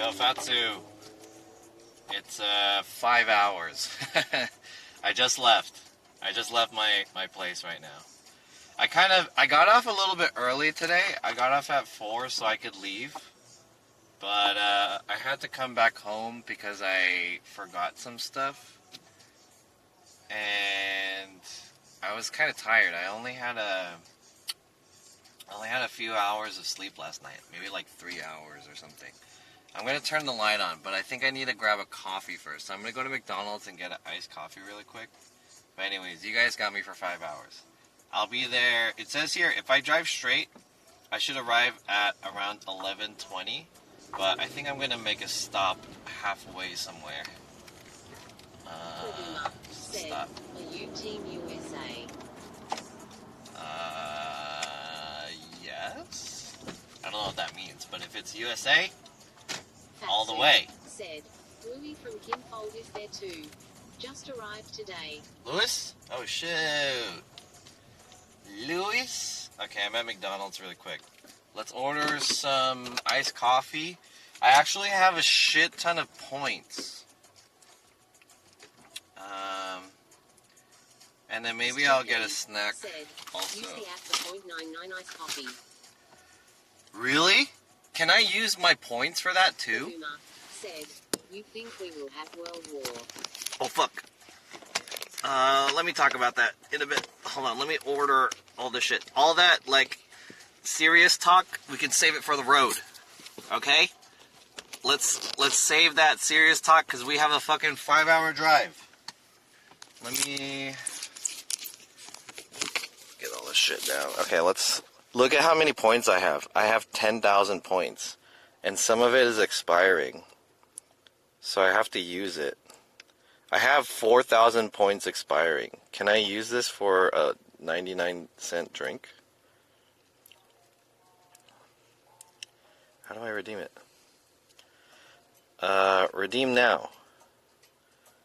Yo, Fatsu. It's 5 hours. I just left. I just left my place right now. I got off a little bit early today. I got off at 4 so I could leave. But I had to come back home because I forgot some stuff. And I was kind of tired. I only had a few hours of sleep last night. Maybe like 3 hours or something. I'm going to turn the light on, but I think I need to grab a coffee first. So I'm going to go to McDonald's and get an iced coffee really quick. But anyways, you guys got me for 5 hours. I'll be there. It says here, if I drive straight, I should arrive at around 11:20. But I think I'm going to make a stop halfway somewhere. Stop. Are you Team USA? Yes? I don't know what that means, but if it's USA, Fat all the way. Said, Louis from Kinfold is there too. Just arrived today. Louis? Oh, shoot. Louis? Okay, I'm at McDonald's really quick. Let's order some iced coffee. I actually have a shit ton of points. And then maybe I'll get a snack also. Use the app for .99 iced coffee. Really? Can I use my points for that too? Said, you think we will have World War? Oh, fuck. Let me talk about that in a bit. Hold on, let me order all this shit. All that, like, serious talk, we can save it for the road. Okay? Let's save that serious talk, because we have a fucking 5-hour drive. Let me get all this shit down. Okay, let's look at how many points I have. I have 10,000 points, and some of it is expiring. So I have to use it. I have 4,000 points expiring. Can I use this for a 99-cent drink? How do I redeem it? Redeem now.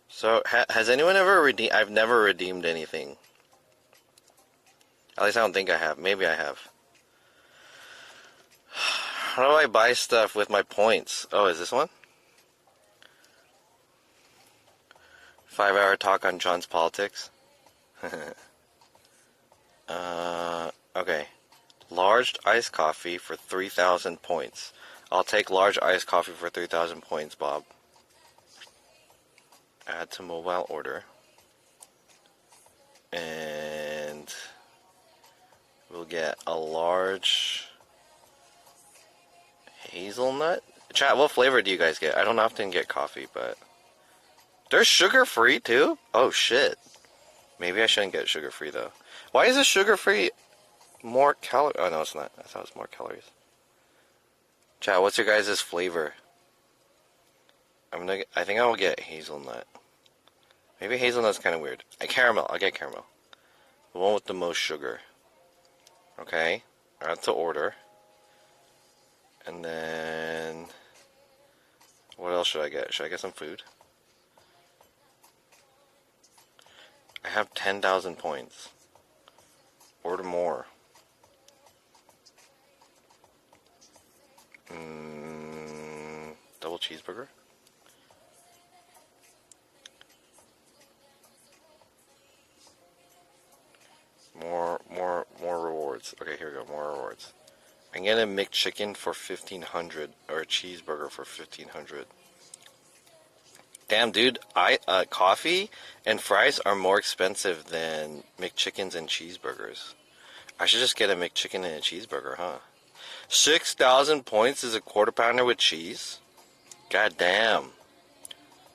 So, has anyone ever redeemed? I've never redeemed anything. At least I don't think I have. Maybe I have. How do I buy stuff with my points? Oh, is this one? 5-hour talk on John's politics. Okay. Large iced coffee for 3,000 points. I'll take large iced coffee for 3,000 points, Bob. Add to mobile order. And we'll get a large hazelnut. Chat, what flavor do you guys get? I don't often get coffee, but there's sugar-free too? Oh shit. Maybe I shouldn't get sugar-free though. Why is it sugar-free more calories? Oh no, it's not. I thought it was more calories. Chat, what's your guys' flavor? I think I will get hazelnut. Maybe hazelnut's kind of weird. Caramel. I'll get caramel. The one with the most sugar. Okay. Add to order. And then what else should I get? Should I get some food? I have 10,000 points. Order more. Double cheeseburger. More rewards. Okay, here we go. More rewards. I'm gonna McChicken for 1,500 or a cheeseburger for 1,500. Damn, dude, coffee and fries are more expensive than McChickens and cheeseburgers. I should just get a McChicken and a cheeseburger, huh? 6,000 points is a quarter pounder with cheese? God damn.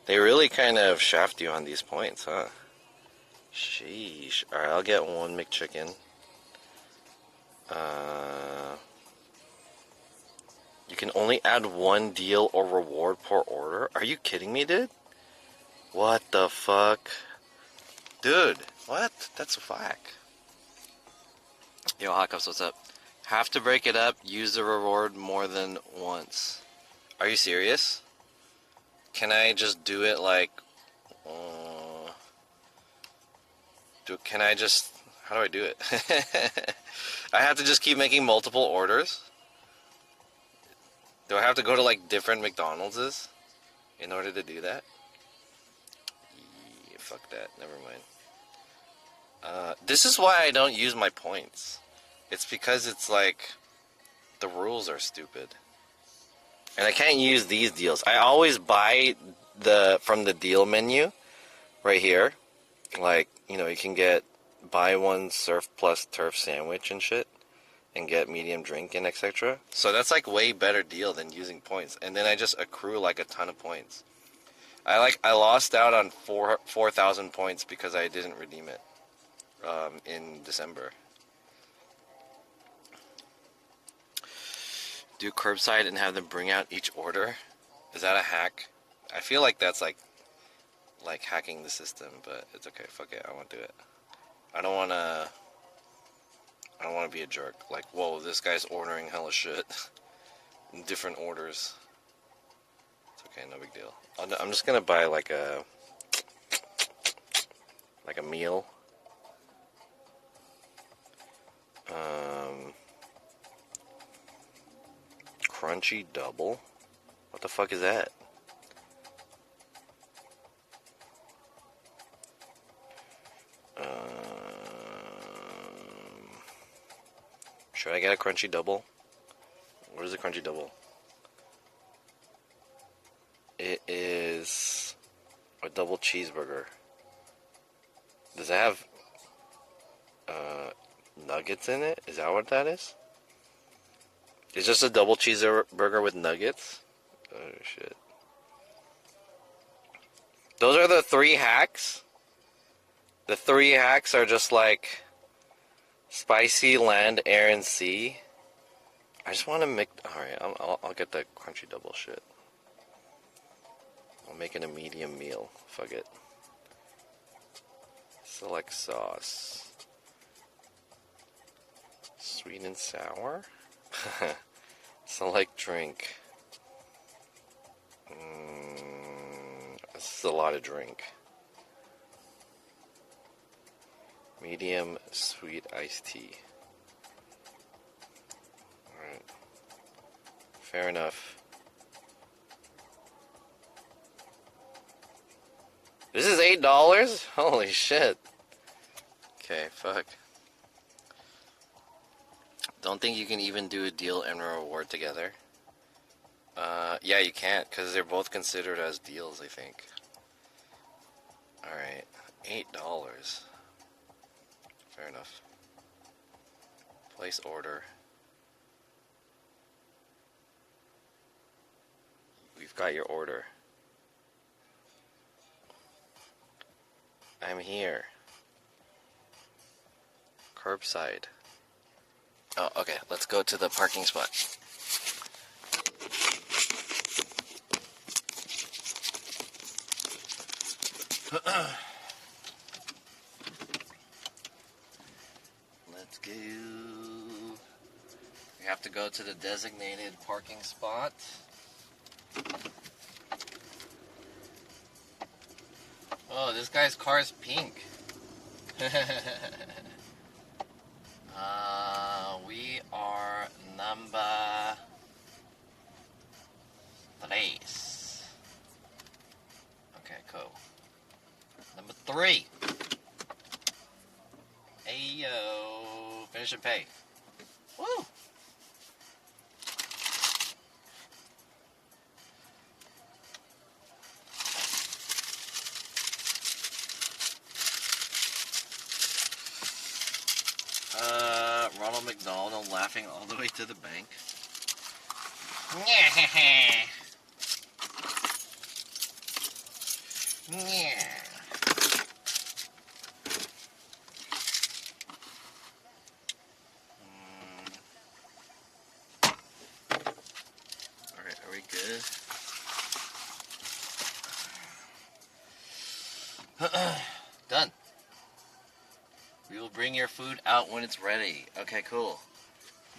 They really kind of shaft you on these points, huh? Sheesh. Alright, I'll get one McChicken. You can only add one deal or reward per order? Are you kidding me, dude? What the fuck? Dude, what? That's whack. Yo, Hawkups, what's up? Have to break it up, use the reward more than once. Are you serious? Can I just do it like... can I just... How do I do it? I have to just keep making multiple orders? Do I have to go to like different McDonald's in order to do that? Yeah, fuck that. Never mind. This is why I don't use my points. It's because it's like the rules are stupid. And I can't use these deals. I always buy from the deal menu right here. Like, you know, you can get buy one surf plus turf sandwich and shit and get medium drink and etc. So that's like way better deal than using points. And then I just accrue like a ton of points. I lost out on 4,000 points because I didn't redeem it in December. Do curbside and have them bring out each order. Is that a hack? I feel like that's like hacking the system, but it's okay. Fuck it. I won't do it. I don't want to be a jerk. Like, whoa, this guy's ordering hella shit in different orders. It's okay, no big deal. I'm just gonna buy like a meal. Crunchy double. What the fuck is that? Should I get a crunchy double? What is a crunchy double? It is a double cheeseburger. Does it have nuggets in it? Is that what that is? It's just a double cheeseburger with nuggets? Oh shit. Those are the 3 hacks? The 3 hacks are just like spicy, land, air, and sea. I just want to make... Alright, I'll get the crunchy double shit. I'll make it a medium meal. Fuck it. Select sauce. Sweet and sour? Select drink. This is a lot of drink. Medium sweet iced tea. Alright. Fair enough. This is $8? Holy shit. Okay, fuck. Don't think you can even do a deal and a reward together. Yeah, you can't, because they're both considered as deals, I think. Alright, $8. Fair enough. Place order. We've got your order. I'm here. Curbside. Oh, okay. Let's go to the parking spot. Let's go. We have to go to the designated parking spot. Oh, this guy's car is pink. We are number 3. Okay, cool. Number 3. Ayo. Finish and pay. Woo! Ronald McDonald laughing all the way to the bank. Yeah. Alright, are we good? Done. We will bring your food out when it's ready. Okay, cool.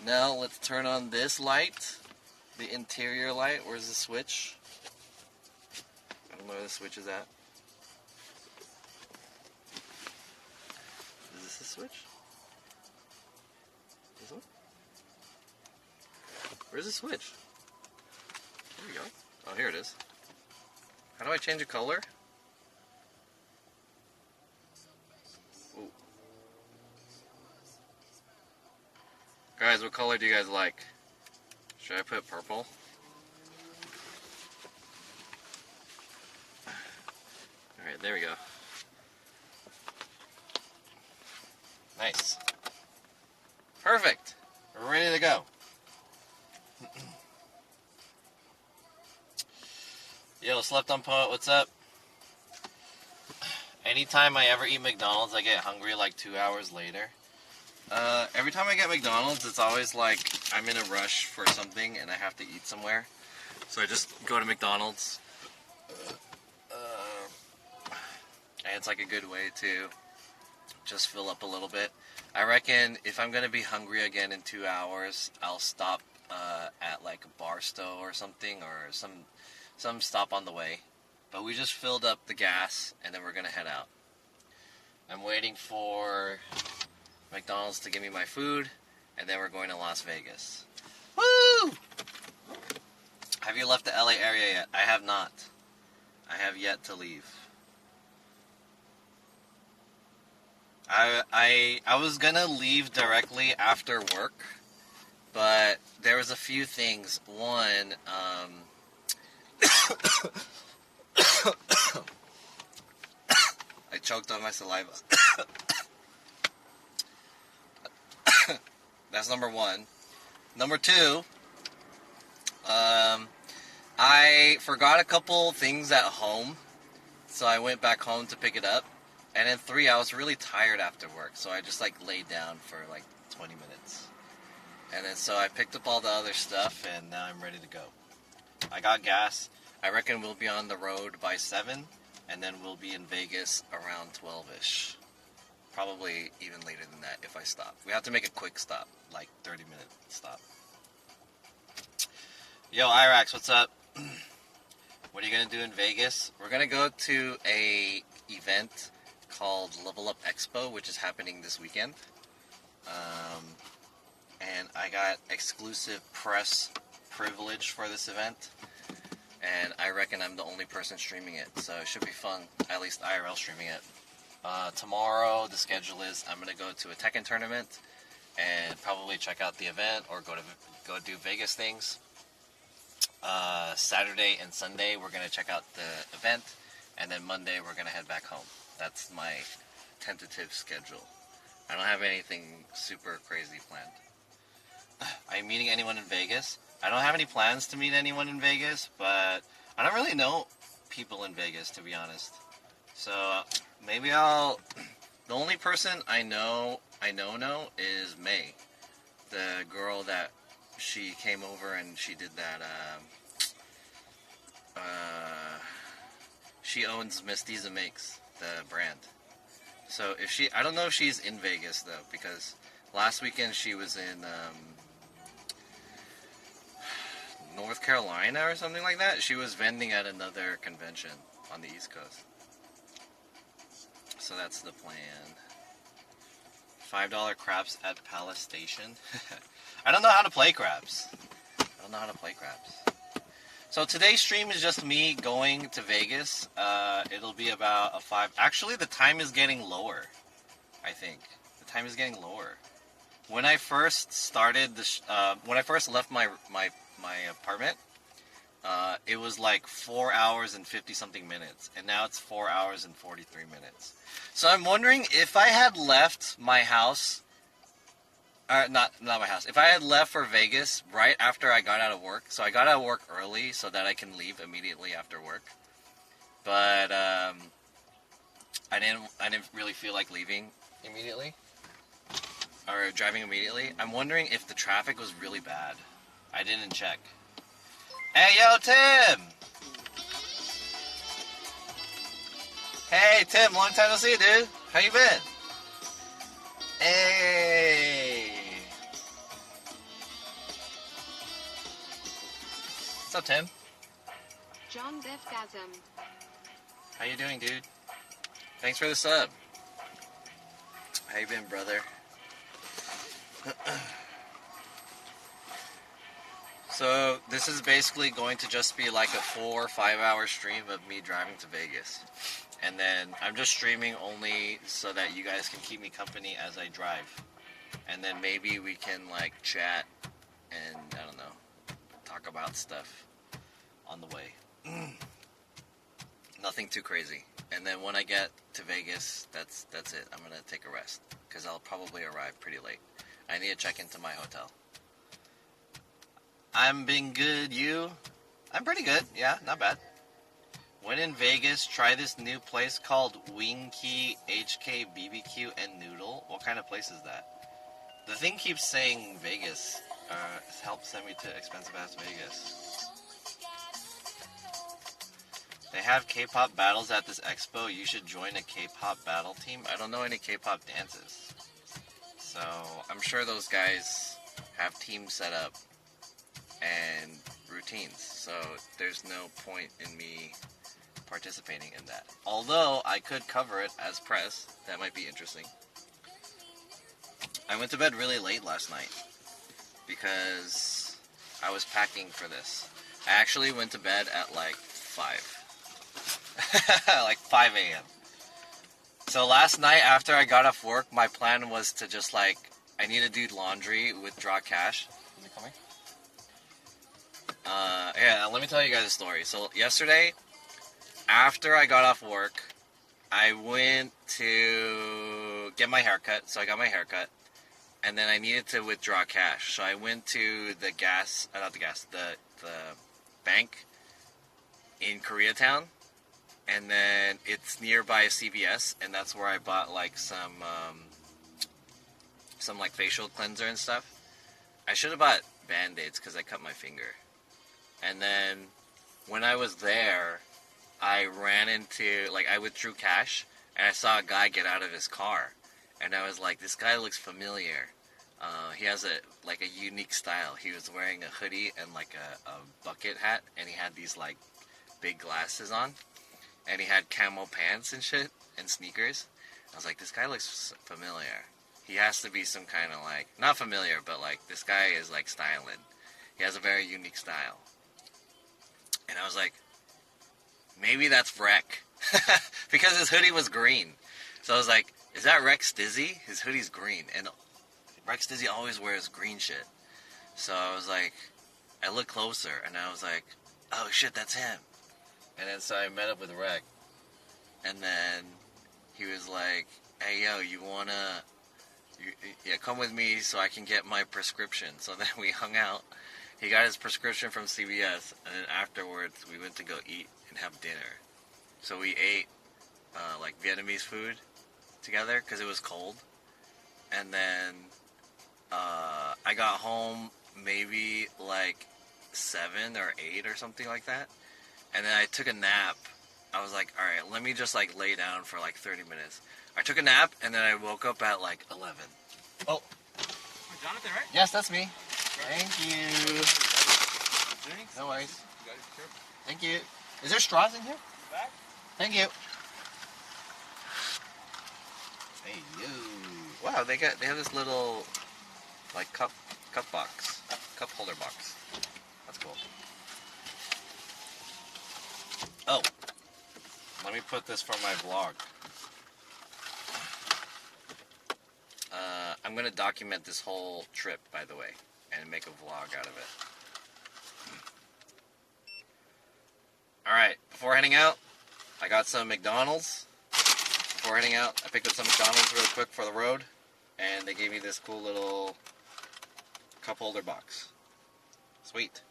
Now let's turn on this light. The interior light. Where's the switch? I don't know where the switch is at. Is this a switch? This one? Where's the switch? There we go. Oh, here it is. How do I change a color? Ooh. Guys, what color do you guys like? Should I put purple? Alright, there we go. Nice. Perfect. We're ready to go. Yo, Slept on Poet, what's up? Anytime I ever eat McDonald's, I get hungry like 2 hours later. Every time I get McDonald's, it's always like I'm in a rush for something and I have to eat somewhere. So I just go to McDonald's. And it's like a good way to just fill up a little bit. I reckon if I'm going to be hungry again in 2 hours, I'll stop at like a Barstow or something, or some stop on the way. But we just filled up the gas and then we're going to head out. I'm waiting for McDonald's to give me my food, and then we're going to Las Vegas. Woo! Have you left the LA area yet? I have not. I have yet to leave. I was gonna leave directly after work, but there was a few things. One, I choked on my saliva. That's number one. Number two, I forgot a couple things at home, so I went back home to pick it up. And then 3, I was really tired after work, so I just like laid down for like 20 minutes. And then so I picked up all the other stuff, and now I'm ready to go. I got gas. I reckon we'll be on the road by 7, and then we'll be in Vegas around 12-ish. Probably even later than that if I stop. We have to make a quick stop, like 30-minute stop. Yo, Irax, what's up? What are you going to do in Vegas? We're going to go to a event called Level Up Expo, which is happening this weekend. And I got exclusive press privilege for this event. And I reckon I'm the only person streaming it, so it should be fun, at least IRL streaming it. Tomorrow, the schedule is I'm going to go to a Tekken tournament and probably check out the event or go do Vegas things. Saturday and Sunday, we're going to check out the event, and then Monday, we're going to head back home. That's my tentative schedule. I don't have anything super crazy planned. Are you meeting anyone in Vegas? I don't have any plans to meet anyone in Vegas, but I don't really know people in Vegas, to be honest. So maybe the only person I know is May, the girl that she came over and she did that. She owns Misty's and Makes, the brand. So I don't know if she's in Vegas though, because last weekend she was in North Carolina or something like that. She was vending at another convention on the East Coast. So that's the plan. $5 craps at Palace Station. I don't know how to play craps. So today's stream is just me going to Vegas. It'll be about a 5. Actually, the time is getting lower. I think the time is getting lower. When I first started when I first left my apartment, it was like 4 hours and 50 something minutes, and now it's 4 hours and 43 minutes. So I'm wondering if I had left my house. Not my house. If I had left for Vegas right after I got out of work, so I got out of work early so that I can leave immediately after work. But I didn't really feel like leaving immediately or driving immediately. I'm wondering if the traffic was really bad. I didn't check. Hey, yo, Tim. Hey, Tim. Long time no see, dude. How you been? Hey. What's up, Tim? John Bethgasm. How you doing, dude? Thanks for the sub. How you been, brother? So this is basically going to just be like a 4 or 5 hour stream of me driving to Vegas. And then I'm just streaming only so that you guys can keep me company as I drive. And then maybe we can like chat and I don't know, talk about stuff on the way. Nothing too crazy. And then when I get to Vegas, that's it. I'm gonna take a rest because I'll probably arrive pretty late. I need to check into my hotel. I'm being good. You? I'm pretty good. Yeah, not bad. When in Vegas, try this new place called Winky HK BBQ and Noodle. What kind of place is that? The thing keeps saying Vegas. Help send me to expensive ass Vegas. They have K-pop battles at this expo. You should join a K-pop battle team. I don't know any K-pop dances. So I'm sure those guys have teams set up and routines. So there's no point in me participating in that. Although I could cover it as press. That might be interesting. I went to bed really late last night because I was packing for this. I actually went to bed at like 5. Like 5 a.m. So last night after I got off work, my plan was to just like, I need to do laundry, withdraw cash. Is it coming? Yeah, let me tell you guys a story. So yesterday, after I got off work, I went to get my haircut. So I got my haircut. And then I needed to withdraw cash. So I went to the the bank in Koreatown. And then it's nearby CVS, and that's where I bought like some like facial cleanser and stuff. I should have bought Band-Aids because I cut my finger. And then when I was there, I ran into, like, I withdrew cash, and I saw a guy get out of his car. And I was like, this guy looks familiar. He has a unique style. He was wearing a hoodie and like a bucket hat, and he had these like big glasses on. And he had camo pants and shit and sneakers. I was like, this guy looks familiar. He has to be some kind of like, not familiar, but like this guy is like styling. He has a very unique style. And I was like, maybe that's Rec. Because his hoodie was green. So I was like, is that Rex Dizzy? His hoodie's green. And Rex Dizzy always wears green shit. So I was like, I looked closer and I was like, oh shit, that's him. And then so I met up with Rec, and then he was like, hey yo, you wanna, come with me so I can get my prescription. So then we hung out. He got his prescription from CVS, and then afterwards we went to go eat and have dinner. So we ate like Vietnamese food together because it was cold. And then I got home maybe like 7 or 8 or something like that. And then I took a nap. I was like, all right, let me just like lay down for like 30 minutes. I took a nap, and then I woke up at like 11. Oh. Jonathan, right? Yes, that's me. Thank you. No worries. Thank you. Is there straws in here? Back? Thank you. Hey, you. Wow, they have this little like cup holder box. That's cool. Oh, let me put this for my vlog. I'm going to document this whole trip, by the way, and make a vlog out of it. Alright, before heading out, I got some McDonald's. Before heading out, I picked up some McDonald's real quick for the road, and they gave me this cool little cup holder box. Sweet.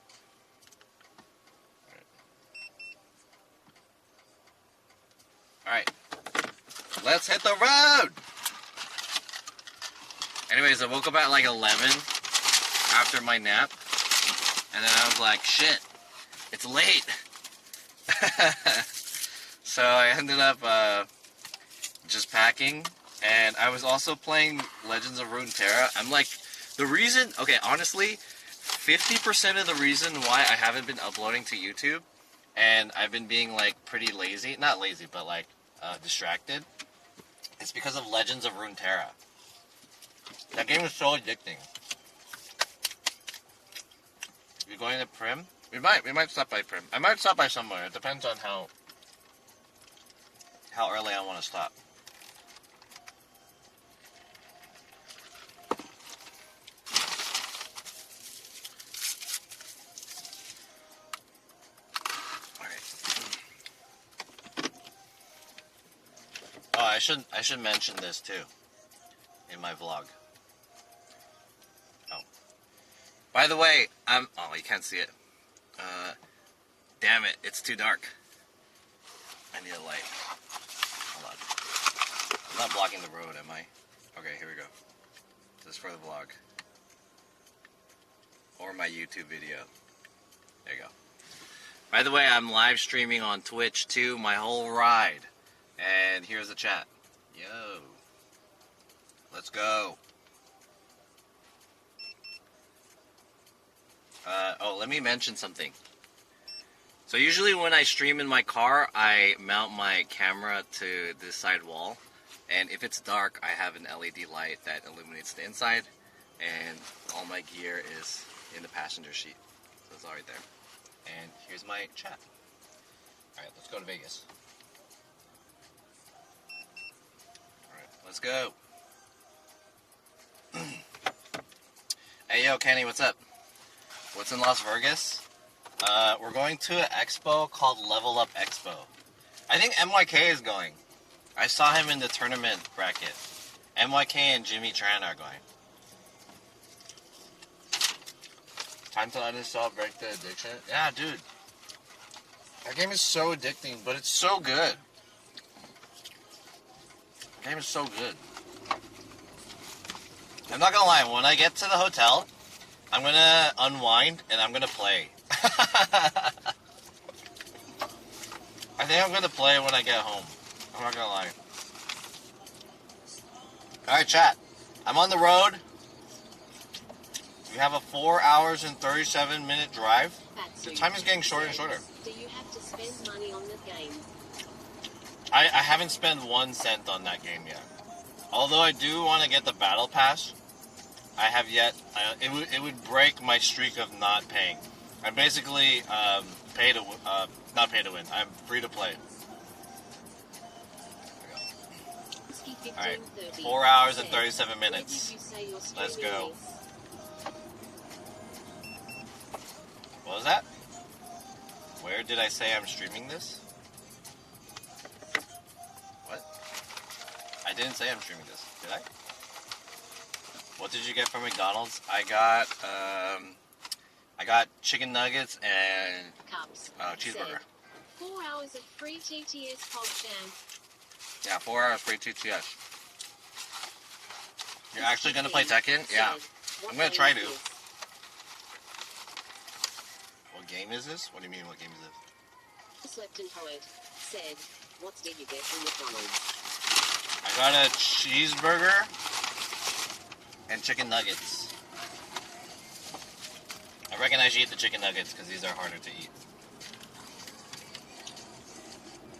Alright, let's hit the road! Anyways, I woke up at like 11 after my nap, and then I was like, shit, it's late. So I ended up just packing, and I was also playing Legends of Runeterra. I'm like, honestly, 50% of the reason why I haven't been uploading to YouTube, and I've been being like pretty lazy, not lazy, but like distracted, it's because of Legends of Runeterra. That game is so addicting. You're going to Prim? We might stop by Prim. I might stop by somewhere. It depends on how early I want to stop. Oh, I should mention this too in my vlog. Oh, by the way, oh, you can't see it. Damn it, it's too dark. I need a light. Hold on. I'm not blocking the road, am I? Okay, here we go. This is for the vlog. Or my YouTube video. There you go. By the way, I'm live streaming on Twitch too, my whole ride. And here's the chat. Yo. Let's go. Oh, let me mention something. So usually when I stream in my car, I mount my camera to this side wall. And if it's dark, I have an LED light that illuminates the inside. And all my gear is in the passenger seat. So it's all right there. And here's my chat. Alright, let's go to Vegas. Alright, let's go. Hey, yo, Kenny, what's up? What's in Las Vegas? We're going to an expo called Level Up Expo. I think MYK is going. I saw him in the tournament bracket. MYK and Jimmy Tran are going. Time to uninstall Break the Addiction? Yeah, dude. That game is so addicting, but it's so good. The game is so good. I'm not gonna lie, when I get to the hotel, I'm gonna unwind and I'm gonna play. I think I'm gonna play when I get home. I'm not gonna lie. Alright, chat. I'm on the road. We have a 4 hours and 37 minute drive. The time is getting shorter and shorter. Do you have to spend money on the game? I haven't spent 1 cent on that game yet. Although I do want to get the battle pass, I have yet. It would break my streak of not paying. I'm basically not pay to win. I'm free to play. All right, 4 hours and 37 minutes. Let's go. What was that? Where did I say I'm streaming this? What? I didn't say I'm streaming this, did I? What did you get from McDonald's? I got chicken nuggets and cheeseburger. 4 hours of free TTS PogChamp. Yeah, 4 hours free TTS. You're actually gonna play Tekken? Yeah. I'm gonna try to. What game is this? What do you mean, what game is this? Slept and Poet said, what did you get from McDonald's? I got a cheeseburger and chicken nuggets. I reckon I should eat the chicken nuggets because these are harder to eat.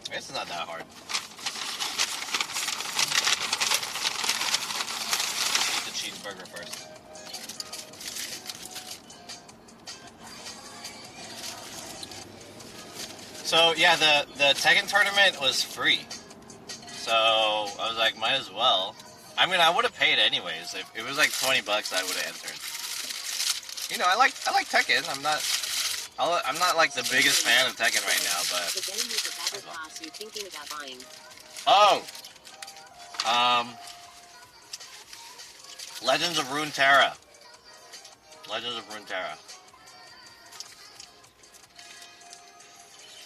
I guess it's not that hard. Eat the cheeseburger first. So yeah, the Tekken tournament was free. So I was like, might as well. I mean, I would have paid anyways. If it was like $20, I would have entered. You know, I like Tekken. I'm not like the biggest fan of Tekken right now, but. The game with the battle pass you're thinking about buying. Oh. Legends of Runeterra. Legends of Runeterra.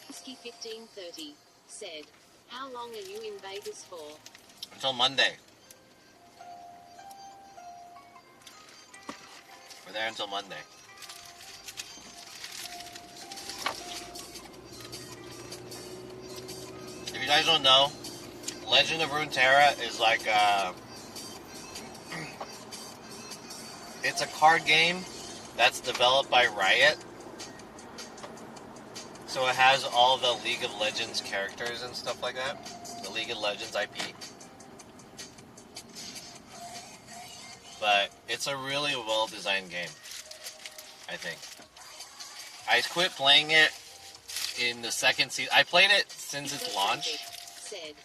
Whiskey 1530 said, how long are you in Vegas for? Until Monday. We're there until Monday. If you guys don't know, Legend of Runeterra is like it's a card game that's developed by Riot. So it has all the League of Legends characters and stuff like that. The League of Legends IP. But it's a really well-designed game, I think. I quit playing it in the second season. I played it since its launch. Said,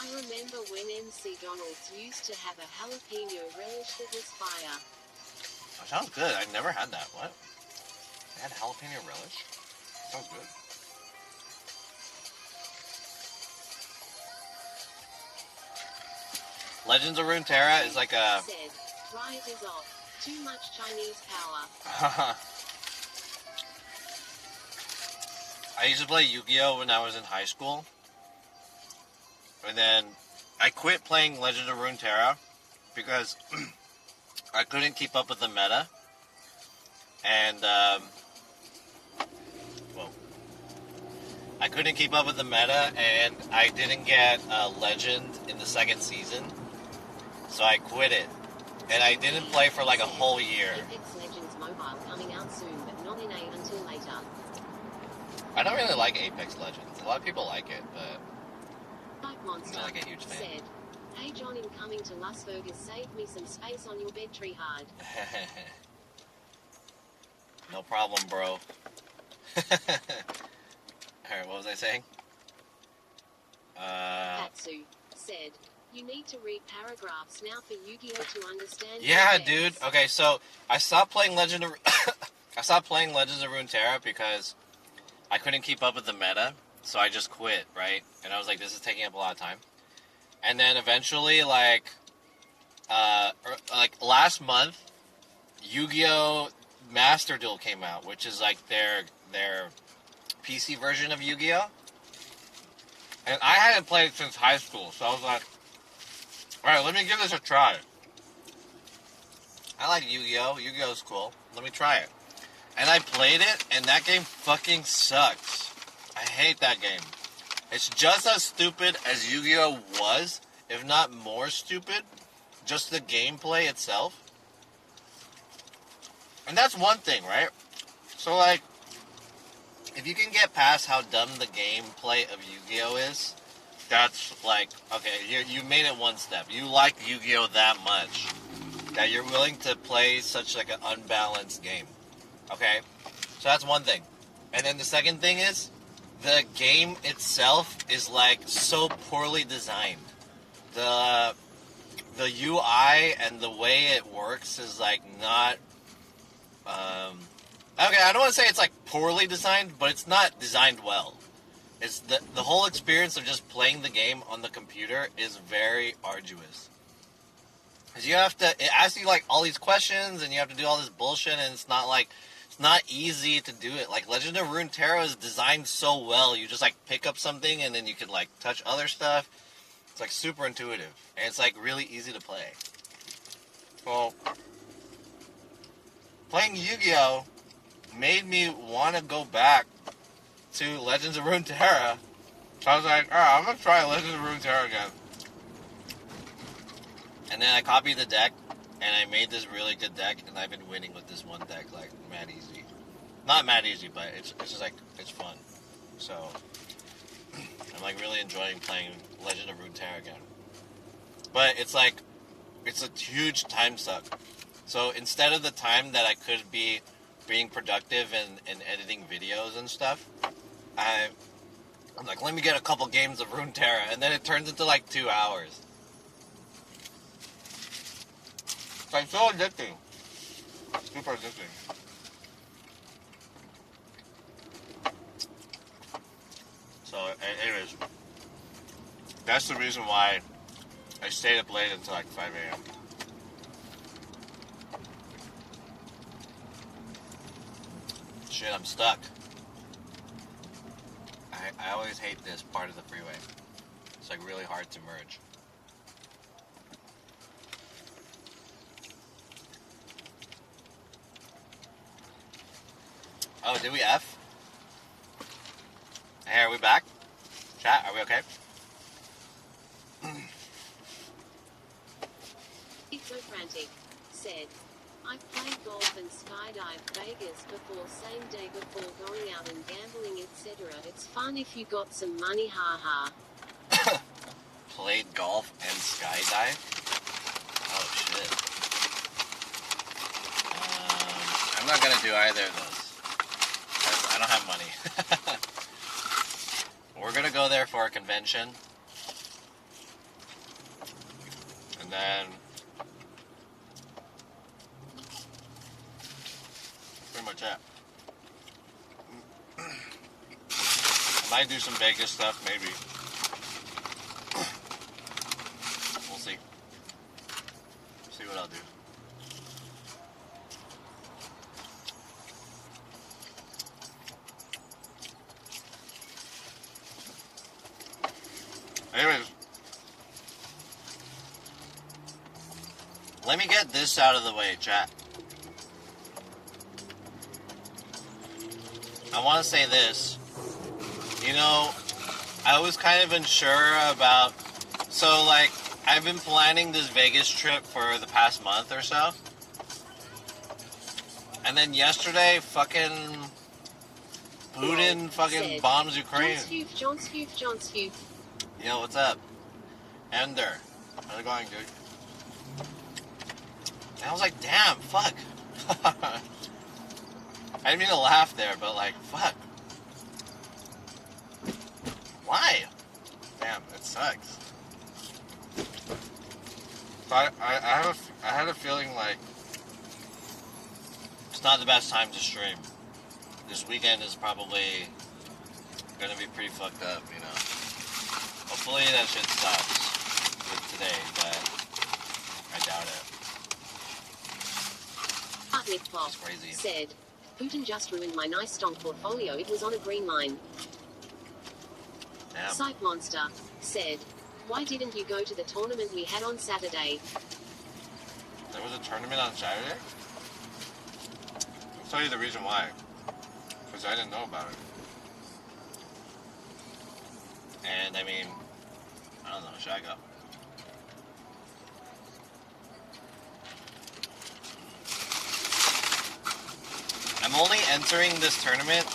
I remember when MC Donald's used to have a jalapeno relish that was fire. Oh, sounds good. I've never had that. What? They had jalapeno relish? Sounds good. Legends of Runeterra is like a... Said, riot is off. Too much Chinese power. I used to play Yu-Gi-Oh! When I was in high school. And then I quit playing Legends of Runeterra because I couldn't keep up with the meta. And, I couldn't keep up with the meta, and I didn't get a Legend in the second season. So I quit it. And I didn't play for like a whole year. Apex Legends Mobile coming out soon, but not in A until later. I don't really like Apex Legends. A lot of people like it, but Fight Monster I'm not like a huge fan. said, hey John, in coming to Las Vegas, save me some space on your bed tree hard. No problem, bro. Alright, what was I saying? Katsu said, you need to read paragraphs now for Yu-Gi-Oh to understand. Yeah, context." dude. Okay, so I stopped playing Legends of Runeterra because I couldn't keep up with the meta, so I just quit, right? And I was like, this is taking up a lot of time. And then eventually, like last month, Yu-Gi-Oh! Master Duel came out, which is like their PC version of Yu-Gi-Oh! And I hadn't played it since high school, so I was like, alright, let me give this a try. I like Yu-Gi-Oh! Yu-Gi-Oh's cool. Let me try it. And I played it, and that game fucking sucks. I hate that game. It's just as stupid as Yu-Gi-Oh! Was, if not more stupid. Just the gameplay itself. And that's one thing, right? So, like, if you can get past how dumb the gameplay of Yu-Gi-Oh! Is, that's, like, okay, you made it one step. You like Yu-Gi-Oh! That much that you're willing to play such, like, an unbalanced game. Okay? So that's one thing. And then the second thing is, the game itself is, like, so poorly designed. The UI and the way it works is, like, not... okay, I don't want to say it's, like, poorly designed, but it's not designed well. It's the whole experience of just playing the game on the computer is very arduous. Because you have to... It asks you, like, all these questions, and you have to do all this bullshit, and it's not, like... It's not easy to do it. Like, Legend of Runeterra is designed so well. You just, like, pick up something, and then you can, like, touch other stuff. It's, like, super intuitive. And it's, like, really easy to play. Well, playing Yu-Gi-Oh! Made me want to go back to Legends of Runeterra. So I was like, alright, I'm going to try Legends of Runeterra again. And then I copied the deck, and I made this really good deck, and I've been winning with this one deck, like, mad easy. Not mad easy, but it's just, like, it's fun. So, I'm, like, really enjoying playing Legend of Runeterra again. But it's, like, it's a huge time suck. So, instead of the time that I could be being productive and editing videos and stuff, I'm like, let me get a couple games of Runeterra, and then it turns into, like, 2 hours. It's like so addicting. Super addicting. So, anyways, that's the reason why I stayed up late until like 5 a.m. Shit, I'm stuck. I always hate this part of the freeway. It's like really hard to merge. Oh, did we F? Hey, are we back? Chat, are we okay? It's so frantic. Said, I've played golf and skydived Vegas before, same day before going out and gambling, etc. It's fun if you got some money, haha. Played golf and skydive? Oh shit. I'm not gonna do either of those. I don't have money. We're gonna go there for a convention. And then pretty much it. I might do some Vegas stuff, maybe. We'll see. See what I'll do. Anyways, let me get this out of the way, chat. I want to say this. You know, I was kind of unsure about... So, like, I've been planning this Vegas trip for the past month or so. And then yesterday, fucking... Putin fucking bombs Ukraine. John Steve. Yo, what's up? Ender. How's it going, dude? And I was like, damn, fuck. I didn't mean to laugh there, but like, fuck. Why? Damn, it sucks. So I had a feeling like it's not the best time to stream. This weekend is probably gonna be pretty fucked up, you know. Hopefully that shit stops with today, but I doubt it. It's crazy. Said, Putin just ruined my nice stonk portfolio. It was on a green line. Damn. Psych Monster said, why didn't you go to the tournament we had on Saturday? There was a tournament on Saturday? I'll tell you the reason why. Because I didn't know about it. And I mean, I don't know, should I go? I'm only entering this tournament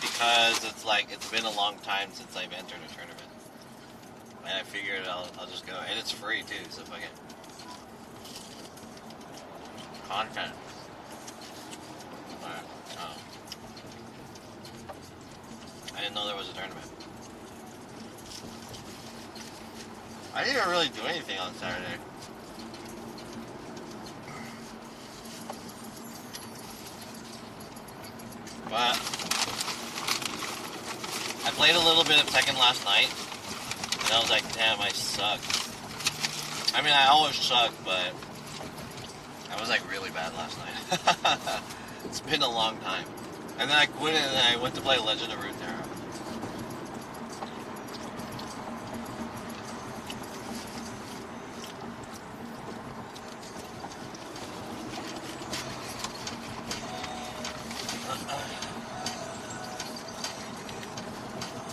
because it's like, it's been a long time since I've entered a tournament. And I figured I'll just go. And it's free too, so fuck it. Content. But, I didn't know there was a tournament. I didn't really do anything on Saturday. But I played a little bit of Tekken last night, and I was like, damn, I suck. I mean, I always suck, but I was like really bad last night. It's been a long time. And then I quit it, and I went to play Legend of Runeterra.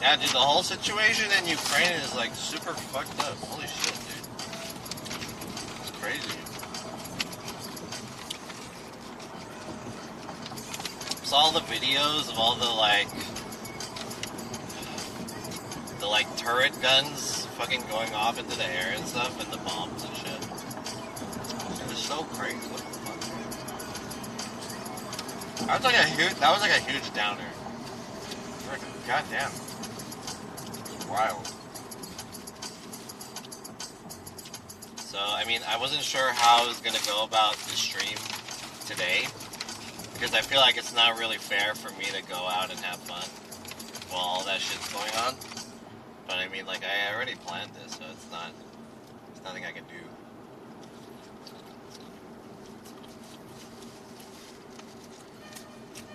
Yeah, dude, the whole situation in Ukraine is like super fucked up. Holy shit, dude. It's crazy. Saw all the videos of all the turret guns fucking going off into the air and stuff, and the bombs and shit. It was so crazy. What the fuck? That was like a huge downer. Goddamn. Wild. So, I mean, I wasn't sure how I was going to go about the stream today, because I feel like it's not really fair for me to go out and have fun while all that shit's going on. But I mean, like, I already planned this, so it's nothing I can do.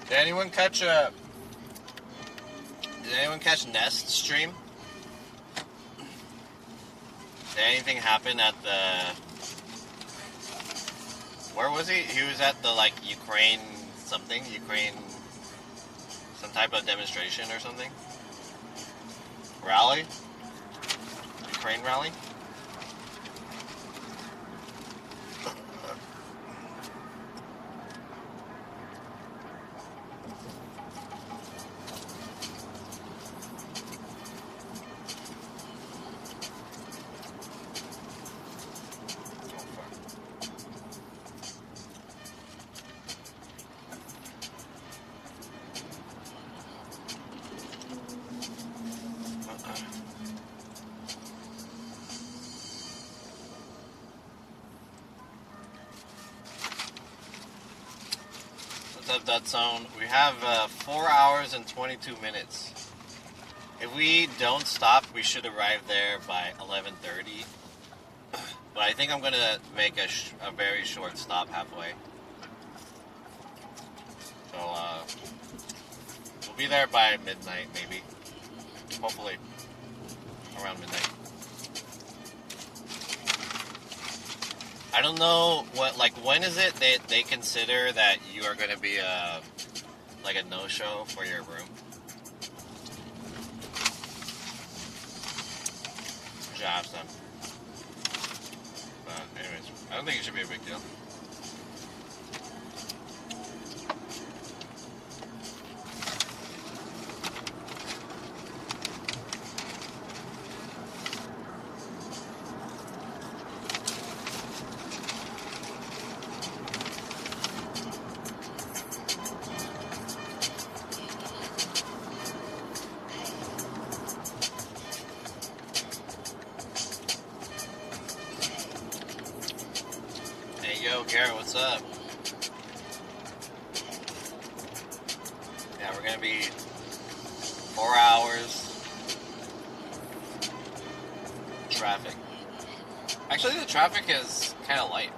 Did anyone catch Nest's stream? Did anything happen at the... Where was he? He was at the, Ukraine something? Some type of demonstration or something? Rally? Ukraine rally? up, Dutzone? We have 4 hours and 22 minutes. If we don't stop, we should arrive there by 11:30. But I think I'm going to make a very short stop halfway. So, we'll be there by midnight, maybe. Hopefully. Around midnight. I don't know when is it that they consider that you are going to be a no-show for your room? I should ask them. But anyways, I don't think it should be a big deal. Yo, Garrett, what's up? Yeah, we're gonna be 4 hours traffic. Actually, the traffic is kind of light.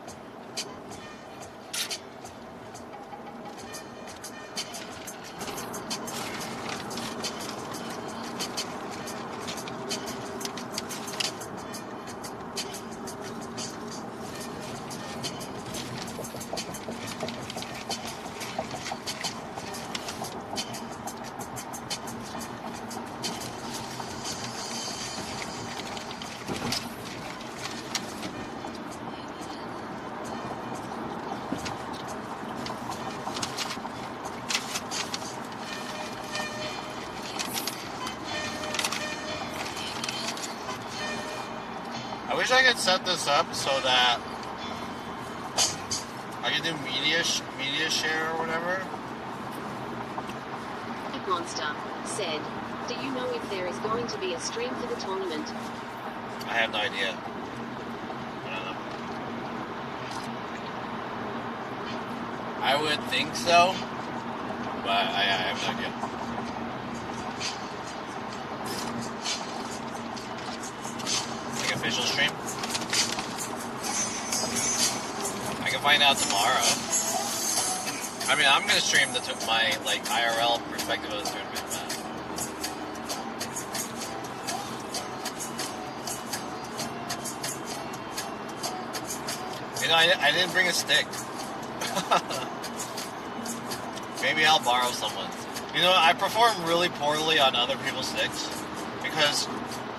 I wish I could set this up so that I could do media share or whatever. Big Monster said, "Do you know if there is going to be a stream for the tournament?" I have no idea. I don't know. I would think so, but I have no idea. Like official stream? I can find out tomorrow. I mean, I'm gonna stream my IRL perspective of the tournament. You know, I didn't bring a stick. Maybe I'll borrow someone's. You know, I perform really poorly on other people's sticks because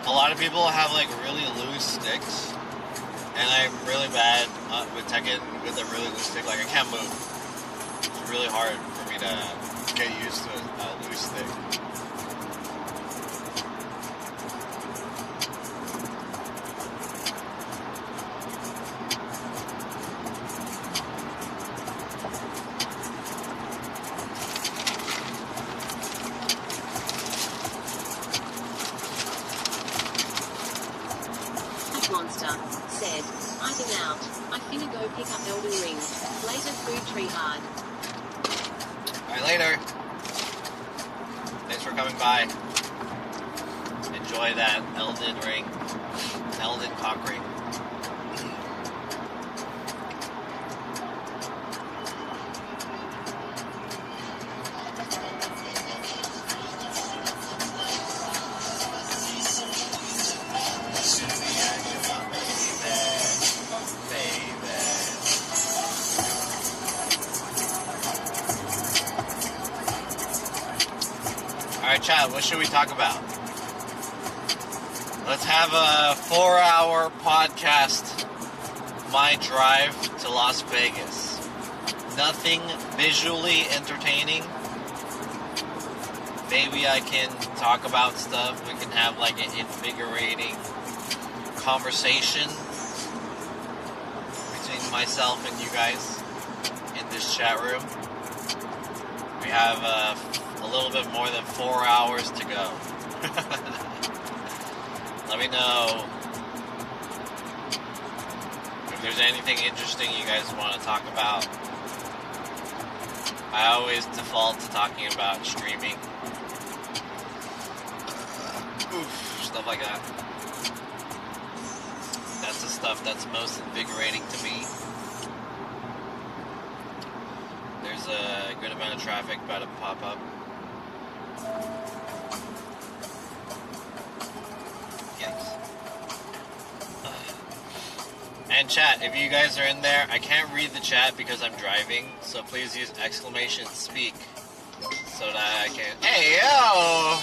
a lot of people have really loose sticks, and I'm really bad with Tekken with a really loose stick. I can't move. It's really hard for me to get used to a loose stick. Monster said, "Eating out. I finna go pick up Elden Ring. Later, food tree hard." Alright, later. Thanks for coming by. Enjoy that Elden Ring. Elden cock ring. Alright, Chad, what should we talk about? Let's have a 4-hour podcast, my drive to Las Vegas. Nothing visually entertaining. Maybe I can talk about stuff. We can have an invigorating conversation between myself and you guys in this chat room. We have a little bit more than 4 hours to go. Let me know if there's anything interesting you guys want to talk about. I always default to talking about streaming. Oof, stuff like that. That's the stuff that's most invigorating to me. There's a good amount of traffic about to pop up. Yikes. And chat, if you guys are in there, I can't read the chat because I'm driving, so please use exclamation speak so that I can... Hey, yo!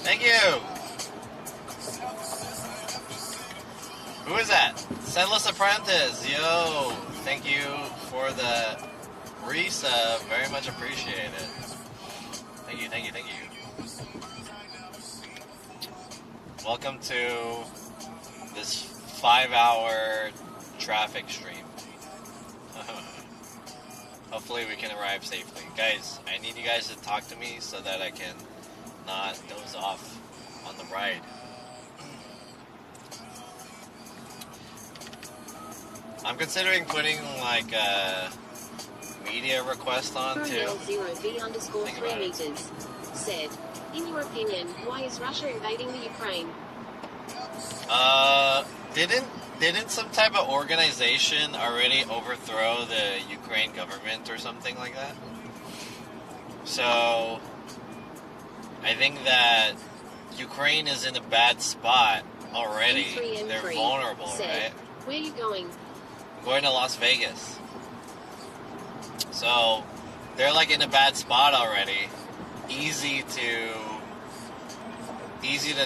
Thank you! Who is that? Sendless Apprentice! Yo! Thank you for the resub. Very much appreciated. Thank you, thank you, thank you. Welcome to this 5-hour traffic stream. Hopefully we can arrive safely. Guys, I need you guys to talk to me so that I can not doze off on the ride. I'm considering putting like a media request on too. L0V_3 meters said, in your opinion, why is Russia invading the Ukraine? Didn't some type of organization already overthrow the Ukraine government or something like that? So I think that Ukraine is in a bad spot already. M3 They're vulnerable, said, right? where are you going? I'm going to Las Vegas. So they're like in a bad spot already. Easy to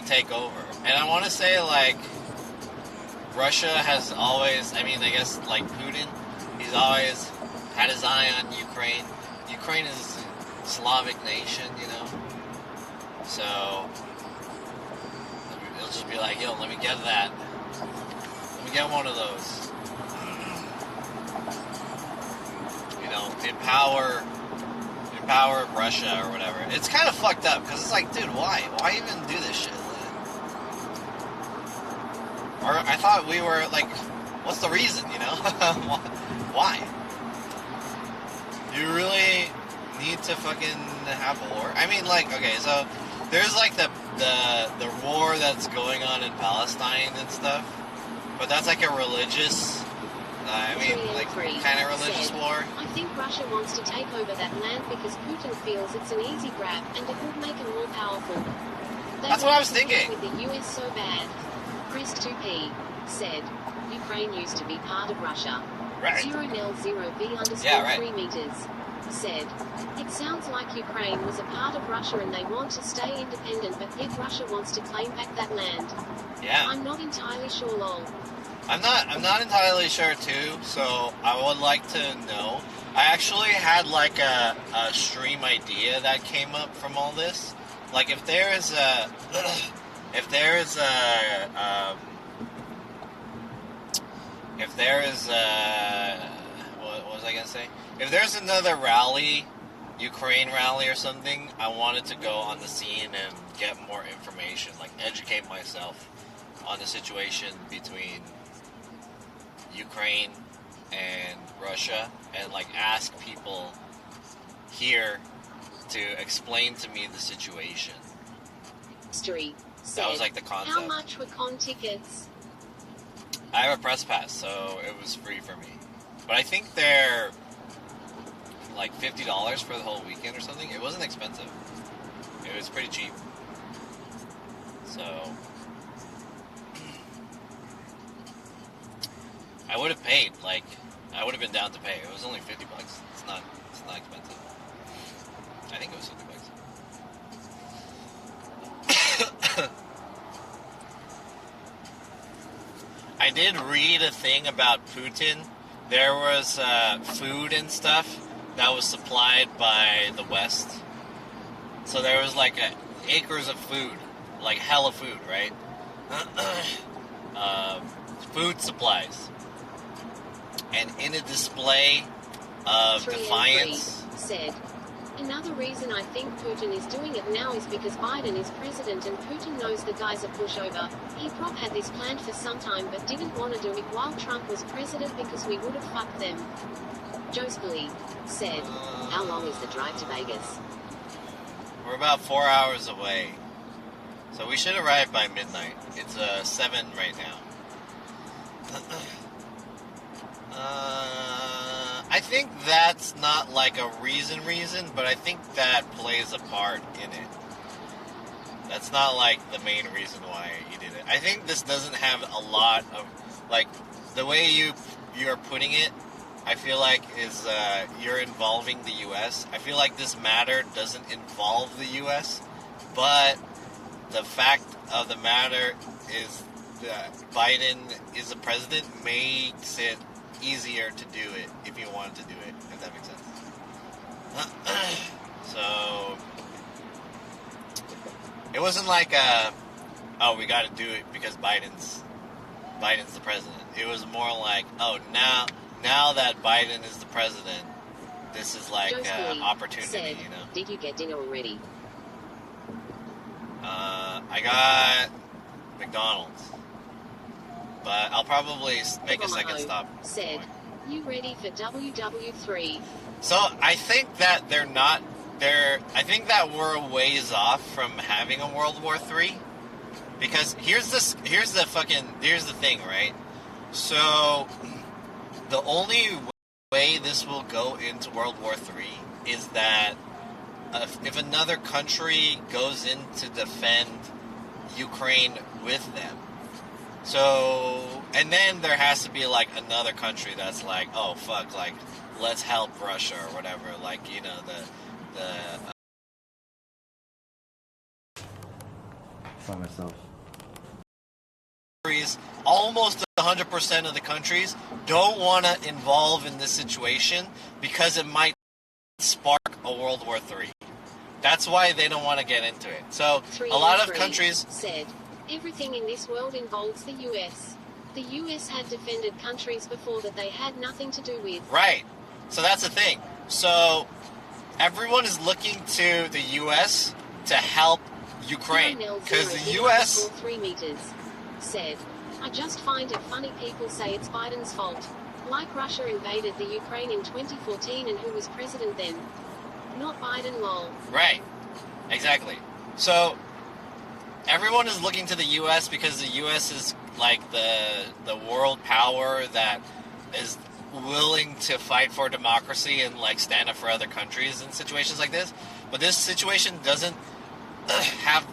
take over. And I want to say like Russia has always, I mean, I guess like Putin, he's always had his eye on Ukraine. Ukraine is a Slavic nation, you know. So he'll just be like, yo, let me get that. Let me get one of those. You know, empower Russia or whatever. It's kind of fucked up because it's like, dude, why even do this shit? Or I thought we were like, what's the reason? You know, why? You really need to fucking have a war? I mean, like, okay, so there's like the war that's going on in Palestine and stuff, but that's like a religious. I mean, like, kind of religious war. I think Russia wants to take over that land because Putin feels it's an easy grab and it would make him more powerful. That's what I was thinking. With the US so bad. Chris 2P said, Ukraine used to be part of Russia. Right. 0L0V_3 meters said, it sounds like Ukraine was a part of Russia and they want to stay independent, but yet Russia wants to claim back that land. Yeah. I'm not entirely sure, lol. I'm not entirely sure too, so I would like to know. I actually had like a stream idea that came up from all this. Like if there is a what was I gonna say? If there's another rally, Ukraine rally or something, I wanted to go on the scene and get more information, like educate myself on the situation between Ukraine and Russia, and like ask people here to explain to me the situation. That was like the concept. How much were con tickets? I have a press pass, so it was free for me. But I think they're like $50 for the whole weekend or something. It wasn't expensive. It was pretty cheap. So I would have paid, like, I would have been down to pay. It was only $50. It's not expensive. I think it was $50. I did read a thing about Putin. There was food and stuff that was supplied by the West. So there was like acres of food, like hella food, right? Food supplies. And in a display of defiance, said, Another reason I think Putin is doing it now is because Biden is president and Putin knows the guy's a pushover. He probably had this planned for some time but didn't want to do it while Trump was president because we would have fucked them. Joseph said, how long is the drive to Vegas? We're about 4 hours away. So we should arrive by midnight. It's 7 right now. I think that's not like a reason, but I think that plays a part in it. That's not like the main reason why you did it. I think this doesn't have a lot of, like, the way you're putting it, I feel like is you're involving the U.S. I feel like this matter doesn't involve the U.S., but the fact of the matter is that Biden is the president makes it easier to do it if you wanted to do it, if that makes sense. So it wasn't like oh, we got to do it because Biden's the president. It was more like, oh, now that Biden is the president, this is like an opportunity, said, you know. Did you get dinner already? I got McDonald's, but I'll probably make a second stop. Said, you ready for WW3? So I think that I think that we're a ways off from having a World War III, because here's the thing, right? So the only way this will go into World War III is that if another country goes in to defend Ukraine with them. So, and then there has to be like another country that's like, oh fuck, like let's help Russia or whatever, like, you know, By myself. almost 100% of the countries don't want to involve in this situation because it might spark a World War III. That's why they don't want to get into it. So a lot of countries said, everything in this world involves the US. The US had defended countries before that they had nothing to do with. Right. So that's the thing. So everyone is looking to the US to help Ukraine because the US 3 meters said, I just find it funny people say it's Biden's fault. Like Russia invaded the Ukraine in 2014 and who was president then? Not Biden, lol. Right. Exactly. So everyone is looking to the US because the US is like the world power that is willing to fight for democracy and like stand up for other countries in situations like this. But this situation doesn't have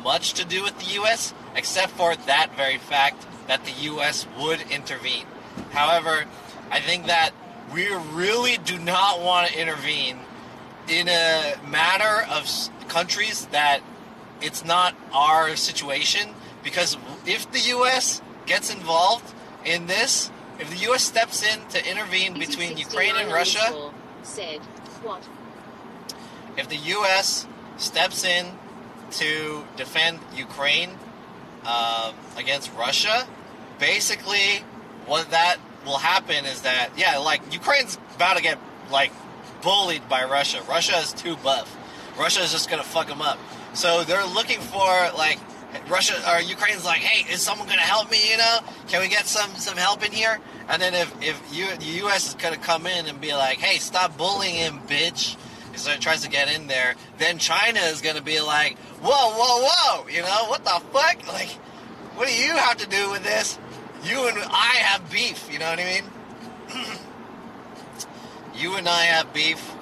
much to do with the US except for that very fact that the US would intervene. However, I think that we really do not want to intervene in a matter of countries that it's not our situation, because if the U.S. gets involved in this, if the U.S. steps in to intervene between Ukraine and Russia, said, what? If the U.S. steps in to defend Ukraine against Russia, basically what that will happen is that, yeah, like Ukraine's about to get like bullied by Russia. Russia is too buff. Russia is just gonna fuck them up. So they're looking for like Russia or Ukraine's like, hey, is someone gonna help me? You know, can we get some help in here? And then if the U.S. is gonna come in and be like, hey, stop bullying him, bitch. So it tries to get in there. Then China is gonna be like, whoa, you know, what the fuck? Like, what do you have to do with this? You and I have beef. You know what I mean? You and I have beef,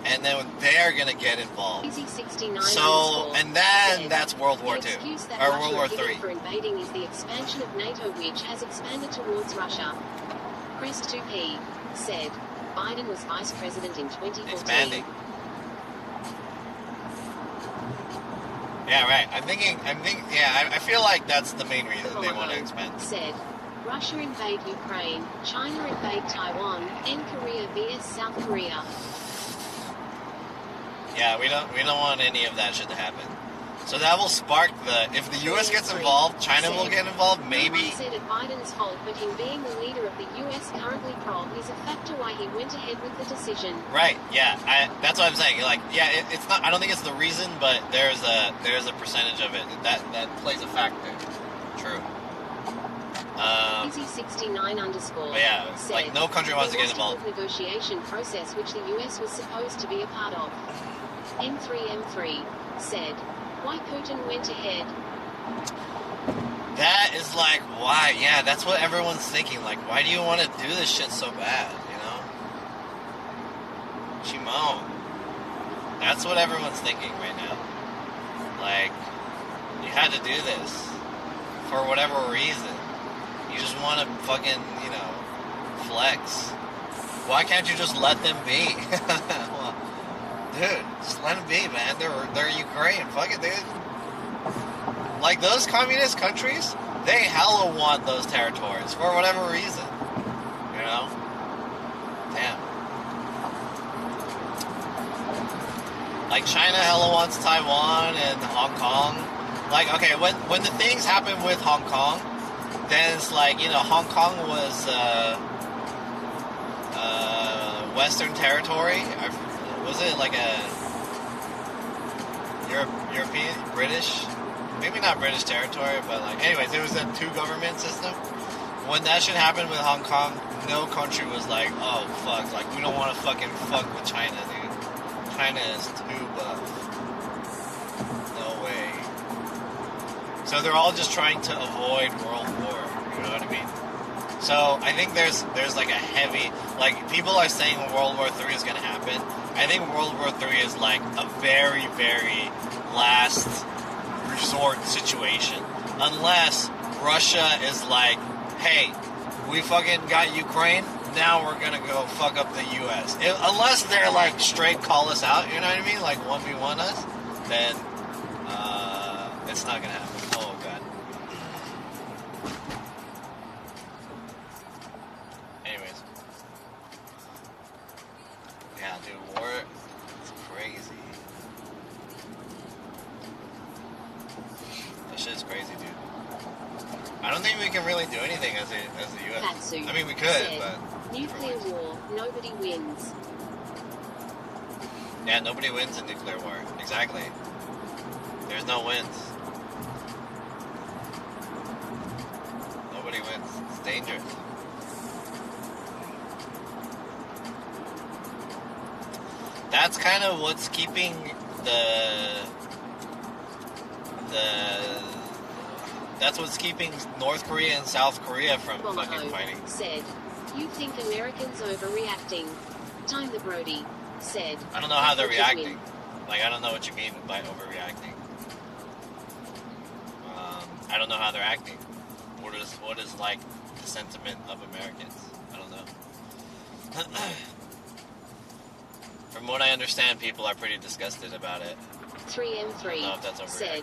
and then they're gonna get involved. So, and then that's World War II, or World War III. For invading is the expansion of NATO, which has expanded towards Russia. Crest 2P said, Biden was vice president in 2014. Expanding. Yeah, right. I feel like that's the main reason they want to expand. Said, Russia invade Ukraine, China invade Taiwan, and Korea vs South Korea. Yeah, we don't want any of that shit to happen. So that will spark if the U.S. gets involved, China will get involved, maybe. No one said it Biden's fault, but him being the leader of the U.S. currently is a factor why he went ahead with the decision. Right, yeah, that's what I'm saying. Like, yeah, it's not, I don't think it's the reason, but there's a percentage of it that plays a factor. True. Easy69_ yeah, said, like no country wants to get involved. Negotiation process which the U.S. was supposed to be a part of. M3 said, why Putin went ahead? That is like, why? Yeah, that's what everyone's thinking. Like, why do you want to do this shit so bad, you know? Chimon. That's what everyone's thinking right now. Like, you had to do this for whatever reason. You just want to fucking, you know, flex. Why can't you just let them be? Well, dude, just let them be, man. They're Ukraine. Fuck it, dude. Like, those communist countries, they hella want those territories for whatever reason. You know? Damn. Like, China hella wants Taiwan and Hong Kong. Like, okay, when the things happen with Hong Kong, then it's like, you know, Hong Kong was Western territory. Was it like a European, British? Maybe not British territory, but like, anyways, it was a two-government system. When that shit happened with Hong Kong, no country was like, oh, fuck, like, we don't want to fucking fuck with China, dude. China is too buff. No way. So they're all just trying to avoid World War, you know what I mean? So I think there's like a heavy, like, people are saying World War III is going to happen. I think World War III is like a very, very last resort situation. Unless Russia is like, hey, we fucking got Ukraine, now we're gonna go fuck up the US. Unless they're like straight call us out, you know what I mean? Like 1v1 us, then it's not gonna happen. Oh god. Anyways. Yeah, dude, war is crazy. That shit's crazy, dude. I don't think we can really do anything as the U.S. Katsu I mean, we could, said, but nuclear war, nobody wins. yeah, nobody wins in nuclear war. Exactly. There's no wins. Nobody wins. It's dangerous. That's kind of what's keeping that's what's keeping North Korea and South Korea from fucking fighting. Said, you think Americans overreacting? Time the Brody said. I don't know how they're reacting. Like, I don't know what you mean by overreacting. I don't know how they're acting. What is like the sentiment of Americans? I don't know. From what I understand, people are pretty disgusted about it. 3M3 I don't know if that's overreacting. said,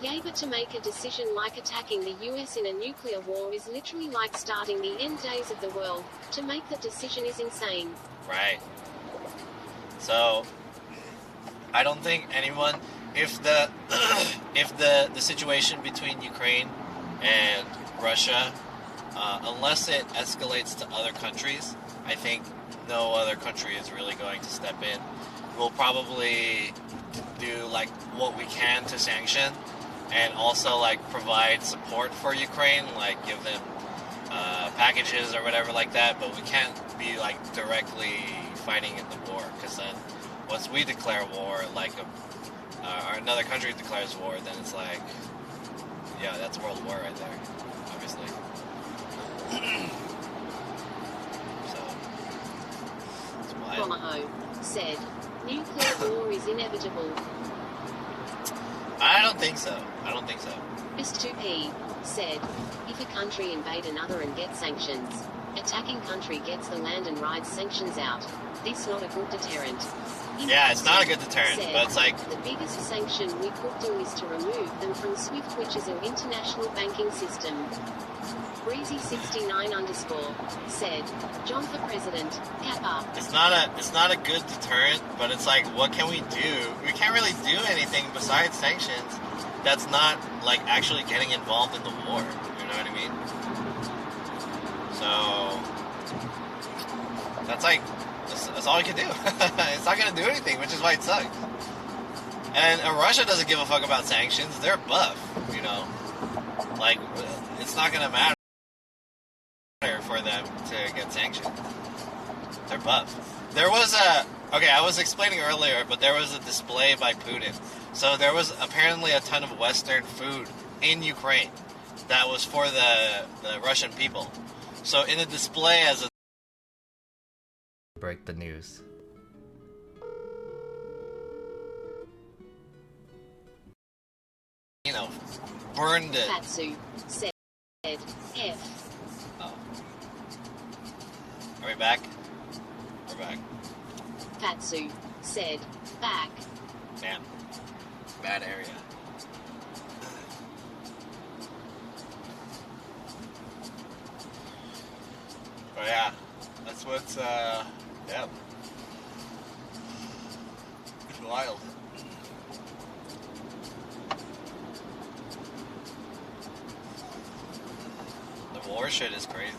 yeah, but to make a decision like attacking the US in a nuclear war is literally like starting the end days of the world. To make that decision is insane. Right. So, I don't think anyone, if the situation between Ukraine and Russia, unless it escalates to other countries, I think no other country is really going to step in. We'll probably do like what we can to sanction, and also like provide support for Ukraine, like give them packages or whatever like that, but we can't be like directly fighting in the war, because then once we declare war, like or another country declares war, then it's like, yeah, that's world war right there, obviously. So that's why. Bomaho said, nuclear war is inevitable. I don't think so. Bis2P said, if a country invade another and gets sanctions, attacking country gets the land and rides sanctions out. This not a good deterrent. Yeah, it's not a good deterrent, said, but it's like, the biggest sanction we could do is to remove them from SWIFT, which is an international banking system. Breezy69_ said, John for president, Kappa. it's not a good deterrent, but it's like, what can we do? We can't really do anything besides sanctions. that's not like actually getting involved in the war. You know what I mean? So that's like that's all we can do. It's not gonna do anything, which is why it sucks. And Russia doesn't give a fuck about sanctions. They're buff, you know. Like it's not gonna matter for them to get sanctioned. They're buff. There was I was explaining earlier, but there was a display by Putin. So there was apparently a ton of Western food in Ukraine that was for the Russian people. So in a display as a... Break the news. You know, burned it. Fatsu said F. Oh. Are we back? We're back. Fatsu said back. Damn. Bad area. But yeah, that's what's, yeah. It's wild. The war shit is crazy.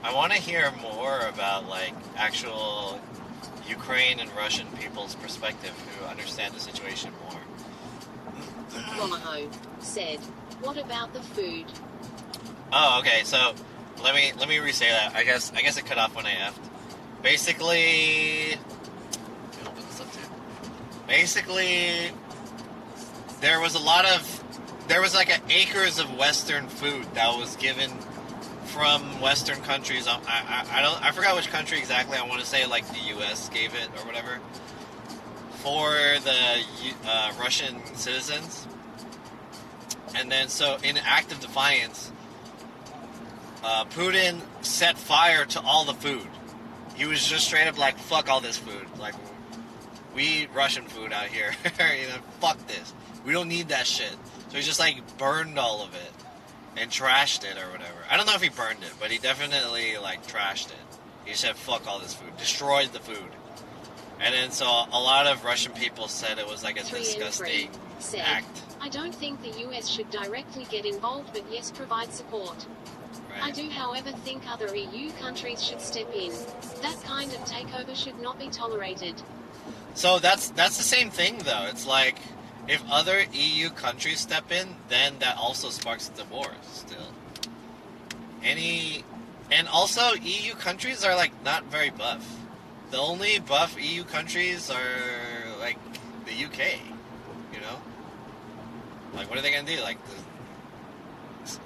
I want to hear more about, like, actual Ukraine and Russian people's perspective who understand the situation more. Romaho said, what about the food? Oh, okay, so let me re-say that. I guess it cut off when I effed. Basically, there was like acres of Western food that was given from Western countries. I forgot which country exactly. I want to say like the U.S. gave it or whatever for the Russian citizens. And then, so in an act of defiance, Putin set fire to all the food. He was just straight up like, fuck all this food. Like, we eat Russian food out here. You know, fuck this. We don't need that shit. So he just like burned all of it and trashed it or whatever. I don't know if he burned it, but he definitely like trashed it. He said, fuck all this food. Destroyed the food. And then so a lot of Russian people said it was like a disgusting act. I don't think the US should directly get involved, but yes, provide support. Right. I do, however, think other EU countries should step in. That kind of takeover should not be tolerated. So that's the same thing, though. It's like, if other EU countries step in, then that also sparks the war, still. And also, EU countries are, like, not very buff. The only buff EU countries are, like, the UK, you know? Like, what are they gonna do? Like,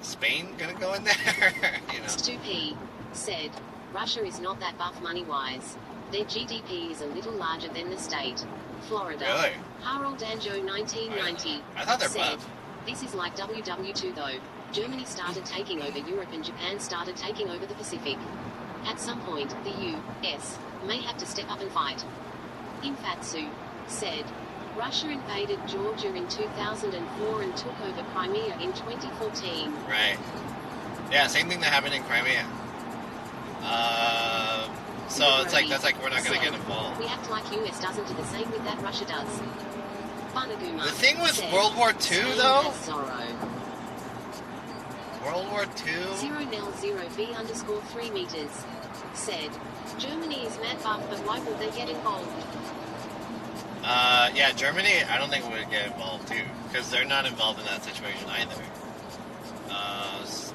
Spain gonna go in there? You know? Stu said, Russia is not that buff money-wise. Their GDP is a little larger than the state. Florida. Really? Harold Danjo 1990 I thought they're said, buff. this is like WW2 though. Germany started taking over Europe and Japan started taking over the Pacific. At some point, the U.S. may have to step up and fight. Infatsu said, Russia invaded Georgia in 2004 and took over Crimea in 2014. Right. Yeah, same thing that happened in Crimea. So it's like, that's like, we're not going to get involved. We act like US doesn't do the same with that Russia does. Banaguma The thing with said, World War II, though... World War II... 0Nel0B_3 meters. Said, Germany is mad buff, but why would they get involved? Yeah, Germany, I don't think would get involved too, because they're not involved in that situation either.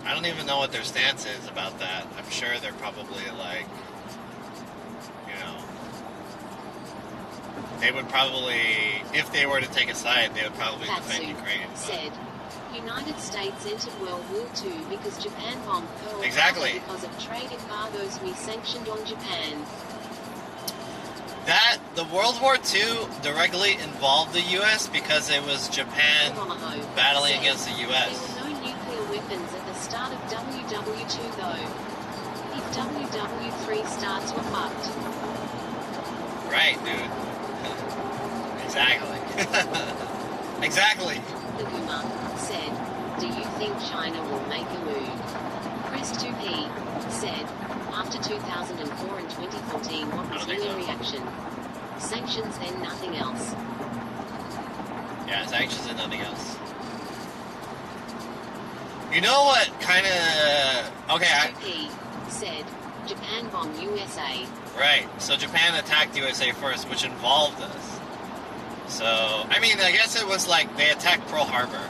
I don't even know what their stance is about that. I'm sure they're probably like, you know, they would probably, if they were to take a side, they would probably defend Ukraine. But. Said, United States entered World War II because Japan bombed Pearl Harbor. Exactly. Because of trade embargoes we sanctioned on Japan. That, the World War II directly involved the U.S. because it was Japan battling against the U.S. There were no nuclear weapons at the start of WW2 though. If WW3 starts, we're fucked. Right, dude. Exactly. Exactly. Naguma said, do you think China will make a move? Press 2P said, after 2004 and 2014, what was your reaction? Sanctions, then nothing else. Yeah, sanctions and nothing else. You know what kind of... Okay, He said, Japan bomb USA. right. So Japan attacked USA first, which involved us. So, I mean, I guess it was like they attacked Pearl Harbor,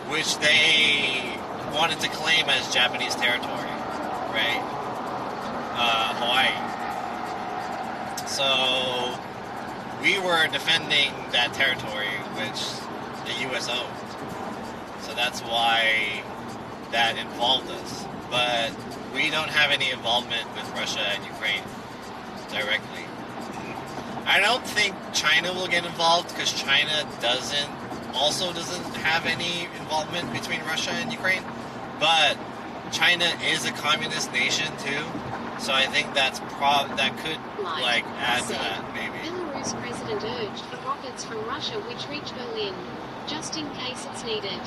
which they wanted to claim as Japanese territory, right? Hawaii. So, we were defending that territory, which the U.S. owned. So that's why that involved us. But we don't have any involvement with Russia and Ukraine directly. I don't think China will get involved because China doesn't have any involvement between Russia and Ukraine. But China is a communist nation too, so I think that could add to that maybe. Belarus president urged for rockets from Russia which reach Berlin, just in case it's needed.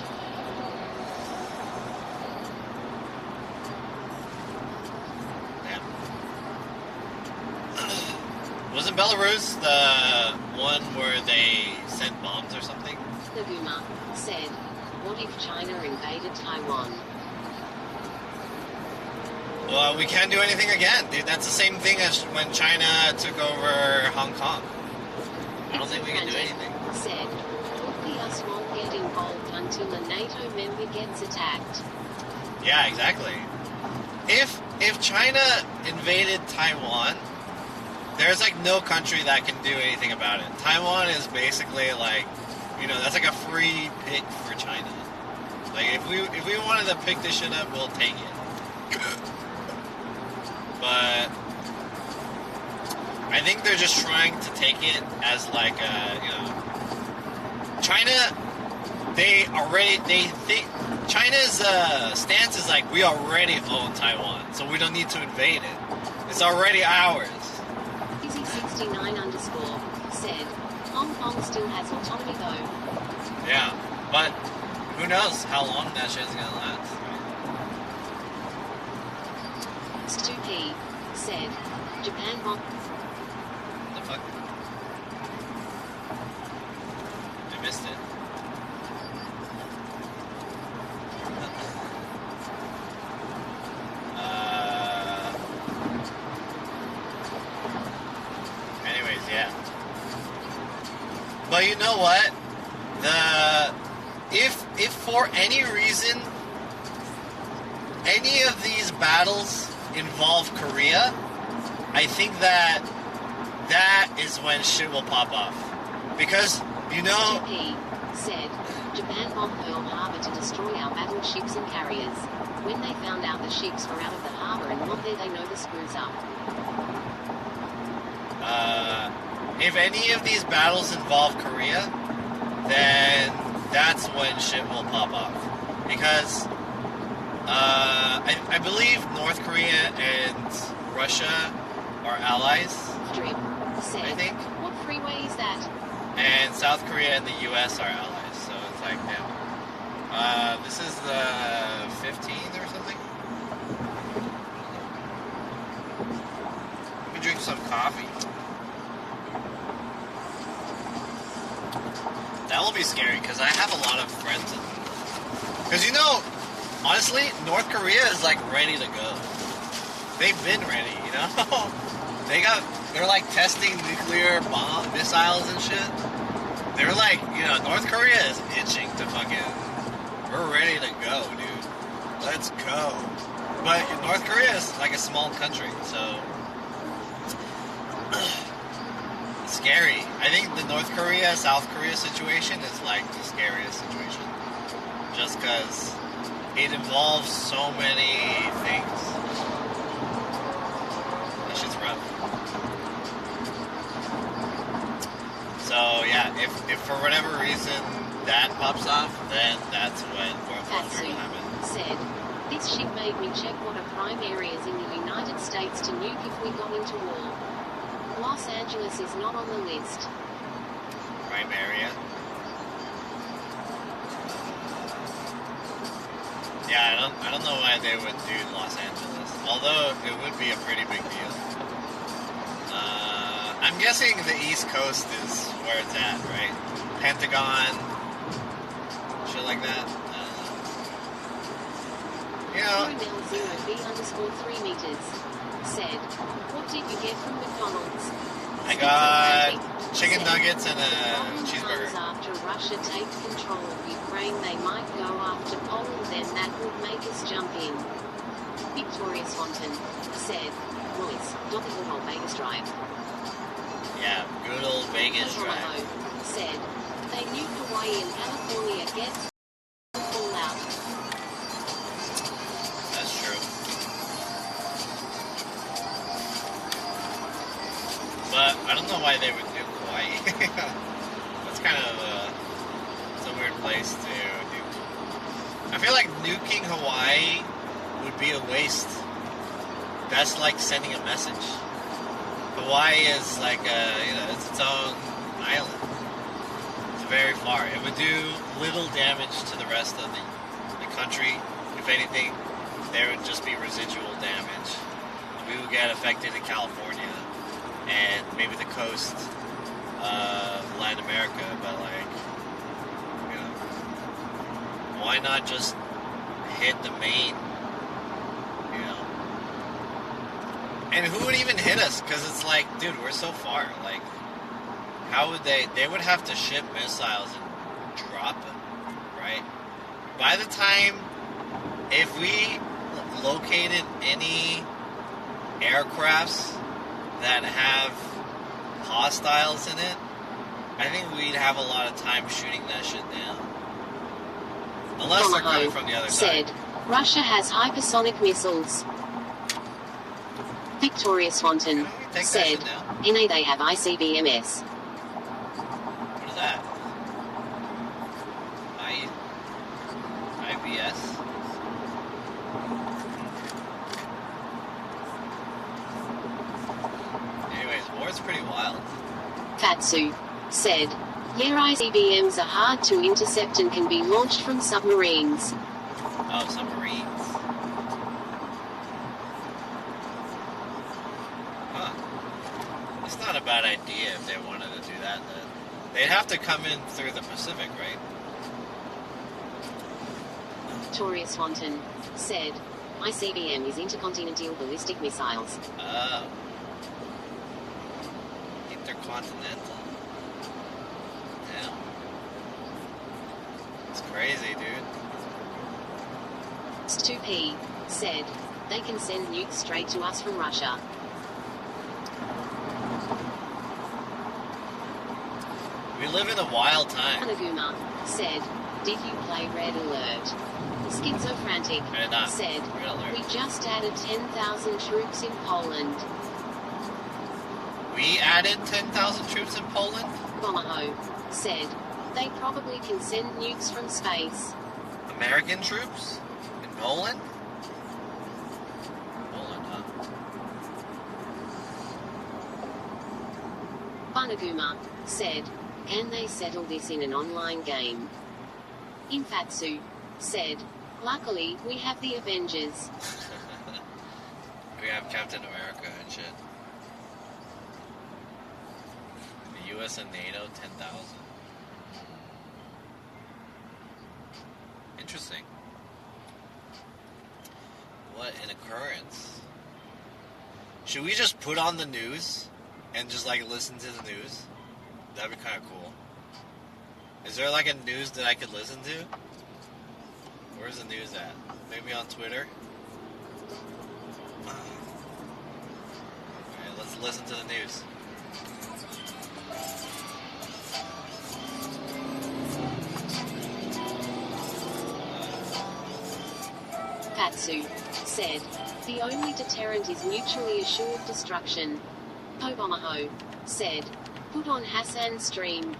Wasn't Belarus the one where they sent bombs or something? The Boomer said, what if China invaded Taiwan? Well, we can't do anything again, dude. That's the same thing as when China took over Hong Kong. I don't think we can do anything. Said, the US won't get involved until a NATO member gets attacked. Yeah, exactly. If China invaded Taiwan, there's like no country that can do anything about it. Taiwan is basically like, that's like a free pick for China. Like if we wanted to pick this shit up, we'll take it. But I think they're just trying to take it as like China. They think China's stance is like we already own Taiwan, so we don't need to invade it. It's already ours. Easy69_ said, Hong Kong still has autonomy though. Yeah, but who knows how long that shit's gonna last. Stupi said, Japan bomb. The fuck? I missed it. Anyways, yeah. But you know what? If for any reason any of these battles involve Korea, I think that is when shit will pop off. Because, GP said, Japan bombed Pearl Harbor to destroy our battleships and carriers. When they found out the ships were out of the harbor and not there, they know the screws up. If any of these battles involve Korea, then that's when shit will pop off. Because I believe North Korea and Russia are allies. Drip said, I think. What freeway is that? And South Korea and the US are allies, so it's like, damn. This is the 15th or something? Let me drink some coffee. That will be scary, because I have a lot of friends in... Because, honestly, North Korea is, like, ready to go. They've been ready, They're, like, testing nuclear bomb missiles and shit. They're like, North Korea is itching to we're ready to go, dude. Let's go. But North Korea is, like, a small country, so... It's scary. I think the North Korea, South Korea situation is, like, the scariest situation. Just because it involves so many things. That shit's rough. So, yeah, if for whatever reason that pops off, then that's when World War III will happen. Said, this shit made me check what are prime areas in the United States to nuke if we got into war. Los Angeles is not on the list. Prime area? Yeah, I don't know why they would do Los Angeles. Although it would be a pretty big deal. I'm guessing the East Coast is where it's at, right? Pentagon, shit like that. You know, Coronel0B_3 meters said, "What did you get from McDonald's?" I got chicken nuggets and a cheeseburger. After Russia takes control of Ukraine, they might go after Poland, then that would make us jump in. Victoria Swanton said, "Boys, not the good old Vegas Drive." Yeah, good old Vegas Omaha drive. said, "They knew Hawaii and California gets fallout." That's true. But I don't know why they would nuke Hawaii. That's kind of it's a weird place to nuke. I feel like nuking Hawaii would be a waste. That's like sending a message. Hawaii is like it's its own island. It's very far. It would do little damage to the rest of the country. If anything, there would just be residual damage. We would get affected in California and maybe the coast of Latin America, but why not just hit the main? And who would even hit us? Because it's like, dude, we're so far. Like, how would they would have to ship missiles and drop them, right? By the time, if we located any aircrafts that have hostiles in it, I think we'd have a lot of time shooting that shit down. Unless they're coming from the other said, side. "Russia has hypersonic missiles." Victoria Swanton said, "NA they have ICBMs." What is that? IBS? Anyways, war's pretty wild. Fatsu said, "Yeah, ICBMs are hard to intercept and can be launched from submarines." Oh, submarines. Huh. It's not a bad idea if they wanted to do that then. They'd have to come in through the Pacific, right? Victoria Swanton said, "ICBM is intercontinental ballistic missiles." Oh. Intercontinental. Damn. It's crazy, dude. 2P said, "They can send nukes straight to us from Russia." We live in a wild time. Hanaguma said, "Did you play Red Alert?" Schizophrenic I did not. said, Red Alert. "We just added 10,000 troops in Poland." We added 10,000 troops in Poland? Bomaho said, "They probably can send nukes from space." American troops? In Poland? Poland, huh? Banaguma said, "Can they settle this in an online game?" Infatsu said, "Luckily, we have the Avengers." We have Captain America and shit. The US and NATO, 10,000. Interesting. What an occurrence. Should we just put on the news and just listen to the news? That'd be kind of cool. Is there a news that I could listen to? Where's the news at? Maybe on Twitter? Alright, let's listen to the news. Fatsu said, "The only deterrent is mutually assured destruction." Obomaho said, "Put on Hassan's stream."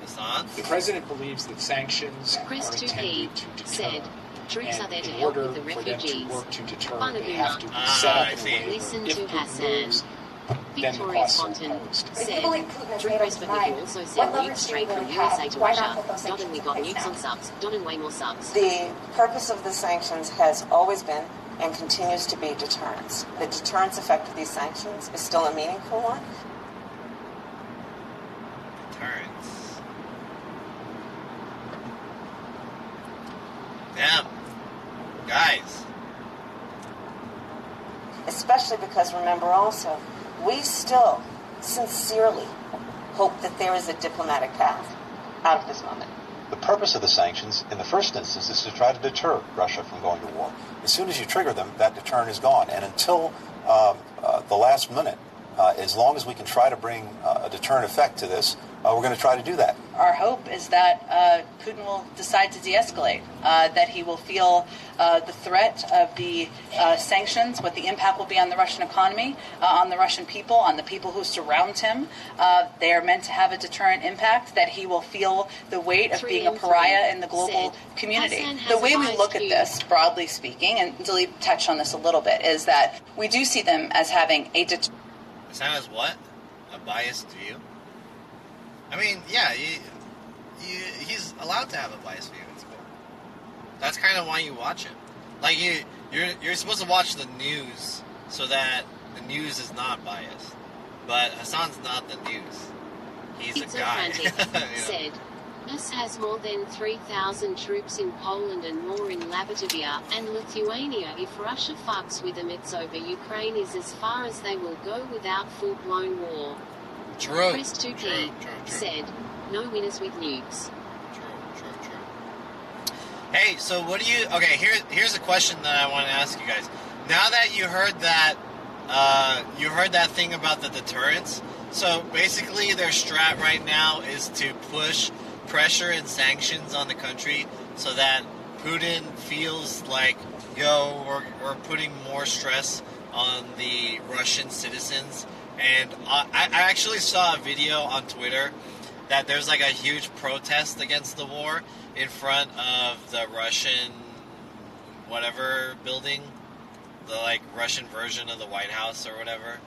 Hassan? The president believes that sanctions Press are 2P intended to deter. said, "Troops are And there to in help order with the for them to refugees." work to deter, Banaguma they have to be Ah, set up I in see. a way Listen where if to Putin Hassan. moves, then the Victoria costs are Swanton imposed. If you said, believe Putin has "Drew made up Press, his but we mind, also what send leverage nukes do straight you from really USA have? to Why Russia. not put those Dot and sanctions we in got place nukes now? on subs. Dot and way more subs." The purpose of the sanctions has always been and continues to be deterrence. The deterrence effect of these sanctions is still a meaningful one. Deterrence. Damn. Guys, because remember also, we still sincerely hope that there is a diplomatic path out of this moment. The purpose of the sanctions, in the first instance, is to try to deter Russia from going to war. As soon as you trigger them, that deterrent is gone. And until the last minute, as long as we can try to bring a deterrent effect to this, we're going to try to do that. Our hope is that Putin will decide to de-escalate, that he will feel the threat of the sanctions, what the impact will be on the Russian economy, on the Russian people, on the people who surround him. They are meant to have a deterrent impact, that he will feel the weight of being a pariah in the global community. The way we look at this, broadly speaking, and Dilip touched on this a little bit, is that we do see them as having a deterrent. Hassan has what? A biased view? I mean, yeah, he's allowed to have a biased view. It's cool. That's kind of why you watch it. Like you're supposed to watch the news so that the news is not biased. But Hassan's not the news. He's a guy. Said, US has more than 3,000 troops in Poland and more in Latvia and Lithuania. If Russia fucks with them, it's over. Ukraine is as far as they will go without full-blown war. True. Press 2P said, no winners with nukes. True. Hey, so what do you... Okay, here's a question that I want to ask you guys. Now that you heard that thing about the deterrence, so basically their strat right now is to push pressure and sanctions on the country so that Putin feels like, yo, we're putting more stress on the Russian citizens. And I actually saw a video on Twitter that there's like a huge protest against the war in front of the Russian whatever building, the like Russian version of the White House or whatever.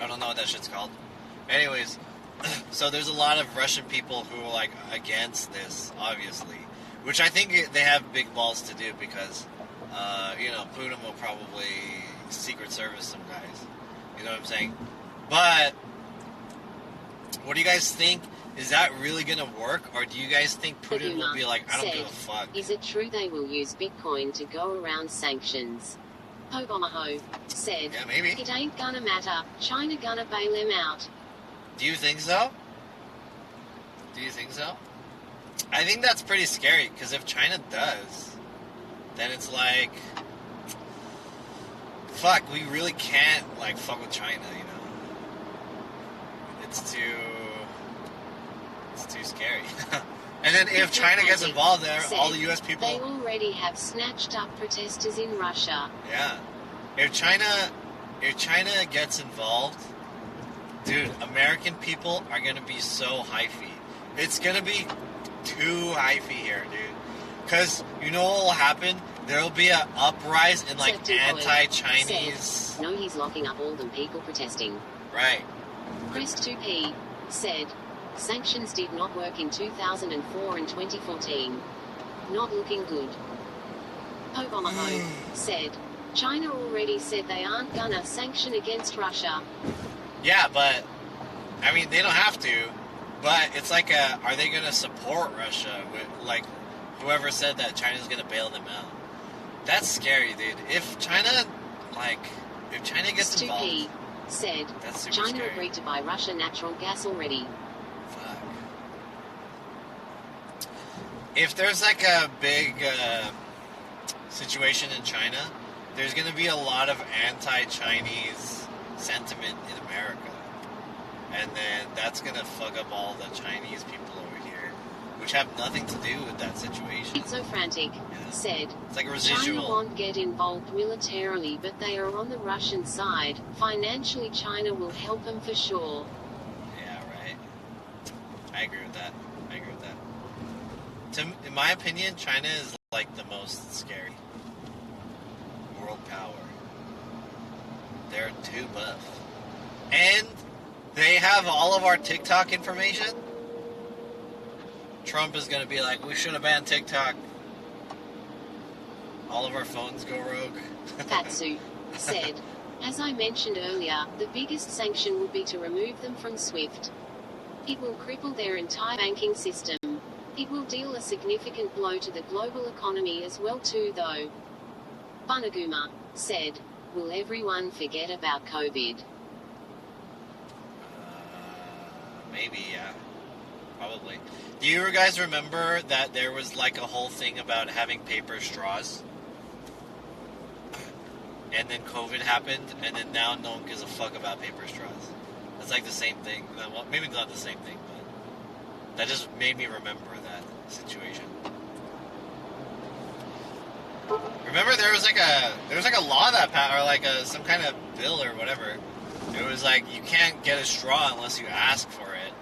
I don't know what that shit's called. Anyways, so there's a lot of Russian people who are like against this, obviously, which I think they have big balls to do because, Putin will probably Secret Service some guys. You know what I'm saying? But what do you guys think? Is that really going to work? Or do you guys think Putin will be like, I don't give a fuck? Is it true they will use Bitcoin to go around sanctions? Obama said, yeah, maybe. It ain't gonna matter. China gonna bail them out. Do you think so? I think that's pretty scary, because if China does, then it's like, fuck, we really can't, like, fuck with China, you know? It's too scary. And then if China gets involved there, all the U.S. people... They already have snatched up protesters in Russia. Yeah. If China gets involved, dude, American people are going to be so hyphy. It's going to be too hyphy here, dude. Because you know what will happen? There will be an uprise in, like, anti-Chinese... No, he's locking up all them people protesting. Right. Press 2P said, sanctions did not work in 2004 and 2014. Not looking good. Obama said, China already said they aren't gonna sanction against Russia. Yeah, but, I mean, they don't have to, but it's like are they gonna support Russia with, like, whoever said that China's gonna bail them out? That's scary, dude. If China gets involved... Stupi said, that's super China scary. agreed to buy Russia natural gas already. Fuck. If there's like a big situation in China, there's going to be a lot of anti-Chinese sentiment in America. And then that's going to fuck up all the Chinese people over here, which have nothing to do with that situation. It's so frantic, said, it's like a residual. China won't get involved militarily, but they are on the Russian side. Financially, China will help them for sure. Yeah, right. I agree with that. In my opinion, China is like the most scary world power. They're too buff. And they have all of our TikTok information. Trump is going to be like, we should have banned TikTok. All of our phones go rogue. Patsu said, as I mentioned earlier, the biggest sanction would be to remove them from SWIFT. It will cripple their entire banking system. It will deal a significant blow to the global economy as well too though. Bunaguma said, will everyone forget about COVID? Maybe, yeah. Probably. Do you guys remember that there was like a whole thing about having paper straws? And then COVID happened, and then now no one gives a fuck about paper straws. It's like the same thing. Well, maybe not the same thing, but that just made me remember that situation. Remember there was like a law that passed, or like some kind of bill or whatever. It was like you can't get a straw unless you ask for it,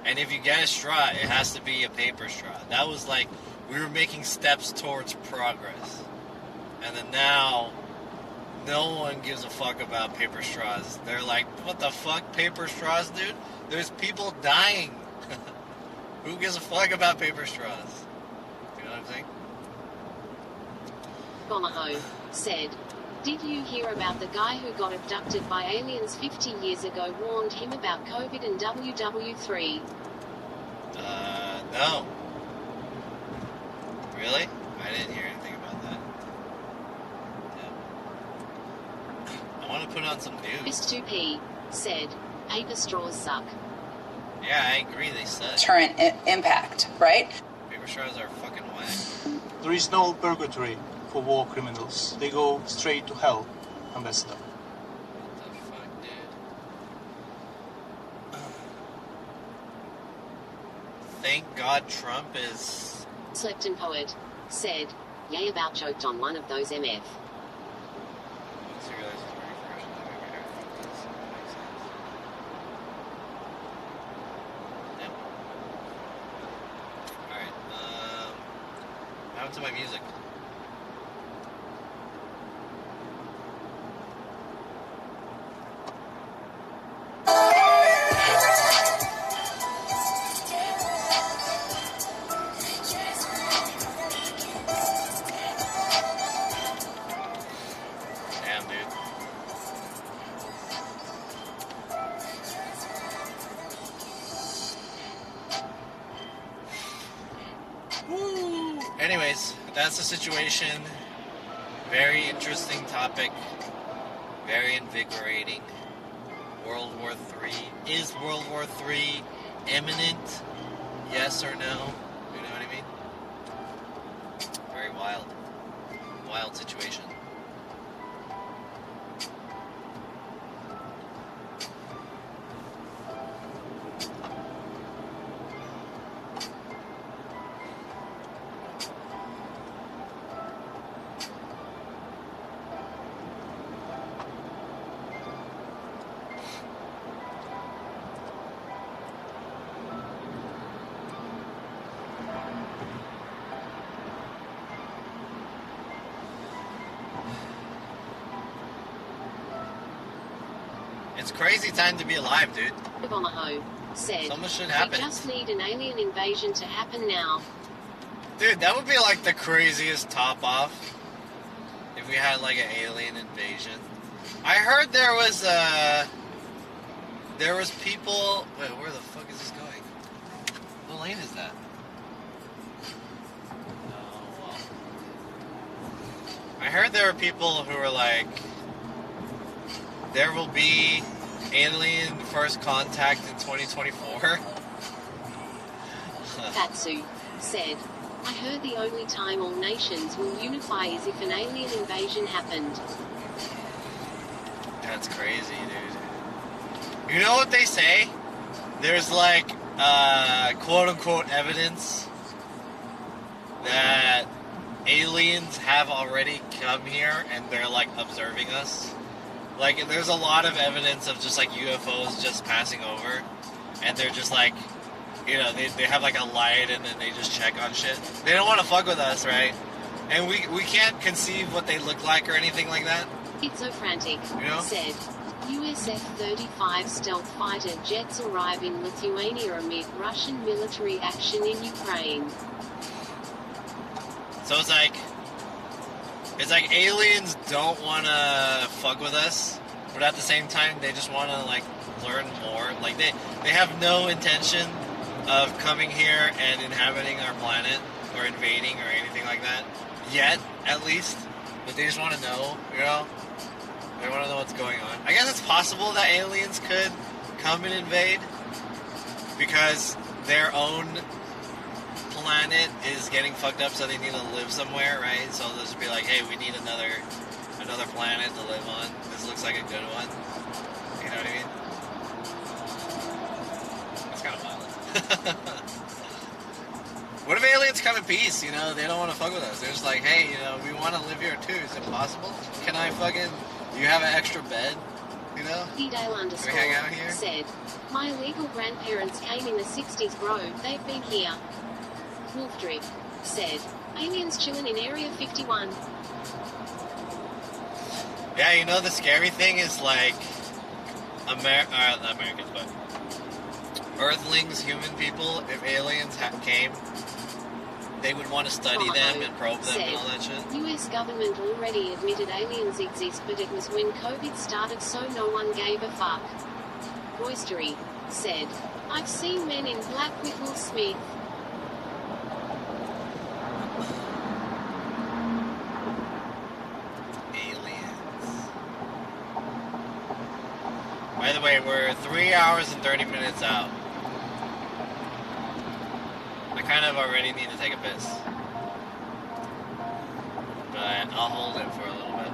and if you get a straw, it has to be a paper straw. That was like we were making steps towards progress, and then now no one gives a fuck about paper straws. They're like, what the fuck, paper straws, dude? There's people dying. Who gives a fuck about paper straws? You know what I'm saying? Bomaho said, did you hear about the guy who got abducted by aliens 50 years ago warned him about COVID and WW3? No. Really? I didn't hear anything about that. Yeah. I want to put on some news. S2P said, paper straws suck. Yeah, I agree, they suck. Deterrent impact, right? Paper straws are fucking whack. There is no purgatory for war criminals. They go straight to hell, Ambassador. What the fuck, dude? Thank God Trump is... Slepton Poet said, yay about choked on one of those MF. Once you realize he's working for Russia, that would be very fucked. That makes sense. Yep. Alright, what happened to my music? Damn, dude. Woo! Anyways, that's the situation. Very interesting topic. Very invigorating. World War III. Is World War III imminent? Yes or no? You know what I mean? Very wild. Wild situation. It's crazy time to be alive, dude. Bomaho said, So much should we happen. just need an alien invasion to happen now. Dude, that would be like the craziest top off if we had like an alien invasion. I heard there was people. Wait, where the fuck is this going? What lane is that? Oh well. I heard there were people who were like, there will be alien first contact in 2024. Fatsu said, I heard the only time all nations will unify is if an alien invasion happened. That's crazy, dude. You know what they say? There's like, quote-unquote evidence that aliens have already come here and they're like observing us. Like, there's a lot of evidence of just like UFOs just passing over, and they're just like, you know, they have like a light and then they just check on shit. They don't want to fuck with us, right? And we can't conceive what they look like or anything like that. It's so frantic, You know? said. US F-35 stealth fighter jets arrive in Lithuania amid Russian military action in Ukraine. So it's like aliens don't want to fuck with us, but at the same time they just want to like learn more. Like they have no intention of coming here and inhabiting our planet or invading or anything like that yet, at least. But they just want to know, you know. They want to know what's going on. I guess it's possible that aliens could come and invade because their own planet is getting fucked up, so they need to live somewhere, right? So they'll just be like, hey, we need another planet to live on. This looks like a good one. You know what I mean? That's kind of violent. What if aliens come in peace? You know, they don't want to fuck with us. They're just like, hey, you know, we want to live here too. Is it possible? Can I fucking... You have an extra bed? You know? Fidel Can we hang out here? said, my legal grandparents came in the 60s, bro. They've been here. Wolfdrip said, aliens chillin' in Area 51. Yeah, you know, the scary thing is like... not Americans, but... Earthlings, human people, if aliens came... They would want to study them and probe them and all that shit. US government already admitted aliens exist, but it was when COVID started, so no one gave a fuck. Roystery said, I've seen Men in Black with Will Smith. Aliens. By the way, we're 3 hours and 30 minutes out. I kind of already need to take a piss. But I'll hold it for a little bit.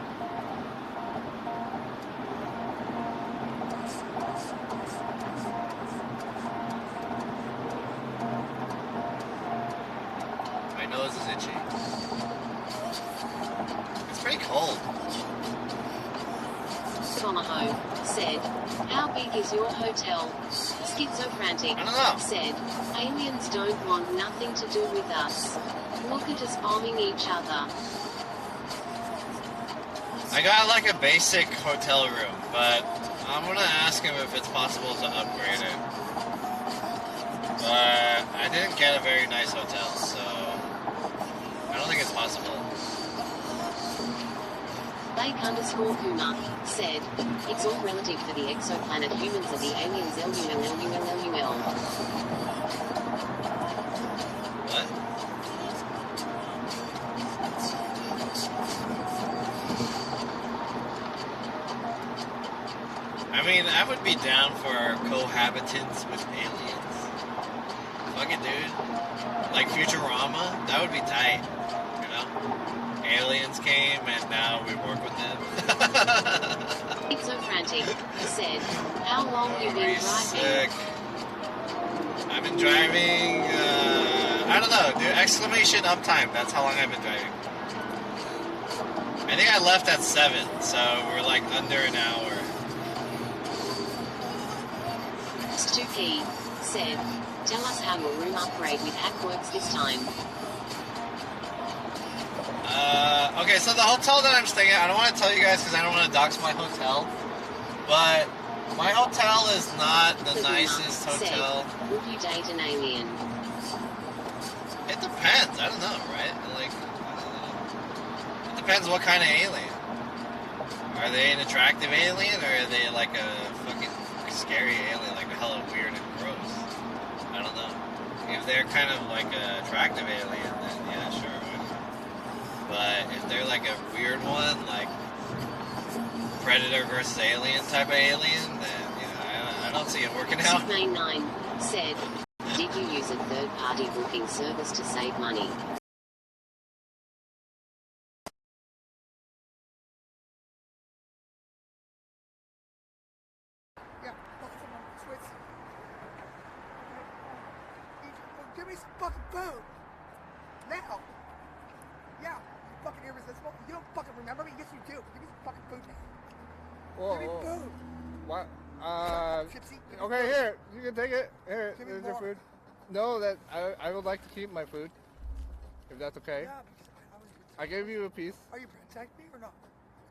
My nose is itchy. It's pretty cold. Tomaho said, how big is your hotel? Schizophrenic I don't know. said, aliens don't want nothing to do with us. Look at us bombing each other. I got like a basic hotel room, but I'm gonna ask him if it's possible to upgrade it. But I didn't get a very nice hotel, so I don't think it's possible. Blake_Kuma said, it's all relative for the exoplanet. Humans are the aliens. LUL. What? I mean, I would be down for cohabitants with aliens. Fuck it, dude. Like Futurama, that would be tight. You know? Aliens came and now we work with them. Exofrantic said, how long you been driving? Sick. I've been driving, I don't know, dude, exclamation uptime. That's how long I've been driving. I think I left at 7, so we're like under an hour. Stuki said, tell us how your room upgrade with hack works this time. Okay, so the hotel that I'm staying at, I don't want to tell you guys because I don't want to dox my hotel, but my hotel is not the nicest hotel. Said, would you date an alien? It depends. I don't know, right? Like, I don't know. It depends what kind of alien. Are they an attractive alien, or are they like a fucking scary alien, like hella weird and gross? I don't know. If they're kind of like an attractive alien, then yeah, sure. But if they're like a weird one, like Predator versus Alien type of alien, then, you know, I don't see it working out. 699 said, did you use a third-party booking service to save money? Yeah, Swiss. Give me some fucking food. Now. Yeah, you fucking irresistible. You don't fucking remember me? Yes, you do. Give me some fucking food now. Give me food. What? Gypsy. Okay, here. You can take it. Here, Give me there's your more. food. No, that I would like to keep my food, if that's okay. Yeah, because I was. I gave you a piece. Are you protect me or not?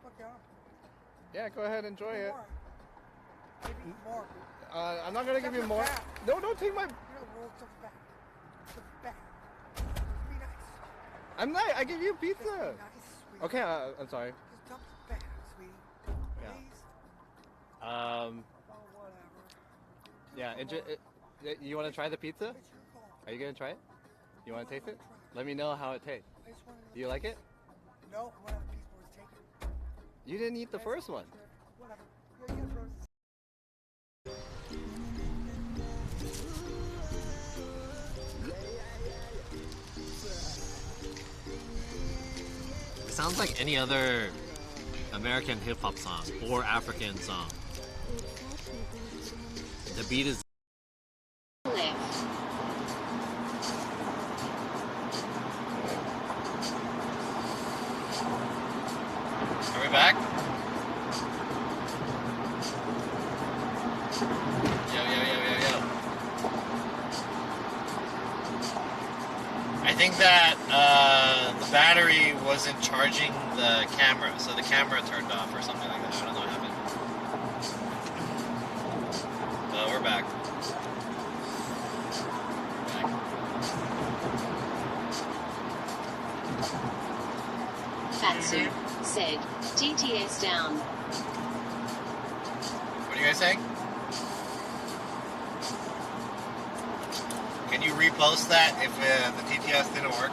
Fuck yeah. Yeah, go ahead, enjoy it. More. Give me more. I'm not gonna give you more. Back. No, don't take my. You know the rules. Something back. Something back. Be nice. I'm not. I give you pizza. Just be nice, sweetie. Okay, I'm sorry. Just dump it back, sweetie. Yeah. Please. Oh, whatever. Yeah, you want to try the pizza? It's your call. Are you gonna try it? You want to taste it? Let me know how it tastes. I just wanted to Do you like it? No, I want to have a piece more to take it. You didn't eat the first one. It sounds like any other American hip hop song or African song. The beat is left. Are we back? Yo, yo, yo, yo, yo. I think that the battery wasn't charging the camera, so the camera turned off or something like that. I don't know what happened. But we're back. Fatsu said, TTS down. What are you guys saying? Can you repost that if the TTS didn't work?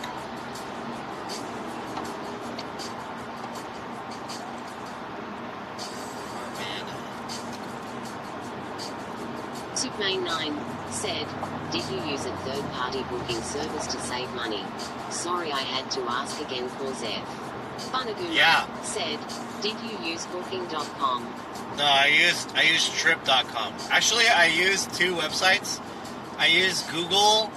Superman9 said, did you use a third-party booking service to save money? Sorry, I had to ask again for Zev. Bunaguma said, did you use booking.com? No, I used trip.com. Actually, I used two websites. I used Google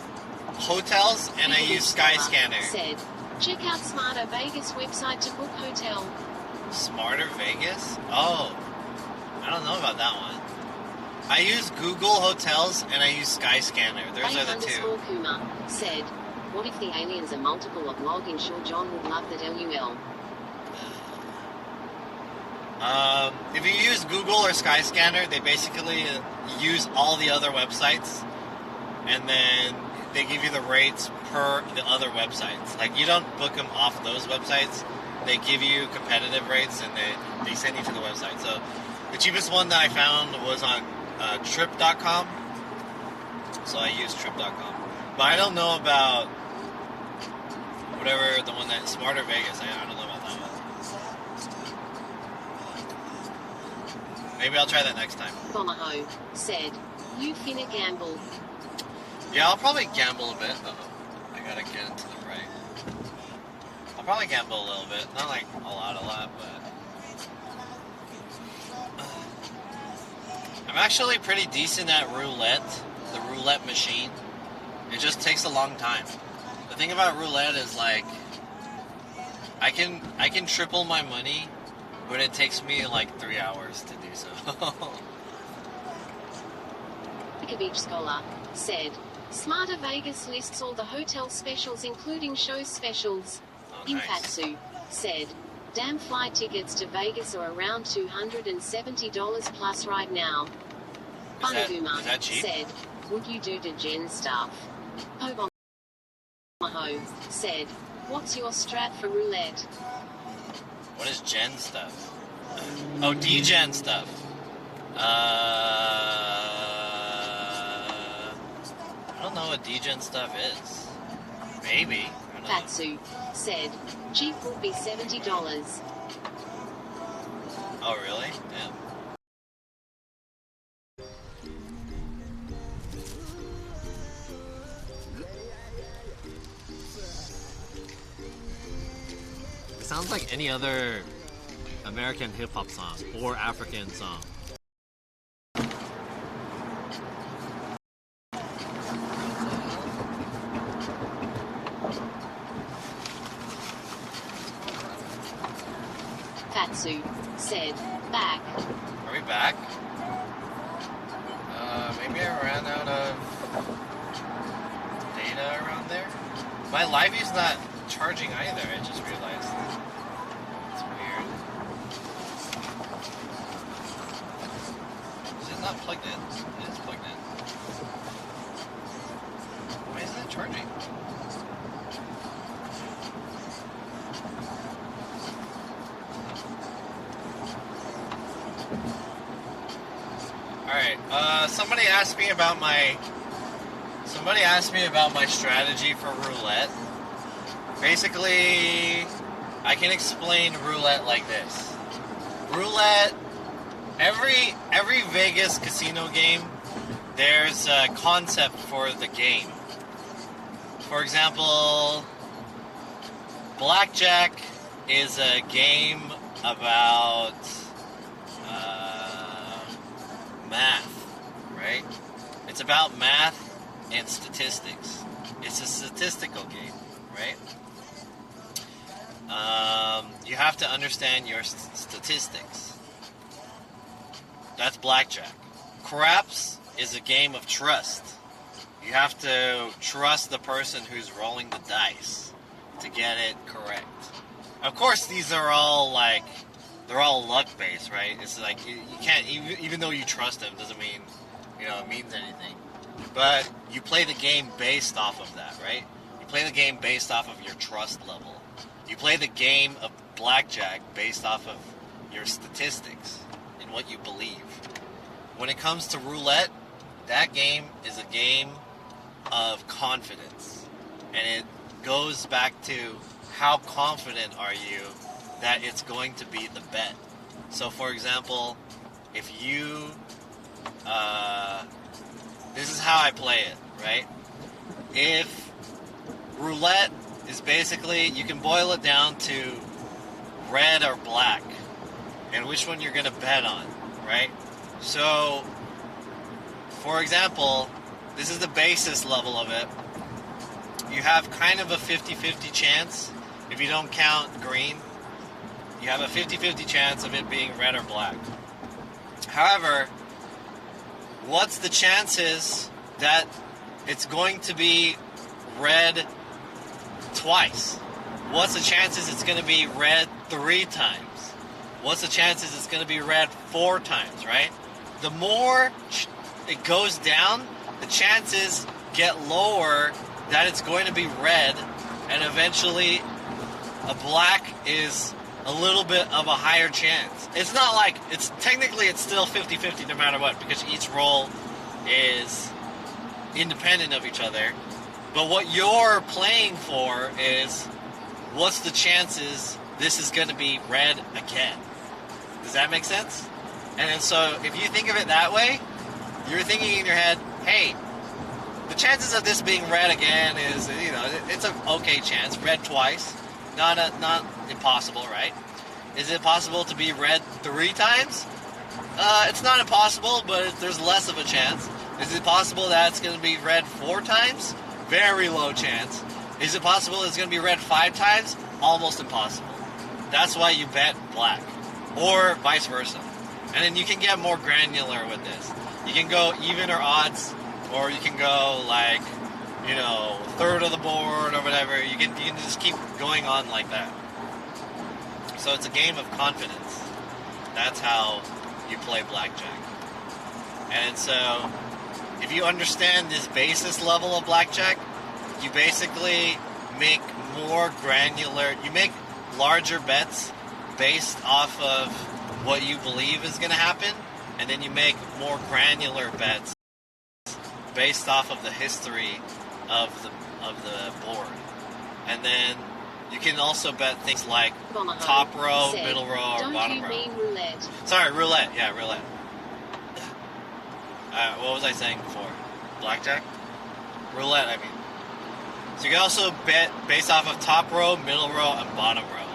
Hotels and I used Skyscanner. Said, check out Smarter Vegas website to book hotel. Smarter Vegas? Oh, I don't know about that one. I use Google Hotels and I use Skyscanner. Those are the two. Kuma said, what if the aliens are multiple of login? Sure, John would love that. LUL. If you use Google or Skyscanner, they basically use all the other websites, and then they give you the rates per the other websites. Like, you don't book them off those websites. They give you competitive rates, and they send you to the website. So the cheapest one that I found was on trip.com. So I used trip.com. But I don't know about whatever the one that Smarter Vegas. I don't know about that one. Maybe I'll try that next time. Bomaho said, you finna gamble. Yeah, I'll probably gamble a bit. I gotta get into the right. I'll probably gamble a little bit. Not like a lot, but I'm actually pretty decent at roulette. The roulette machine. It just takes a long time. The thing about roulette is, like, I can triple my money, but it takes me like 3 hours to do so. Beach Scholar said, Smarter Vegas lists all the hotel specials including show specials. Infatsu said, damn, flight tickets to Vegas are around $270 plus right now. Bunaguma said, would you do Gen stuff? Obomaho said, what's your strat for roulette? What is Gen stuff? Oh, D-Gen stuff. I don't know what D-Gen stuff is. Maybe. Fatsu said, cheap would be $70. Oh, really? Damn. It sounds like any other American hip hop song or African song. Fatsu said, back. Are we back? Maybe I ran out of data around there. My Livevy's not charging either, I just realized. It's weird. Is it not plugged in? It is plugged in. Why isn't it charging? Alright, somebody asked me about my strategy for roulette. Basically, I can explain roulette like this. Roulette Every Vegas casino game, there's a concept for the game. For example, blackjack is a game about math, right? It's about math and statistics. It's a statistical game, right? You have to understand your statistics. That's blackjack. Craps is a game of trust. You have to trust the person who's rolling the dice to get it correct. Of course, these are all like, they're all luck-based, right? It's like, you can't, even though you trust them, doesn't mean, it means anything. But you play the game based off of that, right? You play the game based off of your trust level. You play the game of blackjack based off of your statistics and what you believe. When it comes to roulette, that game is a game of confidence. And it goes back to how confident are you that it's going to be the bet. So for example, if you, this is how I play it, right? If roulette is basically, you can boil it down to red or black, and which one you're going to bet on, right? So, for example, this is the basis level of it. You have kind of a 50-50 chance, if you don't count green, you have a 50-50 chance of it being red or black. However, what's the chances that it's going to be red twice? What's the chances it's going to be red 3 times? What's the chances it's going to be red 4 times, right? The more it goes down, the chances get lower that it's going to be red, and eventually a black is a little bit of a higher chance. It's not like, it's still 50-50 no matter what, because each roll is independent of each other. But what you're playing for is, what's the chances this is going to be red again? Does that make sense? And then so if you think of it that way, you're thinking in your head, hey, the chances of this being red again is, it's an okay chance. Red twice. Not impossible, right? Is it possible to be red 3 times? It's not impossible, but there's less of a chance. Is it possible that it's going to be red 4 times? Very low chance. Is it possible it's going to be red 5 times? Almost impossible. That's why you bet black. Or vice versa. And then you can get more granular with this. You can go even or odds, or you can go like, third of the board or whatever. You can just keep going on like that. So it's a game of confidence. That's how you play blackjack. And so if you understand this basis level of blackjack, you basically make more granular, you make larger bets based off of what you believe is going to happen, and then you make more granular bets based off of the history of the board. And then you can also bet things like top row, middle row, or bottom row. Don't you mean roulette? Sorry, roulette. Yeah, roulette. What was I saying before? Blackjack? Roulette, I mean. So you can also bet based off of top row, middle row, and bottom row.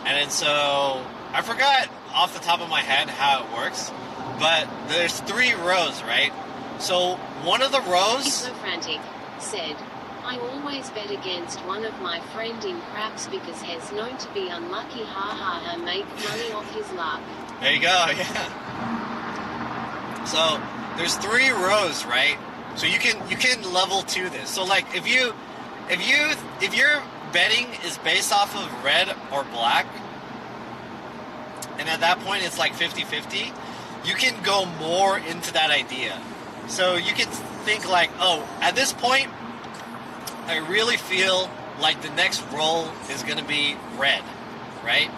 And then so, I forgot off the top of my head how it works, but there's 3 rows, right? So one of the rows... He's so frantic, said, I always bet against one of my friend in craps because he's known to be unlucky, ha make money off his luck. There you go, yeah. So there's 3 rows, right? So you can level 2 this. So like if your betting is based off of red or black, and at that point it's like 50-50, you can go more into that idea. So you can think like, oh, at this point, I really feel like the next roll is going to be red, right?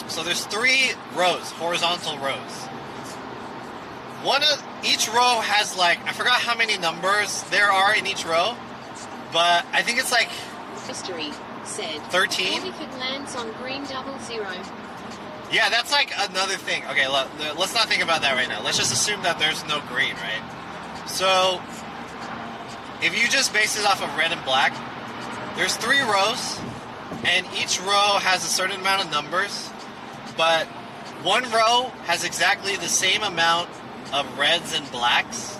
So there's 3 rows, horizontal rows. Each row has like, I forgot how many numbers there are in each row, but I think it's like history said 13. What if it lands on green 00? Yeah, that's like another thing. Okay, let's not think about that right now. Let's just assume that there's no green, right? So, if you just base it off of red and black, there's 3 rows, and each row has a certain amount of numbers, but one row has exactly the same amount of reds and blacks.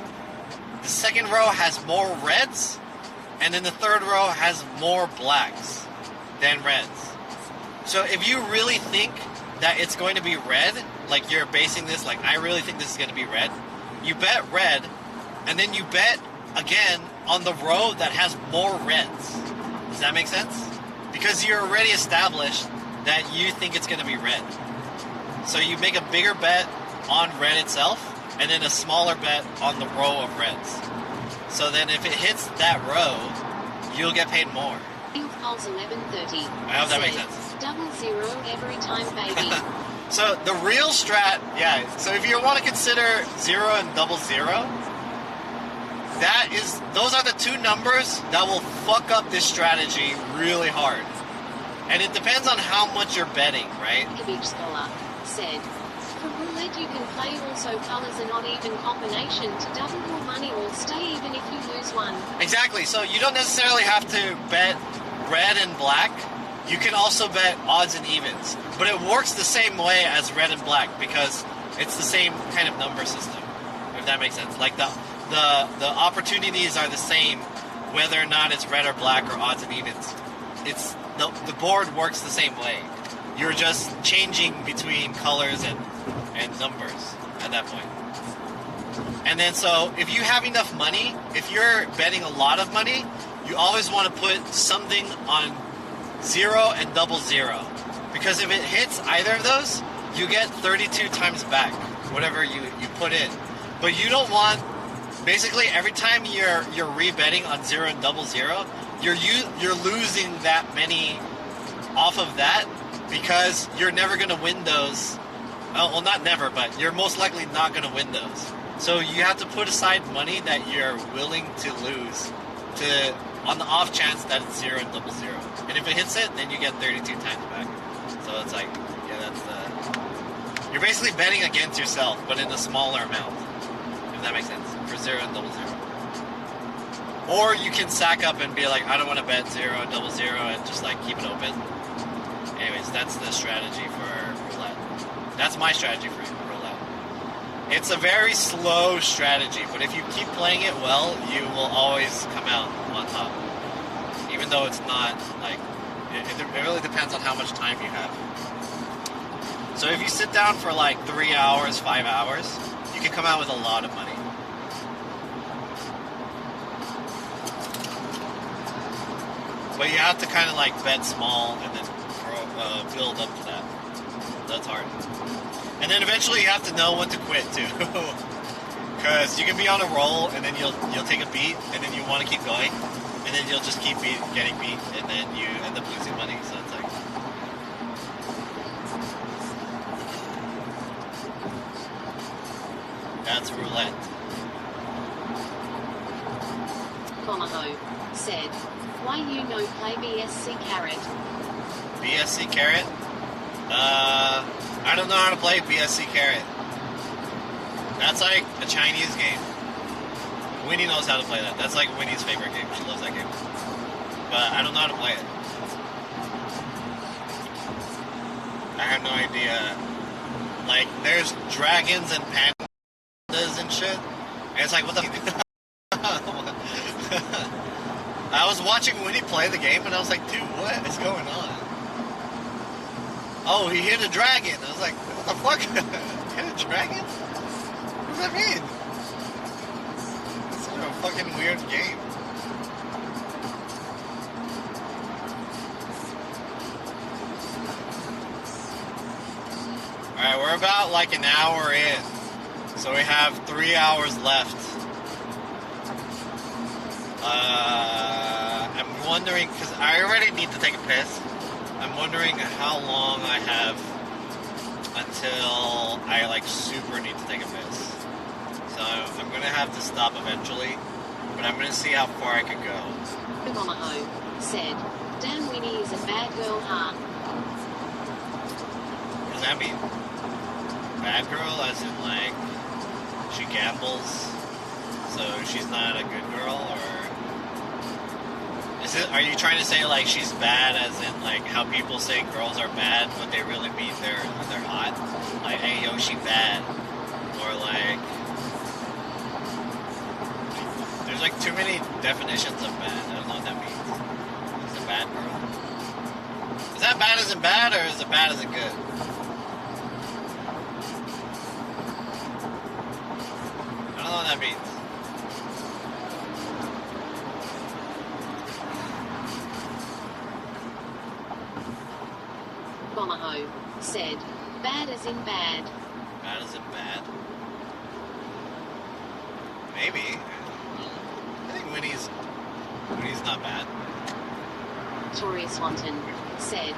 The second row has more reds, and then the third row has more blacks than reds. So if you really think that it's going to be red, like you're basing this, like I really think this is going to be red, you bet red, and then you bet again on the row that has more reds. Does that make sense? Because you're already established that you think it's going to be red. So you make a bigger bet on red itself, and then a smaller bet on the row of reds. So then if it hits that row, you'll get paid more. Pulse 1130. I hope that makes sense. 00 every time, baby. So the real strat, yeah. So if you want to consider 0 and 00, those are the 2 numbers that will fuck up this strategy really hard. And it depends on how much you're betting, right? Beach Scholar said, for roulette you can play also colors and odd even combination to double your money or stay even if you lose one. Exactly. So you don't necessarily have to bet red and black. You can also bet odds and evens. But it works the same way as red and black because it's the same kind of number system, if that makes sense. Like the opportunities are the same whether or not it's red or black or odds and evens. It's the board works the same way. You're just changing between colors and numbers at that point. And then so if you have enough money, if you're betting a lot of money, you always want to put something on 0 and 00. Because if it hits either of those, you get 32 times back, whatever you put in. But you don't want, basically every time you're rebetting on 0 and 00, you're losing that many off of that because you're never going to win those. Well, not never, but you're most likely not going to win those. So you have to put aside money that you're willing to lose on the off chance that it's 0 and 00. And if it hits it, then you get 32 times back. So it's like, yeah, that's you're basically betting against yourself, but in a smaller amount. If that makes sense. For 0 and 00. Or you can sack up and be like, I don't want to bet 0 and 00 and just like keep it open. Anyways, that's the strategy for roulette. That's my strategy for roulette. It's a very slow strategy, but if you keep playing it well, you will always come out on top. Even though it's not like, it really depends on how much time you have. So if you sit down for like 3 hours, 5 hours, you can come out with a lot of money. But you have to kind of like bet small and then build up to that. That's hard. And then eventually you have to know when to quit too. Because you can be on a roll and then you'll take a beat and then you want to keep going. And then you'll just keep getting beat and then you end up losing money. So it's like... That's roulette. Komaho said, why you no play BSC Carrot? BSC Carrot? I don't know how to play BSC Carrot. That's like a Chinese game. Winnie knows how to play that. That's like Winnie's favorite game. She loves that game. But I don't know how to play it. I have no idea. Like, there's dragons and pandas and shit. And it's like, what the I was watching Winnie play the game and I was like, dude, what is going on? Oh, he hit a dragon. I was like, what the fuck? Hit a dragon? What does that mean? It's such a fucking weird game. Alright, we're about like an hour in. So we have 3 hours left. I'm wondering, because I already need to take a piss. I'm wondering how long I have until I like super need to take a piss. So I'm going to have to stop eventually, but I'm going to see how far I can go. Komaho said, damn Winnie is a bad girl, huh? does that mean? Bad girl, as in like she gambles, so she's not a good girl, or is it? Are you trying to say like she's bad, as in like how people say girls are bad, but they really mean they're hot? Like, hey yo, she bad, or like there's like too many definitions of bad. I don't know what that means. Is it bad girl? Is that bad as in bad, or is it bad as in good? I don't know what that means. Bomaho said, bad as in bad. Bad as in bad? Maybe. I think Winnie's not bad. Toria Swanton said,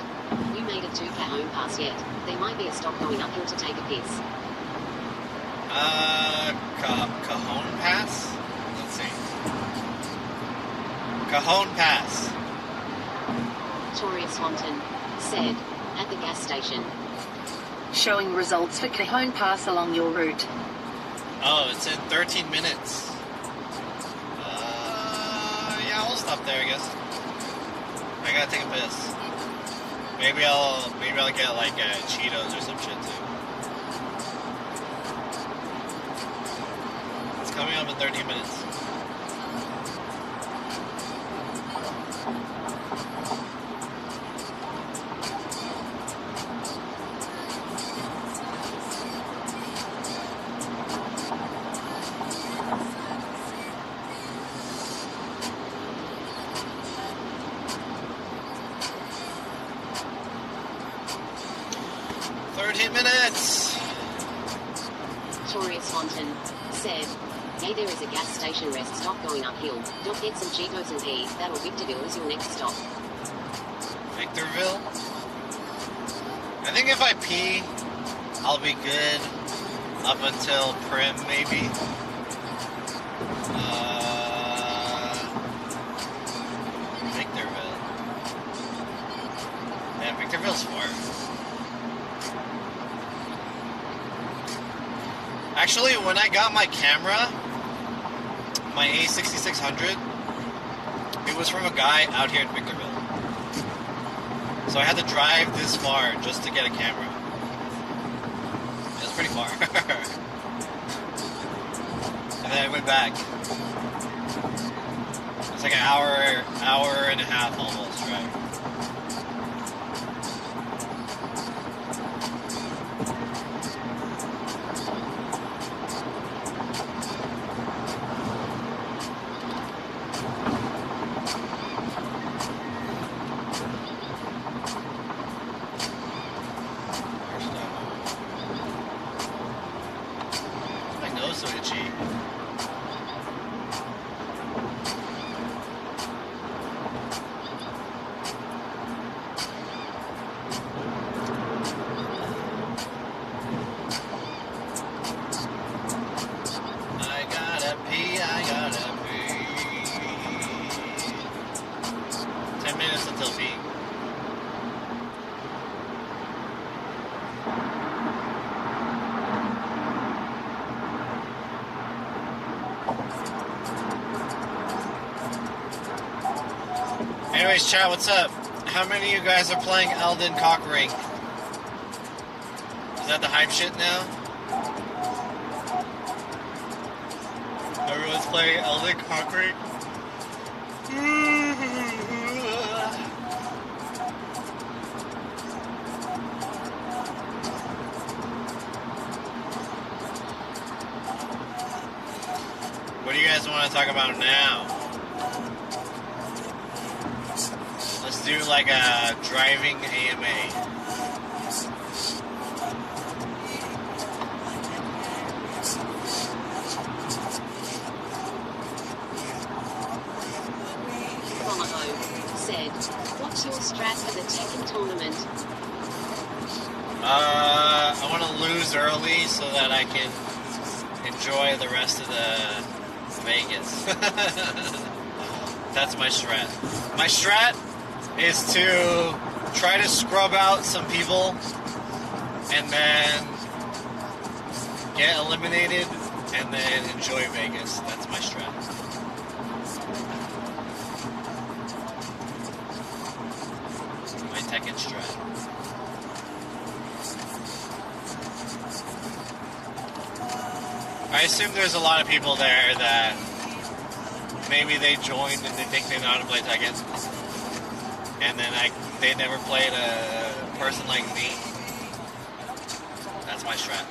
you made it to Cajon Pass yet. There might be a stop going uphill to take a piss. Cajon Pass? Let's see. Cajon Pass. Toria Swanton said, at the gas station. Showing results for Cajon Pass along your route. Oh, it's in 13 minutes. Yeah, we'll stop there, I guess. I gotta take a piss. Maybe I'll get like Cheetos or some shit too. It's coming up in 13 minutes. Toria Swanton said, hey, there is a gas station rest stop going uphill. Don't get some Cheetos and pee. That'll Victorville is your next stop. Victorville? I think if I pee, I'll be good up until Prim, maybe. Victorville. Man, Victorville's far. Actually, when I got my camera, my A6600, it was from a guy out here in Victorville. So I had to drive this far just to get a camera. It was pretty far. And then I went back. It's like an hour and a half almost drive. Anyways, chat, what's up? How many of you guys are playing Elden Cock Ring? Is that the hype shit now? Everyone's playing Elden Cock Ring? What do you guys want to talk about now? Let's do like a driving AMA. Said, what's your strat for the Tekken tournament? I want to lose early so that I can enjoy the rest of the Vegas. That's my strat. My strat is to try to scrub out some people and then get eliminated, and then enjoy Vegas. That's my strat. My Tekken strat. I assume there's a lot of people there that maybe they joined and they think they know how to play Tekken, and then they never played a person like me. That's my strat.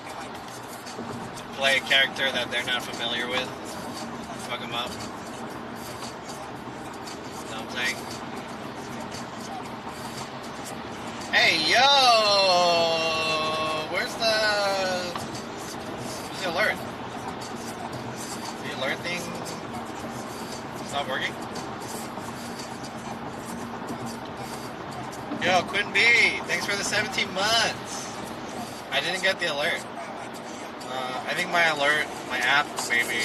Play a character that they're not familiar with. Fuck them up. You know what I'm saying? Hey, yo! Where's the alert? The alert thing stop working? Yo, Quinn B, thanks for the 17 months. I didn't get the alert. I think my alert, my app maybe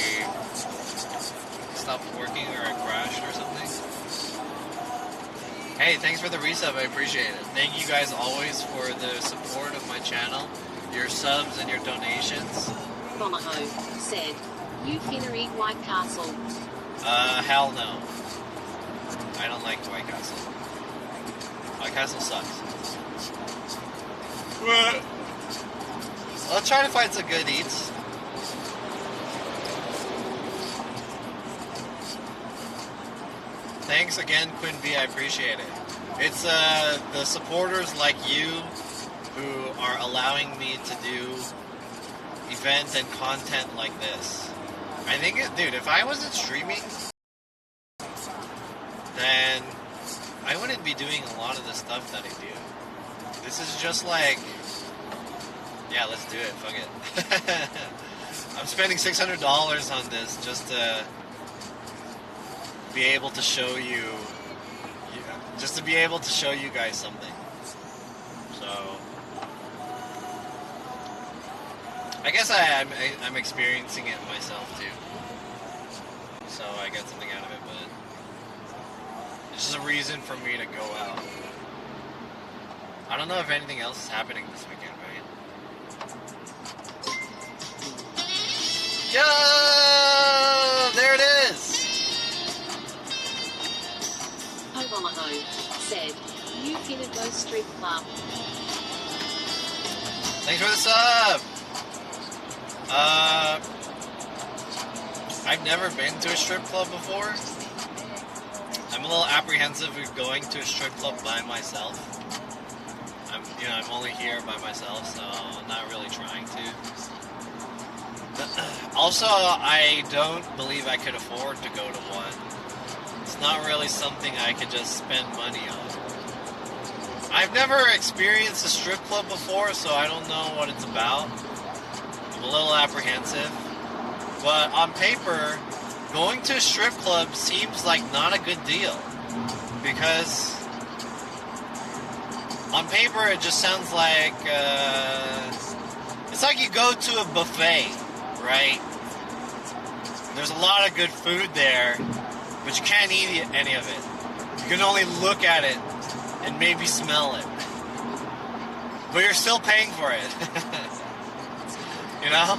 stopped working or it crashed or something. Hey, thanks for the resub, I appreciate it. Thank you guys always for the support of my channel, your subs and your donations. Bomaho said, "You finna eat White Castle." Hell no. I don't like White Castle. White Castle sucks. Let's try to find some good eats. Thanks again, Quinn B. I appreciate it. It's the supporters like you who are allowing me to do events and content like this. I think, dude, if I wasn't streaming, then I wouldn't be doing a lot of the stuff that I do. This is just like, yeah, let's do it. Fuck it. I'm spending $600 on this just to be able to show you, just to be able to show you guys something. So I guess I'm experiencing it myself too. So I get something out of it, but it's just a reason for me to go out. I don't know if anything else is happening this weekend, right? Yo! There it is! Omaha said, "You finna go strip club." Thanks for the sub! I've never been to a strip club before. I'm a little apprehensive of going to a strip club by myself. I'm only here by myself, so I'm not really trying to. Also, I don't believe I could afford to go to one. It's not really something I could just spend money on. I've never experienced a strip club before, so I don't know what it's about. I'm a little apprehensive. But on paper, going to a strip club seems like not a good deal. Because on paper, it just sounds like, it's like you go to a buffet, right? There's a lot of good food there, but you can't eat any of it. You can only look at it and maybe smell it. But you're still paying for it. You know?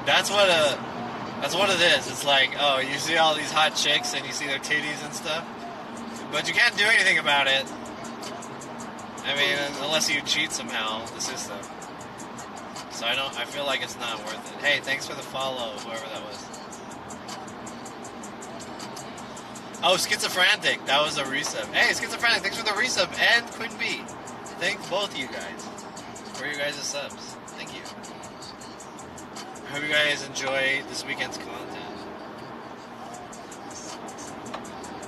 That's what it is. It's like, oh, you see all these hot chicks and you see their titties and stuff, but you can't do anything about it. I mean, unless you cheat somehow the system. So I feel like it's not worth it. Hey, thanks for the follow, whoever that was. Oh, Schizophrenic, that was a resub. Hey, Schizophrenic, thanks for the resub, and Quinn B. Thank both you guys for your guys' subs. Thank you. I hope you guys enjoy this weekend's content.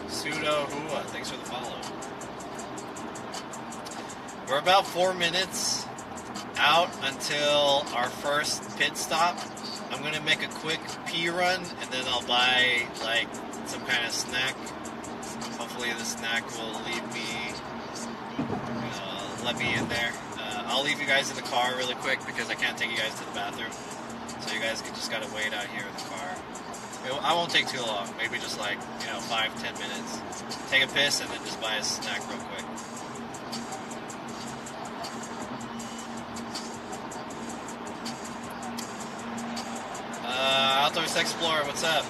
Pseudo Hua, thanks for the follow. We're about 4 minutes out until our first pit stop. I'm gonna make a quick pee run and then I'll buy like some kind of snack. Hopefully the snack will leave me, let me in there. I'll leave you guys in the car really quick because I can't take you guys to the bathroom. So you guys just gotta wait out here in the car. I won't take too long, maybe just like, 5-10 minutes. Take a piss and then just buy a snack real quick. Jose Explorer, what's up?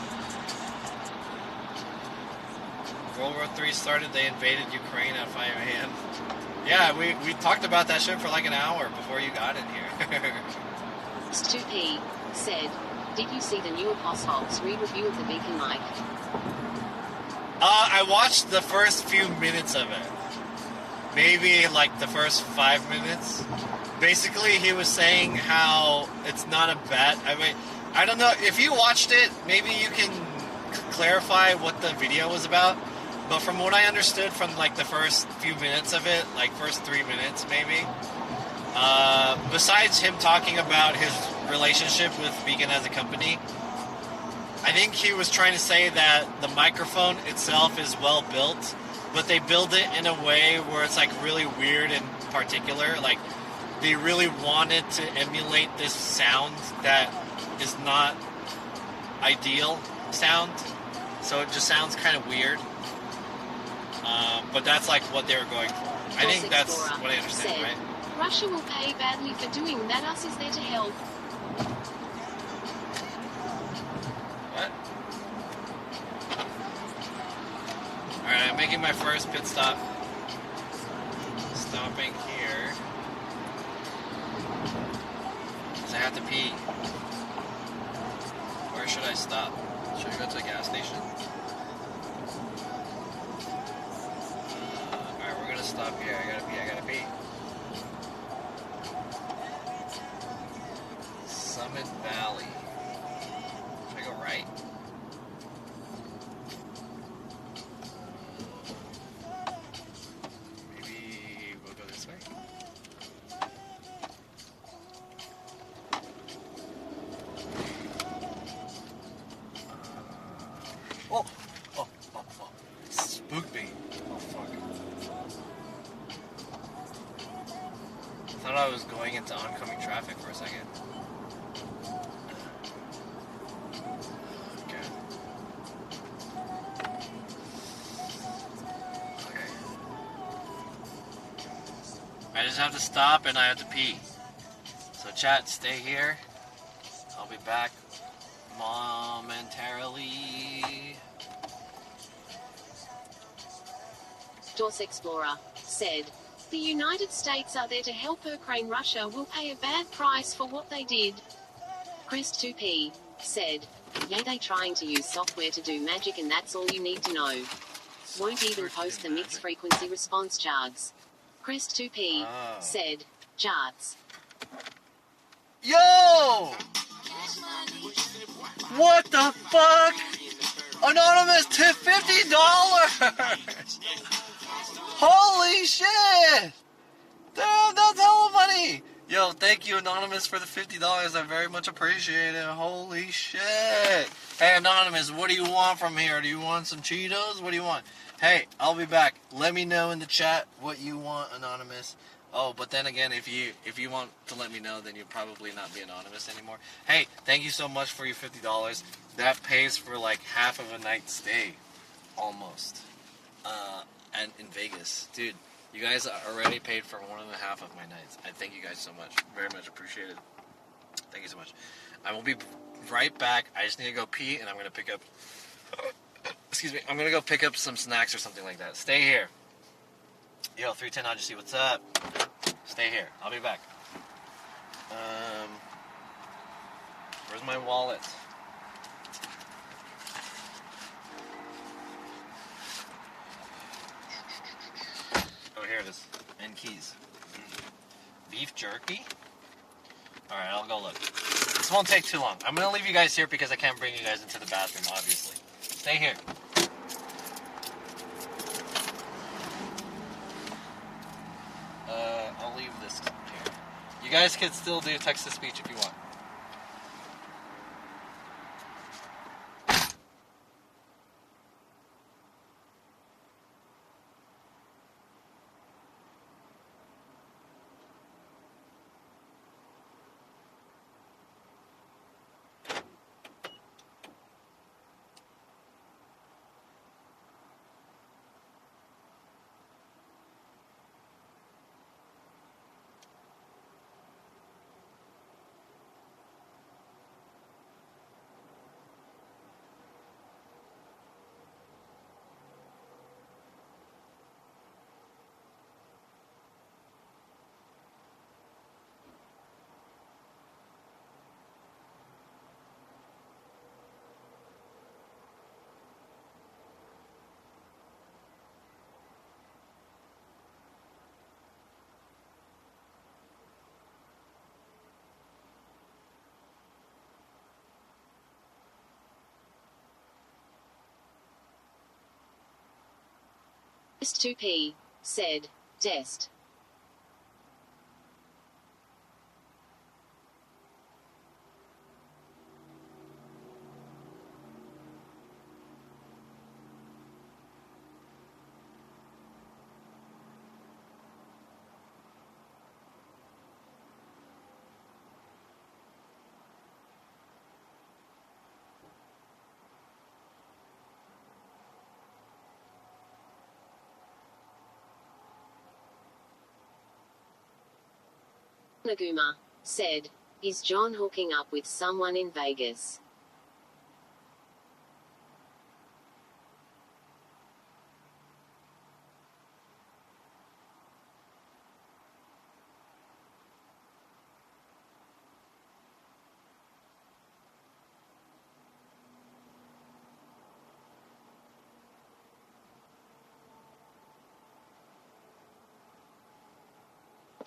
World War III started, they invaded Ukraine at 5 a.m. Yeah, we talked about that shit for like an hour before you got in here. Stu said, did you see the new Apostles re-review of the Beacon Mike? I watched the first few minutes of it. Maybe like the first 5 minutes. Basically, he was saying how it's not a bad... I mean, I don't know. If you watched it, maybe you can clarify what the video was about. But from what I understood from like the first few minutes of it, like first 3 minutes maybe, besides him talking about his relationship with Beacon as a company, I think he was trying to say that the microphone itself is well built, but they build it in a way where it's like really weird and particular. Like they really wanted to emulate this sound that is not ideal sound, so it just sounds kind of weird. But that's like what they were going for. I think that's what I understand, said, right? Russia will pay badly for doing that. Us is there to help. What? Alright, I'm making my first pit stop. Stopping here. Because I have to pee. Where should I stop? Should I go to the gas station? Alright, we're gonna stop here. I gotta pee. Summit Valley. Should I go right? Maybe we'll go this way? Oh! Spooked me. Oh, fuck. I thought I was going into oncoming traffic for a second. Okay. I just have to stop and I have to pee. So chat, stay here. I'll be back momentarily. Dos Explorer said, the United States are there to help Ukraine. Russia will pay a bad price for what they did. Crest 2P said, yeah, they trying to use software to do magic and that's all you need to know. Won't even post the mixed frequency response charts. Crest 2P said, charts. Yo! What the fuck? Anonymous tip $50! Holy shit! Damn, that's hella money! Yo, thank you, Anonymous, for the $50. I very much appreciate it. Holy shit! Hey, Anonymous, what do you want from here? Do you want some Cheetos? What do you want? Hey, I'll be back. Let me know in the chat what you want, Anonymous. Oh, but then again, if you want to let me know, then you'll probably not be anonymous anymore. Hey, thank you so much for your $50. That pays for like half of a night stay, almost. And in Vegas, dude, you guys already paid for 1.5 of my nights. I thank you guys so much, very much appreciated. Thank you so much. I will be right back. I just need to go pee, and I'm gonna pick up. Excuse me. I'm gonna go pick up some snacks or something like that. Stay here. Yo, 310 Odyssey, what's up? Stay here. I'll be back. Where's my wallet? Oh, here it is. And keys. Beef jerky? Alright, I'll go look. This won't take too long. I'm gonna leave you guys here because I can't bring you guys into the bathroom, obviously. Stay here. I'll leave this here. You guys can still do text-to-speech if you want. 2P said, Dest. Naguma said, is John hooking up with someone in Vegas?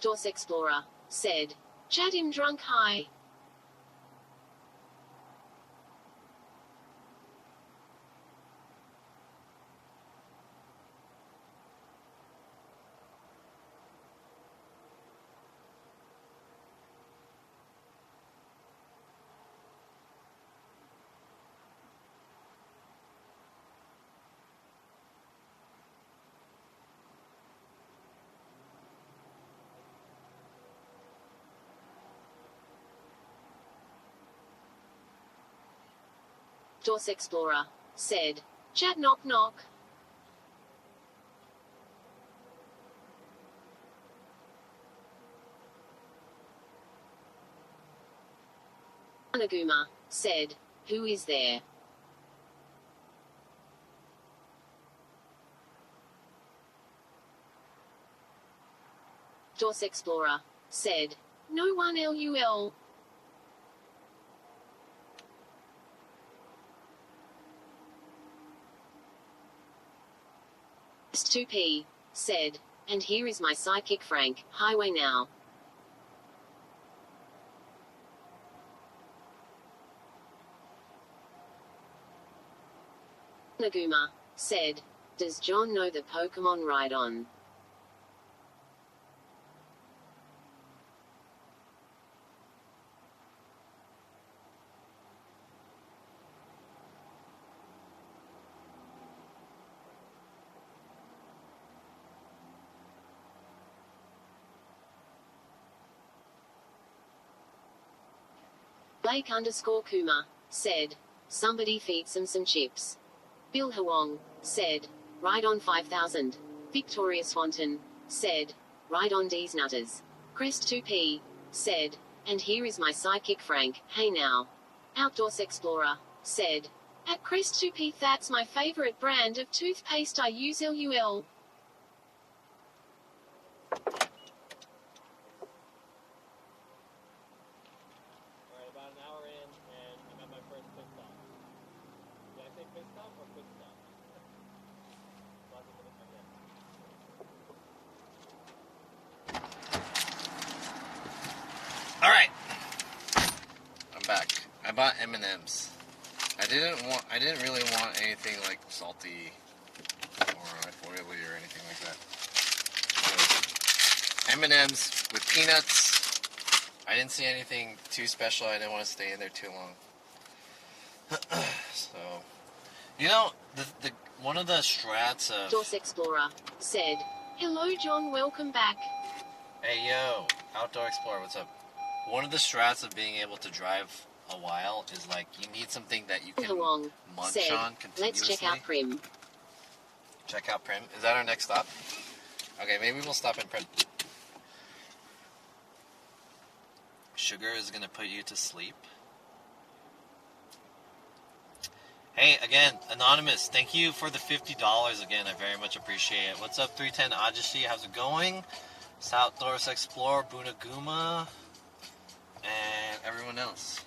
Dos Explorer said, chat him drunk high. Dos Explorer said, chat knock knock. Naguma said, who is there? Dos Explorer said, no one LUL. 2P said, and here is my psychic Frank, highway now. Naguma said, does John know the Pokemon Rhydon? Blake_Kuma said, somebody feed some chips. Bill Hwang said, ride on 5000. Victoria Swanton said, ride on D's nutters. Crest 2P said, and here is my psychic Frank, hey now. Outdoors Explorer said, at Crest 2P that's my favorite brand of toothpaste I use LUL. Alright. I'm back. I bought M&M's. I didn't really want anything like salty or oily or anything like that. M&M's with peanuts. I didn't see anything too special. I didn't want to stay in there too long. So, you know, the one of the strats of... Dos Explorer said, hello John, welcome back. Hey yo, Outdoor Explorer, what's up? One of the strats of being able to drive a while is like you need something that you can munch said, on continuously. let's check out Prim. Check out Prim. Is that our next stop? Okay, maybe we'll stop in Prim. Sugar is going to put you to sleep. Hey, again, Anonymous, thank you for the $50 again. I very much appreciate it. What's up, 310 Ajashi? How's it going? Southdoors Explorer, Bunaguma, and everyone else.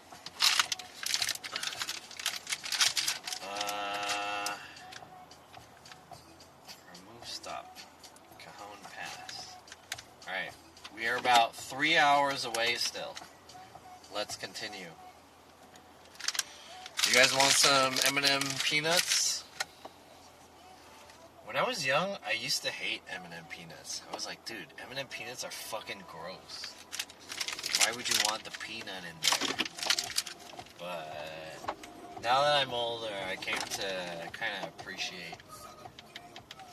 Remove stop. Cajon Pass. Alright, we are about 3 hours away still. Let's continue. You guys want some M&M peanuts? When I was young, I used to hate M&M peanuts. I was like, dude, M&M peanuts are fucking gross. Why would you want the peanut in there? But now that I'm older, I came to kind of appreciate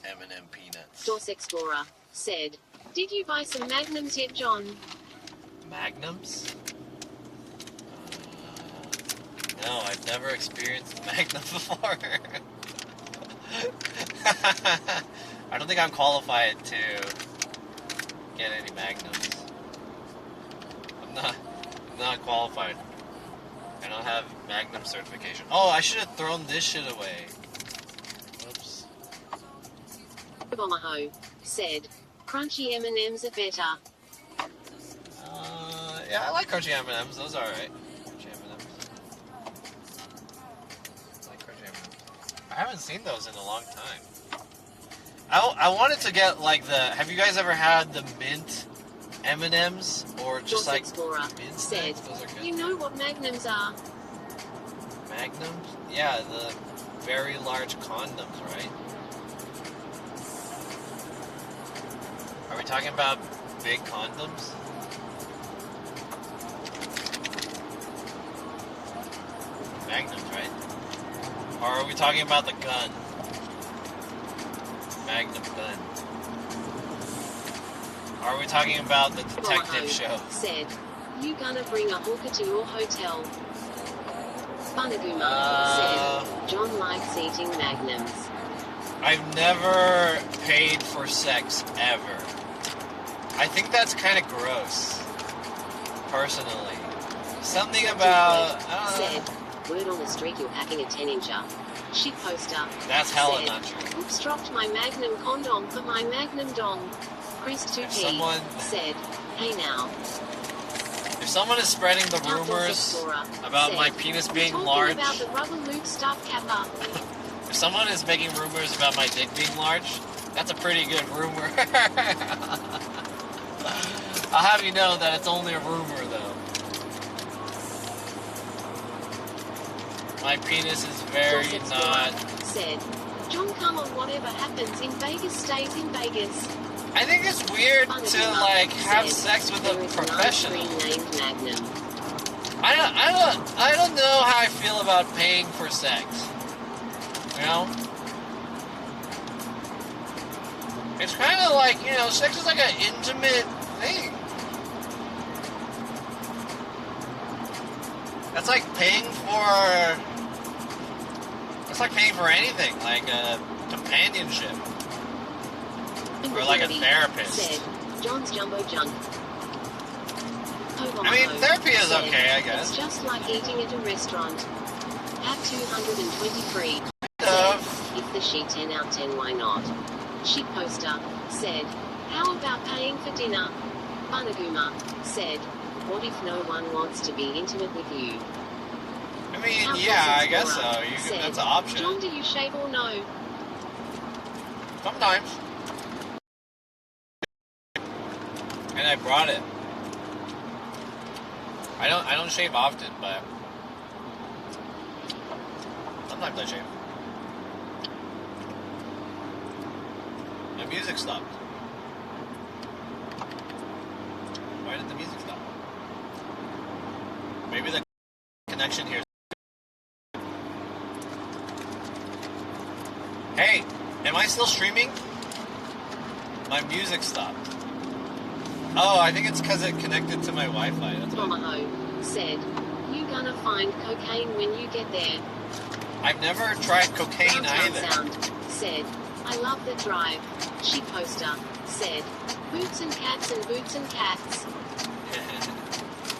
M&M peanuts. Dos Explorer said, "Did you buy some Magnums yet, John?" Magnums? No, I've never experienced Magnum before. I don't think I'm qualified to get any Magnums. I'm not qualified. I don't have Magnum certification. Oh, I should have thrown this shit away. Whoops. Omaha said, "Crunchy M&Ms are better." Yeah, I like crunchy M&Ms. Those are alright. Crunchy M&Ms. I like crunchy M&Ms. I haven't seen those in a long time. I wanted to get like the. Have you guys ever had the mint M&Ms or just Dos like Explorer mint said, snacks? Those are good. "You know what Magnums are?" Magnums? Yeah, the very large condoms, right? Are we talking about big condoms? Magnums, right? Or are we talking about the gun? Magnum gun. Or are we talking about the detective Omaha show? said, "You gonna bring a hooker to your hotel?" Bunaguma said, "John likes eating Magnums." I've never paid for sex ever. I think that's kind of gross. Personally. Something about... said, "Word on the street you're packing a 10-incher. Shit poster." That's hella said, not true. "Oops, dropped my Magnum condom for my Magnum dong." Chris 2P someone- said, "Hey now." If someone is spreading the Outdoors rumors Explorer about said, my penis being "Talking large... about the rubber loop stuff kappa." If someone is making rumors about my dick being large, that's a pretty good rumor. I'll have you know that it's only a rumor, though. My penis is very Dos Explorer not... said, "John, come on, whatever happens in Vegas stays in Vegas." I think it's weird to, like, have sex with a "There is professional. an ice cream named Magnum." I don't know how I feel about paying for sex. You know? It's kind of like, you know, sex is like an intimate thing. That's like paying for... It's like paying for anything, like a companionship. Or like a therapist. Said, "John's Jumbo Junk." I mean, therapy is said, okay, I guess. "It's just like eating at a restaurant." At 223 Of. said, "If the sheet 10 out 10, why not?" Shit poster said, "How about paying for dinner?" Bunaguma said, "What if no one wants to be intimate with you?" I mean, Outdoors yeah, I guess so. Explorer You said, can, that's an option. "John, do you shave or no?" Sometimes. And I brought it. I don't shave often, but sometimes I shave. My music stopped. Why did the music stop? Maybe the connection here. Hey, am I still streaming? My music stopped. Oh, I think it's because it connected to my Wi-Fi. That's why. Omaha said, "You gonna find cocaine when you get there." I've never tried cocaine Downtown either. Sound said, "I love the drive." Shit poster said, "Boots and cats and boots and cats."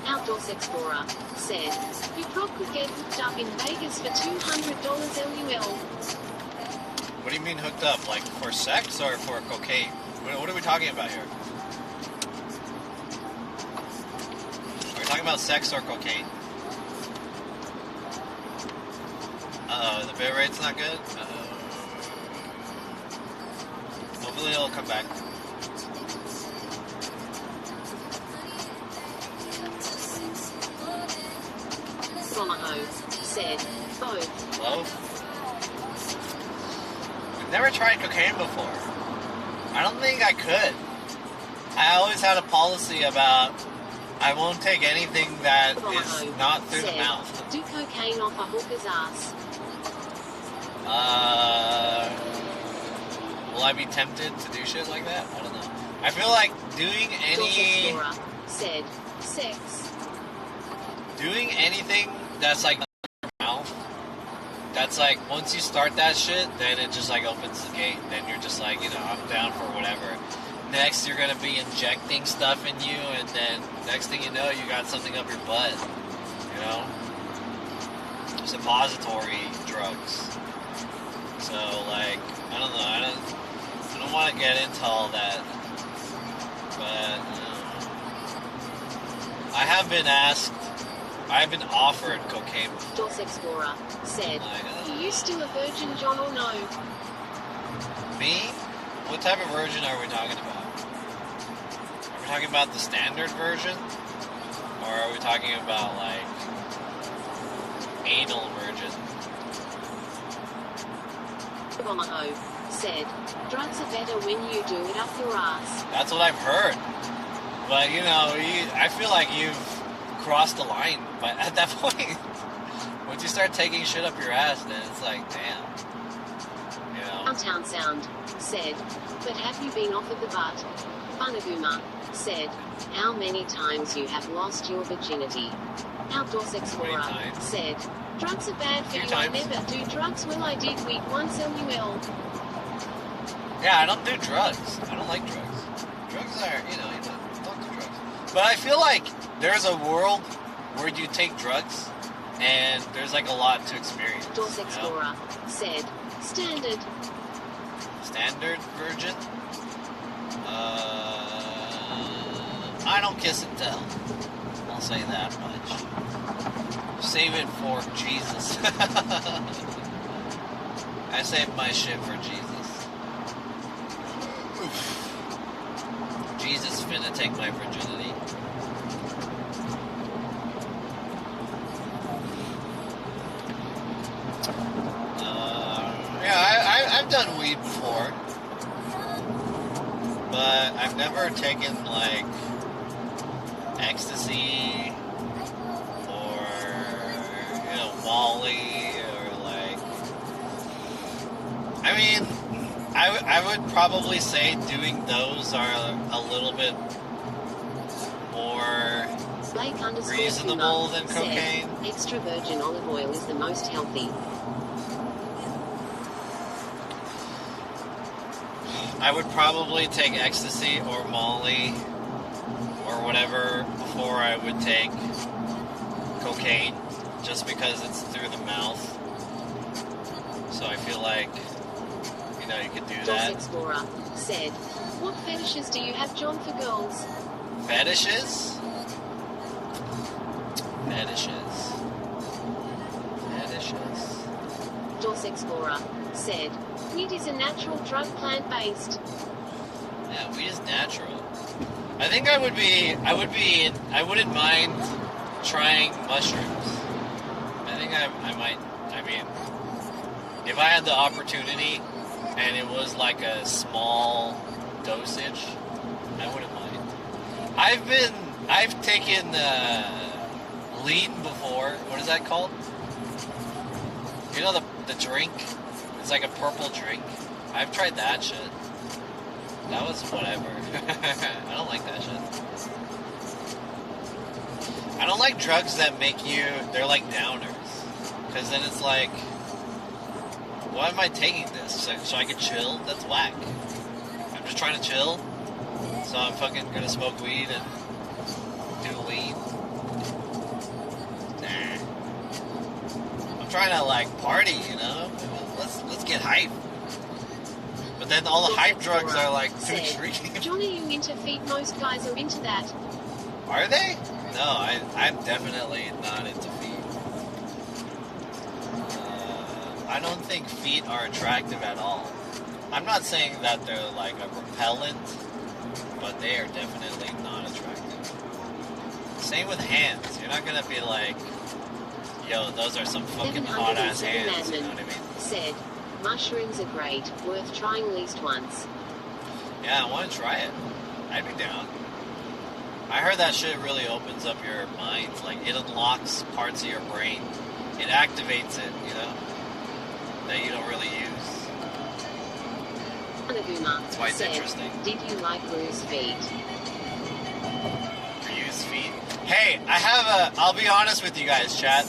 Outdoors Explorer said, "You prop could get hooked up in Vegas for $200 LUL." What do you mean hooked up? Like for sex or for cocaine? What are we talking about here? Are we talking about sex or cocaine? Uh-oh, the bit rate's not good? Uh-oh. Hopefully it'll come back. Omaha said, "Both." Both? Never tried cocaine before. I don't think I could. I always had a policy about I won't take anything that is not through the mouth. Do cocaine off a hooker's ass. Will I be tempted to do shit like that? I don't know. I feel like doing said sex. Doing anything that's like mouth. That's like once you start that shit, then it just like opens the gate. Then you're just like, I'm down for whatever. Next, you're gonna be injecting stuff in you, and then next thing you know, you got something up your butt. Suppository drugs. So like, I don't know. I don't want to get into all that, but I have been asked. I've been offered cocaine. DOS Explorer said, "You still a virgin, John, or no?" Me? What type of virgin are we talking about? Are we talking about the standard version? Or are we talking about, like, anal virgin? Omaha said, "Drugs are better when you do it up your ass." That's what I've heard. But, I feel like you've crossed the line at that point. Once you start taking shit up your ass, then it's like, damn. Downtown Sound said, "But have you been offered the butt?" Bunaguma said, "How many times you have lost your virginity?" Outdoors Explorer said, "Drugs are bad for you. I never do drugs. Well, I did week once, LUL." Yeah, I don't do drugs. I don't like drugs. Drugs are, don't do drugs. But I feel like there's a world where you take drugs and there's like a lot to experience. Outdoors Explorer said, "Standard." Standard virgin? I don't kiss and tell. I'll say that much. Save it for Jesus. I save my shit for Jesus. Jesus finna take my virginity. I've done weed before, but I've never taken like ecstasy or Molly or like. I mean, I would probably say doing those are a little bit more reasonable than cocaine. Said, extra virgin olive oil is the most healthy. I would probably take ecstasy or Molly or whatever before I would take cocaine, just because it's through the mouth. So I feel like, you could do that. Explorer said, "What fetishes do you have, John, for girls?" Fetishes? DOS Explorer said, "Weed is a natural drug, plant-based." Yeah, weed is natural. I think I wouldn't mind trying mushrooms. I think I might, if I had the opportunity and it was like a small dosage, I wouldn't mind. I've taken lean before. What is that called? The drink? It's like a purple drink. I've tried that shit. That was whatever. I don't like that shit. I don't like drugs that they're like downers. Because then it's like, why am I taking this? So I can chill? That's whack. I'm just trying to chill. So I'm fucking gonna smoke weed and do lean. Nah. I'm trying to like party, Let's get hype. But then all the hype drugs are like too extreme. John, are you into feet? Most guys are into that. Are they? No, I'm definitely not into feet. I don't think feet are attractive at all. I'm not saying that they're like a repellent, but they are definitely not attractive. Same with hands. You're not gonna be like, yo, those are some fucking hot ass hands. You know what I mean? Said, Mushrooms are great, worth trying least once. Yeah, I want to try it. I'd be down. I heard that shit really opens up your mind. Like, it unlocks parts of your brain. It activates it, you know, that you don't really use. That's why it's interesting. Did you like Rue's feet? Ryu's feet. Hey, I'll be honest with you guys, chat.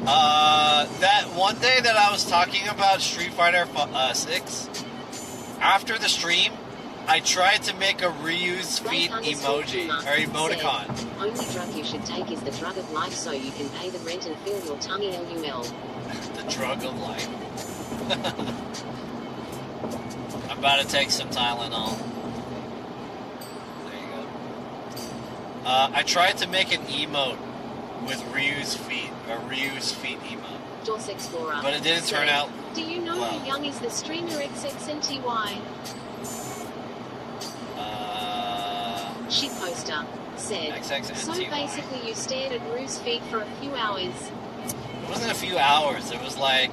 That one day that I was talking about Street Fighter 6, after the stream, I tried to make a Ryu's feet emoji, or emoticon. Said, only drug you should take is the drug of life so you can pay the rent and fill your tummy LUL. The drug of life. I'm about to take some Tylenol. There you go. I tried to make an emote with Ryu's feet, a Ryu's feet emote. DOS Explorer. But it didn't turn out. Do you know well. who Young is the streamer XXNTY? Shitposter said. XXNTY. So basically you stared at Rue's feet for a few hours. It wasn't a few hours. It was like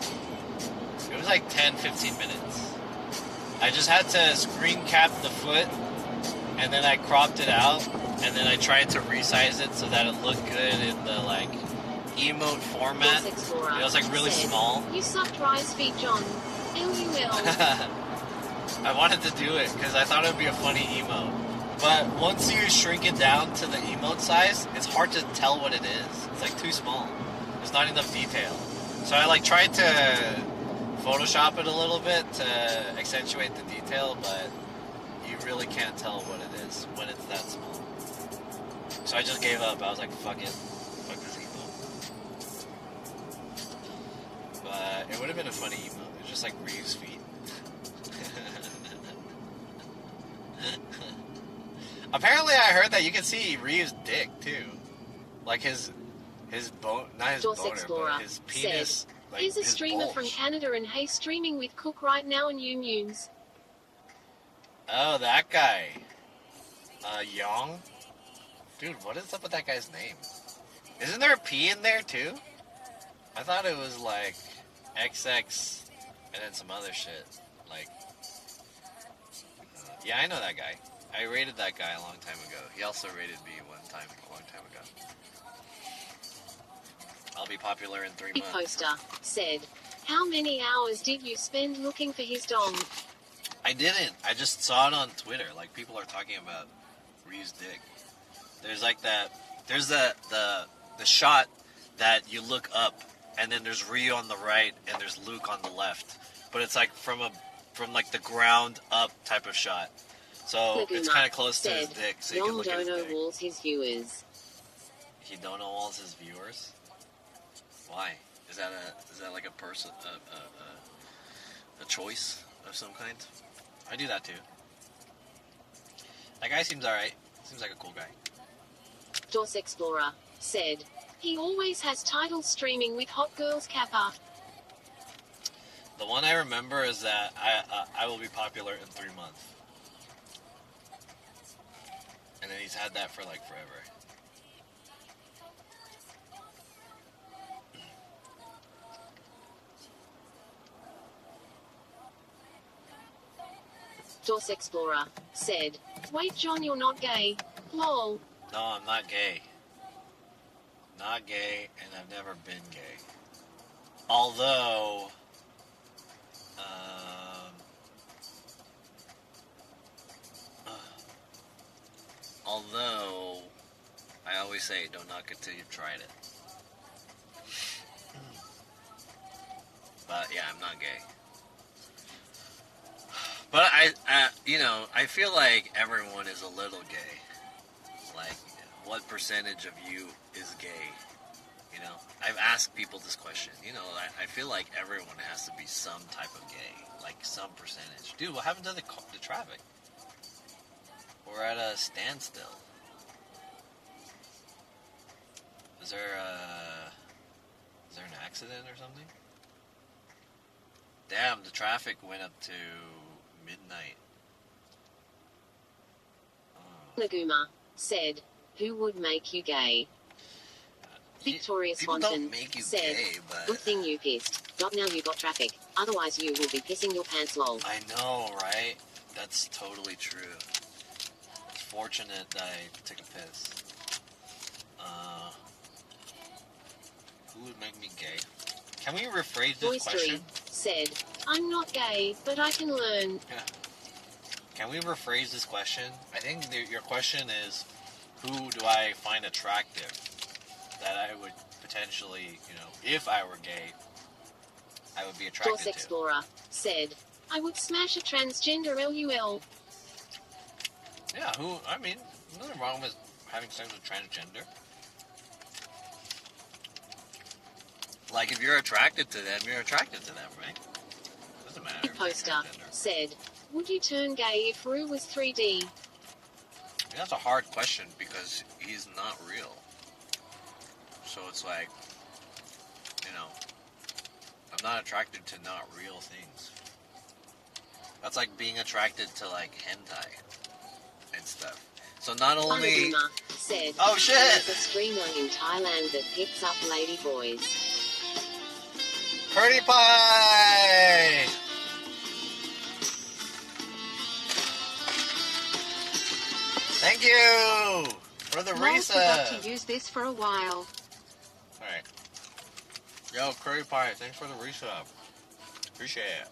10, 15 minutes. I just had to screen cap the foot, and then I cropped it out, and then I tried to resize it so that it looked good in the like emote format. It was like really said, small. You sucked Rye's feet, John. LUL. I wanted to do it because I thought it would be a funny emote. But once you shrink it down to the emote size, it's hard to tell what it is. It's like too small. There's not enough detail. So I like tried to Photoshop it a little bit to accentuate the detail, but you really can't tell what it is when it's that small. So I just gave up. I was like, fuck it. Fuck this emote. But it would have been a funny emote. It's just like Ryu's feet. Apparently, I heard that you can see Ryu's dick too, like his bone, not his DOS boner, Explorer but his penis. said, Like he's a his streamer bulge. from Canada and hey, streaming with Cook right now and Unions. Oh, that guy. Young? Dude, what is up with that guy's name? Isn't there a P in there too? I thought it was like XX and then some other shit. Like, yeah, I know that guy. I rated that guy a long time ago. He also rated me a long time ago. I'll be popular in 3 months. Poster said, how many hours did you spend looking for his dong? I didn't. I just saw it on Twitter. Like, people are talking about Ryu's dick. There's like that. There's the shot that you look up, and then there's Ryu on the right, and there's Luke on the left. But it's like from like the ground up type of shot. So it's kind of close to his dick, so you can look at his dick. walls his viewers. He dono walls his viewers. Why? Is that like a person a choice of some kind? I do that too. That guy seems alright. Seems like a cool guy. DOS Explorer said, he always has titles streaming with Hot Girls Kappa. The one I remember is that I will be popular in 3 months. And then he's had that for like forever. DOS Explorer said, wait John, you're not gay. Lol. No, I'm not gay. Not gay, and I've never been gay. Although, I always say, don't knock it till you've tried it. But yeah, I'm not gay. But I feel like everyone is a little gay. Like, what percentage of you is gay? You know, I've asked people this question. You know, I feel like everyone has to be some type of gay, like some percentage. Dude, what happened to the traffic? We're at a standstill. Is there an accident or something? Damn, the traffic went up to midnight. Naguma said, who would make you gay? Victoria People Swanson don't make you said, gay, but good thing you pissed. Now you got traffic. Otherwise you will be pissing your pants lol. I know, right? That's totally true. It's fortunate that I took a piss. Who would make me gay? Can we rephrase this question? Said, I'm not gay, but I can learn. Can we rephrase this question? I think your question is, who do I find attractive that I would potentially, if I were gay, I would be attracted Dorse Explorer said, I would smash a transgender LUL. Yeah, nothing wrong with having sex with transgender. Like, if you're attracted to them, you're attracted to them, right? Doesn't matter. Poster said, would you turn gay if Rue was 3D? That's a hard question because he's not real. So it's like, I'm not attracted to not real things. That's like being attracted to like hentai and stuff. So not only said, oh shit! There's a streamer in Thailand that picks up lady boys. Curdy pie! Thank you for the resub. Got to use this for a while. Alright. Yo, curry pie, thanks for the resub. Appreciate it.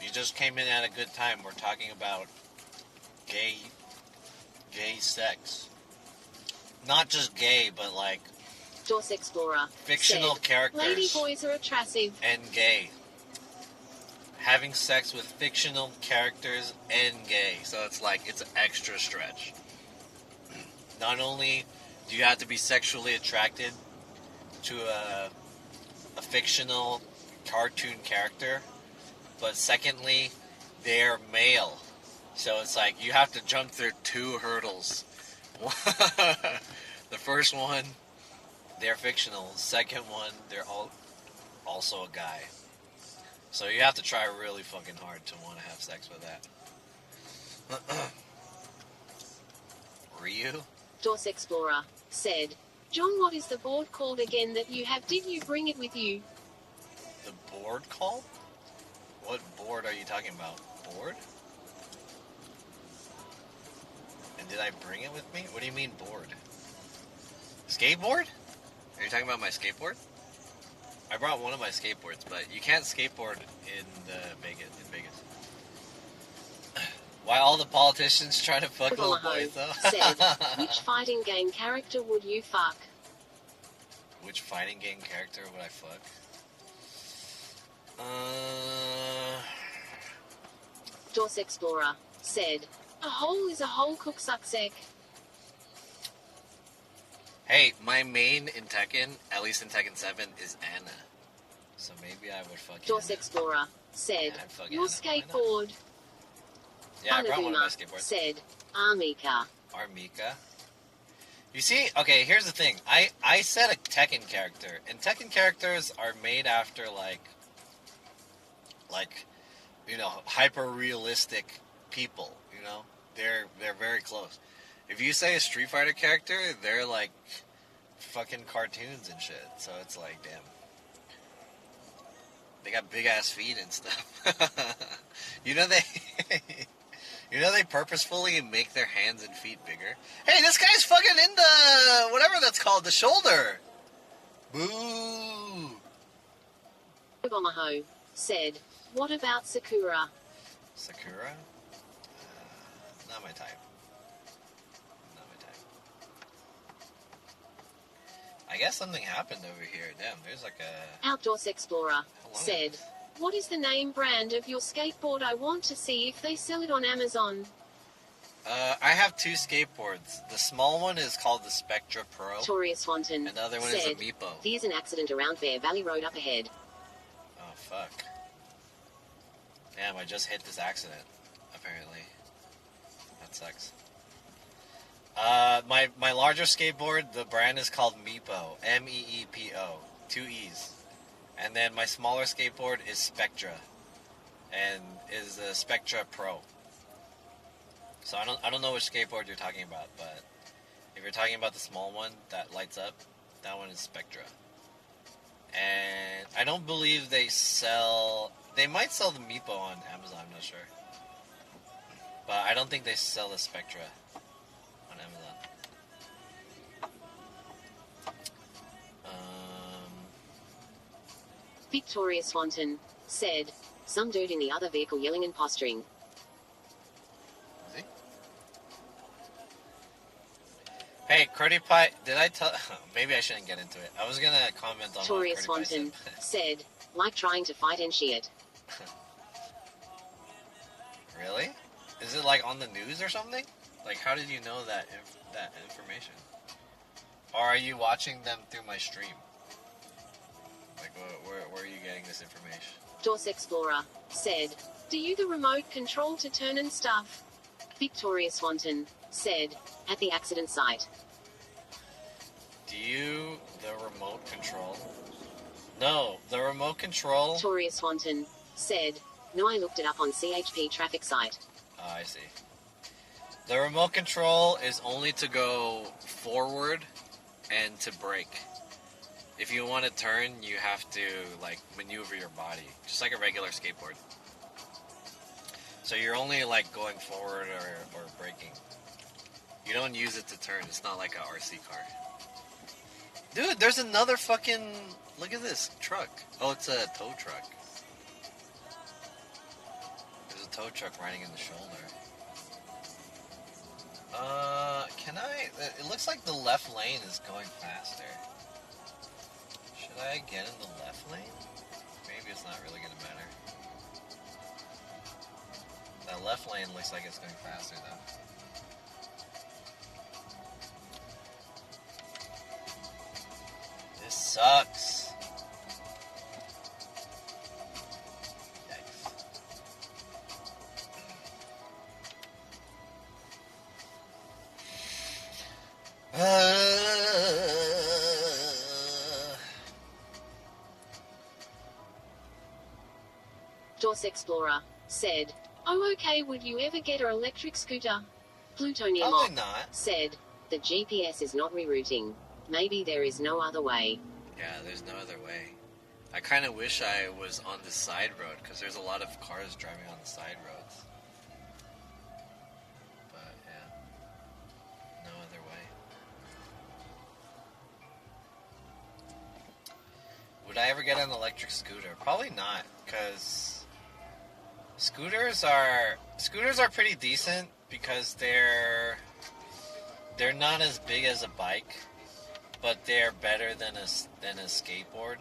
You just came in at a good time. We're talking about gay sex. Not just gay, but like Dorse Explorer fictional said, characters. Lady boys are attractive. And gay. Having sex with fictional characters and gay. So it's like, it's an extra stretch. Not only do you have to be sexually attracted to a fictional cartoon character, but secondly, they're male. So it's like, you have to jump through two hurdles. The first one, they're fictional. The second one, they're also a guy. So you have to try really fucking hard to want to have sex with that. Ryu? Dorse Explorer said, John, what is the board called again that you have? Did you bring it with you? The board called? What board are you talking about? Board? And did I bring it with me? What do you mean board? Skateboard? Are you talking about my skateboard? I brought one of my skateboards, but you can't skateboard in Vegas. Why all the politicians trying to fuck little boys, though? Said, which fighting game character would you fuck? Which fighting game character would I fuck? Dorse Explorer said, a hole is a hole, cook sucks egg. Hey, my main in Tekken, at least in Tekken 7, is Anna. So maybe I would fuck Dorse Anna. Explorer said, Yeah, your skateboard. Yeah, I brought one of my skateboards. Said, Armika. Armika? You see, okay, here's the thing. I said a Tekken character, and Tekken characters are made after, hyper-realistic people, They're very close. If you say a Street Fighter character, they're like fucking cartoons and shit. So it's like, damn. They got big ass feet and stuff. They purposefully make their hands and feet bigger. Hey, this guy's fucking in the whatever that's called, the shoulder. Boo. Omaho said, what about Sakura? Sakura? Not my type. I guess something happened over here. Damn, there's like a... Outdoors Explorer said, what is the name brand of your skateboard? I want to see if they sell it on Amazon. I have two skateboards. The small one is called the Spectra Pro. Victoria Swanton and the other one said, is a Meepo. There's an accident around Fair Valley Road up ahead. Oh, fuck. Damn, I just hit this accident, apparently. That sucks. My larger skateboard, the brand is called Meepo. M-E-E-P-O. 2 E's. And then my smaller skateboard is Spectra. And is the Spectra Pro. So I don't know which skateboard you're talking about, but if you're talking about the small one that lights up, that one is Spectra. And I don't believe they sell... They might sell the Meepo on Amazon, I'm not sure. But I don't think they sell the Spectra on Amazon. Victoria Swanton said, some dude in the other vehicle yelling and posturing. Was he? Hey, Curdy Pie, did I tell... Maybe I shouldn't get into it. I was going to comment on Victoria what Curdy Swanton Pie said. said, like trying to fight and shit. Really? Is it like on the news or something? Like, how did you know that that information? Or are you watching them through my stream? Like, where are you getting this information? DOS Explorer said, do you the remote control to turn and stuff? Victoria Swanton said, at the accident site. Do you the remote control? No, the remote control... Victoria Swanton said, no, I looked it up on CHP traffic site. Oh, I see. The remote control is only to go forward and to brake. If you want to turn, you have to, like, maneuver your body, just like a regular skateboard. So you're only, like, going forward or braking. You don't use it to turn. It's not like a RC car. Dude, there's another fucking... Look at this truck. Oh, it's a tow truck. There's a tow truck riding in the shoulder. Can I... It looks like the left lane is going faster. Should I get in the left lane? Maybe it's not really gonna matter. That left lane looks like it's going faster though. This sucks. DOS Explorer said, oh okay, would you ever get an electric scooter? Plutonium Probably not. said, the GPS is not rerouting. Maybe there is no other way. Yeah, there's no other way. I kind of wish I was on the side road, because there's a lot of cars driving on the side roads. But, yeah. No other way. Would I ever get an electric scooter? Probably not, because scooters are pretty decent, because they're not as big as a bike, but they're better than a skateboard.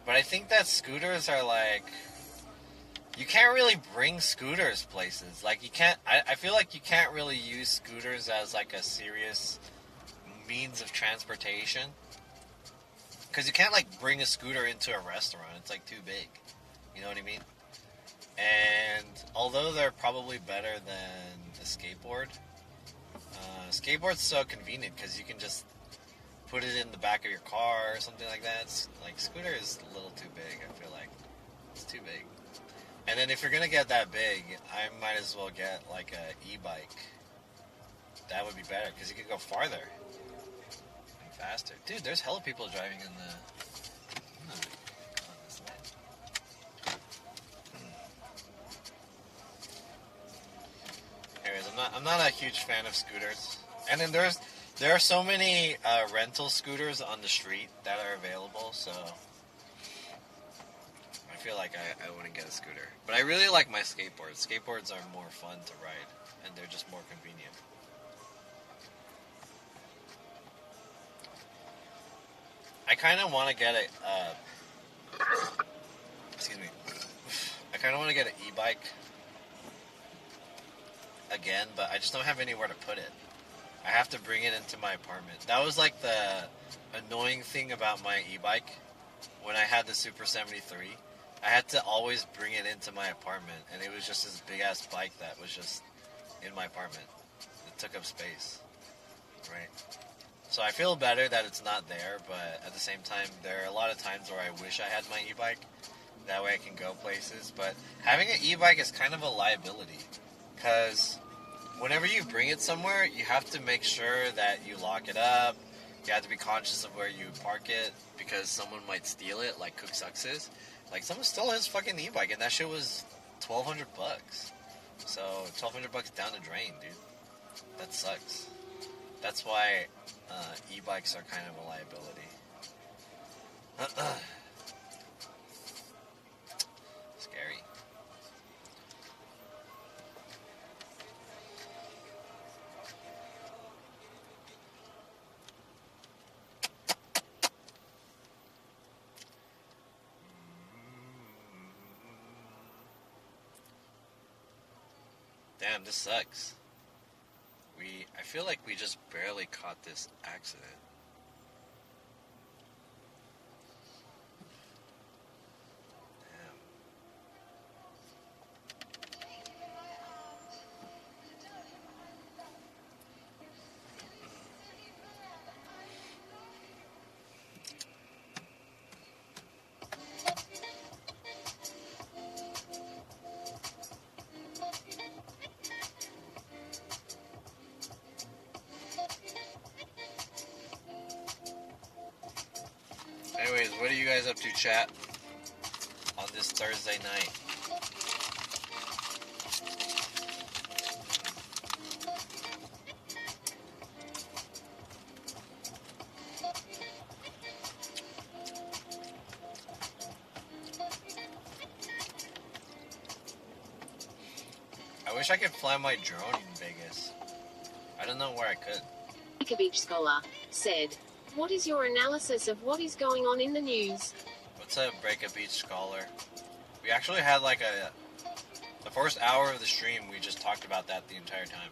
But I think that scooters are like, you can't really bring scooters places. Like you can't, I feel like you can't really use scooters as like a serious means of transportation. Because you can't like bring a scooter into a restaurant. It's like too big. You know what I mean? And although they're probably better than the skateboard, skateboard's so convenient because you can just put it in the back of your car or something like that. It's, like, scooter is a little too big, I feel like. It's too big. And then if you're going to get that big, I might as well get, like, a e-bike. That would be better, because you could go farther and faster. Dude, there's hella people driving in the... on this lane. Anyways, I'm not a huge fan of scooters. And then there are so many rental scooters on the street that are available, so I feel like I wouldn't get a scooter. But I really like my skateboards. Skateboards are more fun to ride, and they're just more convenient. I kind of want to get excuse me. I kind of want to get an e-bike again, but I just don't have anywhere to put it. I have to bring it into my apartment. That was like the annoying thing about my e-bike. When I had the Super 73, I had to always bring it into my apartment, and it was just this big-ass bike that was just in my apartment. It took up space, right? So I feel better that it's not there, but at the same time, there are a lot of times where I wish I had my e-bike. That way I can go places, but having an e-bike is kind of a liability, because whenever you bring it somewhere, you have to make sure that you lock it up, you have to be conscious of where you park it because someone might steal it, like Cook Sucks is. Like, someone stole his fucking e-bike, and that shit was $1,200 bucks. So, $1,200 bucks down the drain, dude. That sucks. That's why e-bikes are kind of a liability. Scary. Damn, this sucks. I feel like we just barely caught this accident. Anyways, what are you guys up to, chat, on this Thursday night? I wish I could fly my drone in Vegas. I don't know where I could. A beach scholar said, "What is your analysis of what is going on in the news?" What's up, Break a Beach Scholar? We actually had like the first hour of the stream, we just talked about that the entire time.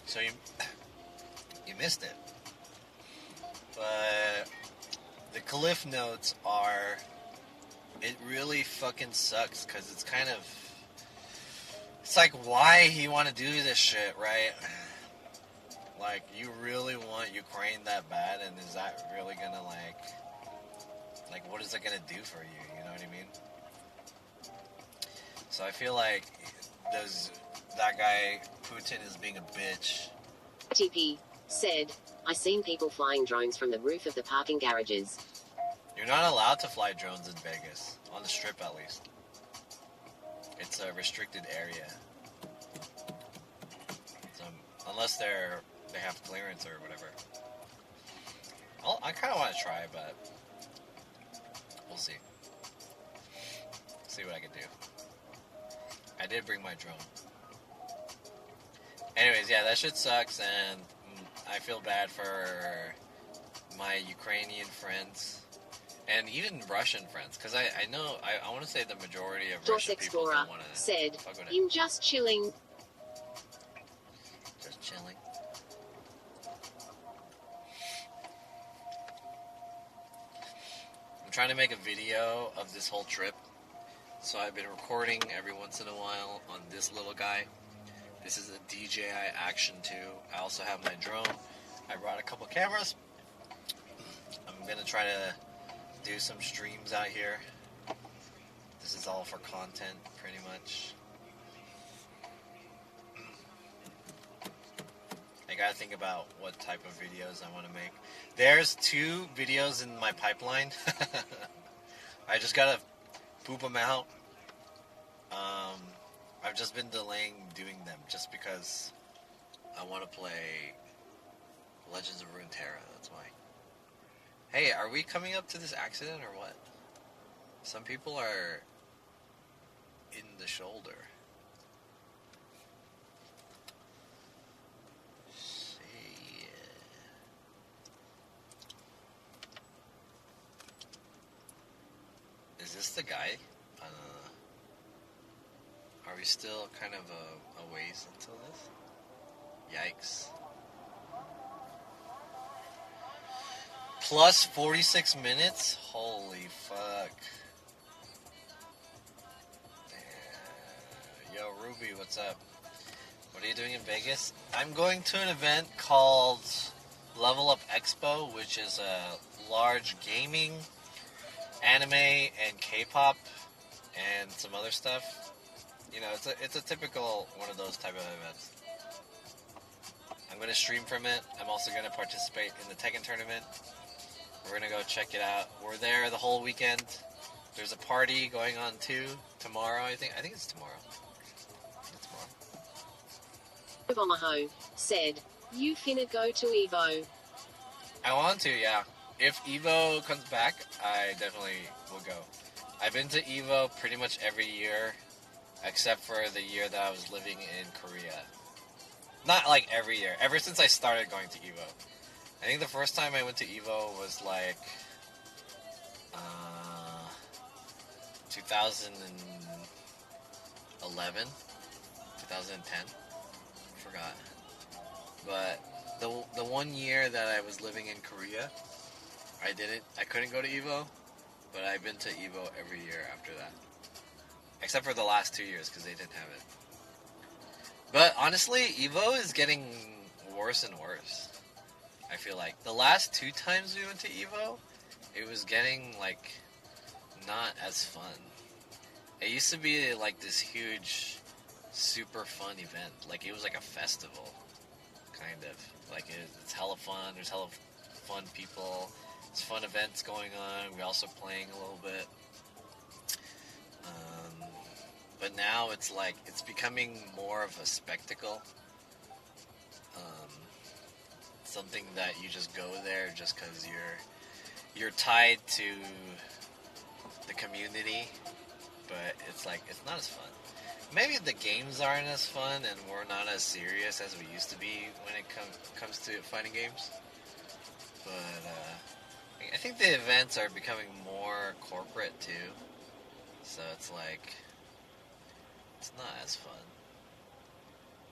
So you missed it. But the cliff notes are, it really fucking sucks because it's kind of, it's like, why he want to do this shit, right? Like, you really want Ukraine that bad, and is that really gonna like, what is it gonna do for you? You know what I mean? So I feel like that guy Putin is being a bitch. TP said, "I seen people flying drones from the roof of the parking garages." You're not allowed to fly drones in Vegas, on the Strip at least. It's a restricted area. So, unless they have clearance or whatever. Well, I kind of want to try, but we'll see. See what I can do. I did bring my drone. Anyways, yeah, that shit sucks, and I feel bad for my Ukrainian friends. And even Russian friends, because I know, I want to say the majority of Dorse Russian people Explorer don't want to said, fuck with it. "I'm just chilling." Just chilling. I'm trying to make a video of this whole trip, so I've been recording every once in a while on this little guy. This is a DJI Action 2. I also have my drone. I brought a couple cameras. I'm going to try to do some streams out here. This is all for content, pretty much. I gotta think about what type of videos I want to make. There's 2 videos in my pipeline. I just gotta poop them out. I've just been delaying doing them just because I want to play Legends of Runeterra, that's why. Hey, are we coming up to this accident or what? Some people are in the shoulder. See. Is this the guy? Are we still kind of a ways until this? Yikes. Plus 46 minutes? Holy fuck. Yo, Ruby, what's up? What are you doing in Vegas? I'm going to an event called Level Up Expo, which is a large gaming, anime, and K-pop, and some other stuff. You know, it's a typical one of those type of events. I'm going to stream from it. I'm also going to participate in the Tekken tournament. We're going to go check it out. We're there the whole weekend. There's a party going on too tomorrow, I think. I think it's tomorrow. It's tomorrow. Omaho said, "You finna go to Evo." I want to, yeah. If Evo comes back, I definitely will go. I've been to Evo pretty much every year, except for the year that I was living in Korea. Not like every year. Ever since I started going to Evo. I think the first time I went to Evo was like 2011, 2010. Forgot. But the one year that I was living in Korea, I couldn't go to Evo, but I've been to Evo every year after that. Except for the last 2 years because they didn't have it. But honestly, Evo is getting worse and worse. I feel like the last 2 times we went to Evo, it was getting like not as fun. It used to be like this huge, super fun event. Like it was like a festival, kind of. Like it's hella fun. There's hella fun people. There's fun events going on. We're also playing a little bit. But now it's like it's becoming more of a spectacle. Something that you just go there just because you're tied to the community, but it's like it's not as fun. Maybe the games aren't as fun and we're not as serious as we used to be when it comes to fighting games. But I think the events are becoming more corporate too, so it's like it's not as fun.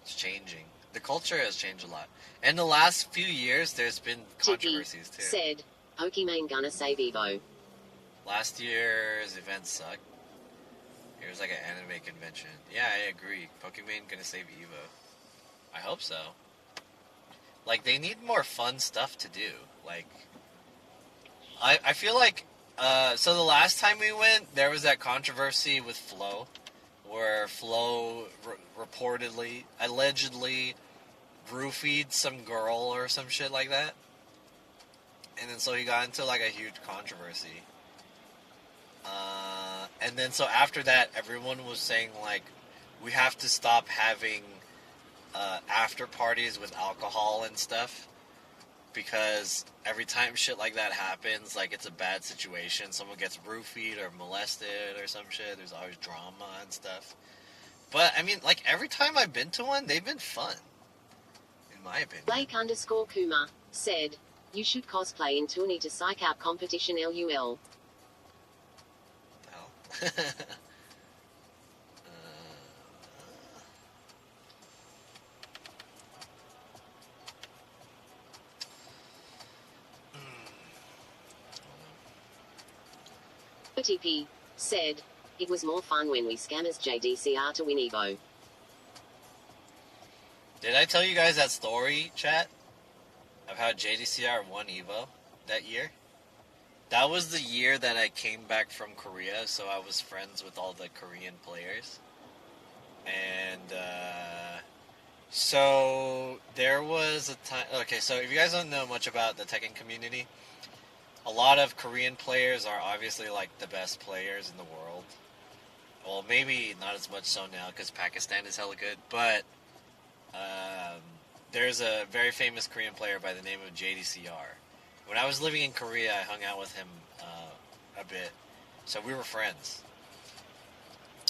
It's changing. The culture has changed a lot. In the last few years, there's been controversies too. Said, Pokemon gonna save Evo. Last year's event sucked. It was like an anime convention. Yeah, I agree. Pokemon gonna save Evo. I hope so. Like, they need more fun stuff to do. Like, I feel like, so the last time we went, there was that controversy with Flo, where Flo allegedly roofied some girl or some shit like that. And then so he got into like a huge controversy. And then so after that, everyone was saying like, we have to stop having after parties with alcohol and stuff. Because every time shit like that happens, like it's a bad situation. Someone gets roofied or molested or some shit. There's always drama and stuff. But, I mean, like, every time I've been to one, they've been fun. In my opinion. Blake_Kuma said, "You should cosplay in Toonie to psych out competition LUL." Hell. OTP said, "It was more fun when we scammers JDCR to win Evo." Did I tell you guys that story, chat? Of how JDCR won Evo that year? That was the year that I came back from Korea, so I was friends with all the Korean players. And, so there was a time... Okay, so if you guys don't know much about the Tekken community, a lot of Korean players are obviously like the best players in the world. Well, maybe not as much so now because Pakistan is hella good, but there's a very famous Korean player by the name of JDCR. When I was living in Korea, I hung out with him a bit, so we were friends.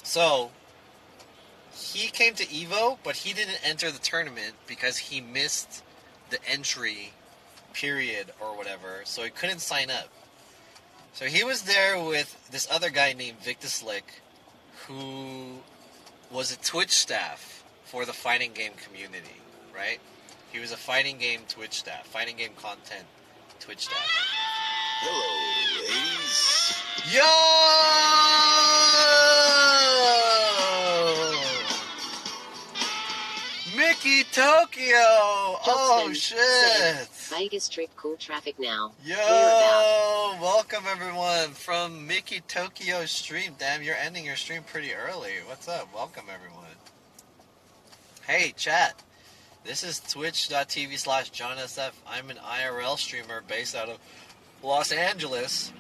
So he came to Evo, but he didn't enter the tournament because he missed the entry period or whatever, so he couldn't sign up. So he was there with this other guy named Victor Slick, who was a Twitch staff for the fighting game community, right? He was a fighting game Twitch staff, fighting game content Twitch staff. Hello, ladies. Yo! Mickey Tokyo! Oh, Johnston shit! said, "Vegas trip, cool traffic now. Yo! Whereabouts?" Welcome everyone from Mickey Tokyo stream. Damn, you're ending your stream pretty early. What's up? Welcome everyone. Hey, chat. This is twitch.tv/JohnSF. I'm an IRL streamer based out of Los Angeles.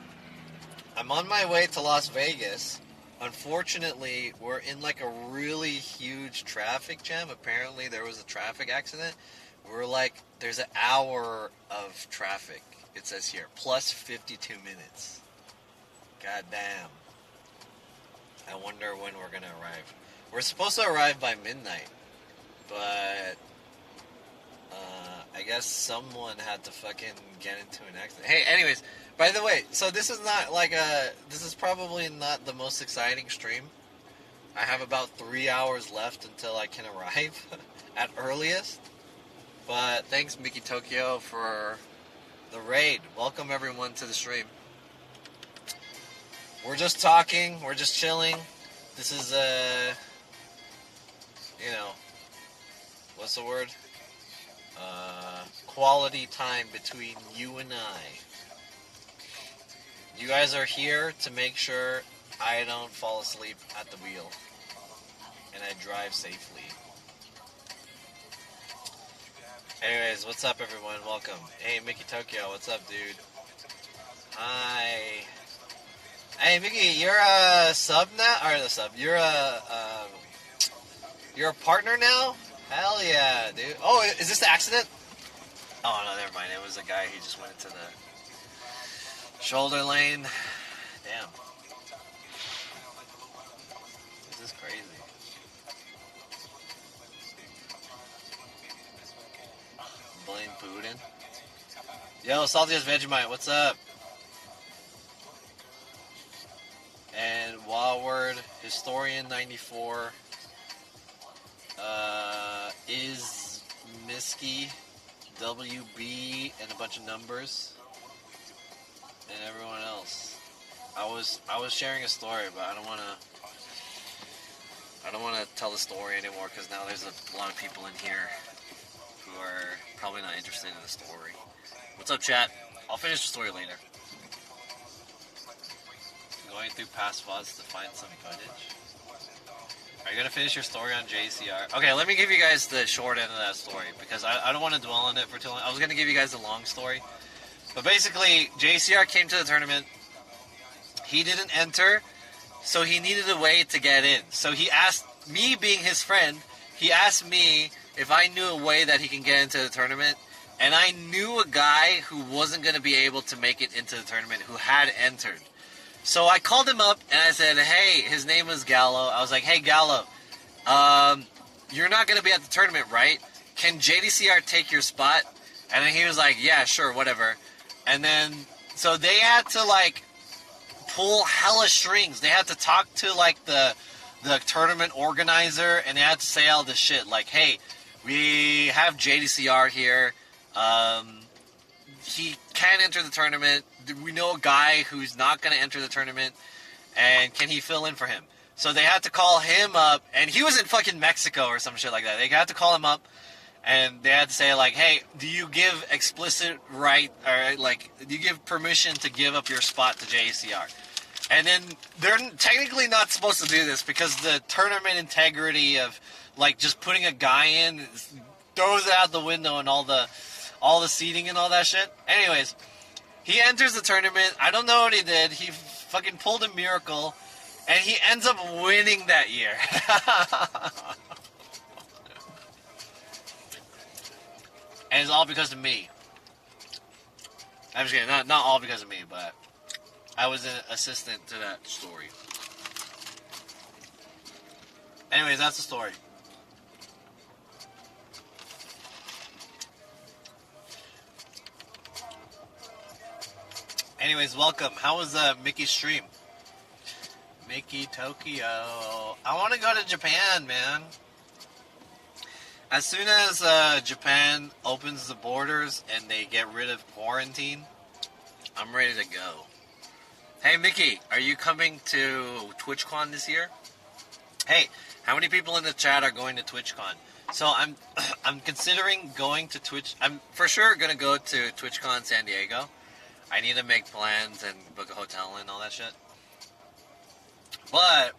I'm on my way to Las Vegas. Unfortunately, we're in like a really huge traffic jam. Apparently, there was a traffic accident. We're like, there's an hour of traffic, it says here, plus 52 minutes. God damn. I wonder when we're gonna arrive. We're supposed to arrive by midnight, but I guess someone had to fucking get into an accident. Hey, anyways, by the way, so this is not like this is probably not the most exciting stream. I have about 3 hours left until I can arrive at earliest. But thanks, Mickey Tokyo, for the raid. Welcome everyone to the stream. We're just talking, we're just chilling. This is you know, what's the word? Quality time between you and I. You guys are here to make sure I don't fall asleep at the wheel and I drive safely. Anyways, what's up everyone? Welcome. Hey, Mickey Tokyo, what's up, dude? Hi. Hey, Mickey, you're a sub now? Or a sub, you're a partner now? Hell yeah, dude. Oh, is this the accident? Oh, no, never mind. It was a guy who just went into the shoulder lane. Damn. This is crazy. Blame Putin. Yo, Saltiest Vegemite, what's up? And Wildword, Historian 94, is Miski, WB, and a bunch of numbers, and everyone else. I was sharing a story, but I don't want to tell the story anymore because now there's a lot of people in here who are probably not interested in the story. What's up, chat? I'll finish the story later. Going through past VODs to find some footage. Are you going to finish your story on JCR? Okay, let me give you guys the short end of that story, because I don't want to dwell on it for too long. I was going to give you guys the long story. But basically, JCR came to the tournament. He didn't enter, so he needed a way to get in. So he asked me, being his friend, he asked me if I knew a way that he can get into the tournament. And I knew a guy who wasn't going to be able to make it into the tournament, who had entered. So I called him up and I said, hey, his name was Gallo. I was like, hey, Gallo, you're not going to be at the tournament, right? Can JDCR take your spot? And then he was like, yeah, sure, whatever. And then, so they had to, like, pull hella strings. They had to talk to, like, the tournament organizer, and they had to say all this shit. Like, hey, we have JDCR here. He can't enter the tournament. We know a guy who's not going to enter the tournament, and can he fill in for him? So they had to call him up, and he was in fucking Mexico or some shit like that. They had to call him up, and they had to say, like, hey, do you give explicit right, or, like, do you give permission to give up your spot to JCR? And then they're technically not supposed to do this, because the tournament integrity of, like, just putting a guy in throws it out the window, and all the seating and all that shit. Anyways, he enters the tournament. I don't know what he did. He fucking pulled a miracle, and he ends up winning that year. And it's all because of me. I'm just kidding. Not all because of me, but I was an assistant to that story. Anyways, that's the story. Anyways, welcome. How was Mickey's stream? Mickey Tokyo. I want to go to Japan, man. As soon as Japan opens the borders and they get rid of quarantine, I'm ready to go. Hey, Mickey, are you coming to TwitchCon this year? Hey, how many people in the chat are going to TwitchCon? So I'm considering going to Twitch. I'm for sure going to go to TwitchCon San Diego. I need to make plans and book a hotel and all that shit. But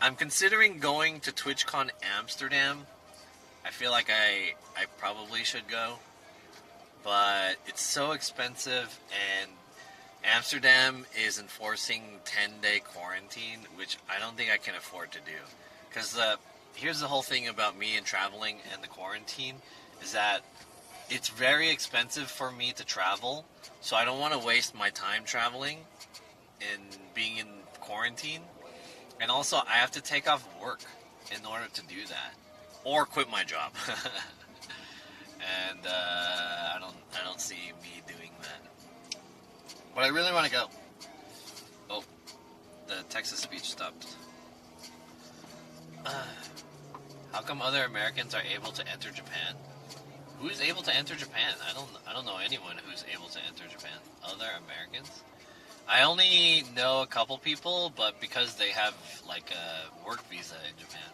I'm considering going to TwitchCon Amsterdam I feel like I probably should go, but it's so expensive, and Amsterdam is enforcing 10-day quarantine, which I don't think I can afford to do. Because here's the whole thing about me and traveling and the quarantine, is that it's very expensive for me to travel, so I don't want to waste my time traveling and being in quarantine. And also, I have to take off work in order to do that, or quit my job. And I don't see me doing that. But I really want to go. Oh, the Texas speech stopped. How come other Americans are able to enter Japan? Who's able to enter Japan? I don't know anyone who's able to enter Japan. Other Americans? I only know a couple people, but because they have like a work visa in Japan.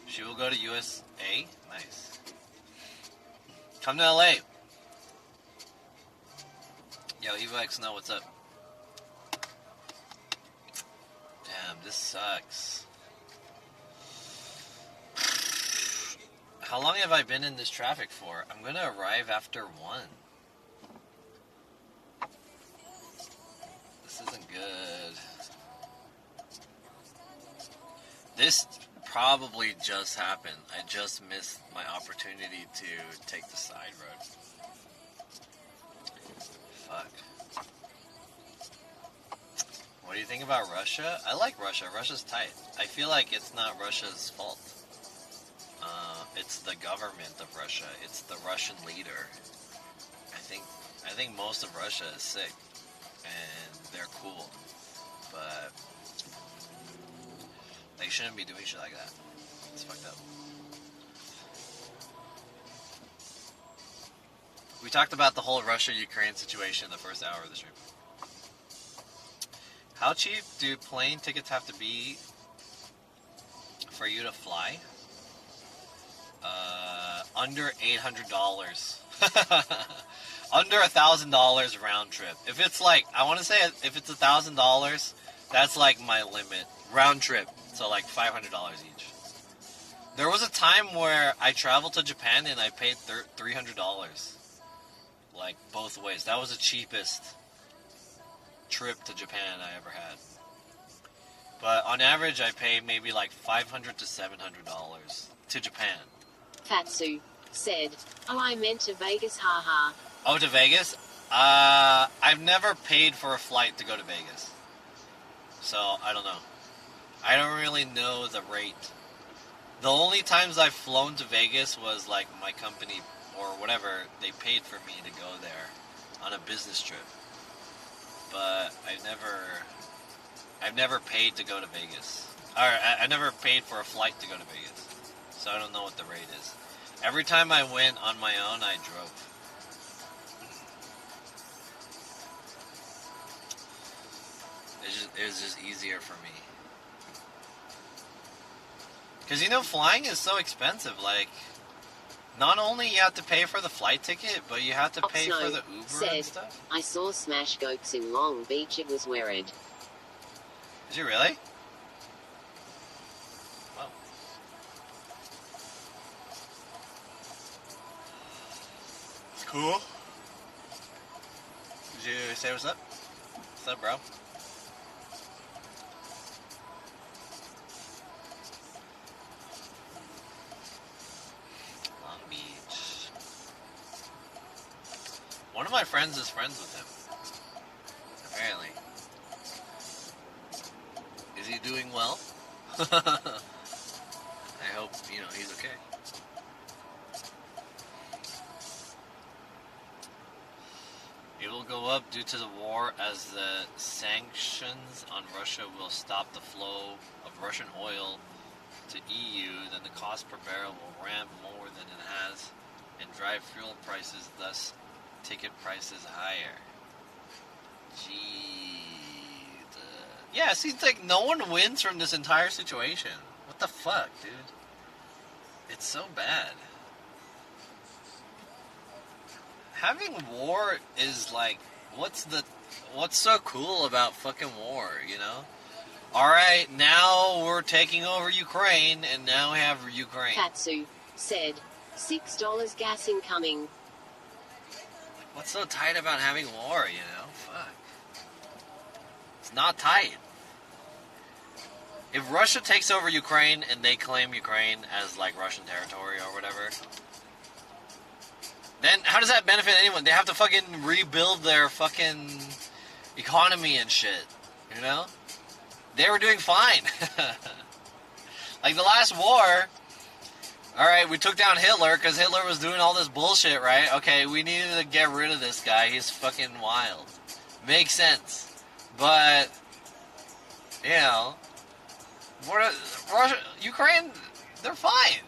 She will go to USA? Nice. Come to LA. Yo, Evo X Snow, what's up? Damn, this sucks. How long have I been in this traffic for? I'm gonna arrive after 1. This isn't good. This probably just happened. I just missed my opportunity to take the side road. Fuck. What do you think about Russia? I like Russia. Russia's tight. I feel like it's not Russia's fault. It's the government of Russia. It's the Russian leader. I think most of Russia is sick, and they're cool, but they shouldn't be doing shit like that. It's fucked up. We talked about the whole Russia-Ukraine situation in the first hour of the stream. How cheap do plane tickets have to be for you to fly? Under $800. Under $1,000 round trip. If it's like, I want to say, if it's $1,000, that's like my limit. Round trip. So like $500 each. There was a time where I traveled to Japan and I paid $300. Like both ways. That was the cheapest trip to Japan I ever had. But on average, I pay maybe like $500 to $700 to Japan. Fatsu said, "Oh, I meant to Vegas, haha." Oh, to Vegas? I've never paid for a flight to go to Vegas. So, I don't know. I don't really know the rate. The only times I've flown to Vegas was like my company or whatever, they paid for me to go there on a business trip. But I've never paid to go to Vegas. Or I never paid for a flight to go to Vegas. So I don't know what the rate is. Every time I went on my own, I drove. It was just easier for me. Because, you know, flying is so expensive. Like, not only you have to pay for the flight ticket, but you have to pay for the Uber said, and stuff. "I saw Smash Goats in Long Beach. It was weird." Is it really? Wow. Cool. Did you say what's up? What's up, bro? Long Beach. One of my friends is friends with him. Apparently. Is he doing well? I hope, you know, he's okay. It will go up due to the war as the sanctions on Russia will stop the flow of Russian oil to EU. Then the cost per barrel will ramp more than it has and drive fuel prices, thus ticket prices higher. Gee. Yeah, it seems like no one wins from this entire situation. What the fuck, dude? It's so bad. Having war is like, what's so cool about fucking war, you know? Alright, now we're taking over Ukraine, and now we have Ukraine. Katsu said, $6 gas incoming. What's so tight about having war, you know? Fuck. It's not tight. If Russia takes over Ukraine and they claim Ukraine as like Russian territory or whatever, then how does that benefit anyone? They have to fucking rebuild their fucking economy and shit, you know? They were doing fine. Like the last war, alright, we took down Hitler because Hitler was doing all this bullshit, right? Okay, we needed to get rid of this guy. He's fucking wild. Makes sense. But, you know, Russia, Ukraine, they're fine.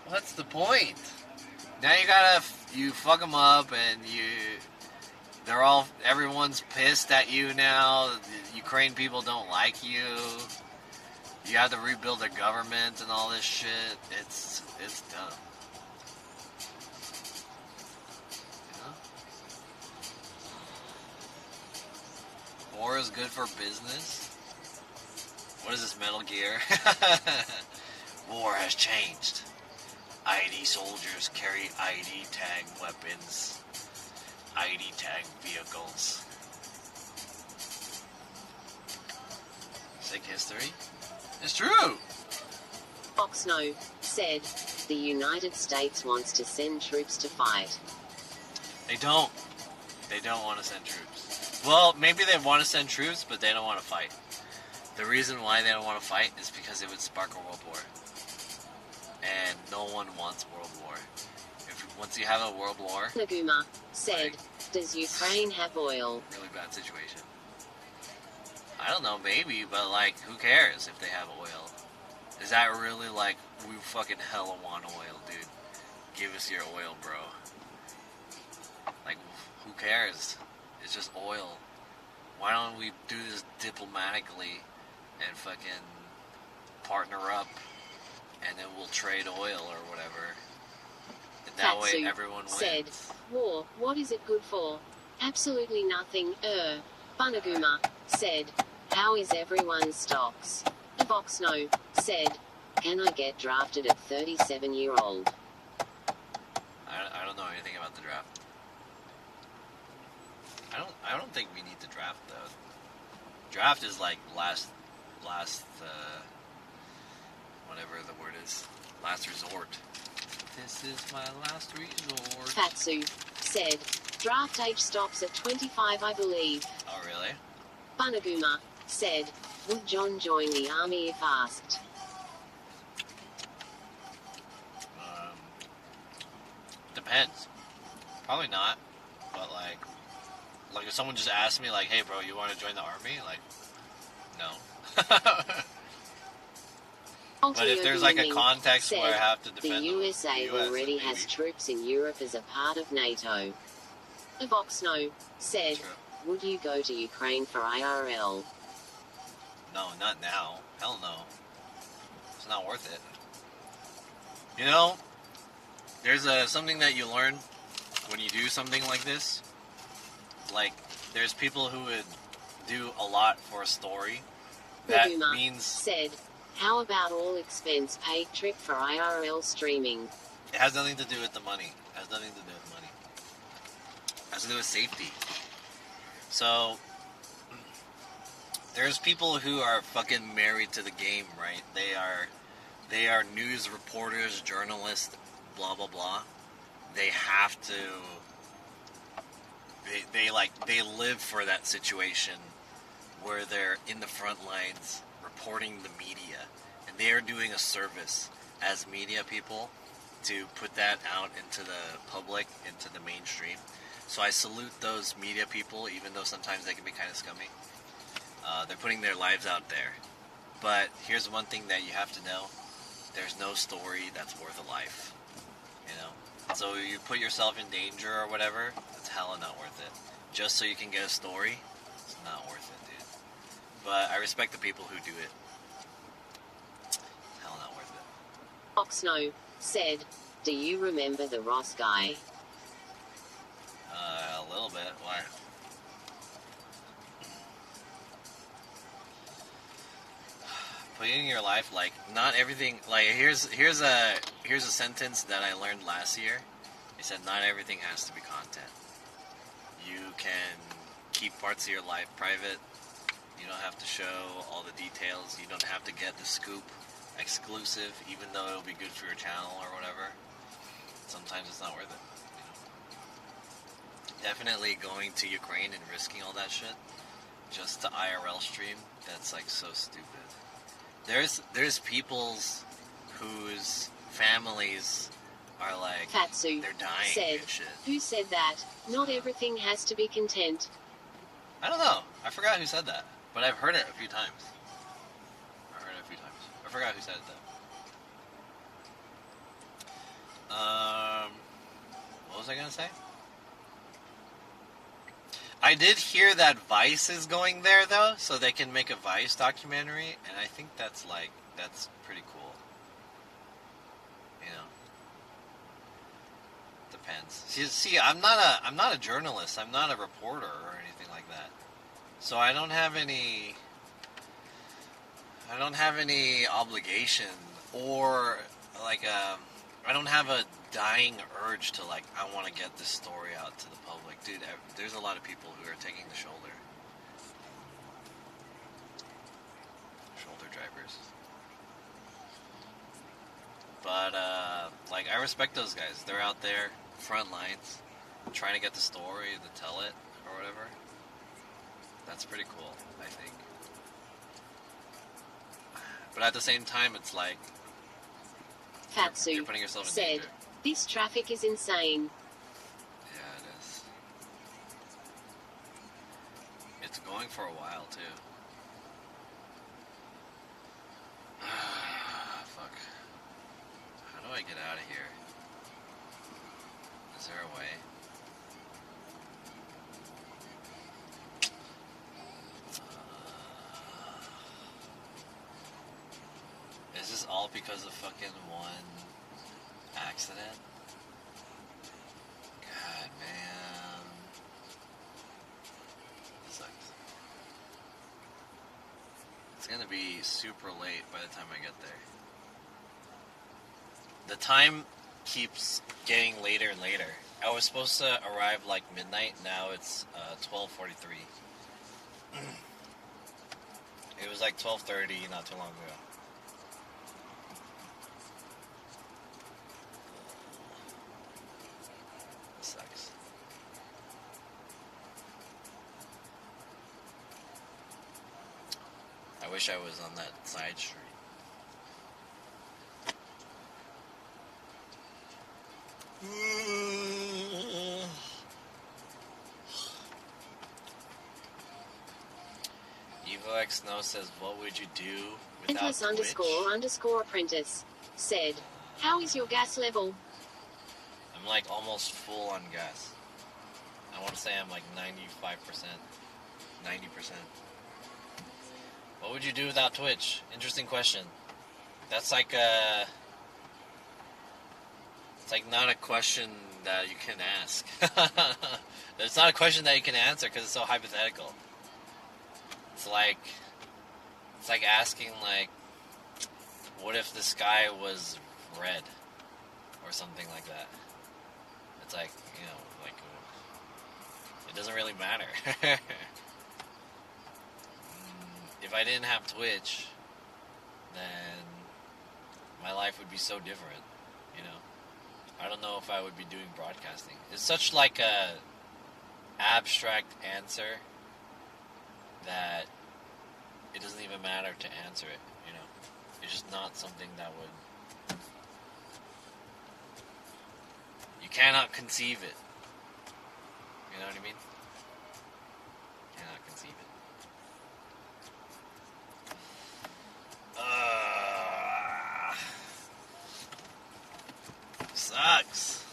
What's the point? Now you fuck them up and everyone's pissed at you now. The Ukraine people don't like you. You have to rebuild the government and all this shit. It's dumb. You know? War is good for business. What is this, Metal Gear? War has changed. ID soldiers carry ID tag weapons. ID tag vehicles. Sick history? It's true! Oxno said, the United States wants to send troops to fight. They don't. They don't want to send troops. Well, maybe they want to send troops, but they don't want to fight. The reason why they don't want to fight is because it would spark a world war. And no one wants world war. Once you have a world war... Naguma said, does Ukraine have oil? Really bad situation. I don't know, maybe, but like, who cares if they have oil? Is that really like, we fucking hella want oil, dude? Give us your oil, bro. Like, who cares? It's just oil. Why don't we do this diplomatically and fucking partner up, and then we'll trade oil or whatever. And that way everyone wins. Said, war, what is it good for? Absolutely nothing, Bunaguma said, how is everyone's stocks? Boxno said, can I get drafted at 37-year-old? I don't know anything about the draft. I don't think we need to draft though. Draft is like last whatever the word is. Last resort. This is my last resort. Fatsu said, draft age stops at 25, I believe. Oh, really? Bunaguma said, would John join the army if asked? Depends. Probably not. But like if someone just asked me like, hey bro, you want to join the army? Like, no. But if there's like a context where I have to defend the USA already has troops in Europe as a part of NATO. Voxno said, would you go to Ukraine for IRL? No, not now. Hell no. It's not worth it. You know, there's something that you learn when you do something like this. Like, there's people who would do a lot for a story. That Naguma means... said, how about all expense paid trip for IRL streaming? It has nothing to do with the money. It has nothing to do with money. It has to do with safety. So, there's people who are fucking married to the game, right? They are news reporters, journalists, blah blah blah. They have to. They live for that situation where they're in the front lines reporting the media, and they are doing a service as media people to put that out into the public, into the mainstream. So I salute those media people, even though sometimes they can be kind of scummy. They're putting their lives out there. But here's one thing that you have to know. There's no story that's worth a life. You know? So you put yourself in danger or whatever, it's hella not worth it. Just so you can get a story, it's not worth it, dude. But I respect the people who do it. It's hella not worth it. Oxno said, do you remember the Ross guy? A little bit. Why? putting your life, like, not everything, like, here's a sentence that I learned last year. It said, not everything has to be content. You can keep parts of your life private. You don't have to show all the details. You don't have to get the scoop exclusive, even though it'll be good for your channel or whatever. Sometimes it's not worth it. Definitely going to Ukraine and risking all that shit just to IRL stream, that's like so stupid. There's people's whose families are like, Fatsu they're dying said, and shit. who said that? Not everything has to be content. I don't know. I forgot who said that, but I've heard it a few times. I forgot who said it though. What was I gonna say? I did hear that Vice is going there though, so they can make a Vice documentary, and I think that's pretty cool. You know, depends. See, I'm not a journalist. I'm not a reporter or anything like that. So I don't have any obligation or like I don't have a dying urge to like, I want to get this story out to the public. Dude, there's a lot of people who are taking the shoulder drivers. But like, I respect those guys. They're out there, front lines, trying to get the story, to tell it, or whatever. That's pretty cool, I think. But at the same time, it's like, Fatsu you're putting yourself in said, danger. this traffic is insane. Yeah, it is. It's going for a while, too. Fuck. How do I get out of here? Is there a way? Is this all because of fucking one accident? God, man. This sucks. It's gonna be super late by the time I get there. The time keeps getting later and later. I was supposed to arrive like midnight, now it's 12:43. It was like 12:30 not too long ago. Sucks. I wish I was on that side street. EvoX Snow says, what would you do without Endless Twitch? _apprentice said, how is your gas level? I'm like almost full on gas. I want to say I'm like 95%, 90%. What would you do without Twitch? Interesting question. That's like it's like not a question that you can ask. It's not a question that you can answer because it's so hypothetical. It's like asking like, what if the sky was red or something like that? It's like, you know, like, it doesn't really matter. If I didn't have Twitch, then my life would be so different, you know? I don't know if I would be doing broadcasting. It's such like a abstract answer that it doesn't even matter to answer it, you know? It's just not something that would... You cannot conceive it. You know what I mean? Cannot conceive it. Sucks.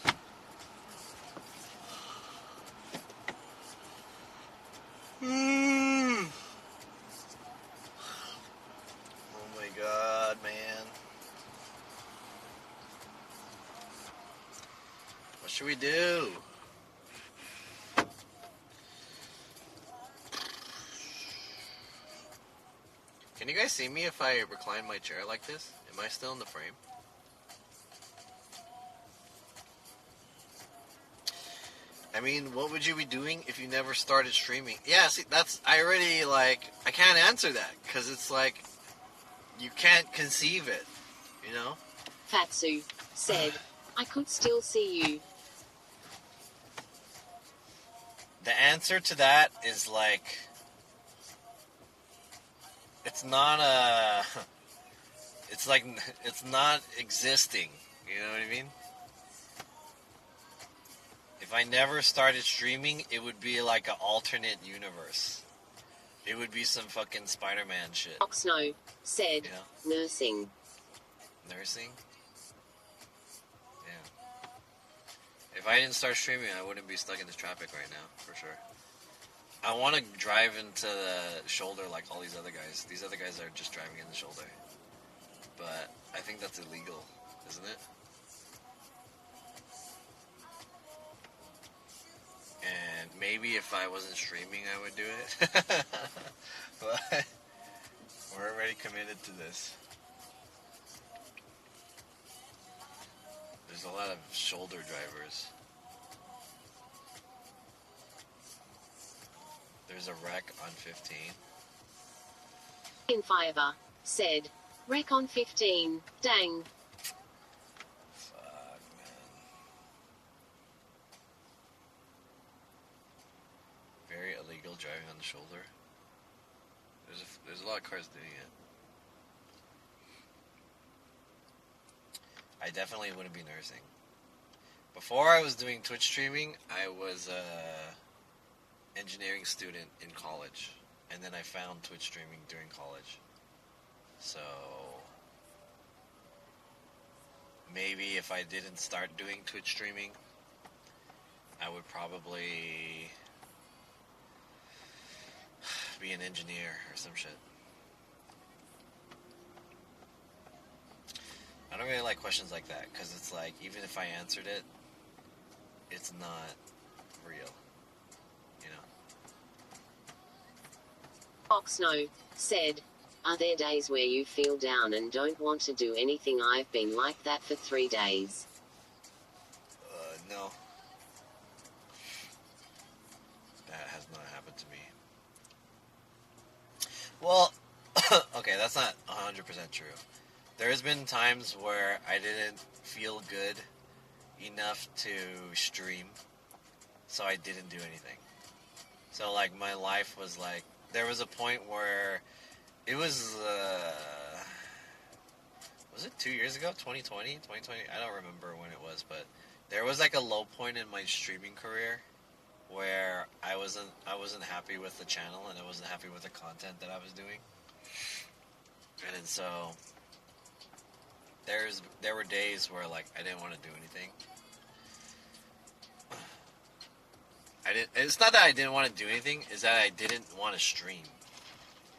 Oh my god, man. What should we do? Can you guys see me if I recline my chair like this? Am I still in the frame? I mean, what would you be doing if you never started streaming? Yeah, see, I already, like, I can't answer that, because it's like, you can't conceive it, you know? Fatsu said, I could still see you. The answer to that is, like, it's not it's like, it's not existing, you know what I mean? If I never started streaming, it would be like an alternate universe. It would be some fucking Spider-Man shit. Oxno said, nursing. Nursing? Yeah. If I didn't start streaming, I wouldn't be stuck in this traffic right now, for sure. I want to drive into the shoulder like all these other guys. These other guys are just driving in the shoulder. But I think that's illegal, isn't it? And maybe if I wasn't streaming, I would do it. But we're already committed to this. There's a lot of shoulder drivers. There's a wreck on 15. In Fiverr said, wreck on 15, dang. Fuck, man. Very illegal driving on the shoulder. There's a lot of cars doing it. I definitely wouldn't be nursing. Before I was doing Twitch streaming, I was a engineering student in college. And then I found Twitch streaming during college. So maybe if I didn't start doing Twitch streaming, I would probably be an engineer or some shit. I don't really like questions like that, because it's like, even if I answered it, it's not real, you know? Oxno said, are there days where you feel down and don't want to do anything? I've been like that for 3 days. No. That has not happened to me. Well, okay, that's not 100% true. There's been times where I didn't feel good enough to stream, so I didn't do anything. So, like, my life was like, there was a point where it was it 2 years ago? 2020? I don't remember when it was, but there was like a low point in my streaming career where I wasn't happy with the channel, and I wasn't happy with the content that I was doing. And then so there were days where, like, I didn't want to do anything. It's not that I didn't want to do anything, it's that I didn't want to stream.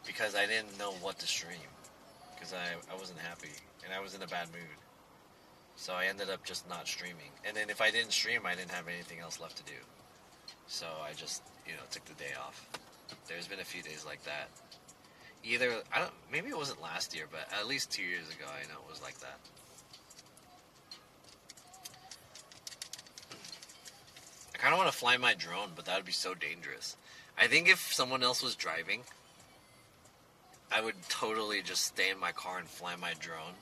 Because I didn't know what to stream. Because I wasn't happy, and I was in a bad mood. So I ended up just not streaming. And then if I didn't stream, I didn't have anything else left to do. So I just, took the day off. There's been a few days like that. Maybe it wasn't last year, but at least 2 years ago, I know it was like that. I kind of want to fly my drone, but that would be so dangerous. I think if someone else was driving, I would totally just stay in my car and fly my drone,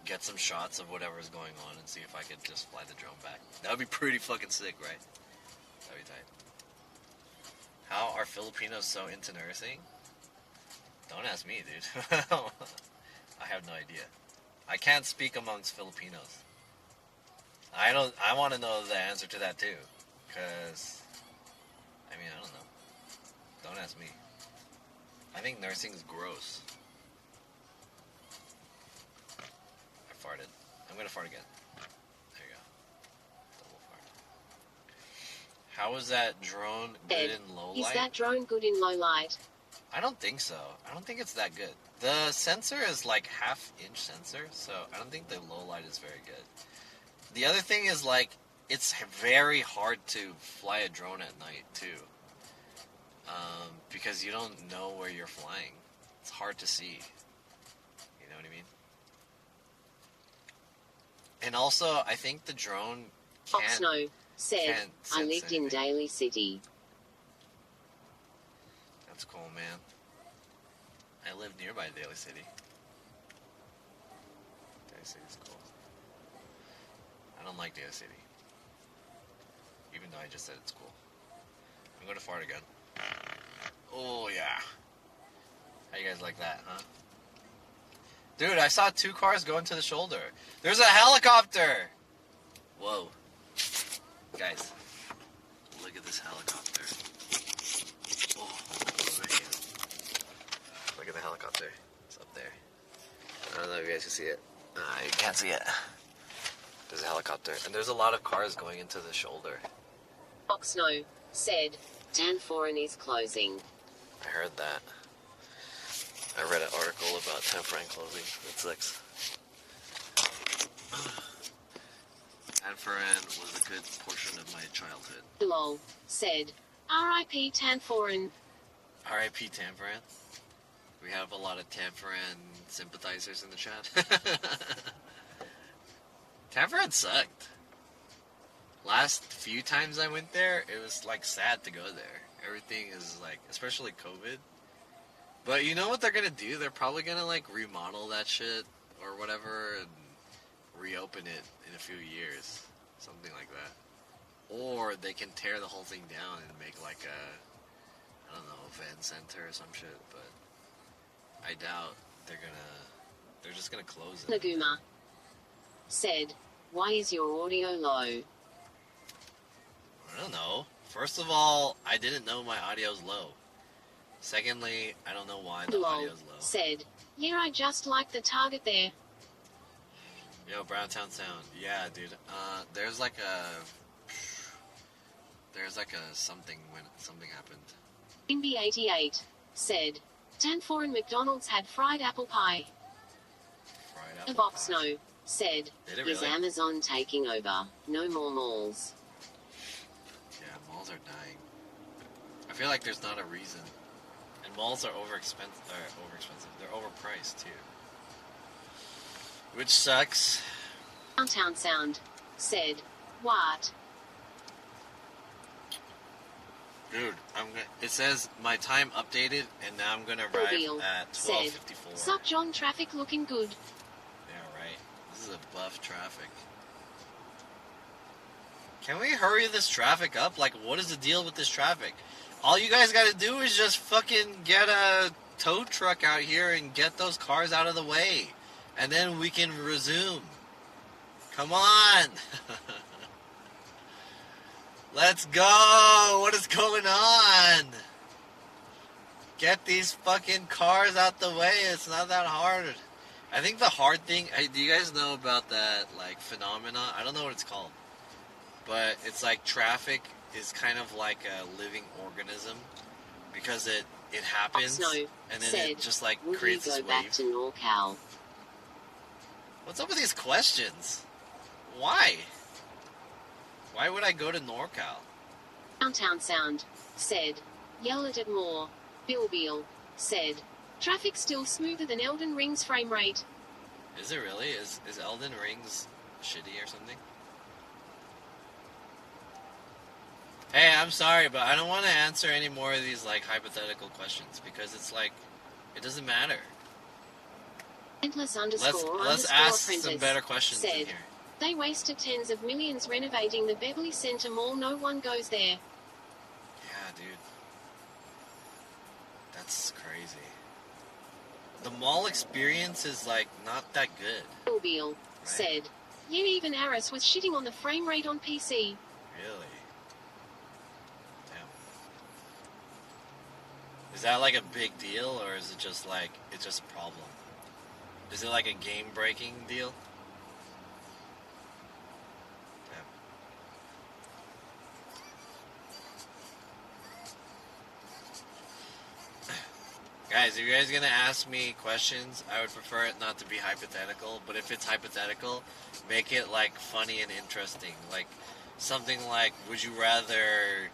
get some shots of whatever's going on, and see if I could just fly the drone back. That would be pretty fucking sick, right? That'd be tight. How are Filipinos so into nursing? Don't ask me, dude. I have no idea. I can't speak amongst Filipinos. I want to know the answer to that too. Because, I don't know. Don't ask me. I think nursing is gross. I farted. I'm going to fart again. There you go. Double fart. How is that drone good in low light? Is that drone good in low light? I don't think so. I don't think it's that good. The sensor is like half-inch sensor, so I don't think the low light is very good. The other thing is, like, it's very hard to fly a drone at night too, because you don't know where you're flying. It's hard to see. You know what I mean? And also, I think the drone can't... Oxno said, can't I sense lived in anything. Daly City. That's cool, man. I live nearby Daly City. Daly City's cool. I don't like Daly City. Even though I just said it's cool. I'm gonna fart again. Oh, yeah. How you guys like that, huh? Dude, I saw 2 cars go into the shoulder. There's a helicopter! Whoa. Guys, look at this helicopter. Oh, over here. Look at the helicopter. It's up there. I don't know if you guys can see it. You can't see it. There's a helicopter. And there's a lot of cars going into the shoulder. Oxno said, Tanforan is closing. I heard that. I read an article about Tanforan closing. That sucks. Tanforan was a good portion of my childhood. Lol said, R.I.P. Tanforan. R.I.P. Tanforan. We have a lot of Tanforan sympathizers in the chat. Tanforan sucked. Last few times I went there, it was like sad to go there. Everything is like, especially COVID. But you know what they're gonna do? They're probably gonna like remodel that shit or whatever and reopen it in a few years. Something like that. Or they can tear the whole thing down and make like a, I don't know, event center or some shit. But I doubt they're just gonna close it. Naguma said, why is your audio low? I don't know. First of all, I didn't know my audio's low. Secondly, I don't know why the Lol audio's low. said, yeah, I just like the target there. Yo, Browntown Sound. Yeah, dude. There's like a something when something happened. Inby88 said, Tanforan McDonald's had fried apple pie. Fried apple pie. Oxno said, Did it is really? Amazon taking over? No more malls. Yeah, malls are dying. I feel like there's not a reason. And malls are overexpensive. They're overpriced too. Which sucks. Downtown Sound said, what? Dude, it says my time updated and now I'm gonna arrive Reveal at said, 12:54. sup John, traffic looking good. Yeah, right. This is a buff traffic. Can we hurry this traffic up? Like, what is the deal with this traffic? All you guys gotta do is just fucking get a tow truck out here and get those cars out of the way. And then we can resume. Come on! Let's go! What is going on? Get these fucking cars out the way. It's not that hard. I think the hard thing... do you guys know about that, like, phenomena? I don't know what it's called. But it's like traffic is kind of like a living organism. Because it happens. Oxno And then said, it just, like, would creates you this go back wave. to NorCal? What's up with these questions? Why? Why would I go to NorCal? Downtown Sound said, yell at it more. Bill Beal said, traffic still smoother than Elden Ring's frame rate. Is it really? Is Elden Rings shitty or something? Hey, I'm sorry, but I don't want to answer any more of these like hypothetical questions because it's like it doesn't matter. Endless Let's underscore ask apprentice some better questions in said, here. they wasted tens of millions renovating the Beverly Center Mall. No one goes there. Yeah, dude. That's crazy. The mall experience is like not that good. Bill Beal said, yeah, even Aris was shitting on the frame rate on PC. Really? Damn. Is that like a big deal or is it just like it's just a problem? Is it like a game-breaking deal? Guys, if you guys are gonna ask me questions, I would prefer it not to be hypothetical, but if it's hypothetical, make it like funny and interesting. Like something like, would you rather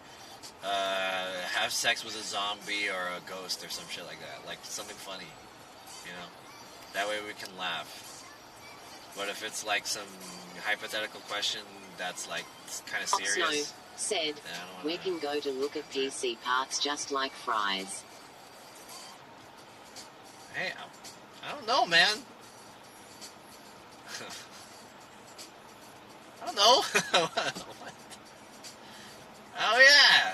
have sex with a zombie or a ghost or some shit like that? Like something funny, you know? That way we can laugh. But if it's like some hypothetical question that's like kind of serious, said, we can go to look at PC parts just like fries. Hey, I don't know, man. I don't know. Oh yeah.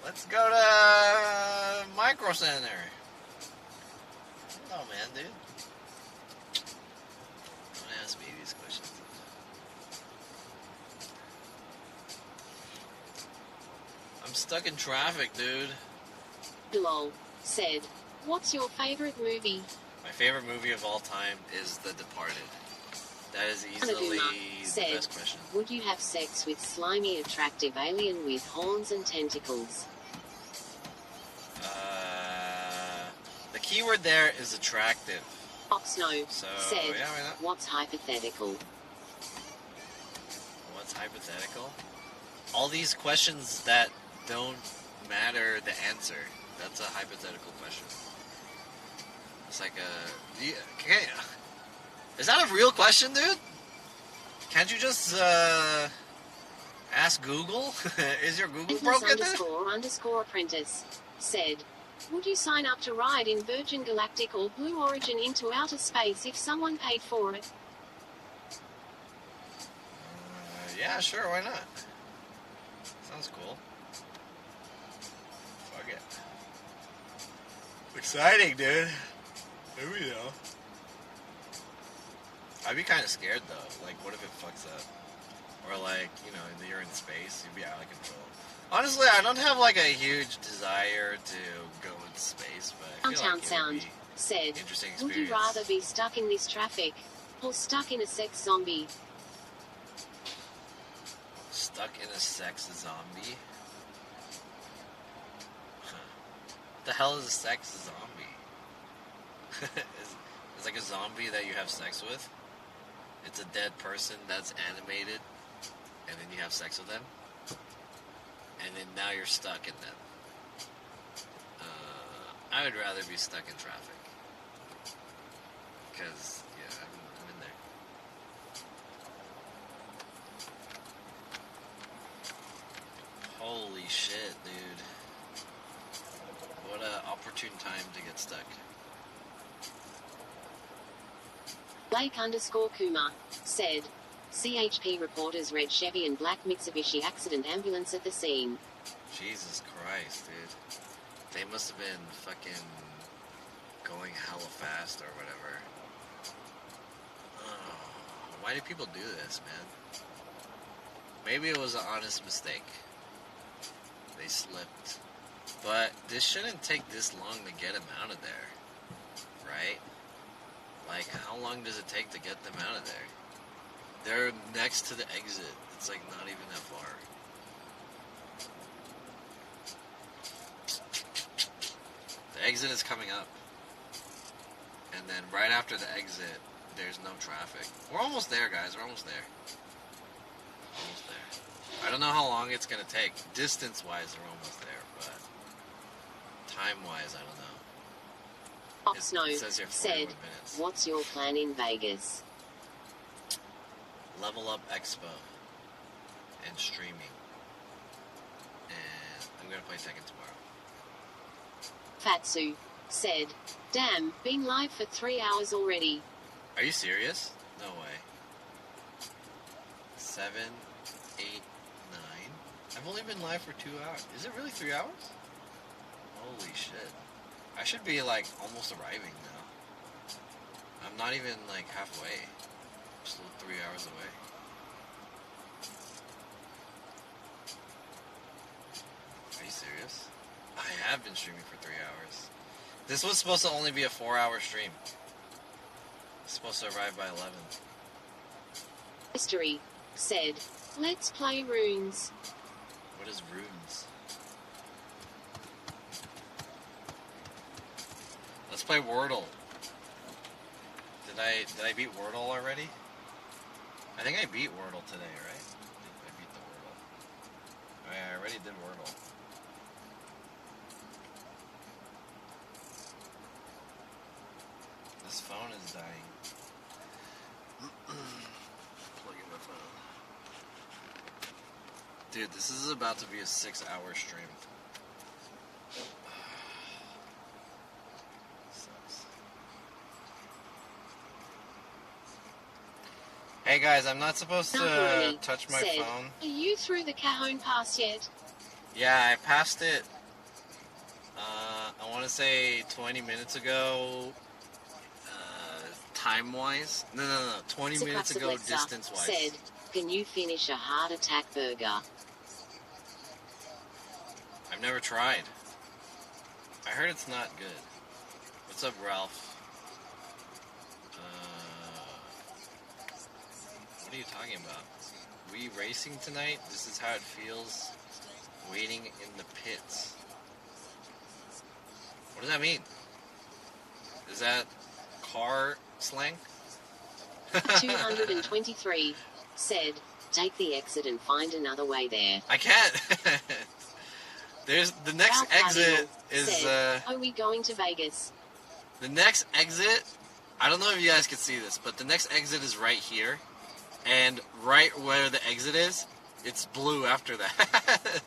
Let's go to Micro Center. I don't know, man, dude. Don't ask me these questions. I'm stuck in traffic, dude. Lol said, what's your favorite movie? My favorite movie of all time is The Departed. That is easily the best question. Would you have sex with slimy, attractive alien with horns and tentacles? The keyword there is attractive. Oxno So, said, yeah, why not? what's hypothetical? What's hypothetical? All these questions that don't matter the answer. That's a hypothetical question. It's like okay. Is that a real question, dude? Can't you just ask Google? Is your Google broken? __ apprentice said, would you sign up to ride in Virgin Galactic or Blue Origin into outer space if someone paid for it? Yeah, sure, why not? Sounds cool. Fuck it. Exciting, dude. Here we go. I'd be kind of scared though. Like, what if it fucks up? Or like, you know, you're in space, you'd be out of control. Honestly, I don't have like a huge desire to go into space, but I feel like it would be said, interesting experience. would you rather be stuck in this traffic or stuck in a sex zombie? Stuck in a sex zombie? Huh. What the hell is a sex zombie? It's like a zombie that you have sex with. It's a dead person that's animated, and then you have sex with them, and then now you're stuck in them. I would rather be stuck in traffic, because yeah, I'm in there. Holy shit, dude! What a opportune time to get stuck. Blake_Kuma said, CHP reporters red Chevy and black Mitsubishi accident ambulance at the scene. Jesus Christ, dude. They must have been fucking going hella fast or whatever. Oh, why do people do this, man? Maybe it was an honest mistake. They slipped. But this shouldn't take this long to get them out of there. Right? Like, how long does it take to get them out of there? They're next to the exit. It's like not even that far. The exit is coming up. And then right after the exit, there's no traffic. We're almost there, guys. We're almost there. Almost there. I don't know how long it's going to take. Distance-wise, we're almost there. But time-wise, I don't know. Oxno said, what's your plan in Vegas? Level Up Expo and streaming. And I'm going to play Tekken tomorrow. Fatsu said, damn, been live for 3 hours already. Are you serious? No way. 7, 8, 9. I've only been live for 2 hours. Is it really 3 hours? Holy shit. I should be like almost arriving now. I'm not even like halfway. I'm still 3 hours away. Are you serious? I have been streaming for 3 hours. This was supposed to only be a 4-hour stream. It's supposed to arrive by 11. History said, let's play runes. What is runes? Let's play Wordle. Did I beat Wordle already? I think I beat Wordle today, right? I think I beat the Wordle. Oh, yeah, I already did Wordle. This This phone is dying. Plug in my phone. Dude, this is about to be a 6-hour stream. Sucks. Hey guys, I'm not supposed to Macaroni touch my said, phone. Are you through the Cajon Pass yet? Yeah, I passed it. I want to say 20 minutes ago. Time-wise? No. 20 minutes ago, Alexa distance-wise. said, Can you finish a heart attack burger? I've never tried. I heard it's not good. What's up, Ralph? What are you talking about? We racing tonight? This is how it feels waiting in the pits. What does that mean? Is that car slang? 223 said, Take the exit and find another way there. I can't. There's the next Ralph exit Cardinal is said, Are we going to Vegas? the next exit. I don't know if you guys can see this, but the next exit is right here, and right where the exit is, it's blue after that.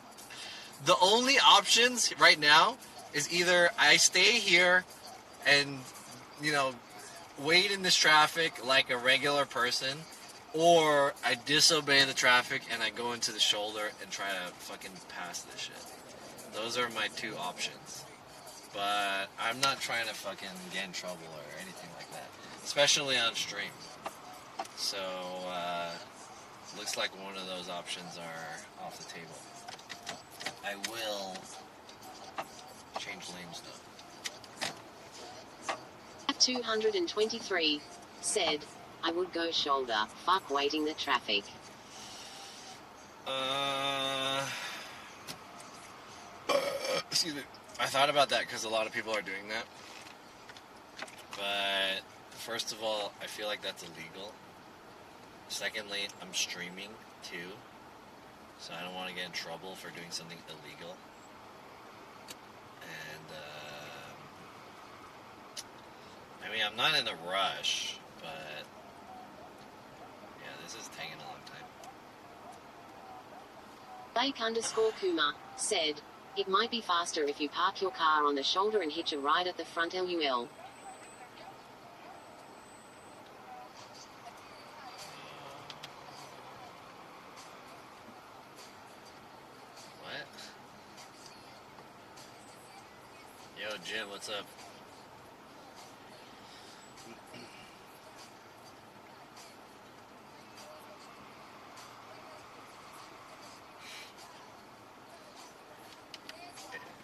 The only options right now is either I stay here and, you know, wait in this traffic like a regular person, or I disobey the traffic and I go into the shoulder and try to fucking pass this shit. Those are my two options. But I'm not trying to fucking get in trouble or anything like that. Especially on stream. So, looks like one of those options are off the table. I will change lanes though. 223 said, I would go shoulder, fuck waiting the traffic. Excuse me. I thought about that because a lot of people are doing that. But, first of all, I feel like that's illegal. Secondly, I'm streaming too. So I don't want to get in trouble for doing something illegal. And, I mean, I'm not in a rush, but, yeah, this is taking a long time. Blake_Kuma said, It might be faster if you park your car on the shoulder and hitch a ride at the front LUL. What? Yo, Jim, what's up?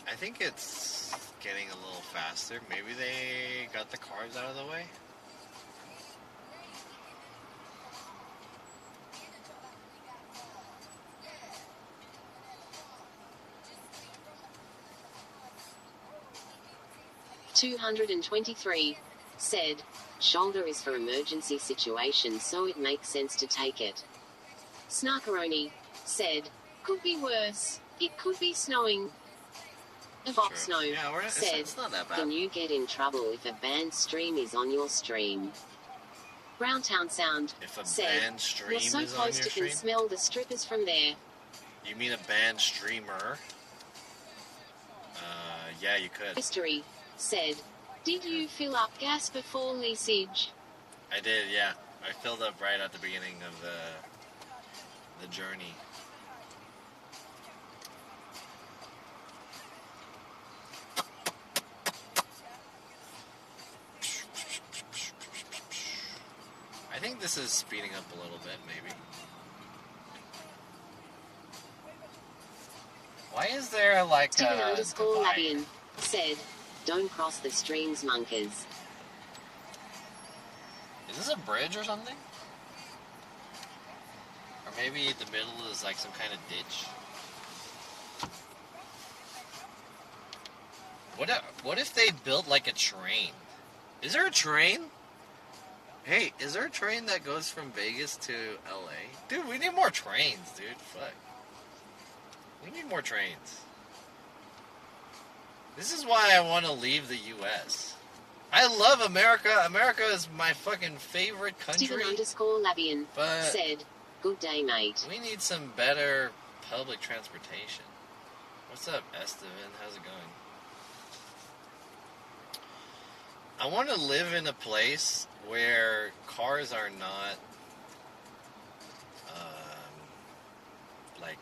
I think it's getting a little faster. Maybe they got the cars out of the way. $223 said, Shoulder is for emergency situations, so it makes sense to take it. Snarkaroni said, Could be worse. It could be snowing. Bob Snow said, it's not that bad. Can you get in trouble if a banned stream is on your stream? Browntown Sound If a said, banned stream You're so is on close your to stream? can smell the strippers from there. You mean a banned streamer? Yeah, you could. History said, Did you fill up gas before leasage? I did, yeah. I filled up right at the beginning of the journey. I think this is speeding up a little bit, maybe. Why is there like Steven a divide? _Labian said, Don't cross the streams, monkers. Is this a bridge or something? Or maybe the middle is like some kind of ditch? What if they built like a train? Is there a train? Hey, is there a train that goes from Vegas to LA? Dude, we need more trains, dude. Fuck. We need more trains. This is why I want to leave the US. I love America. America is my fucking favorite country. Stephen_Lavian But said, "Good day, mate." we need some better public transportation. What's up, Estevan? How's it going? I want to live in a place where cars are not, like,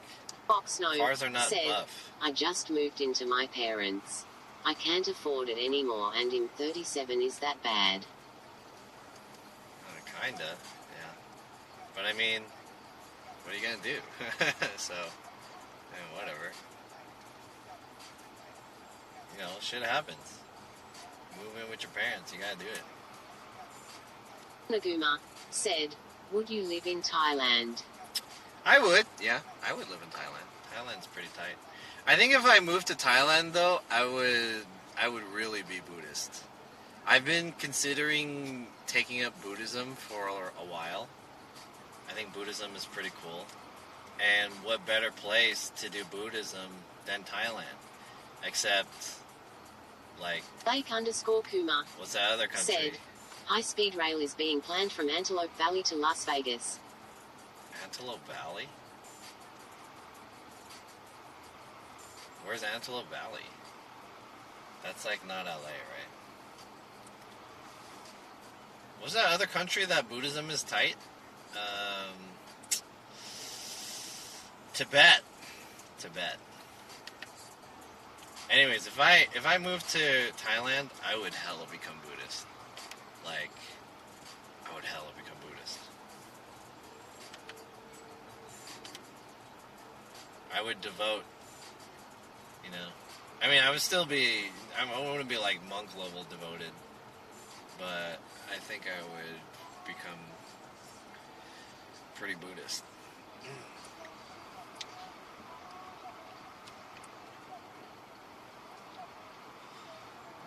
Boxno cars are not said, buff. "I just moved into my parents'. I can't afford it anymore, and I'm 37. Is that bad?" Kinda, yeah. But I mean, what are you gonna do? So, whatever. You know, shit happens. Move in with your parents, you gotta do it. Naguma said, "Would you live in Thailand?" I would, yeah. I would live in Thailand. Thailand's pretty tight. I think if I moved to Thailand, though, I would really be Buddhist. I've been considering taking up Buddhism for a while. I think Buddhism is pretty cool. And what better place to do Buddhism than Thailand? Except, like... Blake_Kuma what's that other country? said, "High-speed rail is being planned from Antelope Valley to Las Vegas." Antelope Valley? Where's Antelope Valley? That's like not LA, right? What's that other country that Buddhism is tight? Tibet. Anyways, if I moved to Thailand, I would hella become Buddhist. Like, I would hella become Buddhist. I would devote, you know, I mean, I would still be, I wouldn't be like monk level devoted, but I think I would become pretty Buddhist.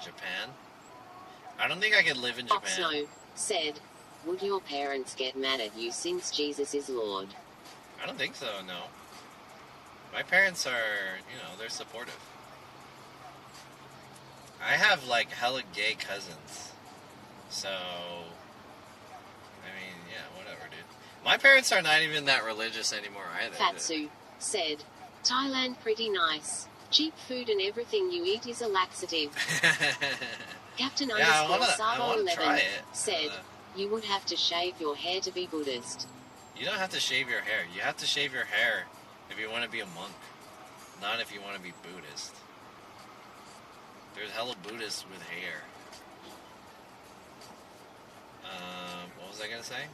Japan? I don't think I could live in Japan. Oxno said, "Would your parents get mad at you since Jesus is Lord?" I don't think so, no. My parents are, you know, they're supportive. I have, like, hella gay cousins. So, I mean, yeah, whatever, dude. My parents are not even that religious anymore either. Fatsu said, "Thailand pretty nice. Cheap food and everything you eat is a laxative." Captain Yeah, I Sabo wanna 11 try it. said, "You would have to shave your hair to be Buddhist." You don't have to shave your hair. You have to shave your hair if you want to be a monk. Not if you want to be Buddhist. There's hella Buddhists with hair. What was I going to say?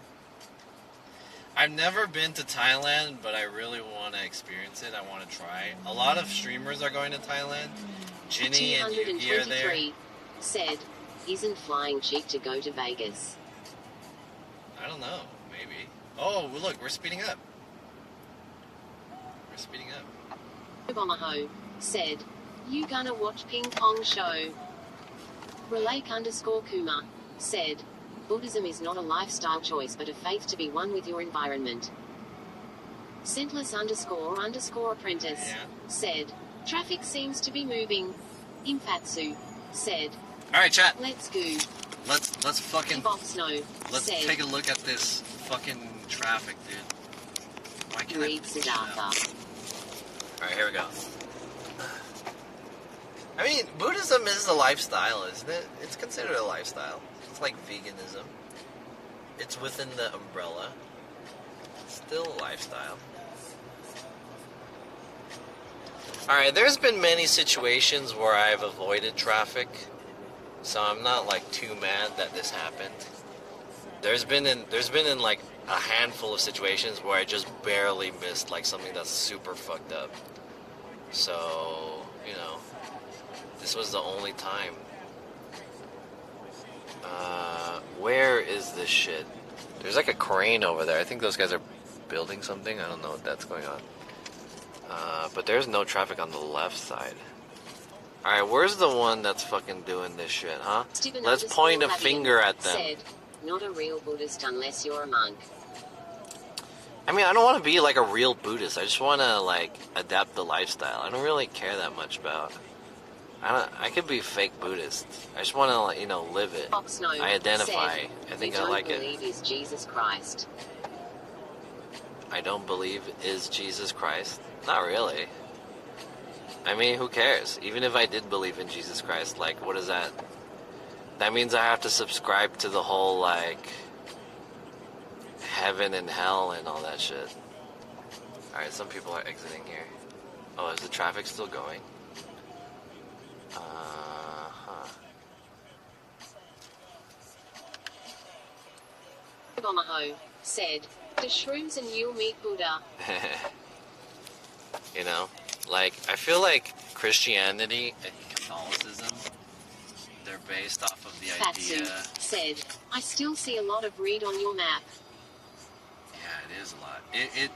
I've never been to Thailand, but I really want to experience it. I want to try. A lot of streamers are going to Thailand. Ginny and Yugi are there. 223 said, "Isn't flying cheap to go to Vegas?" I don't know. Maybe. Oh, look, we're speeding up. We're speeding up. Obomaho said, "You gonna watch ping pong show?" Relake_Kuma said, "Buddhism is not a lifestyle choice but a faith to be one with your environment." Scentless__apprentice said, "Traffic seems to be moving." Imfatsu said, Alright, chat. "Let's go." Let's fucking... Boxno Let's said, take a look at this fucking traffic, dude. Why can't I... "Read Siddhartha." Alright, here we go. I mean, Buddhism is a lifestyle, isn't it? It's considered a lifestyle. It's like veganism. It's within the umbrella. It's still a lifestyle. Alright, there's been many situations where I've avoided traffic, so I'm not like too mad that this happened. There's been in like a handful of situations where I just barely missed like something that's super fucked up. So, you know, this was the only time. Where is this shit? There's like a crane over there. I think those guys are building something. I don't know what that's going on. But there's no traffic on the left side. Alright, where's the one that's fucking doing this shit, huh? Let's point a finger at them. Said, "Not a real Buddhist unless you're a monk." I mean, I don't want to be like a real Buddhist. I just want to like adapt the lifestyle. I don't really care that much about. I could be fake Buddhist. I just want to, you know, live it. Oxno I identify. said, I think you I like don't believe it. is Jesus Christ. I don't believe is Jesus Christ. Not really. I mean, who cares? Even if I did believe in Jesus Christ, like, what is that? That means I have to subscribe to the whole, like, heaven and hell and all that shit. Alright, some people are exiting here. Oh, is the traffic still going? Omaho said, the shrooms and you'll meet Buddha. You know? Like, I feel like Christianity and Catholicism, they're based off of the Fatsu idea... said, I still see a lot of red on your map. Yeah, it is a lot. It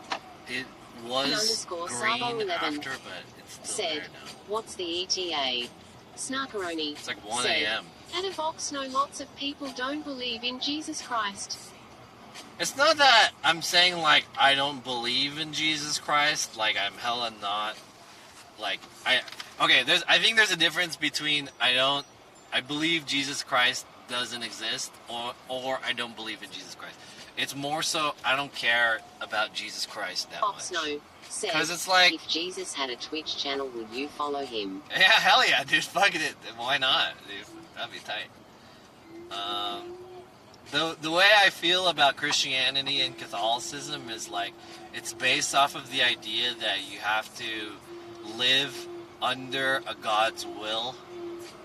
was green Sabo 11 after, but it's still said, there now. what's the ETA? Snarkaroni It's like 1 said, a.m. At a Vox, no, lots of people don't believe in Jesus Christ. It's not that I'm saying, like, I don't believe in Jesus Christ. Like, I'm hella not... Like, I think there's a difference between I believe Jesus Christ doesn't exist, or I don't believe in Jesus Christ. It's more so I don't care about Jesus Christ that much. Oxno said, 'Cause it's like... if Jesus had a Twitch channel, would you follow him? Yeah, hell yeah, dude. Fucking it. Why not, dude? That'd be tight. The way I feel about Christianity and Catholicism is like, it's based off of the idea that you have to live under a God's will,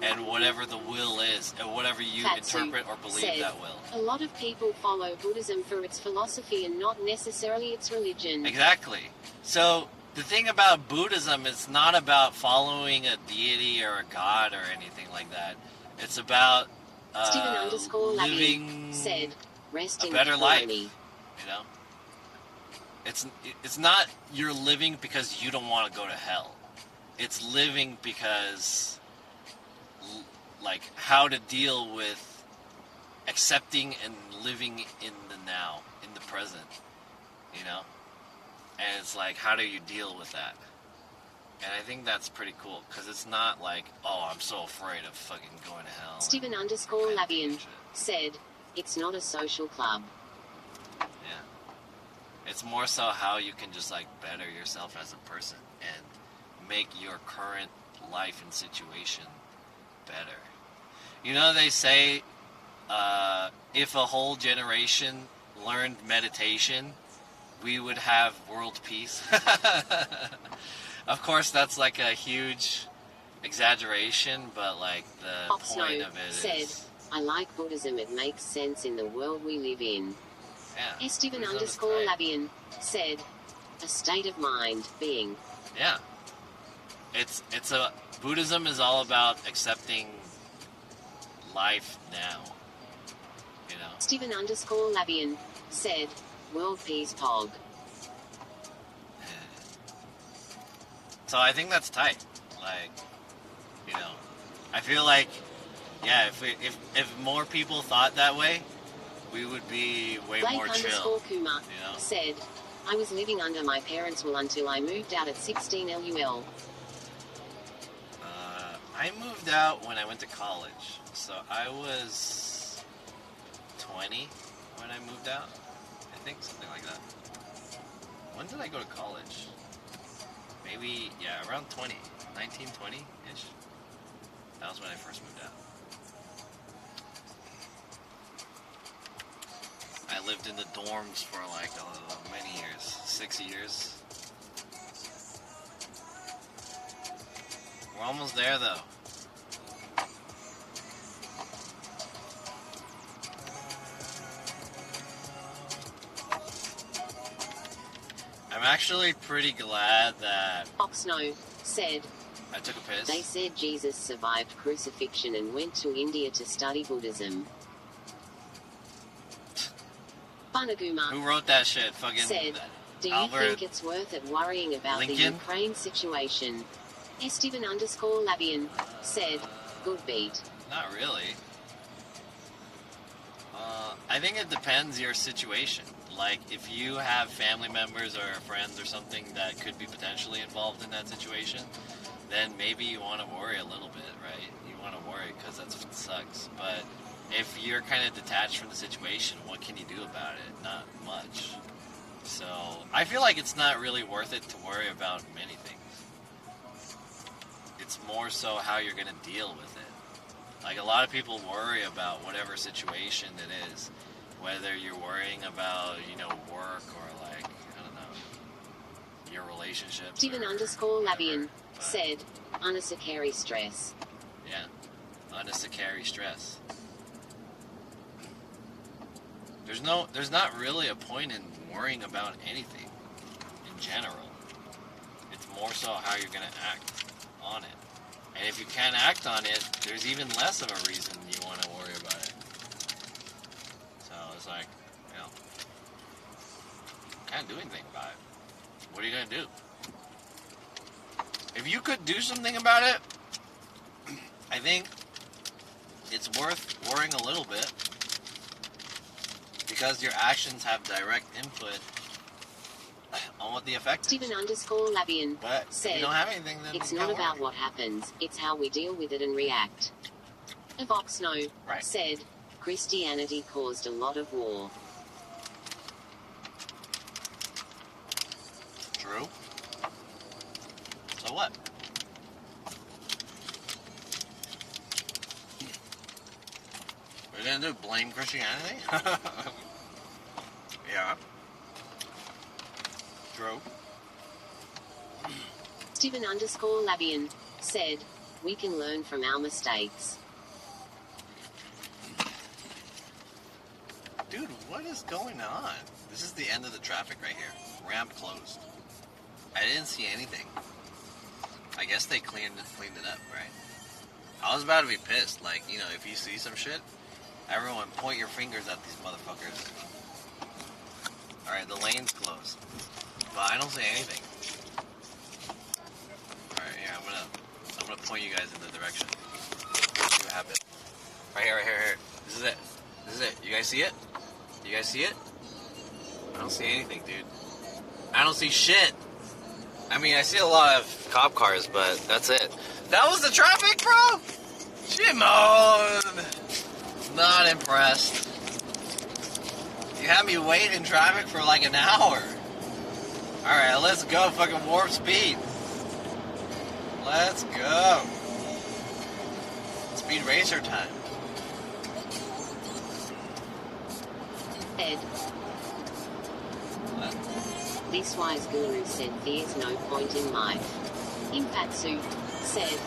and whatever the will is, and whatever you Fatsu interpret or believe said, that will. a lot of people follow Buddhism for its philosophy and not necessarily its religion. Exactly. So, the thing about Buddhism is not about following a deity or a god or anything like that. It's about living said, rest a in better life. pepperoni. You know? It's not you're living because you don't want to go to hell. It's living because, like, how to deal with accepting and living in the now, in the present, you know? And it's like, how do you deal with that? And I think that's pretty cool, because it's not like, oh, I'm so afraid of fucking going to hell. Stephen_Lavian said, it's not a social club. Yeah. It's more so how you can just, like, better yourself as a person and make your current life and situation better. You know, they say, if a whole generation learned meditation, we would have world peace. Of course, that's like a huge exaggeration, but like the point of it said, is... I like Buddhism, it makes sense in the world we live in. Yeah. Stephen_Lavian said, a state of mind, being. Yeah. Buddhism is all about accepting life now. You know? Stephen_Lavian said, world peace pog. So I think that's tight. Like, you know, I feel like, yeah, if more people thought that way, we would be way more chill. Kuma you know? said, I was living under my parents' will until I moved out at 16 LUL. I moved out when I went to college. So I was 20 when I moved out. I think, something like that. When did I go to college? Maybe, yeah, around 20. 19, 20-ish. That was when I first moved out. I lived in the dorms for like many years. 6 years. We're almost there though. I'm actually pretty glad that Oxno said, I took a piss. They said Jesus survived crucifixion and went to India to study Buddhism. Bunaguma Who wrote that shit? Fucking said, do you Albert think it's worth it worrying about the Lincoln? Ukraine situation? Stephen_Lavian said, good beat. Not really. I think it depends your situation. Like, if you have family members or friends or something that could be potentially involved in that situation, then maybe you want to worry a little bit, right? You want to worry because that sucks. But if you're kind of detached from the situation, what can you do about it? Not much. So I feel like it's not really worth it to worry about many things. It's more so how you're going to deal with it. Like, a lot of people worry about whatever situation it is, whether you're worrying about, work or, like, I don't know, your relationships. Stephen_Labian said, unnecessary stress. Yeah, unnecessary stress. There's not really a point in worrying about anything in general. It's more so how you're going to act on it. And if you can't act on it, there's even less of a reason you want to worry about it. So it's like, can't do anything about it. What are you going to do? If you could do something about it, I think it's worth worrying a little bit, because your actions have direct input on what the effect is. Stephen_Labian But said, if you don't have anything, then it's you not can't about worry. what happens, it's how we deal with it and react. Voxno said, Christianity caused a lot of war. True. So what? What are you gonna do? Blame Christianity? Yeah. True. Stephen_Labian said, we can learn from our mistakes. Dude, what is going on? This is the end of the traffic right here. Ramp closed. I didn't see anything. I guess they cleaned it up, right? I was about to be pissed. Like, if you see some shit, everyone point your fingers at these motherfuckers. Alright, the lane's closed. But I don't see anything. Alright, yeah, I'm gonna point you guys in the direction. See what happens. Right here. This is it. You guys see it? You guys see it? I don't see anything, dude. I don't see shit. I mean, I see a lot of cop cars, but that's it. That was the traffic, bro? Shimon! Not impressed. You had me wait in traffic for like an hour. Alright, let's go. Fucking warp speed. Let's go. Speed racer time. Ed. This wise guru said there's no point in life. Impatsu said,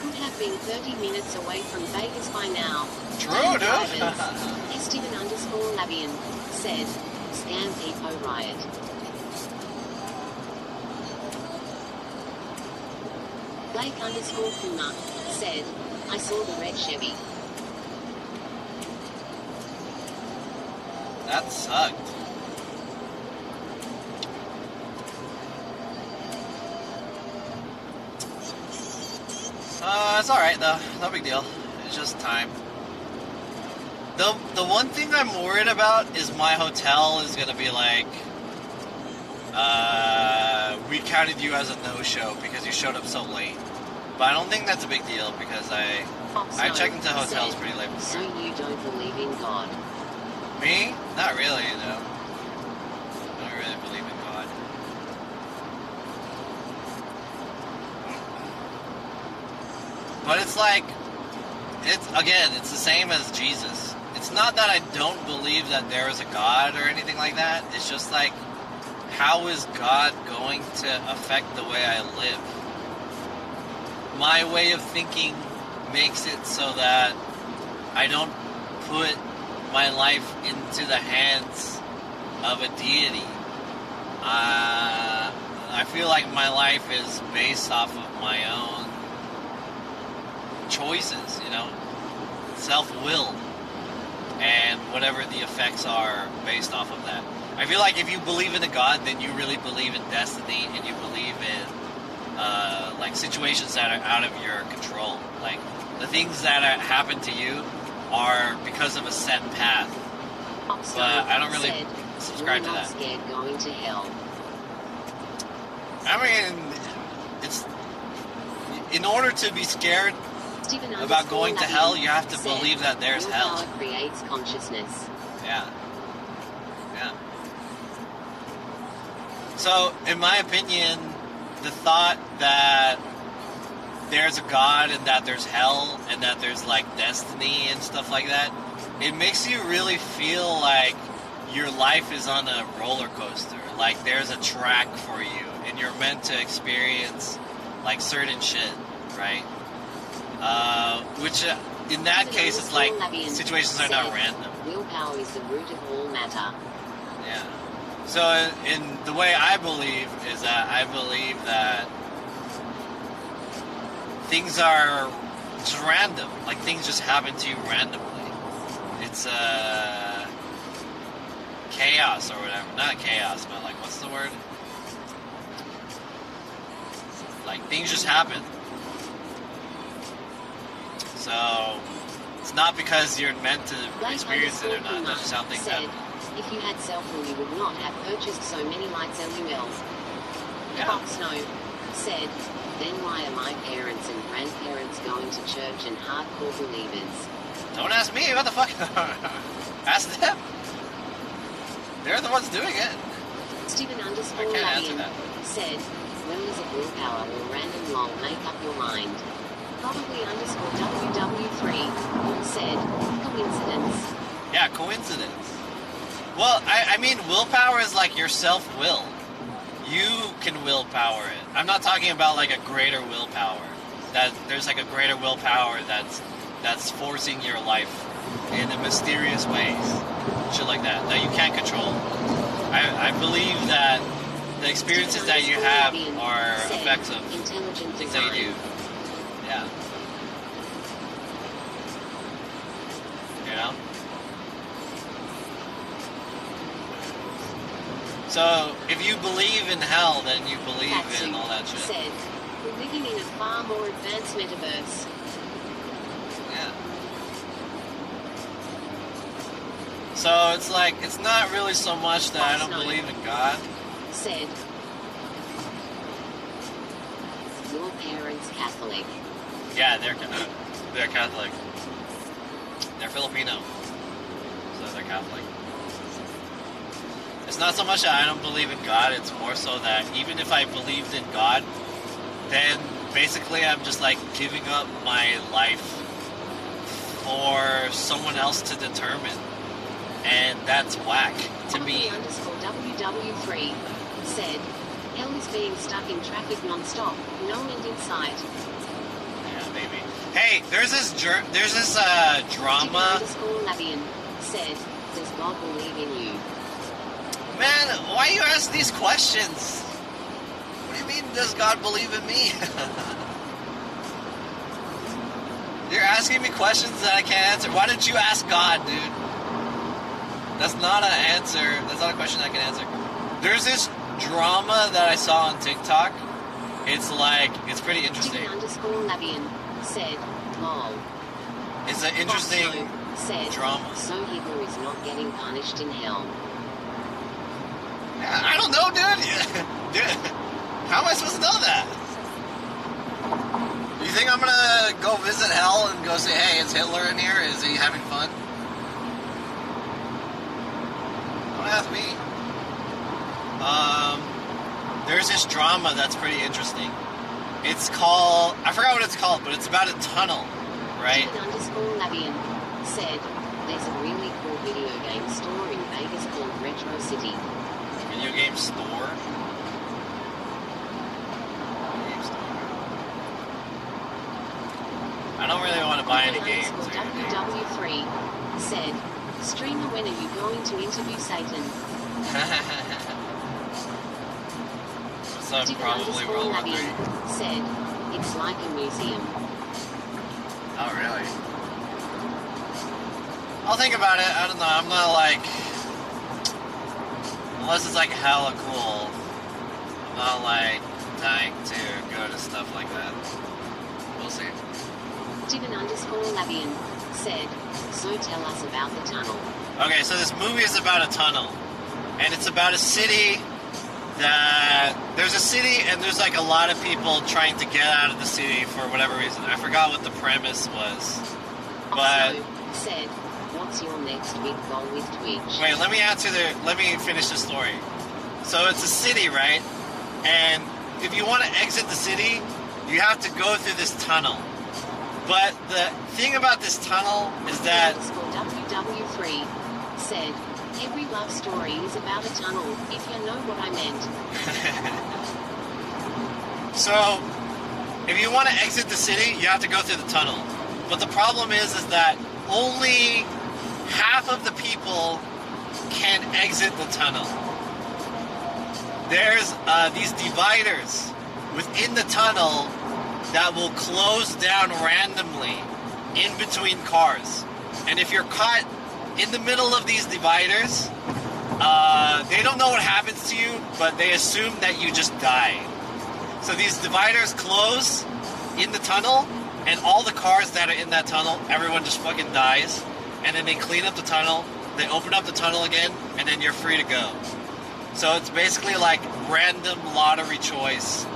could have been 30 minutes away from Vegas by now. True, dude. Stephen_Labian said, Scam Depot riot. Blake_Kuma said, I saw the red Chevy. That sucked. It's alright though. No big deal. It's just time. The one thing I'm worried about is my hotel is gonna be like, we counted you as a no-show because you showed up so late. But I don't think that's a big deal because I checked into hotels pretty late before. So you don't believe in God? Me? Not really, no. I don't really believe in God. But it's like, it's the same as Jesus. It's not that I don't believe that there is a God or anything like that. It's just like, how is God going to affect the way I live? My way of thinking makes it so that I don't put my life into the hands of a deity. I feel like my life is based off of my own choices, self-will, and whatever the effects are based off of that. I feel like if you believe in a God, then you really believe in destiny, and you believe in like situations that are out of your control. Like the things that happen to you are because of a set path. But I don't really subscribe to that. Scared going to hell. I mean, in order to be scared about going to hell, you have to believe that there's hell. Willpower creates consciousness. Yeah. Yeah. So, in my opinion, the thought that there's a God and that there's hell and that there's like destiny and stuff like that, it makes you really feel like your life is on a roller coaster. Like there's a track for you and you're meant to experience like certain shit, right? Which in that case, it's like situations are not random. Willpower is the root of all matter. Yeah. So in the way I believe is that I believe that things are just random. Like things just happen to you randomly. It's chaos or whatever. Not chaos, but like what's the word? Like things just happen. So it's not because you're meant to experience it or not. That's just how things happen. If you had cell-phone, you would not have purchased so many lights. LUL. Yeah. Fox Snow said, then why are my parents and grandparents going to church and hardcore believers? Don't ask me. What the fuck? Ask them. They're the ones doing it. Steven I underscore can't answer Lavian that. said, when is it willpower or random lol, make up your mind. Probably underscore WW3 said, coincidence. Yeah, coincidence. Well, I mean, willpower is like your self-will. You can willpower it. I'm not talking about like a greater willpower. That there's like a greater willpower that's forcing your life in a mysterious ways. Shit like that you can't control. I believe that the experiences that you have are effects of things that you do. Yeah. You know? So, if you believe in hell, then you believe in all that shit. Said, we're living in a far more advanced metaverse. Yeah. So, it's like, it's not really so much that I don't believe in God. Said, your parents Catholic. Yeah, they're Catholic. They're Filipino. So they're Catholic. It's not so much that I don't believe in God, it's more so that even if I believed in God, then basically I'm just like giving up my life for someone else to determine. And that's whack to me. Underscore WW3 said, hell is being stuck in traffic non-stop, no end in sight. Yeah, maybe. Hey, there's this drama. Underscore Lavian said, does God believe in you? Man, why you ask these questions? What do you mean, does God believe in me? You're asking me questions that I can't answer. Why didn't you ask God, dude? That's not an answer. That's not a question I can answer. There's this drama that I saw on TikTok. It's like, it's pretty interesting. Underscore Lavian said, lol. It's an interesting said, drama. So Hitler is not getting punished in hell. I don't know, dude. Dude, how am I supposed to know that? You think I'm gonna go visit hell and go say, hey, is Hitler in here? Is he having fun? Don't ask me. There's this drama that's pretty interesting. It's called, I forgot what it's called, but it's about a tunnel, right? Underscore Lavian said, there's a really cool video game store in Vegas called Retro City. Video game store? I don't really want to buy any games. WW3 said, streamer, when are you going to interview Satan? So probably World War III. Said, it's like a museum. Oh, really? I'll think about it. I don't know. I'm not like... Unless it's like hella cool, I'm not like dying to go to stuff like that. We'll see. Steven underscore Lavian said, so tell us about the tunnel. Okay, so this movie is about a tunnel. And it's about a city that there's a city and there's like a lot of people trying to get out of the city for whatever reason. I forgot what the premise was. But Also said, what's your next big goal with Twitch? wait, let me finish the story. So it's a city, right? And if you want to exit the city, you have to go through this tunnel. But the thing about this tunnel is that WW3 said, every love story is about a tunnel, if you know what I meant. so if you want to exit the city, you have to go through the tunnel. But the problem is that only half of the people can exit the tunnel. There's these dividers within the tunnel that will close down randomly in between cars. And if you're caught in the middle of these dividers, they don't know what happens to you, but they assume that you just die. So these dividers close in the tunnel, and all the cars that are in that tunnel, everyone just fucking dies. And then they clean up the tunnel, they open up the tunnel again, and then you're free to go. So it's basically like random lottery choice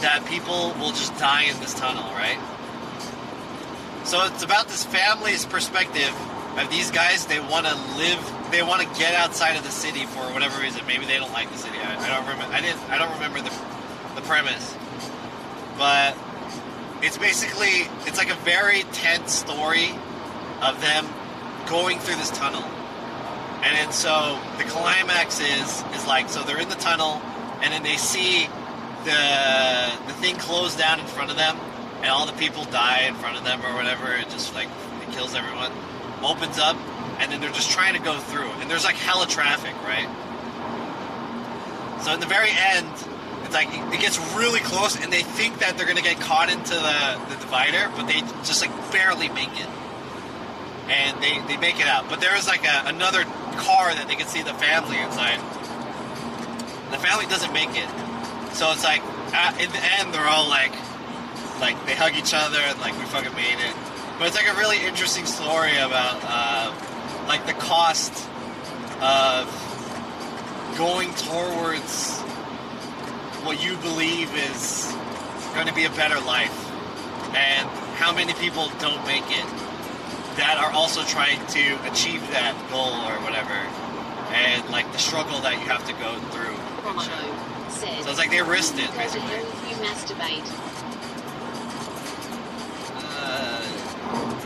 that people will just die in this tunnel, right? So it's about this family's perspective of these guys. They want to live, they want to get outside of the city for whatever reason. Maybe they don't like the city. I don't remember. I don't remember the premise, but it's basically, it's like a very tense story of them going through this tunnel. And then so the climax is like, so they're in the tunnel, and then they see the thing close down in front of them, and all the people die in front of them or whatever. It just like, it kills everyone. Opens up, and then they're just trying to go through. And there's like hella traffic, right? So in the very end, it's like, it gets really close, and they think that they're gonna get caught into the divider, but they just like barely make it. And they make it out. But there is like another car that they can see the family inside. The family doesn't make it. So it's like, in the end, they're all like they hug each other and like, we fucking made it. But it's like a really interesting story about like the cost of going towards what you believe is going to be a better life, and how many people don't make it that are also trying to achieve that goal or whatever, and like the struggle that you have to go through. So it's like they risked it, basically. You masturbate.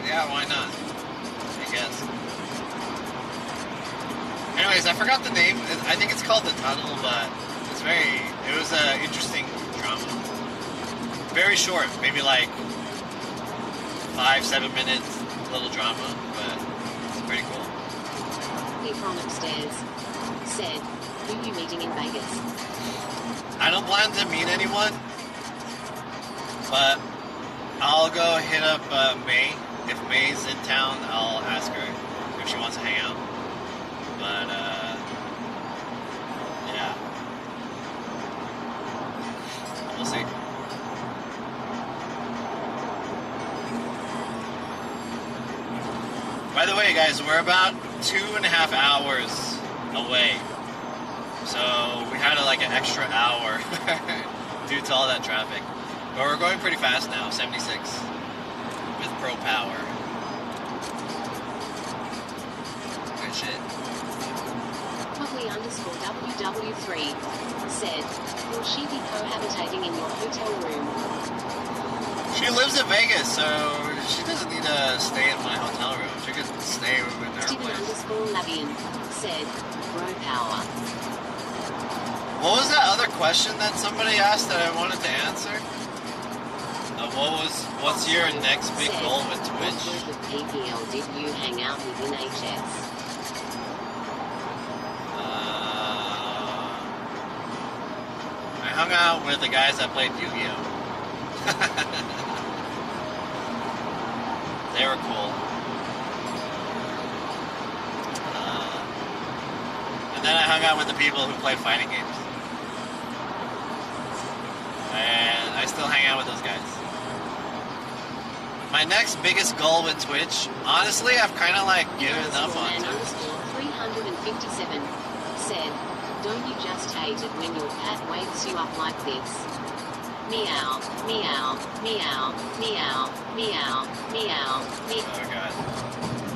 Yeah, why not? I guess. Anyways, I forgot the name. I think it's called The Tunnel, but it was an interesting drama. Very short, maybe like 5-7 minutes, little drama, but it's pretty cool. He from upstairs said, who you meeting in Vegas? I don't plan to meet anyone, but I'll go hit up May. If May's in town, I'll ask her if she wants to hang out. But, yeah. We'll see. By the way, guys, we're about 2.5 hours away. So we had like an extra hour due to all that traffic. But we're going pretty fast now, 76 with Pro Power. Good shit. Probably underscore WW3 said, will she be cohabitating in your hotel room? She lives in Vegas, so she doesn't need to stay in my hotel room. She could stay in her Steven place. underscore Lavian said, Pro Power. What was that other question that somebody asked that I wanted to answer? What's your next big goal with Twitch? What group of PPL did you hang out with in HS? I hung out with the guys that played Yu-Gi-Oh! They were cool. And then I hung out with the people who played fighting games. And I still hang out with those guys. My next biggest goal with Twitch, honestly, I've kind of like given up on it. Underscore 357 said, Don't you just hate it when your cat wakes you up like this? Meow, meow, meow, meow, meow, meow, meow. Oh god.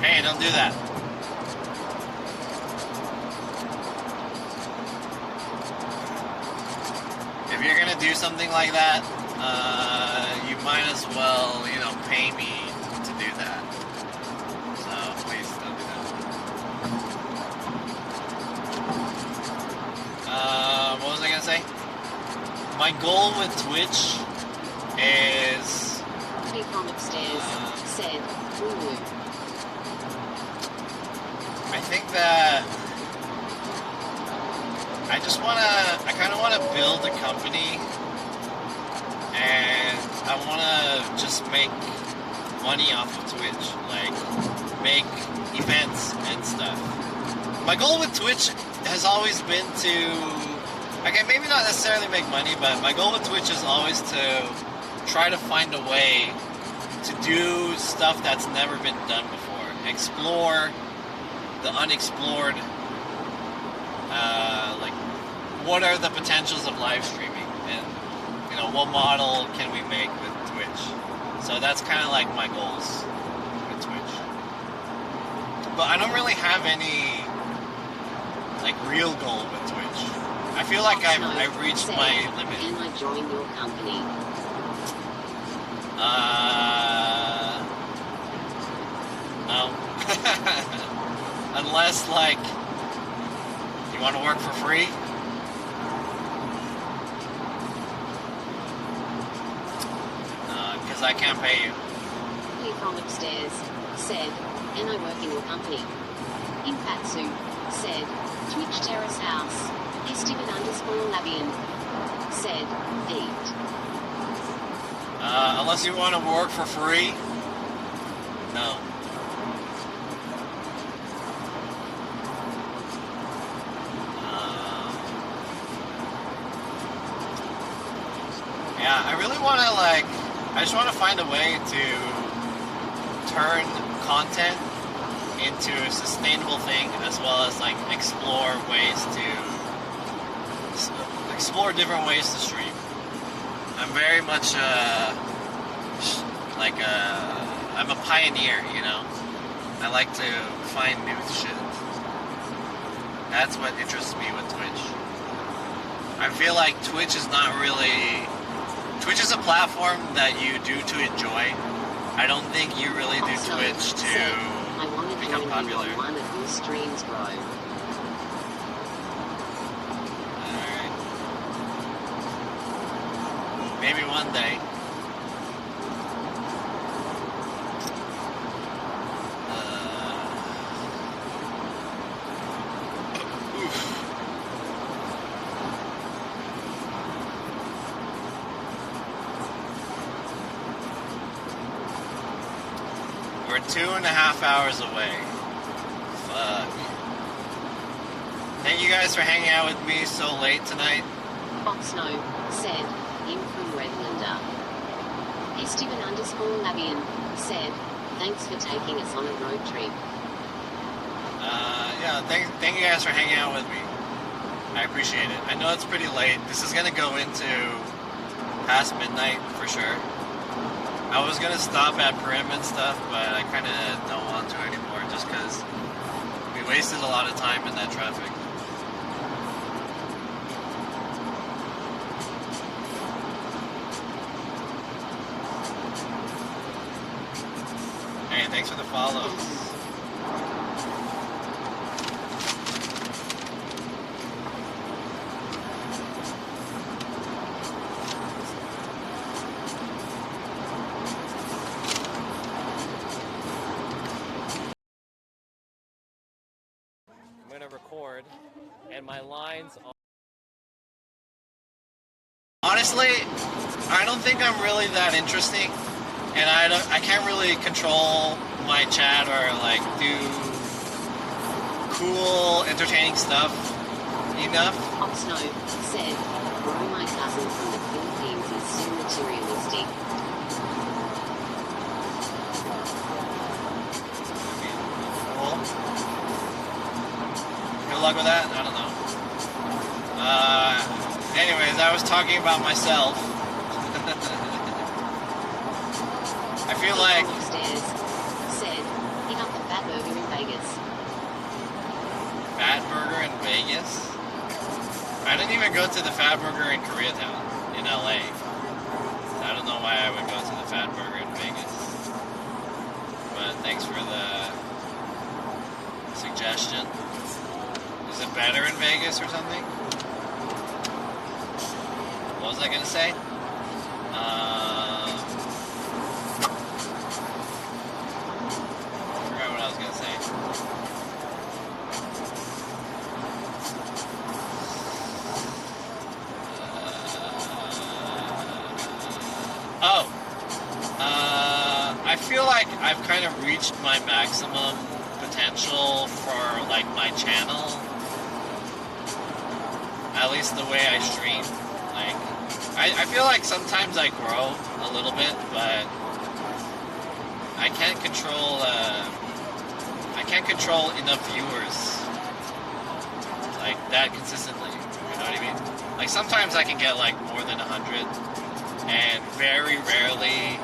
Hey, don't do that. If you're gonna do something like that, you might as well, you know, pay me to do that. So please don't do that. What was I gonna say? My goal with Twitch is... He from upstairs said, woo. I think that I kind of want to build a company, and I want to just make money off of Twitch, like make events and stuff. My goal with Twitch has always been to, okay, maybe not necessarily make money, but my goal with Twitch is always to try to find a way to do stuff that's never been done before. Explore the unexplored, like, what are the potentials of live streaming, and, you know, what model can we make with Twitch? So that's kind of like my goals with Twitch. But I don't really have any, like, real goal with Twitch. I feel like I've reached my limit. Can I join your company? No. Unless, like, you want to work for free? Because I can't pay you. He from upstairs said, and I work in your company. Impatsu said, Twitch Terrace House. Esteban_Labian said, eat. Unless you want to work for free? No. Yeah, I really want to, like, I just want to find a way to turn content into a sustainable thing, as well as, like, explore different ways to stream. I'm very much, I'm a pioneer, you know? I like to find new shit. That's what interests me with Twitch. I feel like Twitch is not really... Twitch is a platform that you do to enjoy. I don't think you really do Twitch to become popular. One of your streams, bro. Alright. Maybe one day. We're 2.5 hours away. Fuck. Thank you guys for hanging out with me so late tonight. Oxno said, in from Redlander. Esteban_Labian said, thanks for taking us on a road trip. Yeah, thank you guys for hanging out with me. I appreciate it. I know it's pretty late. This is gonna go into past midnight for sure. I was gonna stop at Prim and stuff, but I kind of don't want to anymore, just because we wasted a lot of time in that traffic. Hey, thanks for the follows. Record, and my lines are... Honestly, I don't think I'm really that interesting, and I can't really control my chat or, like, do cool, entertaining stuff enough. Oxno said, bro, my cousin from the Philippines is so materialistic. Cool. Good luck with that? I don't know. Anyways, I was talking about myself. I feel like... Upstairs. Said, he got the Fat Burger in Vegas. Fat Burger in Vegas? I didn't even go to the Fat Burger in Koreatown, in LA. I don't know why I would go to the Fat Burger in Vegas. But thanks for the suggestion. Is it better in Vegas or something? What was I gonna say? I forgot what I was gonna say. I feel like I've kind of reached my maximum potential for like my channel. At least the way I stream. Like, I feel like sometimes I grow a little bit, but I can't control enough viewers like that consistently. You know what I mean? Like sometimes I can get like more than 100, and very rarely,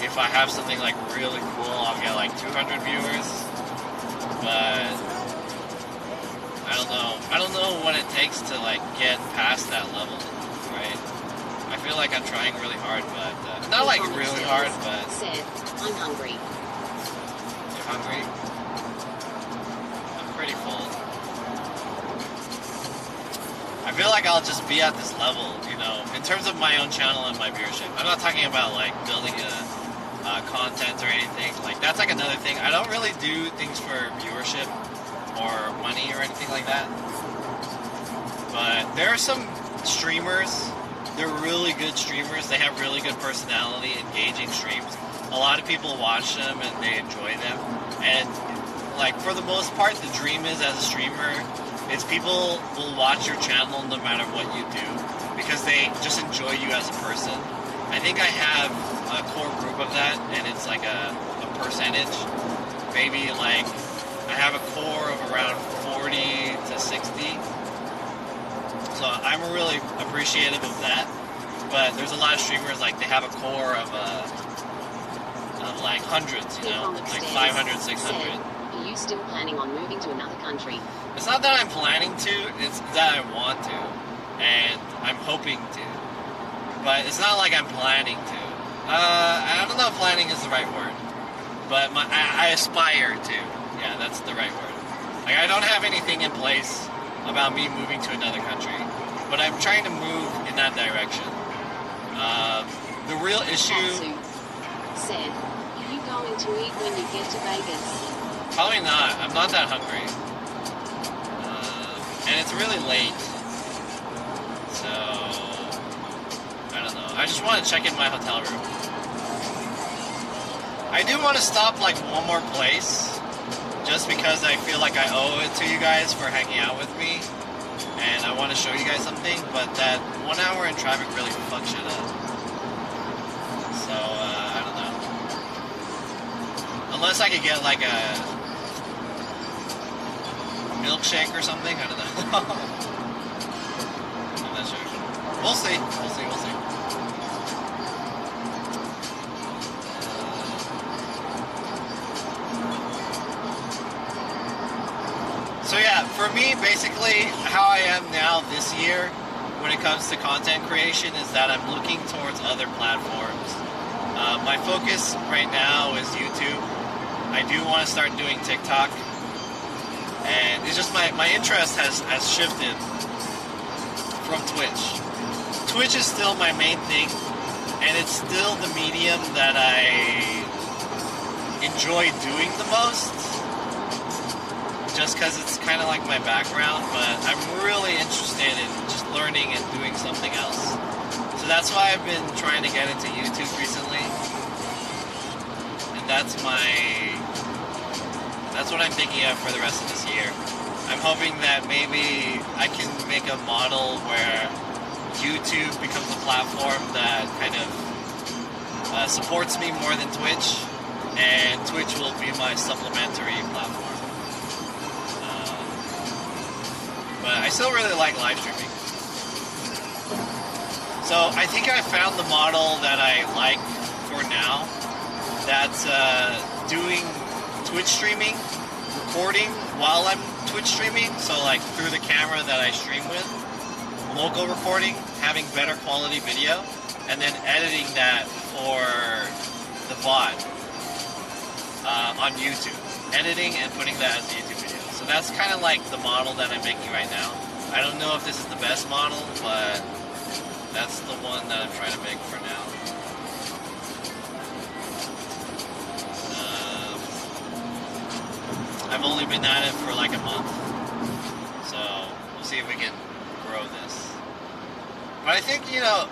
if I have something like really cool, I'll get like 200 viewers. But I don't know what it takes to like get past that level, right? I feel like I'm trying really hard, but not like really hard, but... Said, I'm hungry. You're hungry? I'm pretty full. I feel like I'll just be at this level, you know, in terms of my own channel and my viewership. I'm not talking about like building content or anything. Like that's like another thing. I don't really do things for viewership or money or anything like that. But there are some streamers. They're really good streamers. They have really good personality, engaging streams. A lot of people watch them and they enjoy them. And like for the most part, the dream is as a streamer, it's people will watch your channel no matter what you do because they just enjoy you as a person. I think I have a core group of that, and it's like a percentage. Maybe like I have a core of around 40 to 60. So I'm really appreciative of that. But there's a lot of streamers like they have a core of like hundreds, you know, like 500, 600. Said, are you still planning on moving to another country? It's not that I'm planning to, it's that I want to, and I'm hoping to. But it's not like I'm planning to. I don't know if planning is the right word, but I aspire to. Yeah, that's the right word. Like I don't have anything in place about me moving to another country, but I'm trying to move in that direction. The real issue... Said, are you going to eat when you get to Vegas? Probably not. I'm not that hungry. And it's really late. So, I don't know. I just want to check in my hotel room. I do want to stop like one more place. Just because I feel like I owe it to you guys for hanging out with me. And I want to show you guys something. But that 1 hour in traffic really fucks shit up. So, I don't know. Unless I could get like a milkshake or something, I don't know. I'm not sure. We'll see. We'll see. We'll see. So yeah, for me, basically, how I am now this year when it comes to content creation is that I'm looking towards other platforms. My focus right now is YouTube. I do want to start doing TikTok. And it's just my interest has shifted from Twitch. Twitch is still my main thing, and it's still the medium that I enjoy doing the most, just because it's kind of like my background, but I'm really interested in just learning and doing something else. So that's why I've been trying to get into YouTube recently, and that's what I'm thinking of for the rest of this year. I'm hoping that maybe I can make a model where YouTube becomes a platform that kind of supports me more than Twitch, and Twitch will be my supplementary platform. But I still really like live streaming. So I think I found the model that I like for now. That's doing Twitch streaming, recording while I'm Twitch streaming. So like through the camera that I stream with, local recording, having better quality video, and then editing that for the VOD on YouTube. Editing and putting that as a YouTube video. So that's kind of like the model that I'm making right now. I don't know if this is the best model, but that's the one that I'm trying to make for now. I've only been at it for like a month. So we'll see if we can grow this. But I think, you know,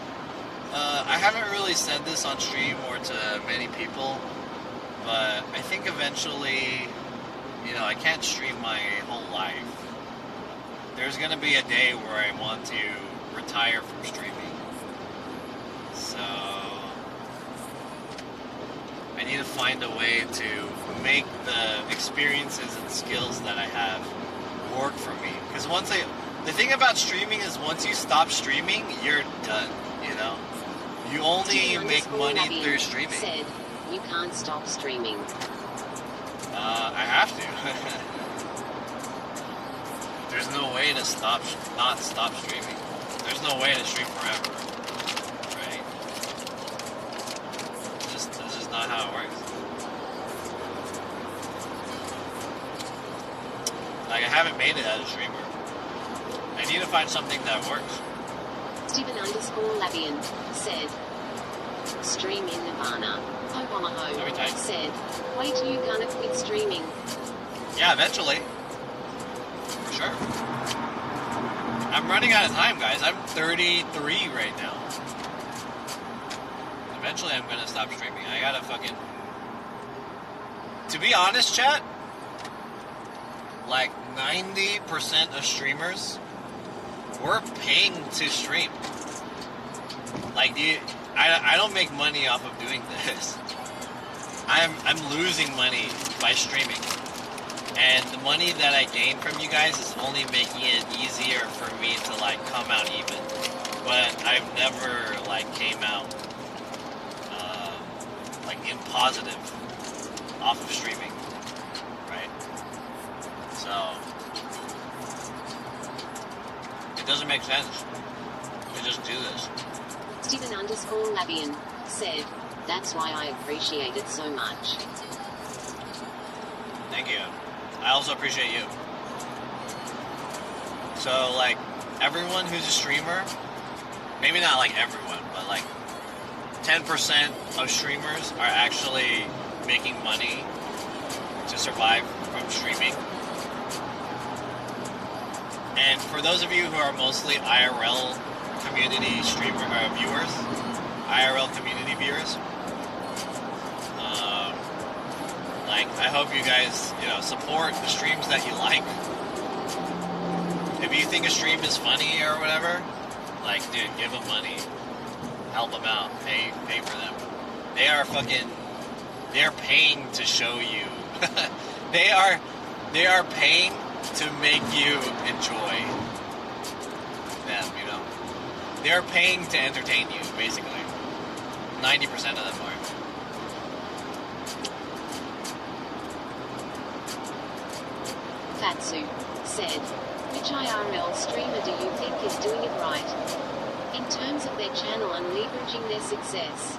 I haven't really said this on stream or to many people, but I think eventually, you know, I can't stream my whole life. There's going to be a day where I want to retire from streaming. So I need to find a way to make the experiences and skills that I have work for me. Because the thing about streaming is once you stop streaming, you're done, you know? You only make money through streaming. Said, you can't stop streaming. I have to. There's no way to not stop streaming. There's no way to stream forever, right? That's just not how it works. Like, I haven't made it as a streamer. I need to find something that works. Stephen_Labian said, stream in Nirvana. Omaha said, wait, you gonna quit streaming? Yeah, eventually. For sure. I'm running out of time, guys. I'm 33 right now. Eventually I'm gonna stop streaming. I gotta fucking... To be honest, chat, like 90% of streamers, we're paying to stream. Like, I don't make money off of doing this. I'm losing money by streaming. And the money that I gain from you guys is only making it easier for me to, like, come out even. But I've never, like, came out, like, in positive off of streaming. Right? So, it doesn't make sense to just do this. Stephen_Labian said, that's why I appreciate it so much. Thank you. I also appreciate you. So, like, everyone who's a streamer, maybe not like everyone, but like 10% of streamers are actually making money to survive from streaming. And for those of you who are mostly IRL community viewers, IRL community viewers, like, I hope you guys, you know, support the streams that you like. If you think a stream is funny or whatever, like, dude, give them money, help them out, pay for them. They are paying to show you. they are paying to make you enjoy them, you know. They are paying to entertain you, basically. 90% of them are. Fatsu said, which IRL streamer do you think is doing it right? In terms of their channel and leveraging their success?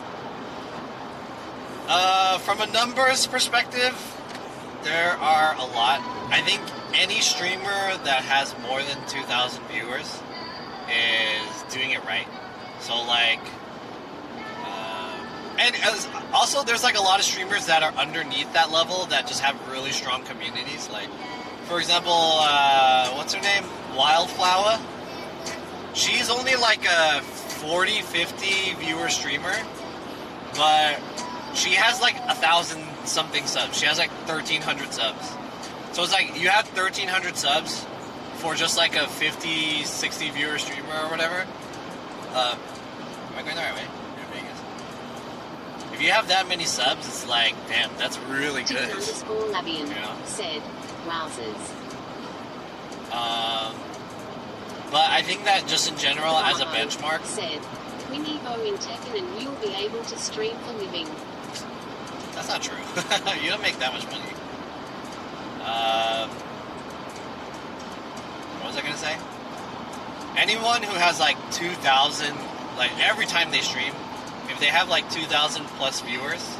From a numbers perspective, there are a lot. I think any streamer that has more than 2,000 viewers is doing it right. So, like, and also there's like a lot of streamers that are underneath that level that just have really strong communities. Like, for example, what's her name? Wildflower. She's only like a 40, 50 viewer streamer, but she has like 1,000 something subs. She has like 1,300 subs. So it's like you have 1,300 subs for just like a 50, 60 viewer streamer or whatever. Am I going the right way? Vegas. If you have that many subs, it's like, damn, that's really good. Stephen_Labian said, wowzers. But I think that just in general, as a benchmark, said, win Evo in Tekken and you'll be able to stream for living. that's not true. You don't make that much money. What was I gonna say? Anyone who has like 2,000, like every time they stream, if they have like 2,000 plus viewers,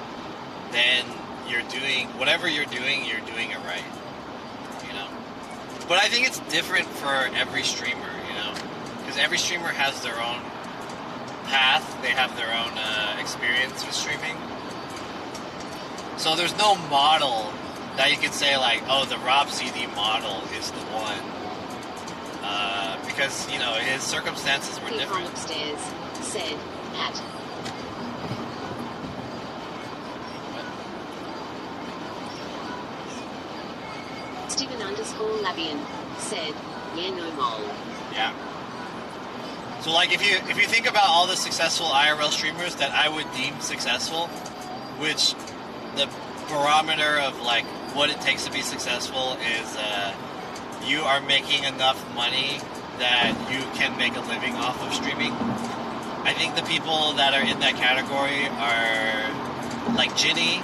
then you're doing whatever you're doing it right. You know. But I think it's different for every streamer. You know, because every streamer has their own path. They have their own experience with streaming. So there's no model that you could say like, oh, the Rob CD model is the one. Because, you know, his circumstances were different. Upstairs said, at. Steven _ Labian said, yeah, no mole. Yeah. So like if you think about all the successful IRL streamers that I would deem successful, which the barometer of like what it takes to be successful is you are making enough money that you can make a living off of streaming. I think the people that are in that category are like Ginny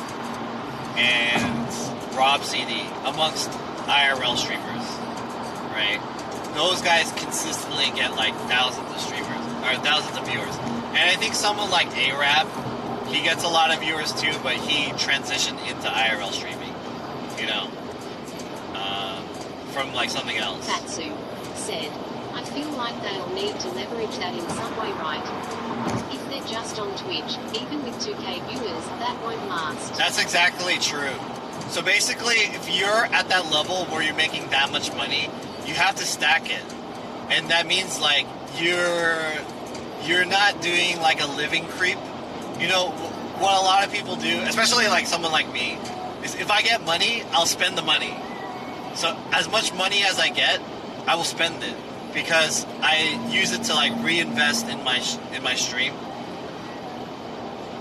and Rob CD amongst IRL streamers, right? Those guys consistently get like thousands of streamers or thousands of viewers. And I think someone like Arab, he gets a lot of viewers too, but he transitioned into IRL streaming, you know, from like something else. Fatsu said, I feel like they'll need to leverage that in some way, right? If they're just on Twitch, even with 2K viewers, that won't last. That's exactly true. So basically, if you're at that level where you're making that much money, you have to stack it. And that means like you're not doing like a living creep. You know, what a lot of people do, especially like someone like me, is if I get money, I'll spend the money. So as much money as I get, I will spend it because I use it to like reinvest in my stream.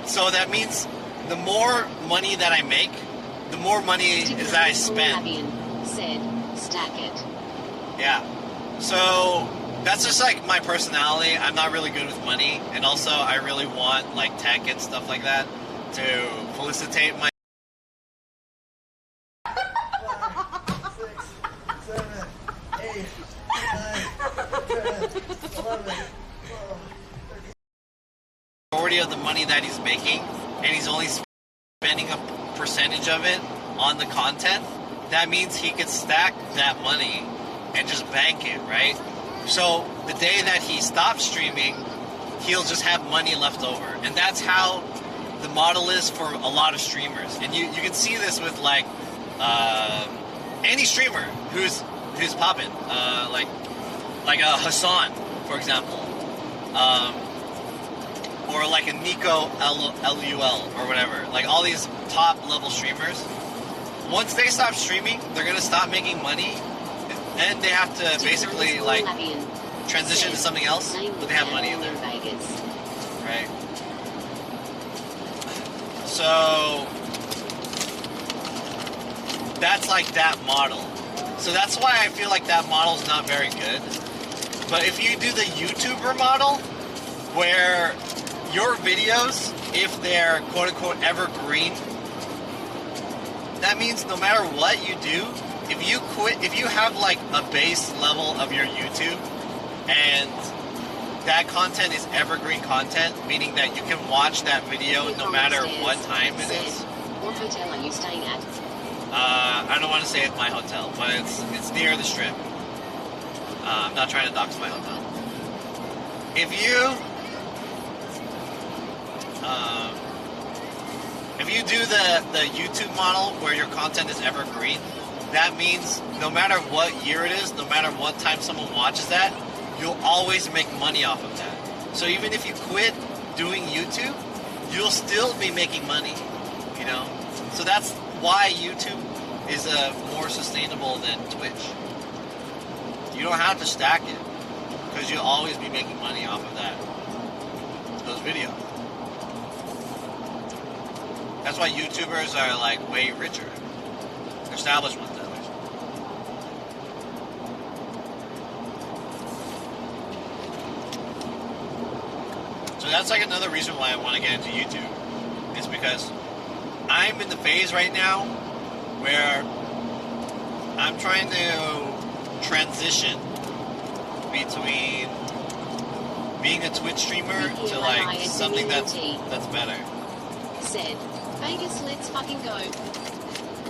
So that means the more money that I make, the more money is that I spend. Said, stack it. Yeah. So that's just like my personality. I'm not really good with money, and also I really want like tech and stuff like that to felicitate my. 5, 6, 7, 8, 9, 10, 11, 12. Majority of the money that he's making, and he's only spending a percentage of it on the content. That means he could stack that money and just bank it, right? So the day that he stops streaming, he'll just have money left over. And that's how the model is for a lot of streamers. And you can see this with like any streamer who's popping, like a Hassan, for example, or like a Nico LUL or whatever. Like all these top level streamers, once they stop streaming, they're gonna stop making money, and they have to basically like transition to something else, but they have money in there. Right. So that's like that model. So that's why I feel like that model's not very good. But if you do the YouTuber model, where your videos, if they're quote-unquote evergreen, that means no matter what you do, if you have like a base level of your YouTube and that content is evergreen content, meaning that you can watch that video no matter what time it is. What hotel are you staying at? I don't want to say it's my hotel, but it's near the strip. I'm not trying to dox my hotel. If you do the YouTube model where your content is evergreen, that means no matter what year it is, no matter what time someone watches that, you'll always make money off of that. So even if you quit doing YouTube, you'll still be making money, you know? So that's why YouTube is more sustainable than Twitch. You don't have to stack it, because you'll always be making money off of those videos. That's why YouTubers are like way richer. Established ones, at least. So that's like another reason why I want to get into YouTube. Is because I'm in the phase right now where I'm trying to transition between being a Twitch streamer to like something that's better. Said, Vegas, let's fucking go.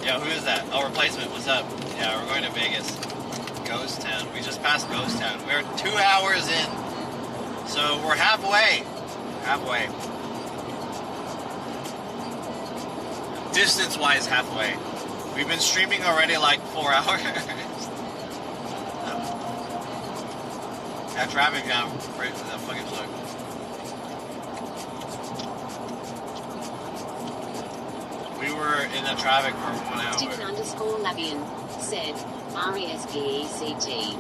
Yeah, who is that? Oh, Replacement, what's up? Yeah, we're going to Vegas. Ghost Town. We just passed Ghost Town. We're 2 hours in. So we're halfway. Halfway. Distance-wise, halfway. We've been streaming already like 4 hours. That traffic jam right to that fucking look. We were in the traffic for 1 hour. Stephen_Labian said, RESPECT.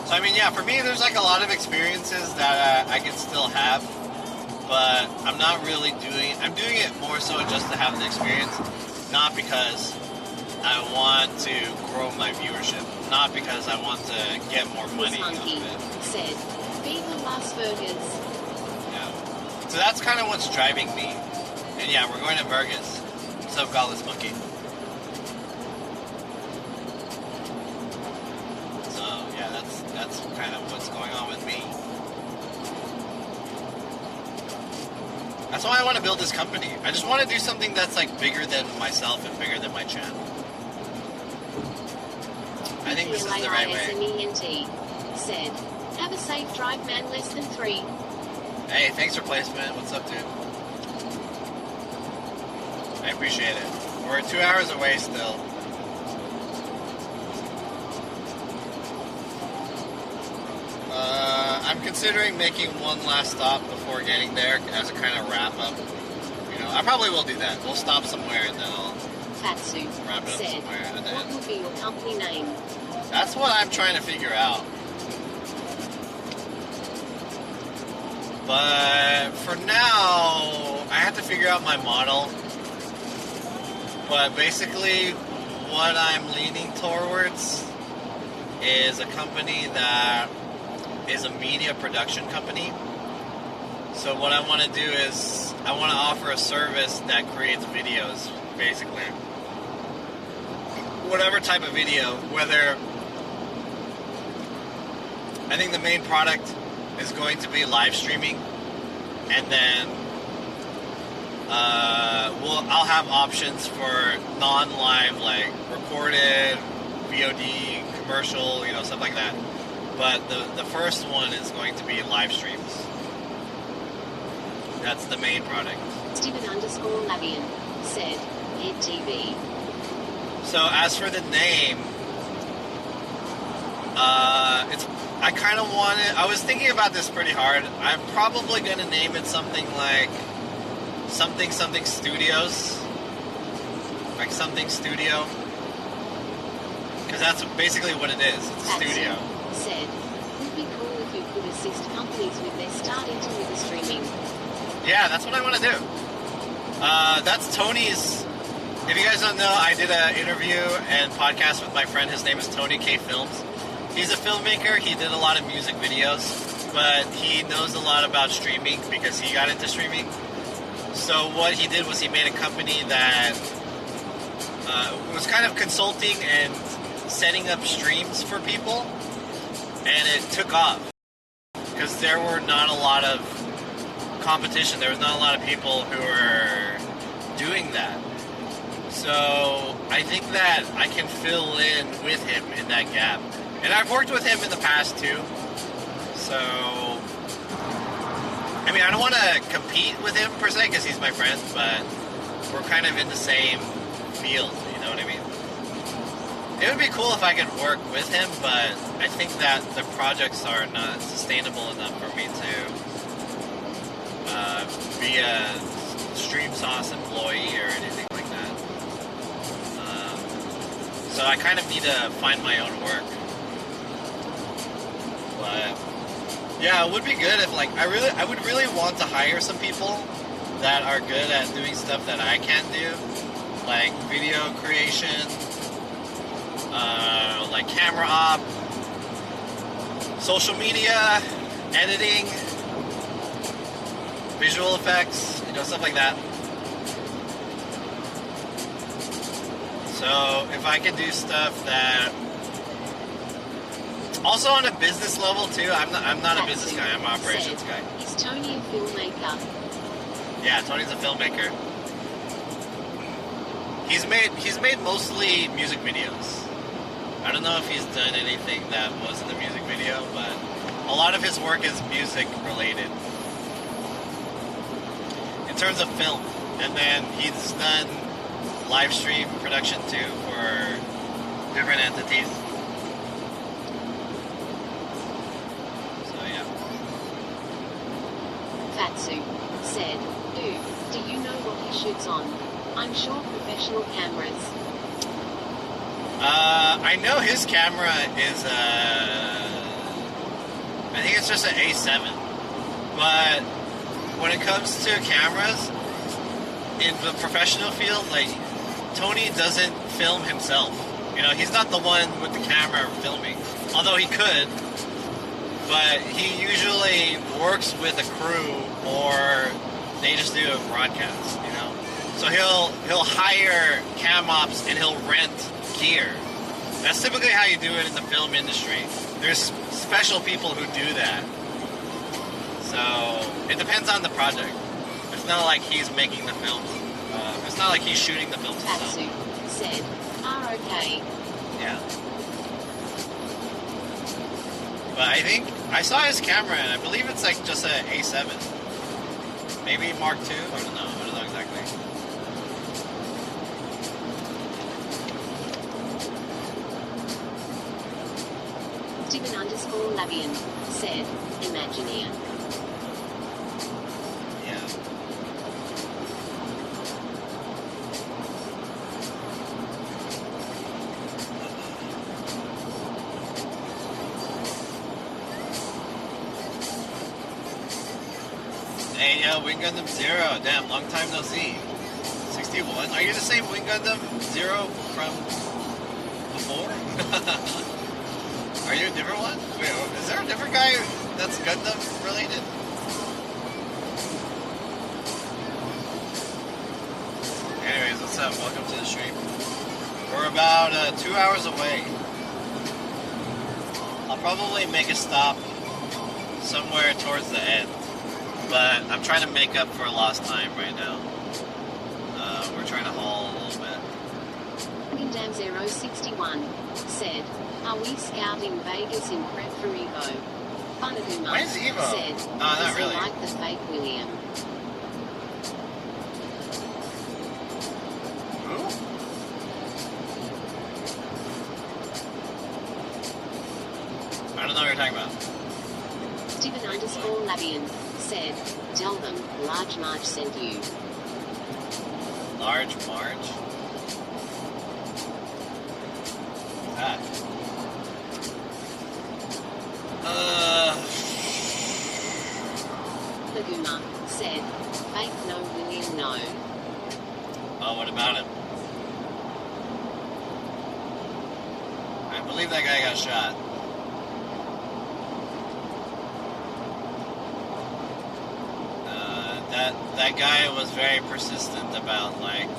So I mean, yeah, for me, there's like a lot of experiences that I can still have, but I'm not really doing. I'm doing it more so just to have the experience, not because I want to grow my viewership, not because I want to get more money out of it. Said, Viva Las Vegas. Yeah. So that's kind of what's driving me. And yeah, we're going to Vergas. What's up, Godless Monkey? So yeah, that's kind of what's going on with me. That's why I want to build this company. I just want to do something that's like bigger than myself and bigger than my channel. I think this is the right way. Said, have a safe drive, man, less than 3. Hey, thanks for placement. What's up, dude? I appreciate it. We're 2 hours away still. I'm considering making one last stop before getting there as a kind of wrap up. You know, I probably will do that. We'll stop somewhere and then I'll Fatsu wrap it up said, somewhere. And then, what will be your company name? that's what I'm trying to figure out. But for now, I have to figure out my model. But basically, what I'm leaning towards is a company that is a media production company. So what I want to do is, I want to offer a service that creates videos, basically. Whatever type of video, whether... I think the main product is going to be live streaming, and then I'll have options for non-live, like recorded, VOD, commercial, you know, stuff like that. But the first one is going to be live streams. That's the main product. Stephen_Labian said, Head TV. So as for the name, I kind of want it. I was thinking about this pretty hard. I'm probably going to name it something like something Studios, like something studio, because that's basically what it is. It's a studio. Said, would be cool if you could assist companies with their start into the streaming. Yeah, that's what I want to do. That's Tony's. If you guys don't know, I did an interview and podcast with my friend. His name is Tony K Films. He's a filmmaker. He did a lot of music videos, but he knows a lot about streaming because he got into streaming. So what he did was he made a company that was kind of consulting and setting up streams for people, and it took off because there were not a lot of competition. There was not a lot of people who were doing that. So I think that I can fill in with him in that gap. And I've worked with him in the past too. So, I mean, I don't want to compete with him per se because he's my friend, but we're kind of in the same field, you know what I mean? It would be cool if I could work with him, but I think that the projects are not sustainable enough for me to be a Stream Sauce employee or anything like that. So I kind of need to find my own work. But yeah, it would be good if like I would really want to hire some people that are good at doing stuff that I can't do, like video creation, like camera op, social media, editing, visual effects, stuff like that. So if I could do stuff that, also on a business level too. I'm not a business guy. I'm an operations guy. Is Tony a filmmaker? Yeah, Tony's a filmmaker. He's made mostly music videos. I don't know if he's done anything that wasn't a music video, but a lot of his work is music related. In terms of film. And then he's done live stream production too for different entities. So yeah. Fatsu said, do you know what he shoots on? I'm sure professional cameras. I know his camera is I think it's just an A7. But when it comes to cameras, in the professional field, like, Tony doesn't film himself. He's not the one with the camera filming. Although he could. But he usually works with a crew, or they just do a broadcast, So he'll hire cam ops and he'll rent gear. That's typically how you do it in the film industry. There's special people who do that. So it depends on the project. It's not like he's making the films. It's not like he's shooting the films himself. Fatsu said, okay. Yeah. But I think I saw his camera and I believe it's like just a A7. Maybe Mark II? I don't know exactly. Steven_Labian said, Imagineer. Yeah. Hey, yo, Wing Gundam Zero. Damn, long time no see. 61? Are you the same Wing Gundam Zero from before? Are you a different one? Wait, is there a different guy that's Gundam related? Anyways, what's up? Welcome to the stream. We're about 2 hours away. I'll probably make a stop somewhere towards the end. But I'm trying to make up for lost time right now. We're trying to haul a little bit. Windam061 said, are we scouting Vegas in prep for Evo? Funaguma When's Evo? said, No, not does he really. like the fake William? Who? I don't know what you're talking about. Steven_Labian said, tell them, Large March sent you. Large March? What's that? Laguna said, fake no William no. Oh, what about him? I believe that guy got shot. That guy was very persistent about, like,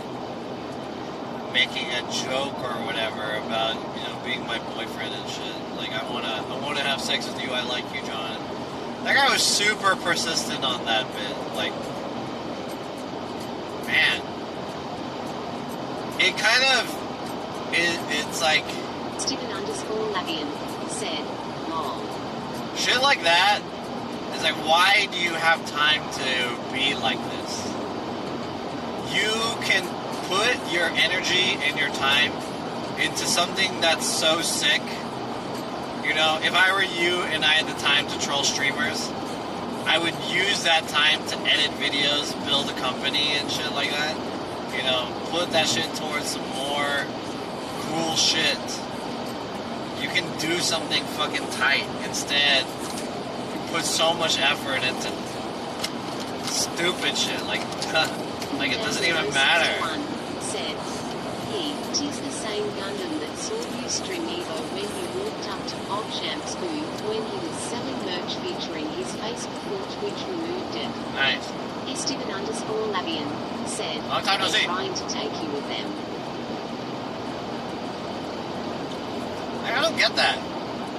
making a joke or whatever about, being my boyfriend and shit. Like, I wanna have sex with you, I like you, John. That guy was super persistent on that bit. Like, man. It kind of, it's like... Steven_Labian said, lol. Shit like that. It's like, why do you have time to be like this? You can put your energy and your time into something that's so sick. If I were you and I had the time to troll streamers, I would use that time to edit videos, build a company and shit like that. Put that shit towards some more cool shit. You can do something fucking tight. Instead, put so much effort into stupid shit, like it doesn't even matter. Said, he, 'tis the same same Gundam that saw you stream Evo when you walked up to PogChamp's booth when he was selling merch featuring his face before Twitch removed it. Nice. Esteban_Labian said, Long time no they're see. trying to take you with them. I don't get that.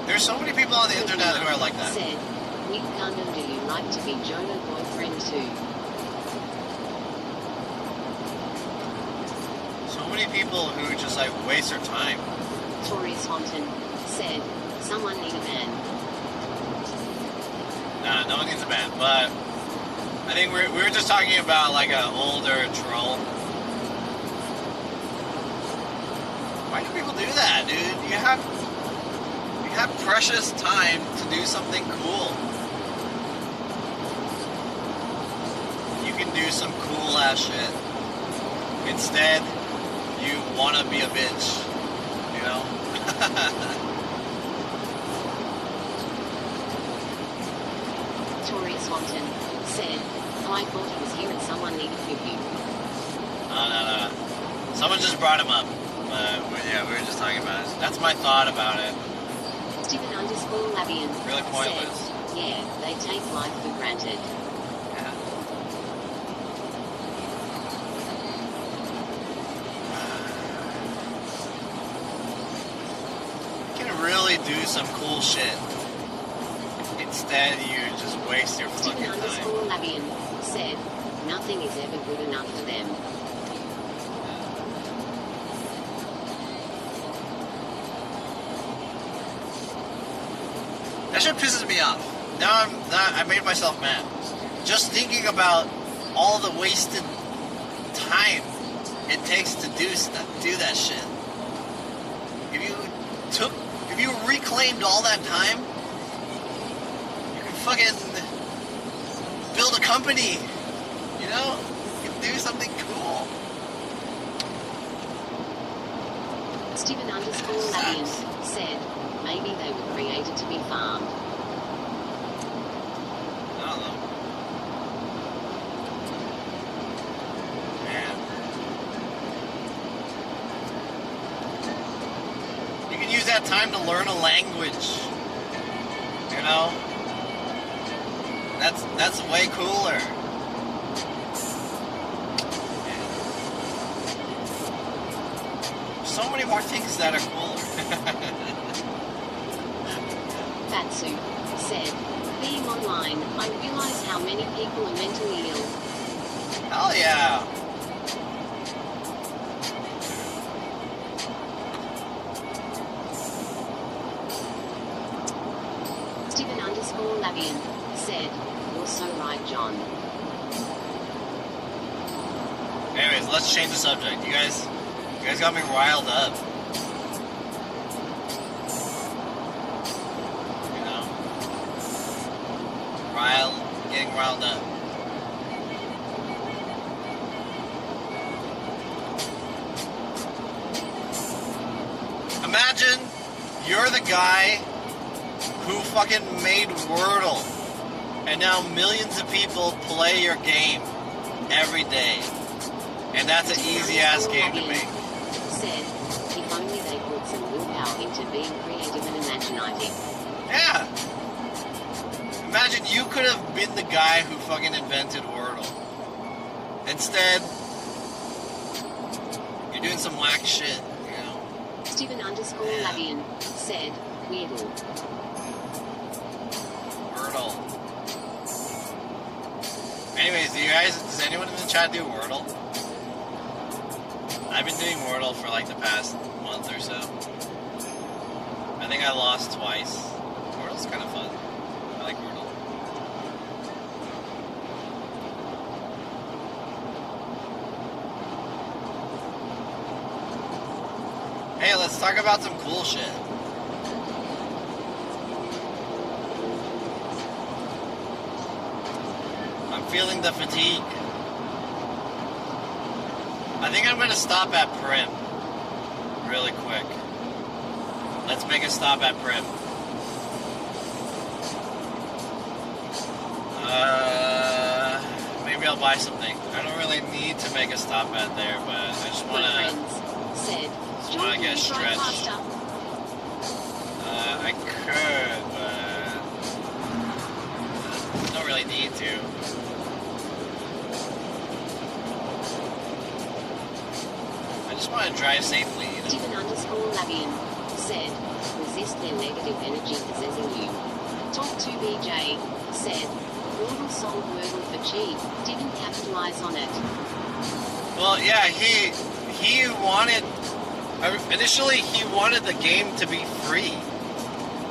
There's so many people on the internet who are like that. Said, with Gundam do you like to be Jonah boyfriend too? So many people who just like waste their time. Tori Swanton said, someone need a man. Nah, no one needs a man, but I think we were just talking about like an older troll. Why do people do that, dude? You have precious time to do something cool. You can do some cool ass shit. Instead, you wanna be a bitch, you know? Tori Swanton said, I thought he was here and someone needed you. No. Someone just brought him up. We were just talking about it. That's my thought about it. Steven_Labian Really pointless. said, yeah, they take life for granted. Yeah. You can really do some cool shit. Instead, you just waste your fucking time. Steven_Labian said, nothing is ever good enough for them. That shit pisses me off. Now I made myself mad. Just thinking about all the wasted time it takes to do that shit. If you reclaimed all that time, you could fucking build a company. You know? You could do something cool. Steven_Labian said, maybe they were created to be farmed. I don't know. Man. You can use that time to learn a language. You know? That's way cooler. So many more things that are cooler. Fatsu said, being online, I realize how many people are mentally ill. Hell yeah. Steven_Labian said, you're so right, John. Anyways, let's change the subject. You guys got me riled up. You know? Getting riled up. Imagine you're the guy who fucking made Wordle, and now millions of people play your game every day. And that's an easy-ass game to make. Said, if only they put some willpower into being creative and imaginative. Yeah! Imagine you could have been the guy who fucking invented Wordle. Instead, you're doing some whack shit, you know? Steven_Labian said, Weirdo. Wordle. Anyways, does anyone in the chat do Wordle? I've been doing Wordle for like the past month or so. I think I lost twice. Wordle's kind of fun. I like Wordle. Hey, let's talk about some cool shit. I'm feeling the fatigue. I think I'm going to stop at Prim. Really quick. Let's make a stop at Prim. Maybe I'll buy something. I don't really need to make a stop at there, but I just want to said, Just John, wanna can get you drive stretched. faster? I could, but don't really need to. I just want to drive safely, you know. Stephen_Lavian said, resist their negative energy possessing you. Talk to BJ said, Wordle sold Wordle for cheap, didn't capitalize on it. Well, yeah, he wanted, initially he wanted the game to be free.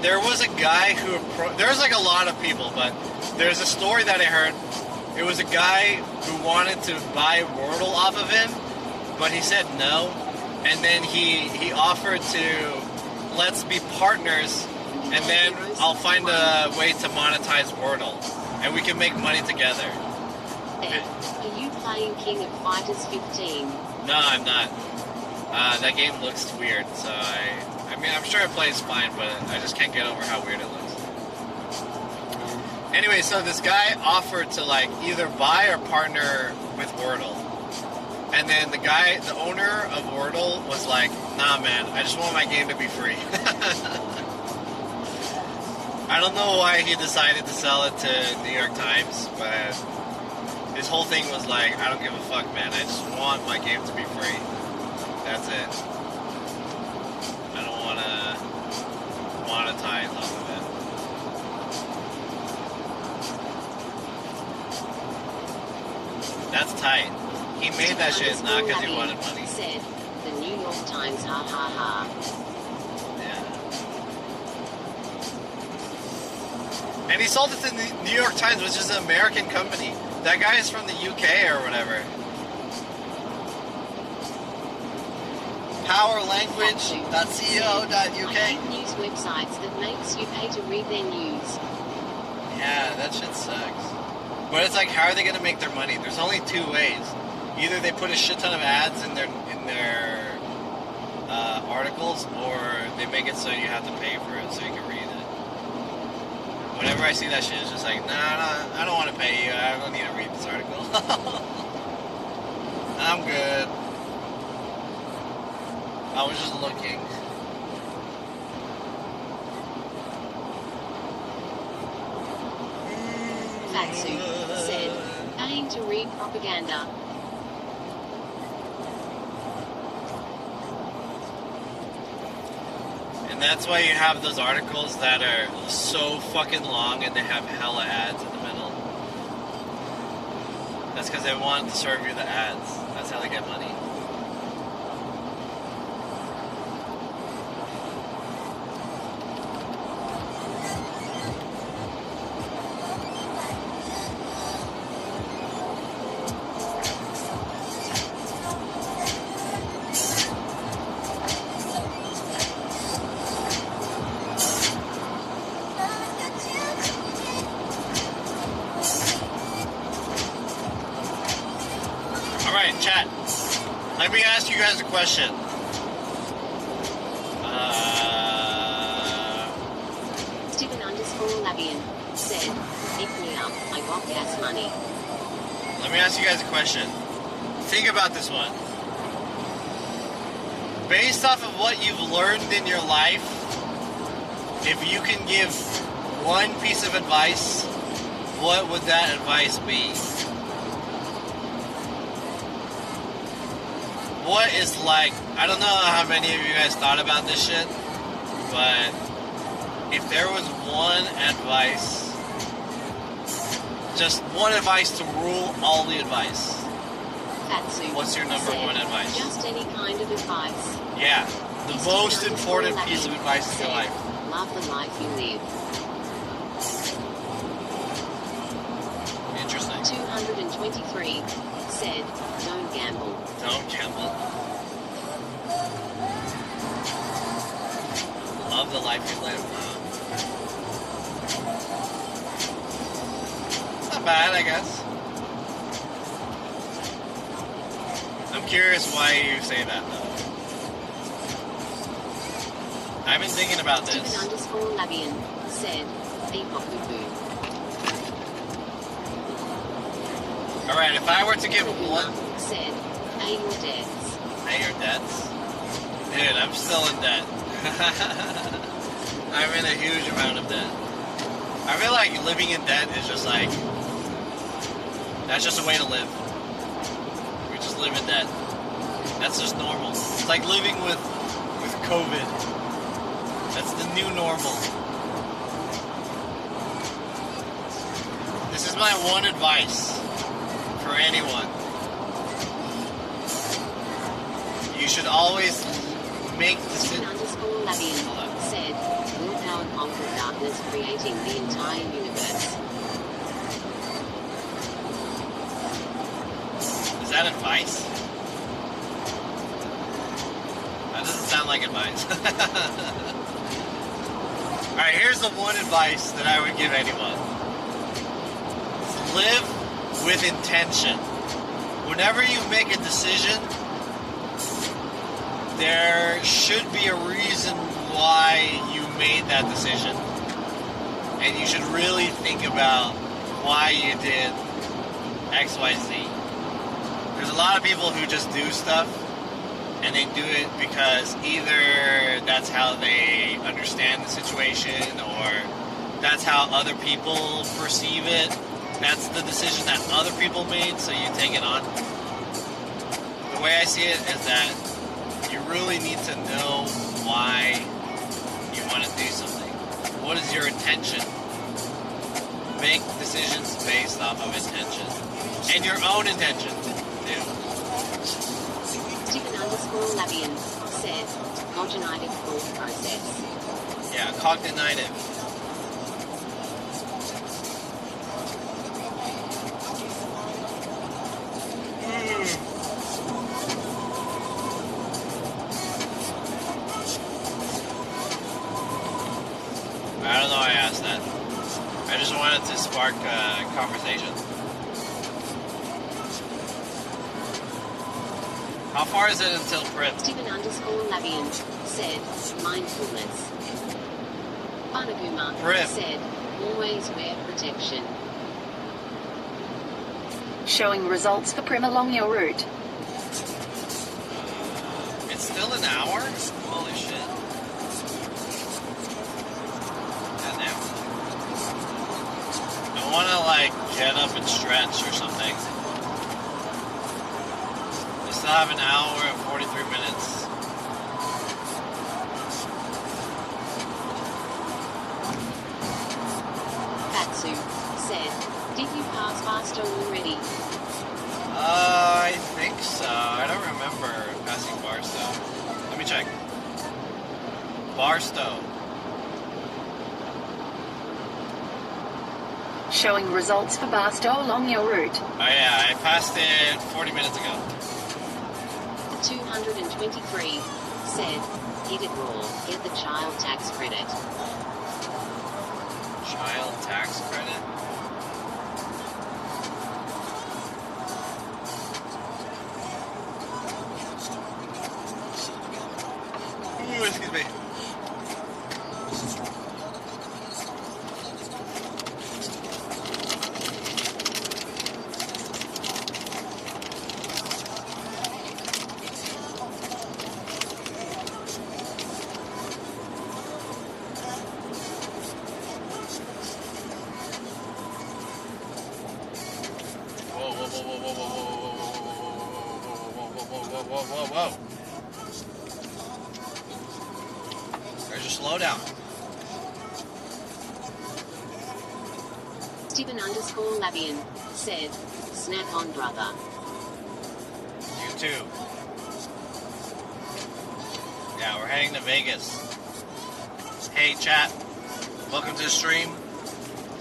There was a guy who, there's like a lot of people, but there's a story that I heard. It was a guy who wanted to buy Wordle off of him, but he said no. And then he offered to, let's be partners, and then I'll find a way to monetize Wordle, and we can make money together. Are you playing King of Fighters 15? No, I'm not. That game looks weird, so I mean, I'm sure it plays fine, but I just can't get over how weird it looks. Anyway, so this guy offered to like either buy or partner with Wordle. And then the owner of Wordle was like, nah man, I just want my game to be free. I don't know why he decided to sell it to New York Times, but his whole thing was like, I don't give a fuck man, I just want my game to be free. That's it. I don't want to monetize off of it. That's tight. He made that shit not because he wanted money. Said, the New York Times, ha ha ha. Yeah. And he sold it to the New York Times, which is an American company. That guy is from the UK or whatever. Powerlanguage.co.uk. I hate news websites that makes you pay to read their news. Yeah, that shit sucks. But it's like, how are they going to make their money? There's only two ways. Either they put a shit ton of ads in their articles, or they make it so you have to pay for it so you can read it. Whenever I see that shit, it's just like, nah, I don't want to pay you. I don't need to read this article. I'm good. I was just looking. Fatsu said, paying to read propaganda. And that's why you have those articles that are so fucking long and they have hella ads in the middle. That's because they want to serve you the ads. That's how they get money. Chat. Let me ask you guys a question. Stephen_Lavian said, pick me up, I got gas money. Let me ask you guys a question. Think about this one. Based off of what you've learned in your life, if you can give one piece of advice, what would that advice be? What is like, I don't know how many of you guys thought about this shit, but if there was one advice, just one advice to rule all the advice, what's your number one advice? Just any kind of advice. Yeah, the most important piece of advice in your life. Love the life you live. Interesting. 223 said, don't gamble. Don't gamble. Love the life you live. Not bad, I guess. I'm curious why you say that, though. I've been thinking about this. Stephen_Lavian said, Beep-bop-boo-boo. Alright, if I were to give one... Said, pay your debts. Pay your debts? Dude, I'm still in debt. I'm in a huge amount of debt. I feel like living in debt is just like, that's just a way to live. We just live in debt. That's just normal. It's like living with COVID. That's the new normal. This is my one advice for anyone. You should always make Stephen underscore Labian said, willpower conquered darkness, creating the entire universe. Is that advice? That doesn't sound like advice. Alright, here's the one advice that I would give anyone. Live with intention. Whenever you make a decision, there should be a reason why you made that decision. And you should really think about why you did X, Y, Z. There's a lot of people who just do stuff, and they do it because either that's how they understand the situation, or that's how other people perceive it. That's the decision that other people made, so you take it on. The way I see it is that you really need to know why you want to do something. What is your intention? Make decisions based off of intention. And your own intention, too. Stephen underscore Labian said, cognitive thought process. Yeah, cognitive. I don't know why I asked that. I just wanted to spark conversation. How far is it until Prip? Stephen underscore Labian said, mindfulness. Banaguma Prip. said, always wear protection. Showing results for Prim along your route. It's still an hour? Holy shit. Goddamn. I want to, like, get up and stretch or something. We still have an hour and 43 minutes. Fatsu said, did you pass Barstow already? I think so. I don't remember passing Barstow. Let me check. Barstow. Showing results for Barstow along your route. Oh yeah, I passed it 40 minutes ago. 223 said, hit it raw, get the child tax credit. Child tax credit? Ooh, excuse me. Whoa. There's a slowdown. Stephen underscore Labian said, snap on brother. You too. Yeah, we're heading to Vegas. Hey chat, welcome to the stream.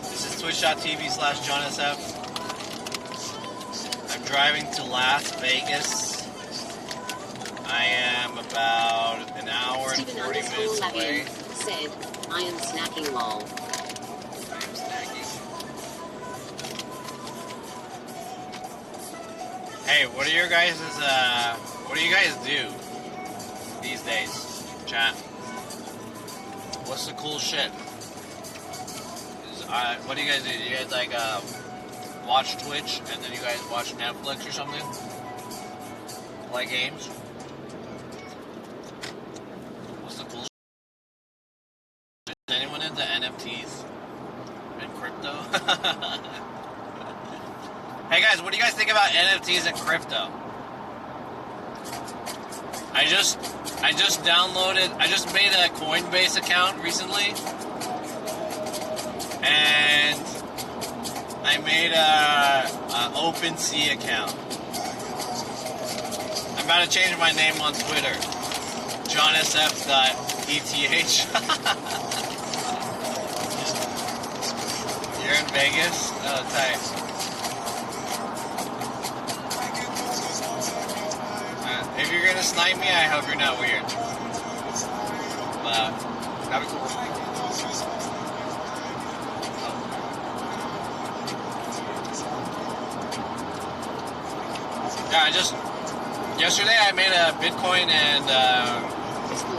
This is twitch.tv/JohnSF. I'm driving to Las Vegas. I am about an hour and Stephen 40 minutes underscore away. Labian said, I am snacking lol. I am snacking. Hey, what do you guys do these days, chat? What's the cool shit? What do you guys do? Do you guys like watch Twitch and then you guys watch Netflix or something? Play games? NFTs and crypto. Hey guys, what do you guys think about NFTs and crypto? I just made a Coinbase account recently, and I made a OpenSea account. I'm about to change my name on Twitter, johnsf.eth. You're in Vegas? Oh, tight. If you're gonna snipe me, I hope you're not weird. But that'd be cool. Yeah, yesterday I made a Bitcoin and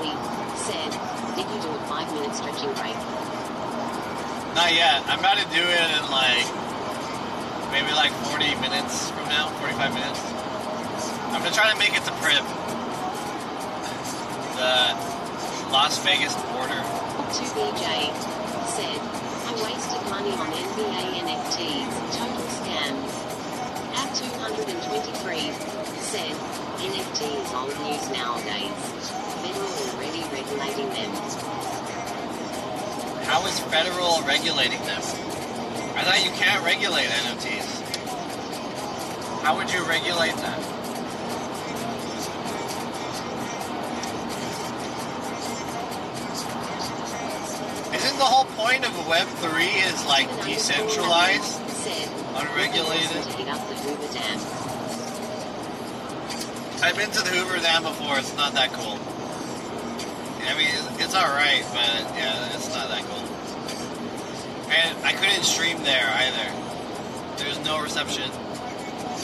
Lee said, did you do a 5-minute stretching break? not yet. I'm about to do it in maybe 40 minutes from now, 45 minutes. I'm gonna try to make it to Priv, the Las Vegas border. 2BJ said, I wasted money on NBA NFTs, total scam. At 223 said, NFT is old news nowadays. Federal already regulating them. How is federal regulating them? I thought you can't regulate NFTs. How would you regulate them? Isn't the whole point of Web3 is decentralized, unregulated? I've been to the Hoover Dam before. It's not that cool. I mean, it's alright, but yeah, it's not that cool. And I couldn't stream there either. There's no reception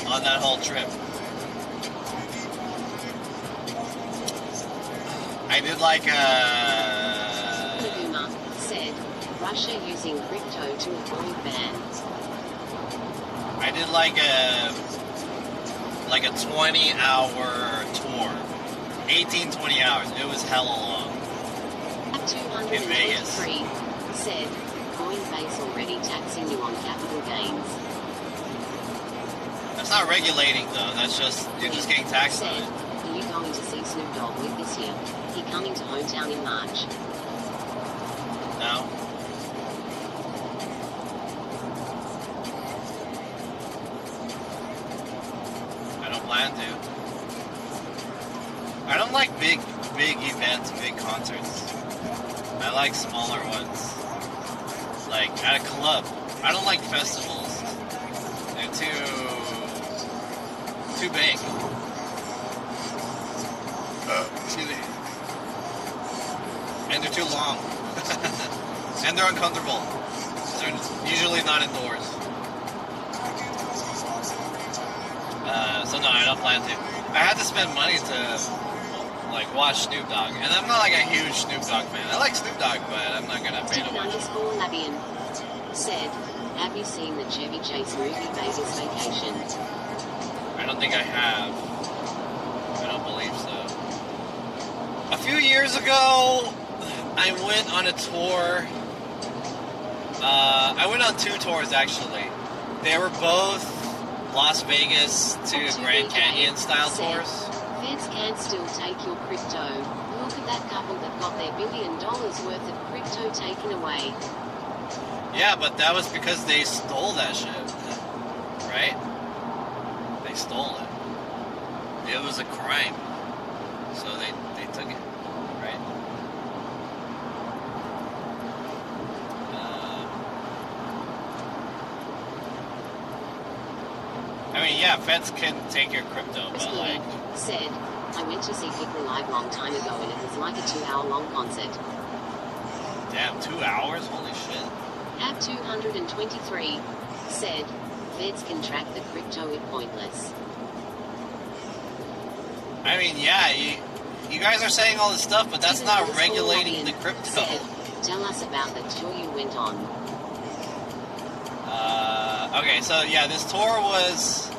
on that whole trip. I did Naguma said, Russia using crypto to avoid ban. I did a 20-hour tour. 18-20 hours. It was hella long. At In Vegas. 223 said, Coinbase already taxing you on capital gains. That's not regulating though. That's just you're just getting taxed on it. Are you going to see Snoop Dogg with this year? He coming to hometown in March. No. I don't plan to. I don't like big events, big concerts. I like smaller ones. Like at a club. I don't like festivals. They're too big. Excuse me. And they're too long. And they're uncomfortable. They're usually not indoors. So no, I don't plan to. I had to spend money to watch Snoop Dogg, and I'm not a huge Snoop Dogg fan. I like Snoop Dogg, but I'm not gonna pay to watch it. Labian said, have you seen the Chevy Chase movie Vegas Vacation? I don't think I have. I don't believe so. A few years ago, I went on a tour. I went on 2 tours actually. They were both Las Vegas to Grand Canyon style tours. Feds can't still take your crypto. Look at that couple that got their $1 billion worth of crypto taken away. Yeah, but that was because they stole that shit. Right? They stole it. It was a crime. So they took it. Right? I mean, yeah, feds can take your crypto, but said, I went to see Pickle Live long time ago and it was like a 2-hour-long concert. Damn, 2 hours? Holy shit. At 223 said, feds can track the crypto it pointless. I mean, yeah, you guys are saying all this stuff, but that's not regulating the crypto. Said, tell us about the tour you went on. Okay, so yeah, this tour was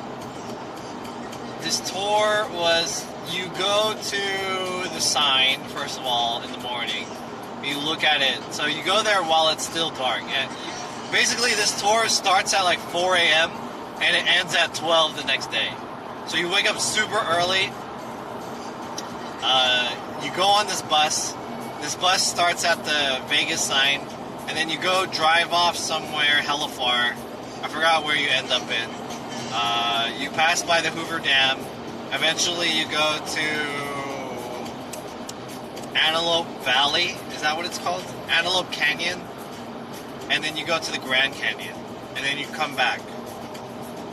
you go to the sign, first of all, in the morning, You look at it. So you go there while it's still dark. And basically, this tour starts at like 4 a.m. and it ends at 12 the next day. So you wake up super early. You go on this bus. This bus starts at the Vegas sign, and then you go drive off somewhere hella far. I forgot where you end up in. You pass by the Hoover Dam. Eventually, you go to Antelope Valley. Is that what it's called? Antelope Canyon. And then you go to the Grand Canyon, and then you come back.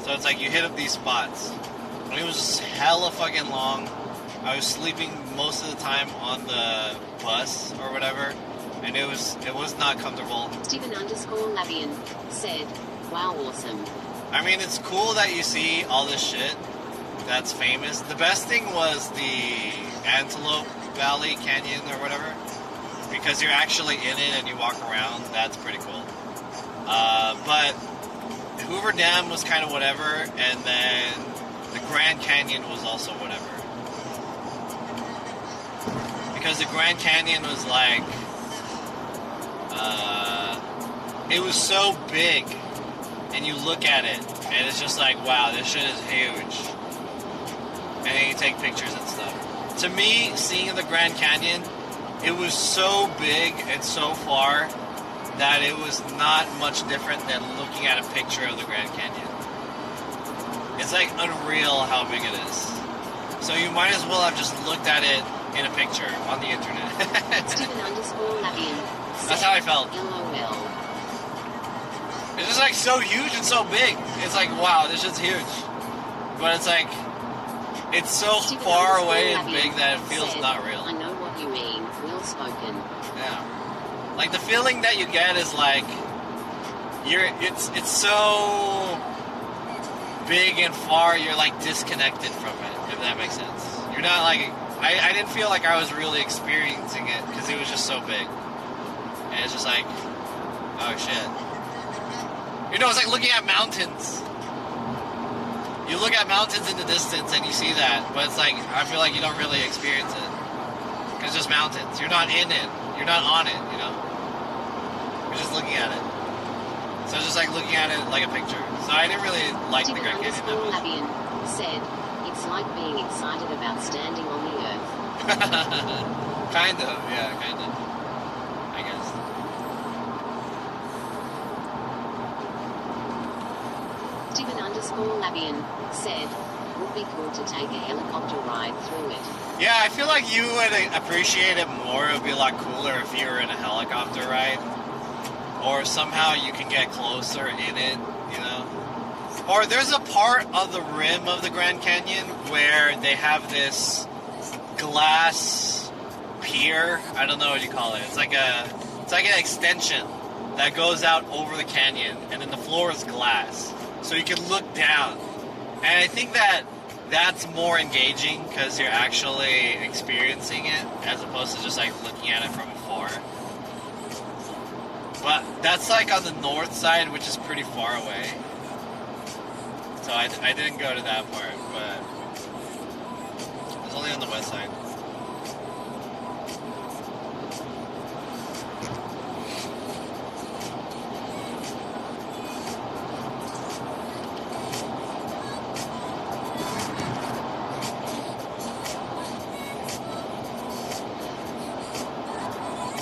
So it's like you hit up these spots. And it was just hella fucking long. I was sleeping most of the time on the bus or whatever, and it was not comfortable. Stephen_Lavian said, "Wow, awesome." I mean, it's cool that you see all this shit that's famous. The best thing was the Antelope Valley Canyon or whatever, because you're actually in it and you walk around. That's pretty cool. But Hoover Dam was kind of whatever, and then the Grand Canyon was also whatever. Because the Grand Canyon was like, it was so big, and you look at it, and it's just like, wow, this shit is huge. And then you take pictures and stuff. To me, seeing the Grand Canyon, it was so big and so far that it was not much different than looking at a picture of the Grand Canyon. It's like unreal how big it is. So you might as well have just looked at it in a picture on the internet. Stephen_Lavian. That's how I felt. LOL. It's just like so huge and so big. It's like, wow, this shit's huge. But it's like, it's so far away and big that it feels not real. I know what you mean. Well spoken. Yeah. Like the feeling that you get is like, it's so big and far, you're like disconnected from it, if that makes sense. You're not like, I didn't feel like I was really experiencing it because it was just so big. And it's just like, oh shit. You know, it's like looking at mountains. You look at mountains in the distance and you see that, but it's like, I feel like you don't really experience it. Because it's just mountains. You're not in it. You're not on it, you know? You're just looking at it. So it's just like looking at it like a picture. So I didn't really like the Grand Canyon that much. Lavian said, "It's like being excited about standing on the earth." Kind of, yeah, kind of. I guess. Stephen_Lavian said, "Would be cool to take a helicopter ride through it." Yeah, I feel like you would appreciate it more. It would be a lot cooler if you were in a helicopter ride. Or somehow you can get closer in it, you know? Or there's a part of the rim of the Grand Canyon where they have this glass pier. I don't know what you call it. It's like an extension that goes out over the canyon, and then the floor is glass. So you can look down. And I think that's more engaging because you're actually experiencing it as opposed to just like looking at it from afar. But that's like on the north side, which is pretty far away. So I didn't go to that part, but it's only on the west side.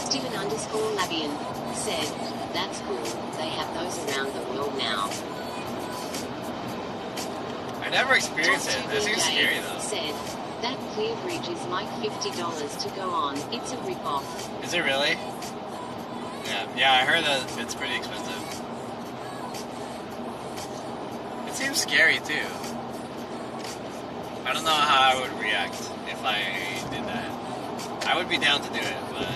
Stephen_Lavian said, "That's cool. They have those around the world now." I never experienced it. It seems scary though. Said, "That clear bridge is like $50 to go on. It's a rip-off." Is it really? Yeah, I heard that it's pretty expensive. It seems scary too. I don't know how I would react if I did that. I would be down to do it, but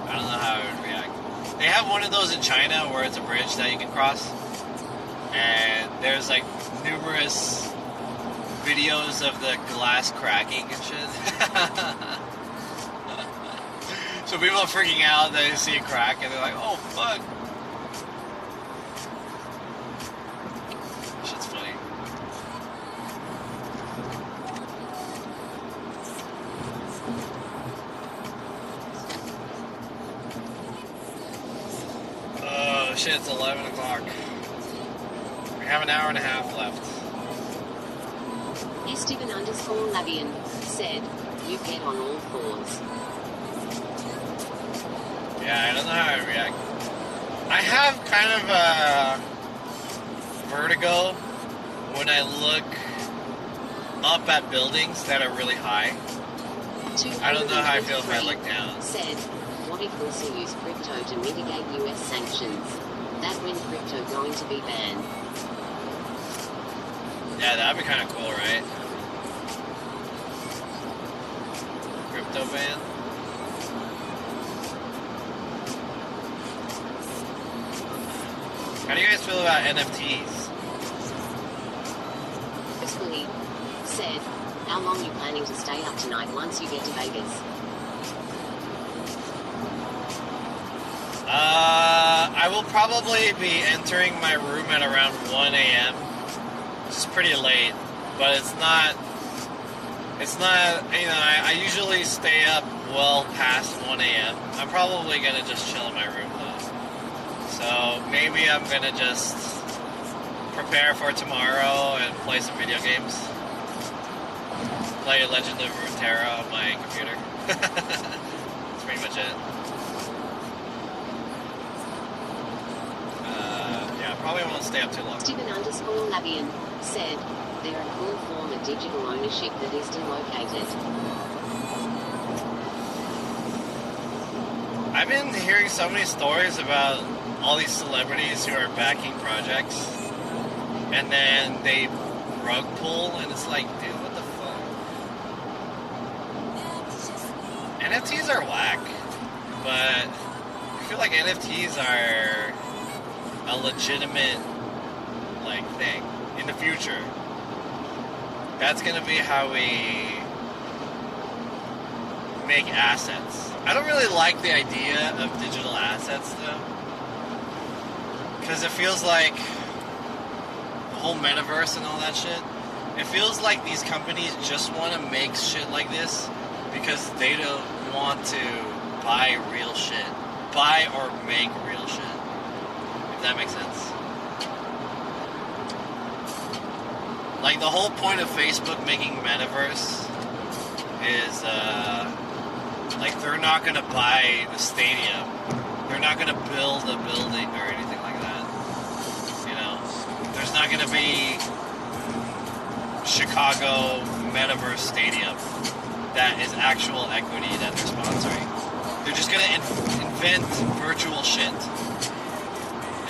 I don't know how I would react. They have one of those in China where it's a bridge that you can cross. And there's like numerous videos of the glass cracking and shit. So people are freaking out, they see a crack and they're like, oh fuck. Shit's funny. shit, it's 11 o'clock. We have an hour and a half left. Esteban_Labian said, you get on all fours. Yeah, I don't know how I react. I have kind of a vertigo when I look up at buildings that are really high. I don't know how I feel if I look down. Said, what if also use crypto to mitigate US sanctions? That when crypto going to be banned? Yeah, that'd be kind of cool, right? Crypto ban. How do you guys feel about NFTs? Crisply said, how long you planning to stay up tonight once you get to Vegas? I will probably be entering my room at around 1 a.m. It's pretty late, but it's not, you know, I usually stay up well past 1 a.m. I'm probably going to just chill in my room though. So maybe I'm going to just prepare for tomorrow and play some video games. Play Legend of Runeterra on my computer. That's pretty much it. Yeah, probably won't stay up too long. Esteban_Labian said, they're a cool form of digital ownership that is delocated. I've been hearing so many stories about all these celebrities who are backing projects, and then they rug pull, and it's like, dude, what the fuck? NFTs are whack, but I feel like NFTs are a legitimate, like, thing in the future. That's gonna be how we make assets. I don't really like the idea of digital assets though, because it feels like the whole metaverse and all that shit, it feels like these companies just want to make shit like this because they don't want to buy real shit. Buy or make real shit. If that makes sense. Like, the whole point of Facebook making metaverse is, like, they're not gonna buy the stadium. They're not gonna build a building or anything like that. You know? There's not gonna be Chicago Metaverse Stadium that is actual equity that they're sponsoring. They're just gonna invent virtual shit.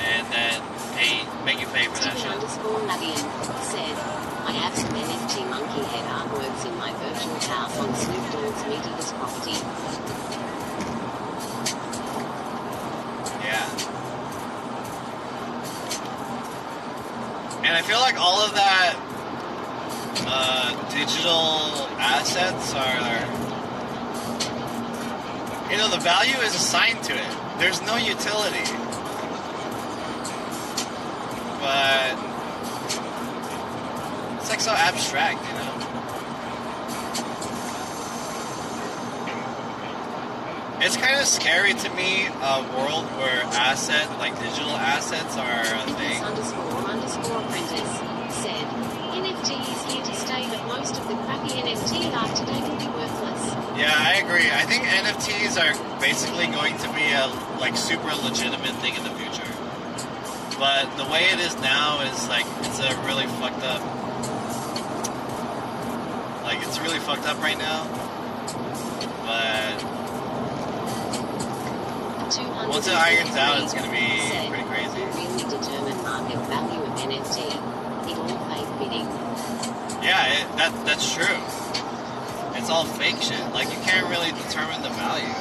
And then make you pay for that shit. Esteban_Labian said, I have some NFT monkey head artworks in my virtual house on Snoop Dogg's Metaverse property. Yeah. And I feel like all of that digital assets are, you know, the value is assigned to it. There's no utility. But it's like so abstract, you know? It's kind of scary to me, a world where like digital assets are a thing. __apprentice said, NFT is here to stay, but most of the crappy NFT art today will be worthless. Yeah, I agree. I think NFTs are basically going to be a like super legitimate thing in the future. But the way it is now is like, it's a really fucked up, like, it's really fucked up right now. But once it irons out, it's gonna be pretty crazy. Really determine market value of NFT. It all fake bidding. Yeah, that's true. It's all fake shit. Like, you can't really determine the value.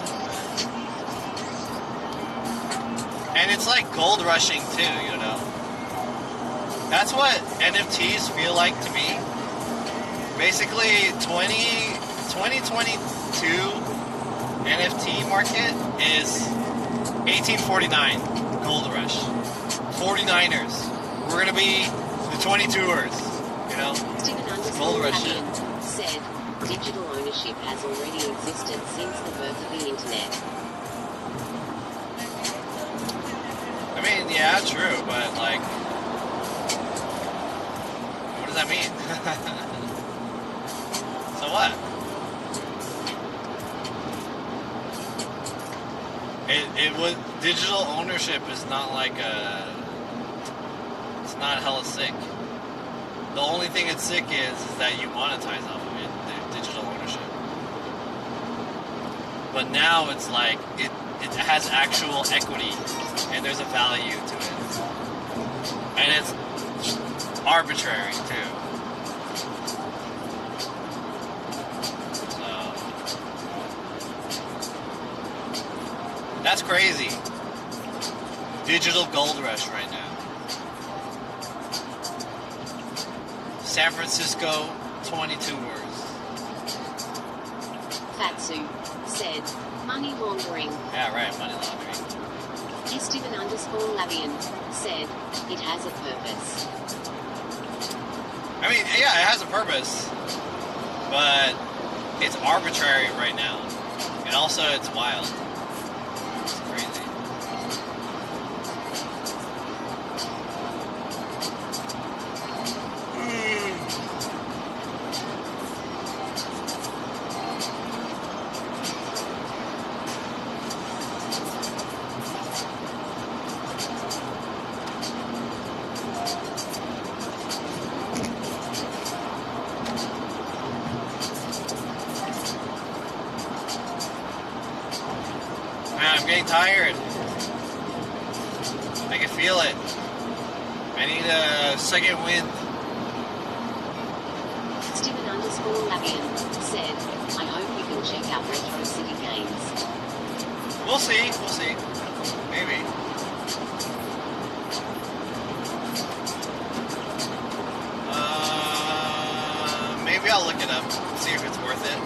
And it's like gold rushing too, you know? That's what NFTs feel like to me. Basically, 2022 NFT market is 1849, gold rush. 49ers. We're gonna be the 22ers, you know? Gold rush shit. Said, digital ownership has already existed since the birth of the internet. I mean, Yeah, true, but like, what does that mean? So what? It was digital ownership is not like it's not hella sick. The only thing it's sick is that you monetize off of it, the digital ownership. But now it's like it has actual equity and there's a value to it. And it's arbitrary too. So that's crazy. Digital gold rush right now. San Francisco, 22 words. Fatsu said, money laundering. Yeah, right, money laundering. Esteban_Lavian said, it has a purpose. I mean, yeah, it has a purpose, but it's arbitrary right now. And also, it's wild. It's crazy. Man, I'm getting tired. I can feel it. I need a second wind. Esteban_Lavian said, I hope you can check out Retro City Games. We'll see. Maybe. Maybe I'll look it up, see if it's worth it.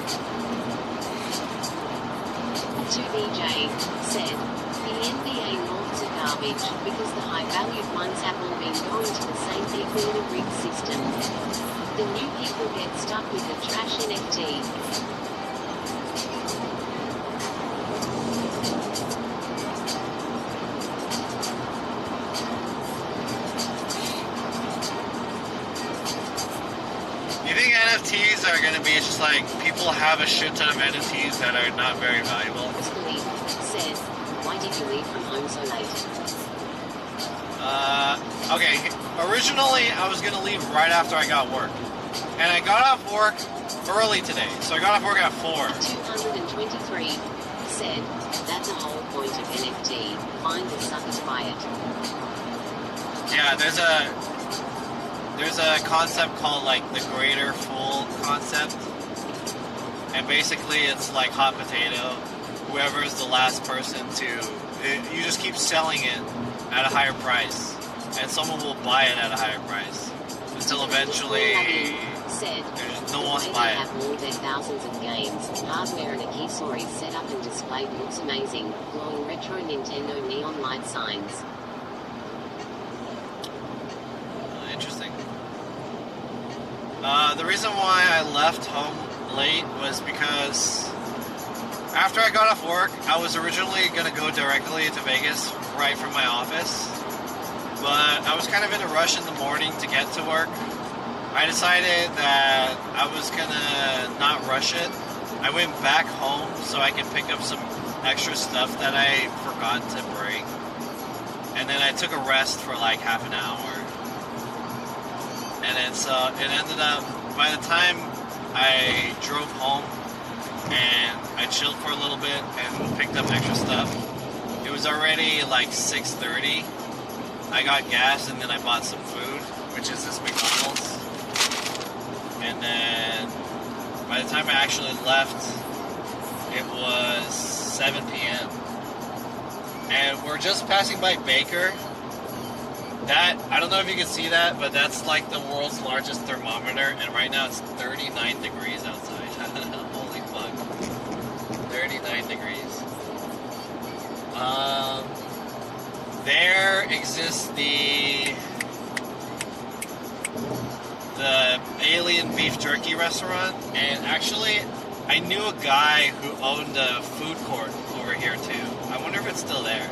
2BJ said, the NBA Norths are garbage because the high-valued ones have all been going to the same people in a rig system. The new people get stuck with the trash NFT. You think NFTs are going to be just like people have a shit ton of NFTs that are not very valuable? Said, why did you leave from home so late? Okay, originally I was going to leave right after I got work. And I got off work early today, so I got off work at 4. 223 said, that's the whole point of NFT. Find the sucker to buy it. Yeah, there's a concept called like the greater fool concept. And basically it's like hot potato. Whoever is the last person you just keep selling it at a higher price. And someone will buy it at a higher price. Until eventually no one wants to buy it. Have more than thousands of games, hardware and a keysori set up and displayed looks amazing, glowing retro Nintendo neon light signs. Interesting. The reason why I left home late was because after I got off work, I was originally going to go directly to Vegas right from my office. But I was kind of in a rush in the morning to get to work. I decided that I was going to not rush it. I went back home so I could pick up some extra stuff that I forgot to bring. And then I took a rest for like half an hour. And then so it ended up, by the time I drove home and I chilled for a little bit and picked up extra stuff, it was already like 6:30. I got gas and then I bought some food, which is this McDonald's. And then by the time I actually left, it was 7 p.m. And we're just passing by Baker. That, I don't know if you can see that, but that's like the world's largest thermometer. And right now it's 39 degrees outside. Holy fuck. 39 degrees. There exists the Alien Beef Jerky restaurant, and actually I knew a guy who owned a food court over here too. I wonder if it's still there.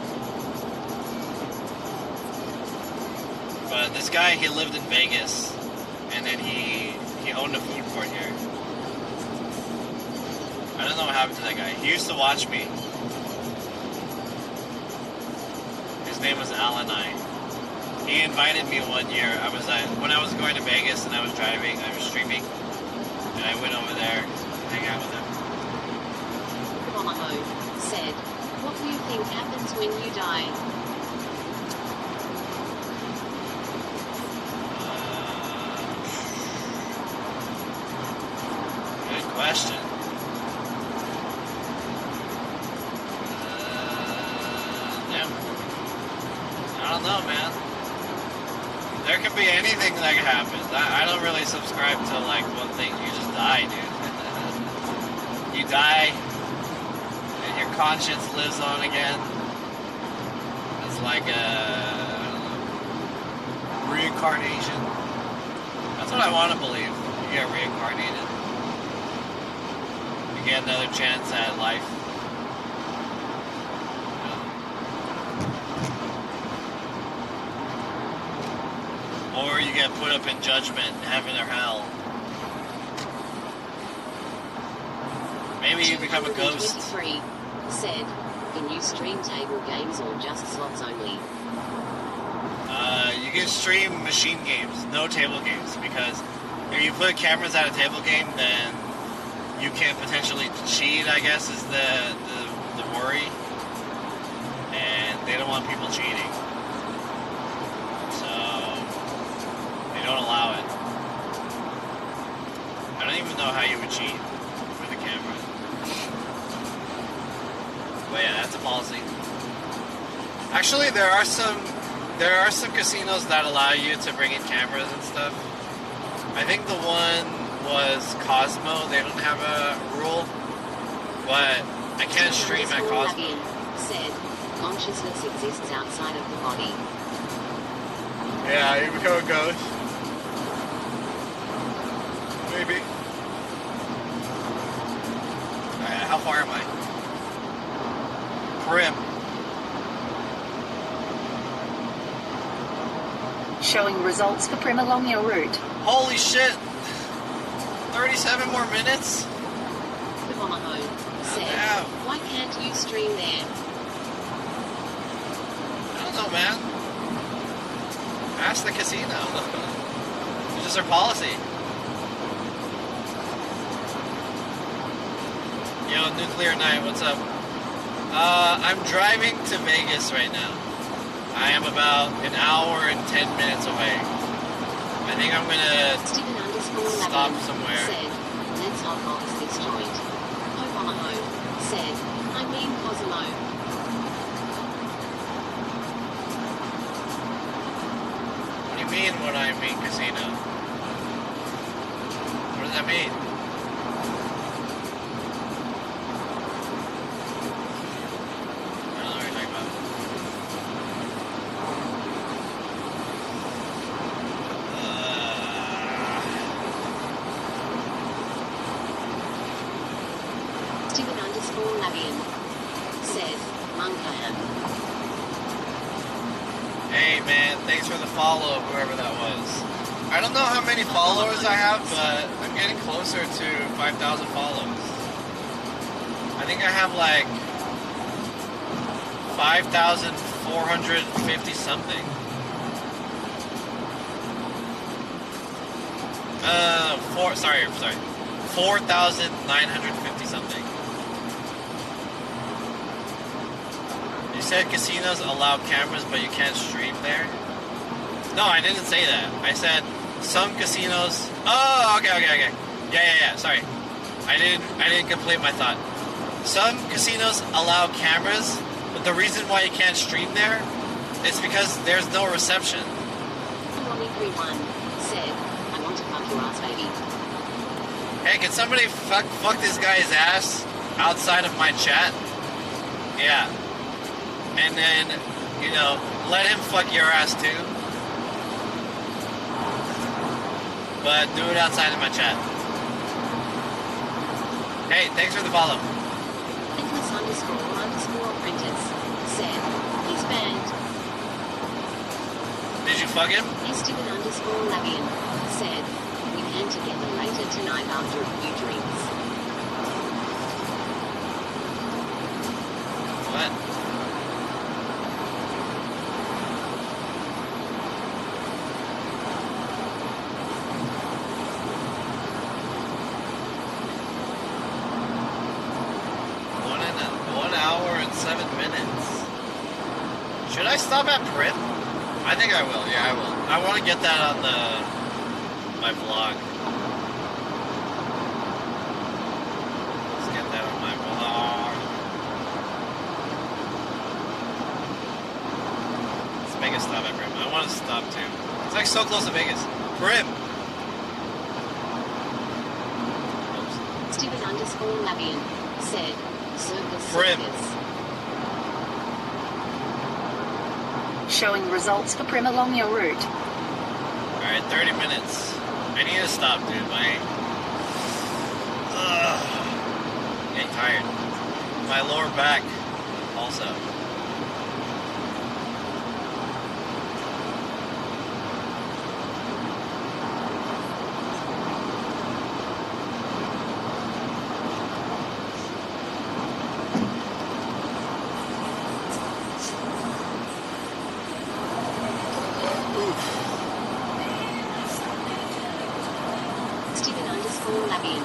But this guy, he lived in Vegas, and then he owned a food court here. I don't know what happened to that guy. He used to watch me. His name was Alan I. He invited me one year. When I was going to Vegas and I was driving, I was streaming, and I went over there to hang out with him. Omaha said, "What do you think happens when you die?" Good question. I don't know, man. There could be anything that could happen. I don't really subscribe to like one thing. You just die, dude. You die, and your conscience lives on again. It's like a reincarnation. That's what I want to believe. You get reincarnated. You get another chance at life. Or you get put up in judgment, heaven or hell. Maybe you become a ghost. 223 said, "Can you stream table games or just slots only?" You can stream machine games, no table games, because if you put cameras at a table game, then you can potentially cheat, I guess, is the worry. And they don't want people cheating. So they don't allow it. I don't even know how you would cheat with a camera. But yeah, that's a policy. Actually, there are some casinos that allow you to bring in cameras and stuff. I think the one was Cosmo. They don't have a rule, but I can't stream at Cosmo. Said, "Consciousness exists outside of the body." Yeah, you become a ghost. Maybe. How far am I? Prim. Showing results for Prim along your route. Holy shit! 37 more minutes? Omaha said, Yeah. "Why can't you stream there?" I don't know, man. Ask the casino. It's just their policy. Yo, Nuclear Night, what's up? I'm driving to Vegas right now. I am about an hour and 10 minutes away. I think I'm gonna stop somewhere. Said, "Let's hotbox this joint." Omaha said, "I mean Cosmo." What do you mean when I mean casino? What does that mean? I don't know what you're talking about. Steven_Lavian said, "Munkham." Hey man, thanks for the follow, whoever that was. I don't know how many followers I have, but I'm getting closer to 5,000 follows. I think I have like 5,450 something. 4,950 something. You said casinos allow cameras, but you can't stream there? No, I didn't say that. I said some casinos. Oh, okay. Yeah. Sorry, I didn't complete my thought. Some casinos allow cameras, but the reason why you can't stream there is because there's no reception. Ronnie31 said, "I want to fuck your ass, baby." Hey, can somebody fuck this guy's ass outside of my chat? Yeah. And then, let him fuck your ass too. But do it outside of my chat. Hey, thanks for the follow. Nicholas__apprentice said, "He's banned." Did you fuck him? Steven underscore Lavian said, we can together later tonight after a few drinks. What? One hour and 7 minutes. Should I stop at Prim? I think I will. Yeah, I will. I want to get that on my vlog. Let's get that on my vlog. Let's make a stop at Prim. I want to stop too. It's like so close to Vegas. Prim. Steven underscore Lavian said, circus Prim. circus. Showing results for Prim along your route. Alright, 30 minutes. I need to stop, dude. Getting tired. My lower back also. Steven underscore Lavian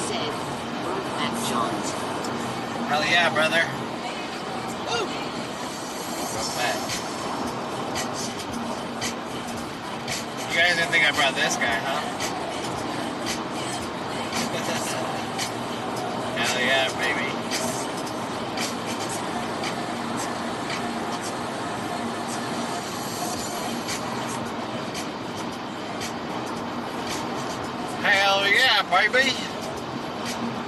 said, Brokeback Johns. Hell yeah, brother. Woo! Brokeback. You guys didn't think I brought this guy, huh? Hell yeah, baby. Hell yeah, baby.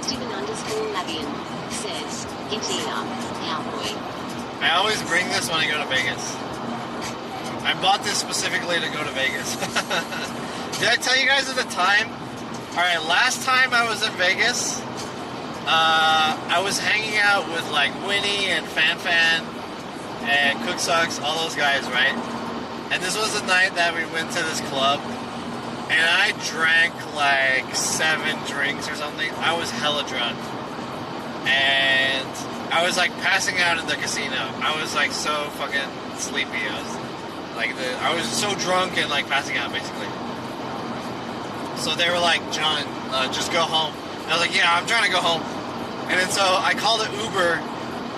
Steven underscore Lavian says, giddy up, cowboy. I always bring this when I go to Vegas. I bought this specifically to go to Vegas. Did I tell you guys at the time? Alright, last time I was in Vegas, I was hanging out with like Winnie and Fan and Cook Sucks, all those guys, right? And this was the night that we went to this club. And I drank like 7 drinks or something. I was hella drunk. And I was like passing out in the casino. I was like so fucking sleepy. I was so drunk and like passing out basically. So they were like, John, just go home. And I was like, yeah, I'm trying to go home. And then so I called an Uber.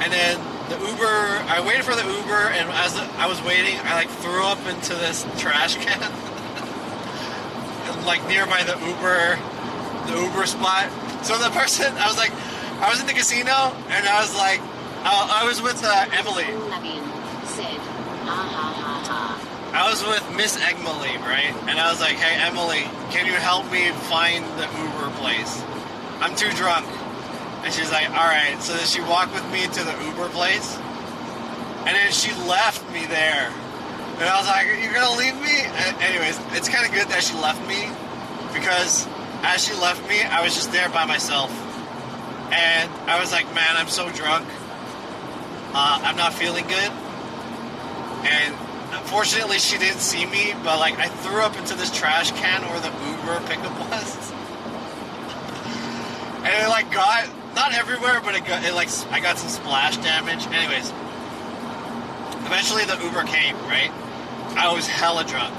And then the Uber, I waited for the Uber. And as I was waiting, I like threw up into this trash can. Like nearby the Uber spot. So the person, I was in the casino, and I was like, I was with Emily. Said, ha ha ha ha. I was with Miss Emily, right? And I was like, hey Emily, can you help me find the Uber place? I'm too drunk. And she's like, alright. So then she walked with me to the Uber place, and then she left me there. And I was like, you're gonna leave me? Anyways, it's kind of good that she left me, because as she left me, I was just there by myself. And I was like, man, I'm so drunk. I'm not feeling good. And unfortunately, she didn't see me, but like I threw up into this trash can where the Uber pickup was. And it like got, not everywhere, but I got some splash damage. Anyways, eventually the Uber came, right? I was hella drunk,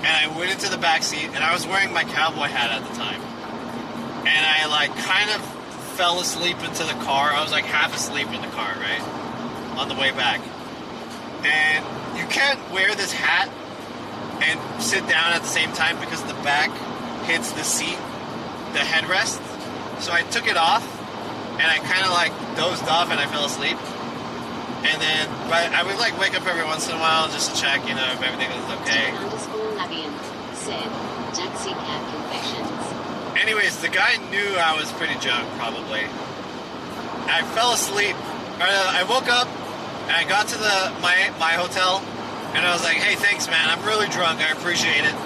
and I went into the back seat, and I was wearing my cowboy hat at the time, and I like kind of fell asleep into the car. I was like half asleep in the car, right, on the way back. And you can't wear this hat and sit down at the same time because the back hits the seat, the headrest. So I took it off, and I kind of like dozed off, and I fell asleep. And then, but I would like wake up every once in a while just to check, you know, if everything was okay. Underscore Lavian said, taxi cab confessions. Anyways, the guy knew I was pretty drunk, probably. I fell asleep. I woke up, and I got to my hotel, and I was like, hey, thanks, man. I'm really drunk. I appreciate it.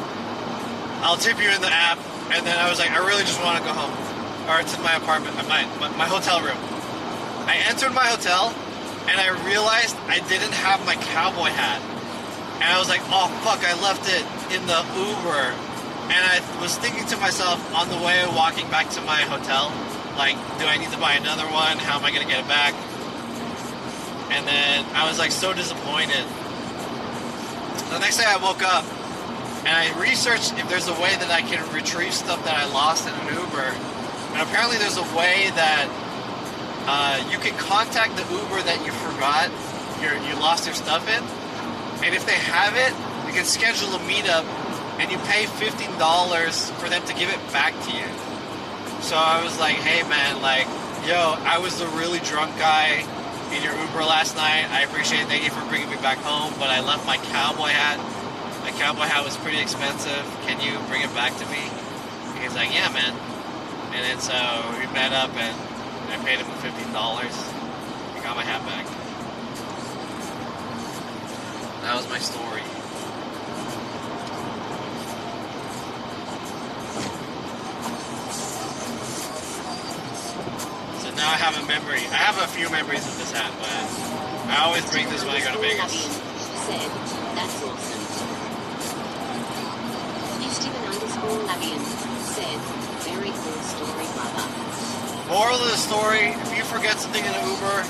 I'll tip you in the app. And then I was like, I really just want to go home. Or to my apartment, my hotel room. I entered my hotel, and I realized I didn't have my cowboy hat. And I was like, oh fuck, I left it in the Uber. And I was thinking to myself on the way walking back to my hotel, like, do I need to buy another one? How am I going to get it back? And then I was like so disappointed. The next day I woke up and I researched if there's a way that I can retrieve stuff that I lost in an Uber. And apparently there's a way that you can contact the Uber that you forgot, you lost your stuff in. And if they have it, you can schedule a meetup and you pay $15 for them to give it back to you. So I was like, hey man, like, yo, I was the really drunk guy in your Uber last night. I appreciate it. Thank you for bringing me back home, but I left my cowboy hat. My cowboy hat was pretty expensive. Can you bring it back to me? And he's like, yeah, man. And then so we met up and I paid him $15. He got my hat back. That was my story. So now I have a memory. I have a few memories of this hat, but I always bring this when I go to Vegas. Said, that's awesome. Steven_Lavian said, very cool story, brother. Moral of the story, if you forget something in an Uber,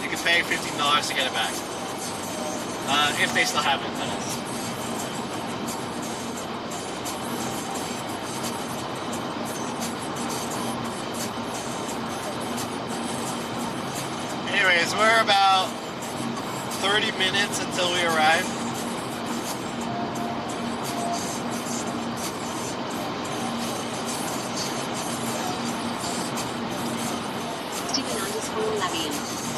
you can pay $15 to get it back. If they still have it, that is. Anyways, we're about 30 minutes until we arrive. Steven_Lavian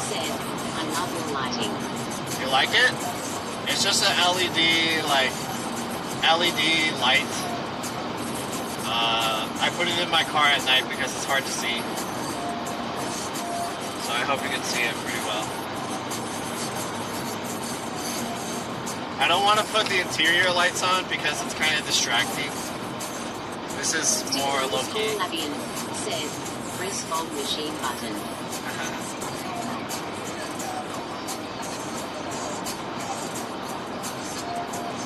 said, I love your lighting. You like it? It's just an LED, like, LED light. I put it in my car at night because it's hard to see. So I hope you can see it pretty well. I don't want to put the interior lights on because it's kind of distracting. This is more low-key. Lavian said, press fog machine button.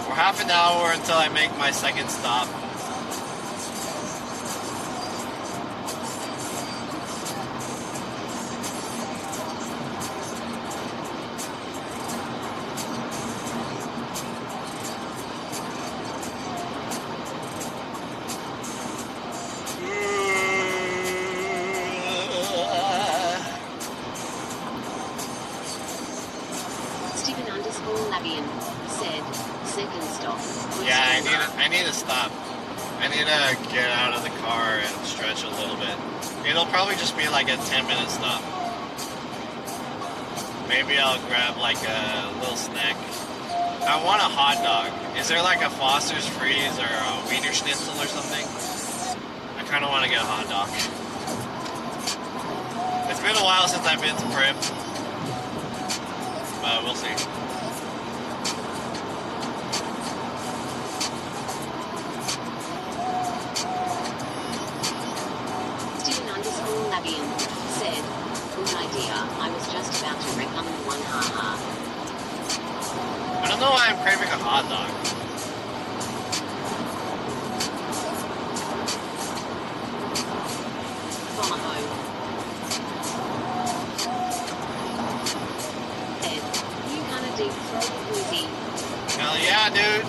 For half an hour until I make my second stop. Steven_Lavian said, second stop. Yeah, I need to stop. I need to get out of the car and stretch a little bit. It'll probably just be like a 10-minute stop. Maybe I'll grab like a little snack. I want a hot dog. Is there like a Foster's Freeze or a Wiener Schnitzel or something? I kind of want to get a hot dog. It's been a while since I've been to Prim. But we'll see. Steven_Lavian said, good idea, I was just about to wreck on one, haha. I don't know why I'm craving a hot dog. Follow. Ed, you gonna deep throat the Glizzy? Hell yeah, dude.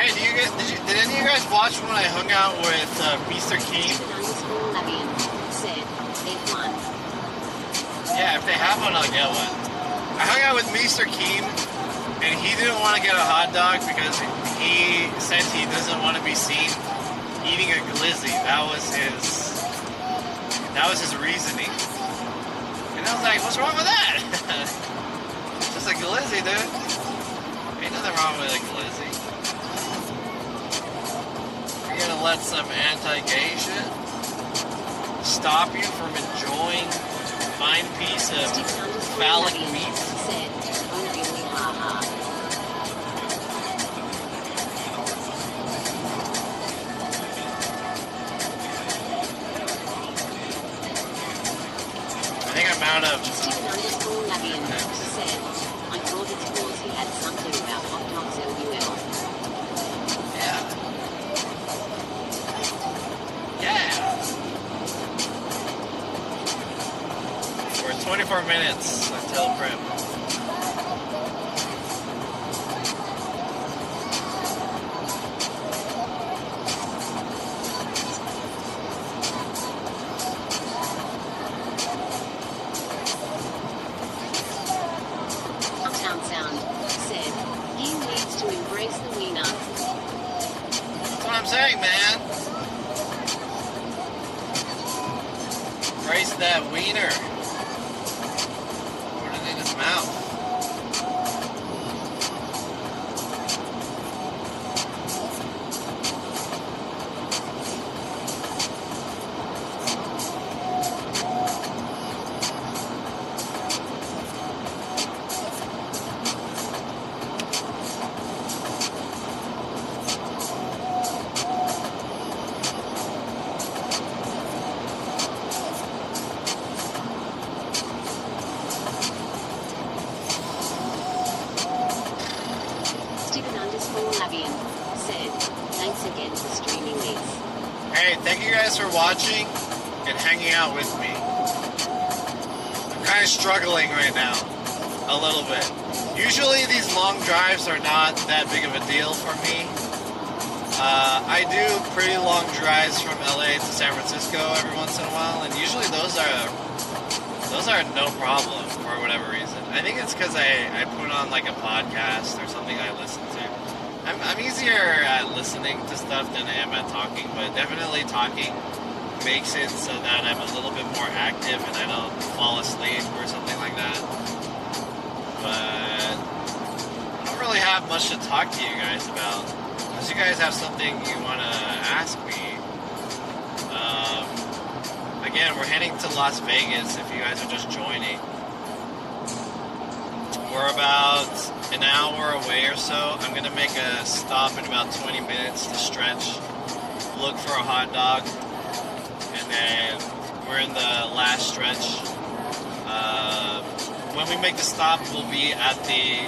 Hey, did any of you guys watch when I hung out with Mr. Keem? Steven_Lavian said, F1. Yeah, if they have one, I'll get one. I hung out with Mr. Keem, and he didn't want to get a hot dog because he said he doesn't want to be seen eating a glizzy. That was his reasoning. And I was like, what's wrong with that? Just a glizzy, dude. Ain't nothing wrong with a glizzy. You're gonna let some anti-gay shit stop you from enjoying a fine piece of phallic meat? Said, only haha. I think I amount of. Stephen underscore Lavian said, I thought it's because he had something about hot dogs LUL. Yeah. We're 24 minutes until prep. Uptown Sound said, he needs to embrace the wiener. That's what I'm saying, man. Embrace that wiener. Put it in his mouth. Stephen underscore Lavian said, thanks again for streaming this. Hey, thank you guys for watching and hanging out with me. I'm kind of struggling right now, a little bit. Usually these long drives are not that big of a deal for me. I do pretty long drives from LA to San Francisco every once in a while, and usually those are no problem for whatever reason. I think it's because I put on like a podcast or something I listen to. I'm easier at listening to stuff than I am at talking, but definitely talking makes it so that I'm a little bit more active and I don't fall asleep or something like that. But I don't really have much to talk to you guys about. Unless you guys have something you want to ask me. Again, we're heading to Las Vegas if you guys are just joining. We're about an hour away or so. I'm going to make a stop in about 20 minutes to stretch, look for a hot dog, and then we're in the last stretch. When we make the stop, we'll be at the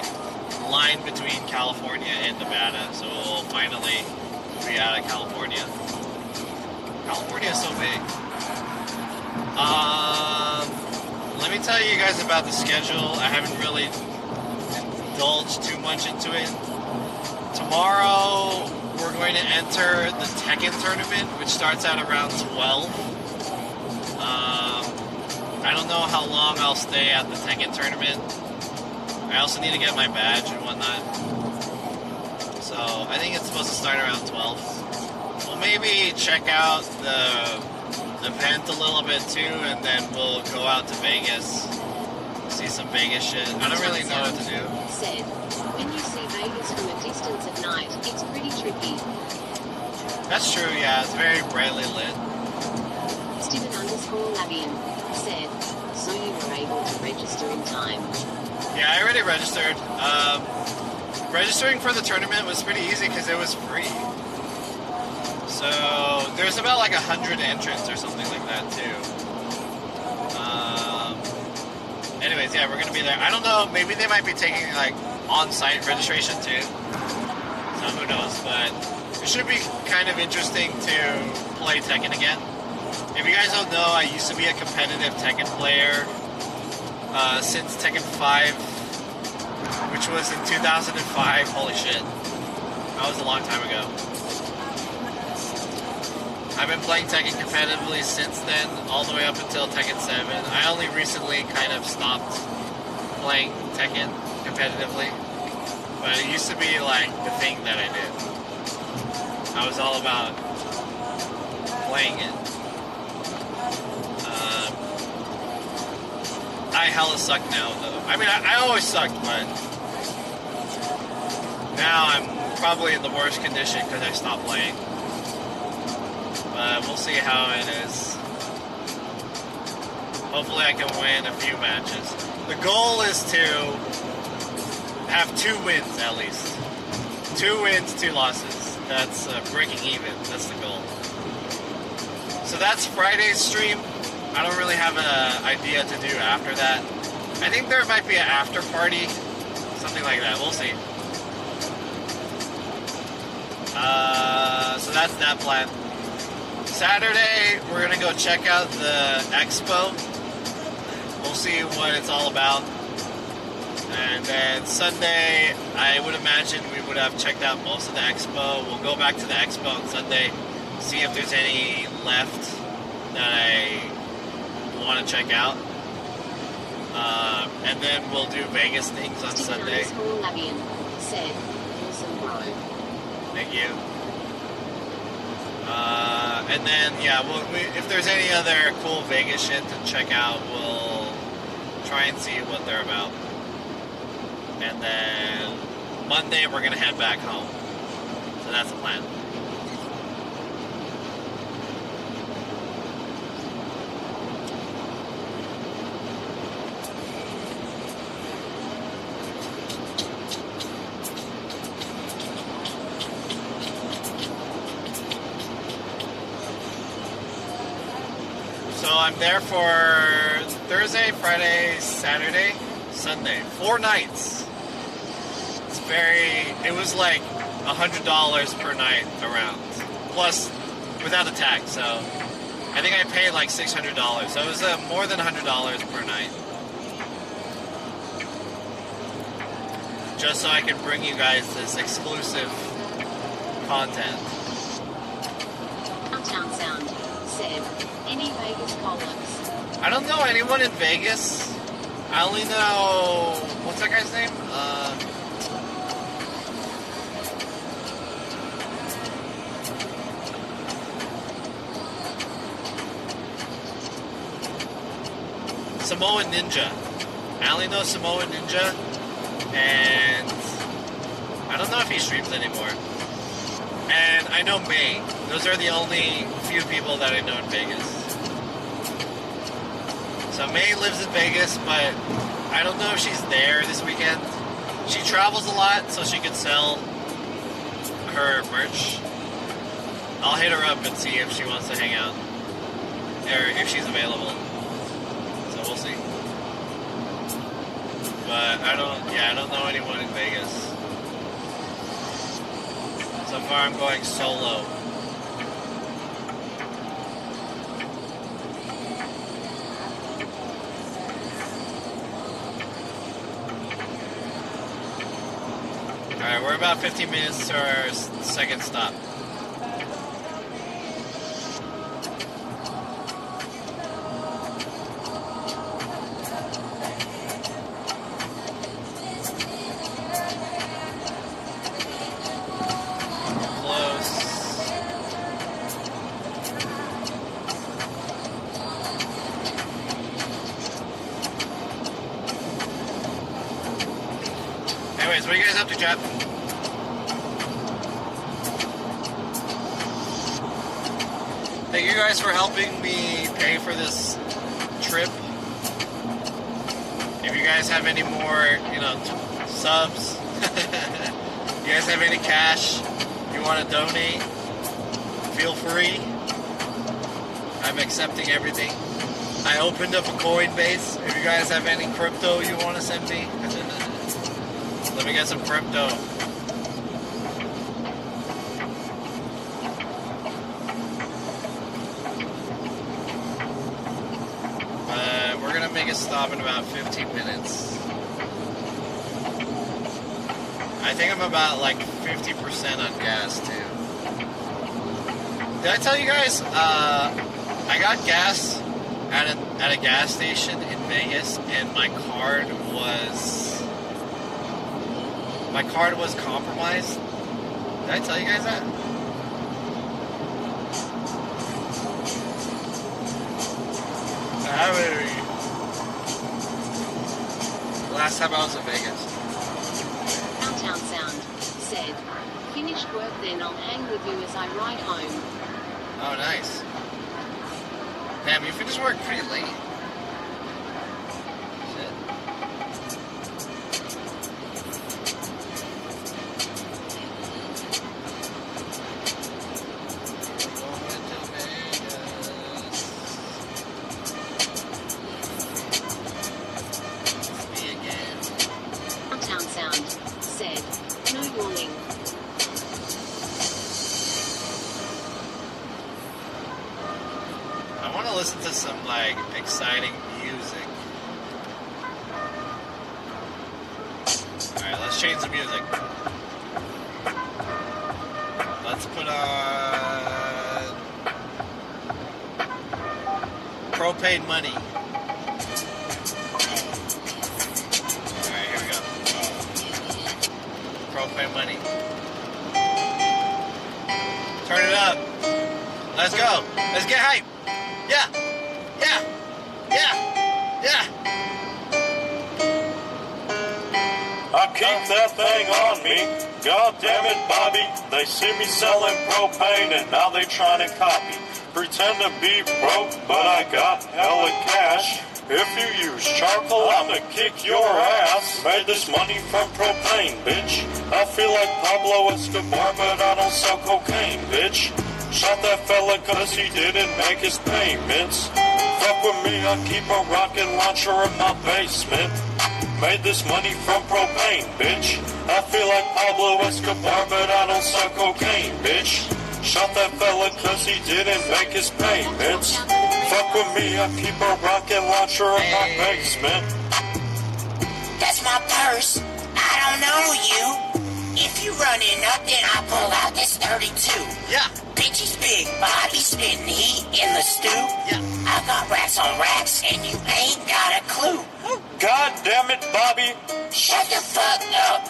line between California and Nevada, so we'll finally be out of California. California is so big. Let me tell you guys about the schedule. I haven't really indulged too much into it. Tomorrow, we're going to enter the Tekken tournament, which starts at around 12. I don't know how long I'll stay at the Tekken tournament. I also need to get my badge and whatnot. So, I think it's supposed to start around 12. We'll maybe check out the event a little bit too, and then we'll go out to Vegas, see some Vegas shit. I don't really know what to do. Said, when you see Vegas from a distance at night, it's pretty tricky. That's true, yeah. It's very brightly lit. Stephen underscore Lavian said, so you were able to register in time. Yeah, I already registered. Registering for the tournament was pretty easy because it was free. So there's about like 100 entrants or something like that too. Anyways, yeah, we're gonna be there. I don't know, maybe they might be taking like on-site registration too. So who knows, but it should be kind of interesting to play Tekken again. If you guys don't know, I used to be a competitive Tekken player since Tekken 5, which was in 2005. Holy shit. That was a long time ago. I've been playing Tekken competitively since then, all the way up until Tekken 7. I only recently kind of stopped playing Tekken competitively, but it used to be like the thing that I did. I was all about playing it. I hella suck now, though. I mean, I always sucked, but now I'm probably in the worst condition because I stopped playing. But we'll see how it is. Hopefully I can win a few matches. The goal is to have 2 wins at least. 2 wins, 2 losses. That's breaking even. That's the goal. So that's Friday's stream. I don't really have an idea to do after that. I think there might be an after party, something like that. We'll see. So that's that plan. Saturday, we're gonna go check out the expo. We'll see what it's all about. And then Sunday, I would imagine we would have checked out most of the expo. We'll go back to the expo on Sunday, see if there's any left that I want to check out. And then we'll do Vegas things on Sunday. Said, awesome, bro. Thank you. And then, yeah, if there's any other cool Vegas shit to check out, we'll try and see what they're about. And then Monday, we're going to head back home. So that's the plan. So I'm there for Thursday, Friday, Saturday, Sunday. 4 nights. It was like $100 per night around. Plus, without the tax, so I think I paid like $600. So it was more than $100 per night. Just so I can bring you guys this exclusive content. Downtown Sound said, any Vegas callers? I don't know anyone in Vegas. I only know, what's that guy's name? Samoa Ninja. I only know Samoa Ninja, and I don't know if he streams anymore. And I know May. Those are the only few people that I know in Vegas. So May lives in Vegas, but I don't know if she's there this weekend. She travels a lot, so she can sell her merch. I'll hit her up and see if she wants to hang out, or if she's available. So we'll see. But I don't know anyone in Vegas. So far I'm going solo. Alright, we're about 15 minutes to our second stop. Anyways, what are you guys up to, chat? Thank you guys for helping me pay for this trip. If you guys have any more, subs, you guys have any cash you want to donate, feel free. I'm accepting everything. I opened up a Coinbase. If you guys have any crypto you want to send me, let me get some crypto. We're gonna make a stop in about 15 minutes. I think I'm about like 50% on gas too. Did I tell you guys? I got gas at a gas station in Vegas, and my card was compromised. Did I tell you guys that? Last time I was in Vegas. Downtown Sound said, finished work then I'll hang with you as I ride home. Oh, nice. Damn, you finished work pretty late. want to listen to some like exciting music. All right, let's change the music. Let's put on propane money. All right, here we go. Propane money. Turn it up. Let's go. Let's get hype. Yeah. Yeah. Yeah. Yeah. I keep that thing on me. God damn it, Bobby. They see me selling propane and now they trying to copy. Pretend to be broke, but I got hella cash. If you use charcoal, I'ma kick your ass. Made this money from propane, bitch. I feel like Pablo Escobar, but I don't sell cocaine, bitch. Shot that fella cause he didn't make his payments. Fuck with me, I keep a rocket launcher in my basement. Made this money from propane, bitch. I feel like Pablo Escobar, but I don't sell cocaine, bitch. Shot that fella cause he didn't make his payments. Fuck with me, I keep a rocket launcher in my basement. That's my purse. I don't know you. If you running up, then I pull out this 32. Yeah. Bitch is big, Bobby spitting heat in the stew. Yeah. I got racks on racks, and you ain't got a clue. God damn it, Bobby. Shut the fuck up.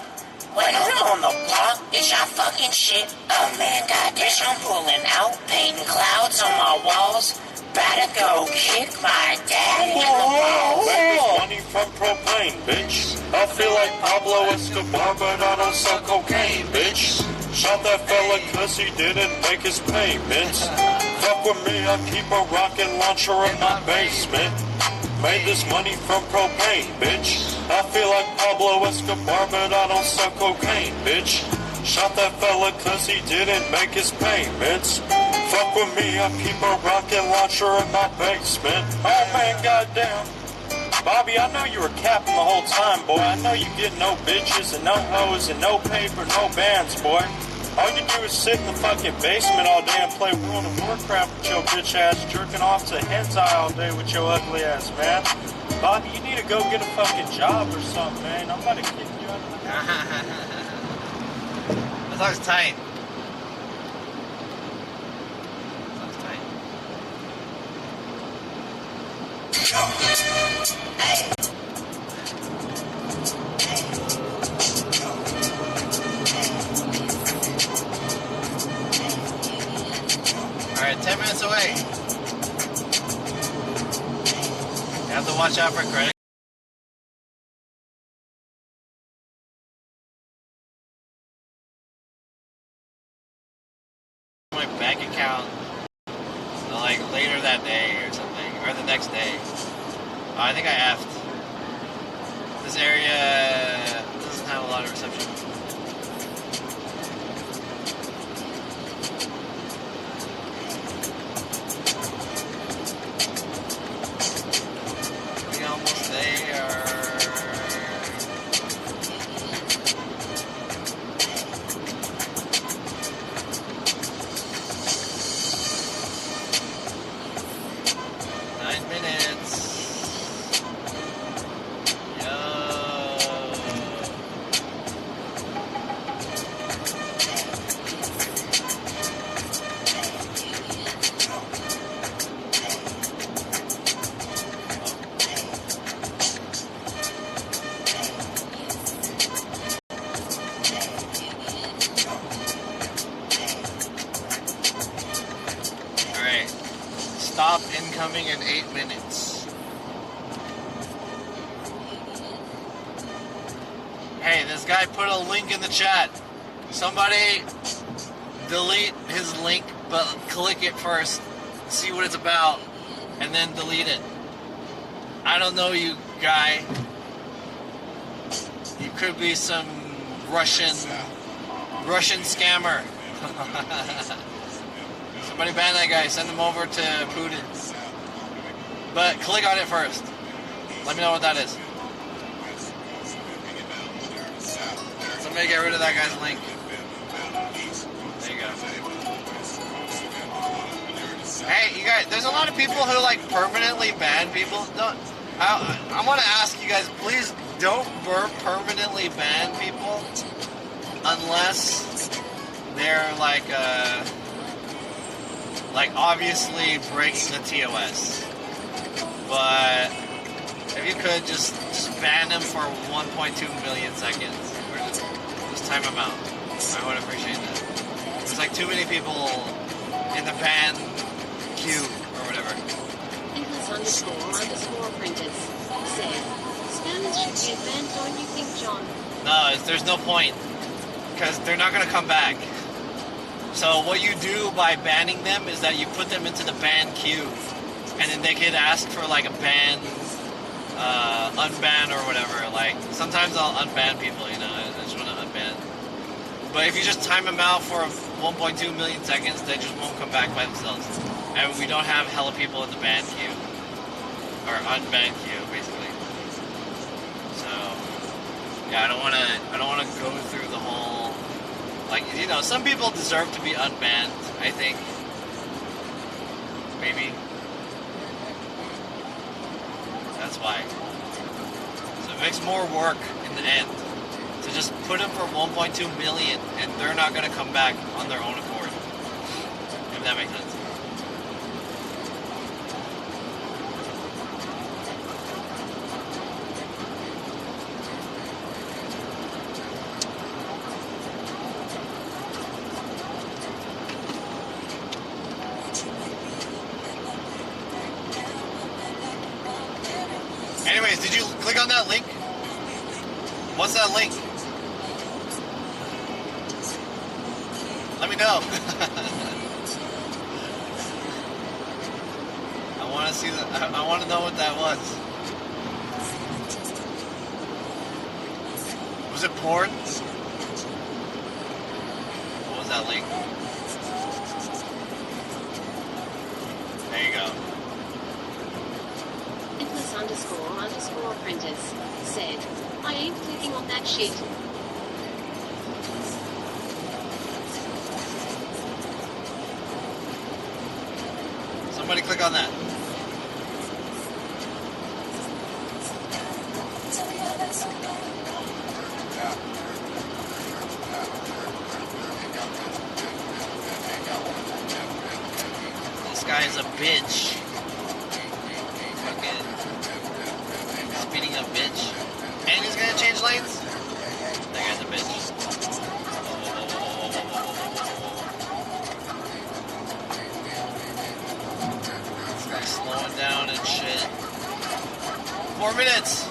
When I'm on the block, bitch, I fucking shit. Oh man, god bitch, I'm pulling out, painting clouds on my walls. Better go kick my dad in the balls. Make this money from propane, bitch. I feel like Pablo Escobar, but I don't sell cocaine, bitch. Shot that fella cause he didn't make his payments. Fuck with me, I keep a rocket launcher in my basement. Made this money from propane, bitch. I feel like Pablo Escobar, but I don't sell cocaine, bitch. Shot that fella cause he didn't make his payments. Fuck with me, I keep a rocket launcher in my basement. Oh man, goddamn. Bobby, I know you were capping the whole time, boy. I know you get no bitches and no hoes and no paper, no bands, boy. All you do is sit in the fucking basement all day and play World of Warcraft with your bitch ass, jerking off to hentai all day with your ugly ass, man. Bobby, you need to go get a fucking job or something, man. I'm about to kick you out of the house. That song's tight. Alright, 10 minutes away. You have to watch out for credit. My bank account like later that day or something, or the next day. I think I effed. This area doesn't have a lot of reception. We almost there. Stop incoming in 8 minutes. Hey, this guy put a link in the chat. Somebody delete his link, but click it first, see what it's about, and then delete it. I don't know you, guy. You could be some Russian scammer. Somebody ban that guy, send him over to Putin. But click on it first. Let me know what that is. Somebody get rid of that guy's link. There you go. Hey, you guys, there's a lot of people who like permanently ban people. Don't. I want to ask you guys, please don't permanently ban people unless they're like obviously breaking the TOS. But if you could just ban them for 1.2 million seconds, or just time them out, I would appreciate that. There's like too many people in the ban queue or whatever. Nicholas__apprentice said, spammers should get banned, don't you think, John? No, there's no point, because they're not going to come back. So what you do by banning them is that you put them into the ban queue, and then they could ask for like a ban, unban or whatever. Like, sometimes I'll unban people, you know, I just want to unban. But if you just time them out for 1.2 million seconds, they just won't come back by themselves. And we don't have hella people in the ban queue. Or unban queue, basically. So, yeah, I don't wanna go through the whole, like, you know, some people deserve to be unbanned, I think. Maybe. That's why. So it makes more work in the end to just put them for 1.2 million, and they're not gonna come back on their own accord. If that makes sense. Anyways, did you click on that link? What's that link? Let me know. I want to see that. I want to know what that was. Was it porn? What was that link? There you go. Nicholas__apprentice said, I ain't clicking on that shit. Somebody click on that. This guy is a bitch. Fucking speeding up bitch. And he's gonna change lanes? That guy's a bitch. This guy's slowing down and shit. 4 minutes!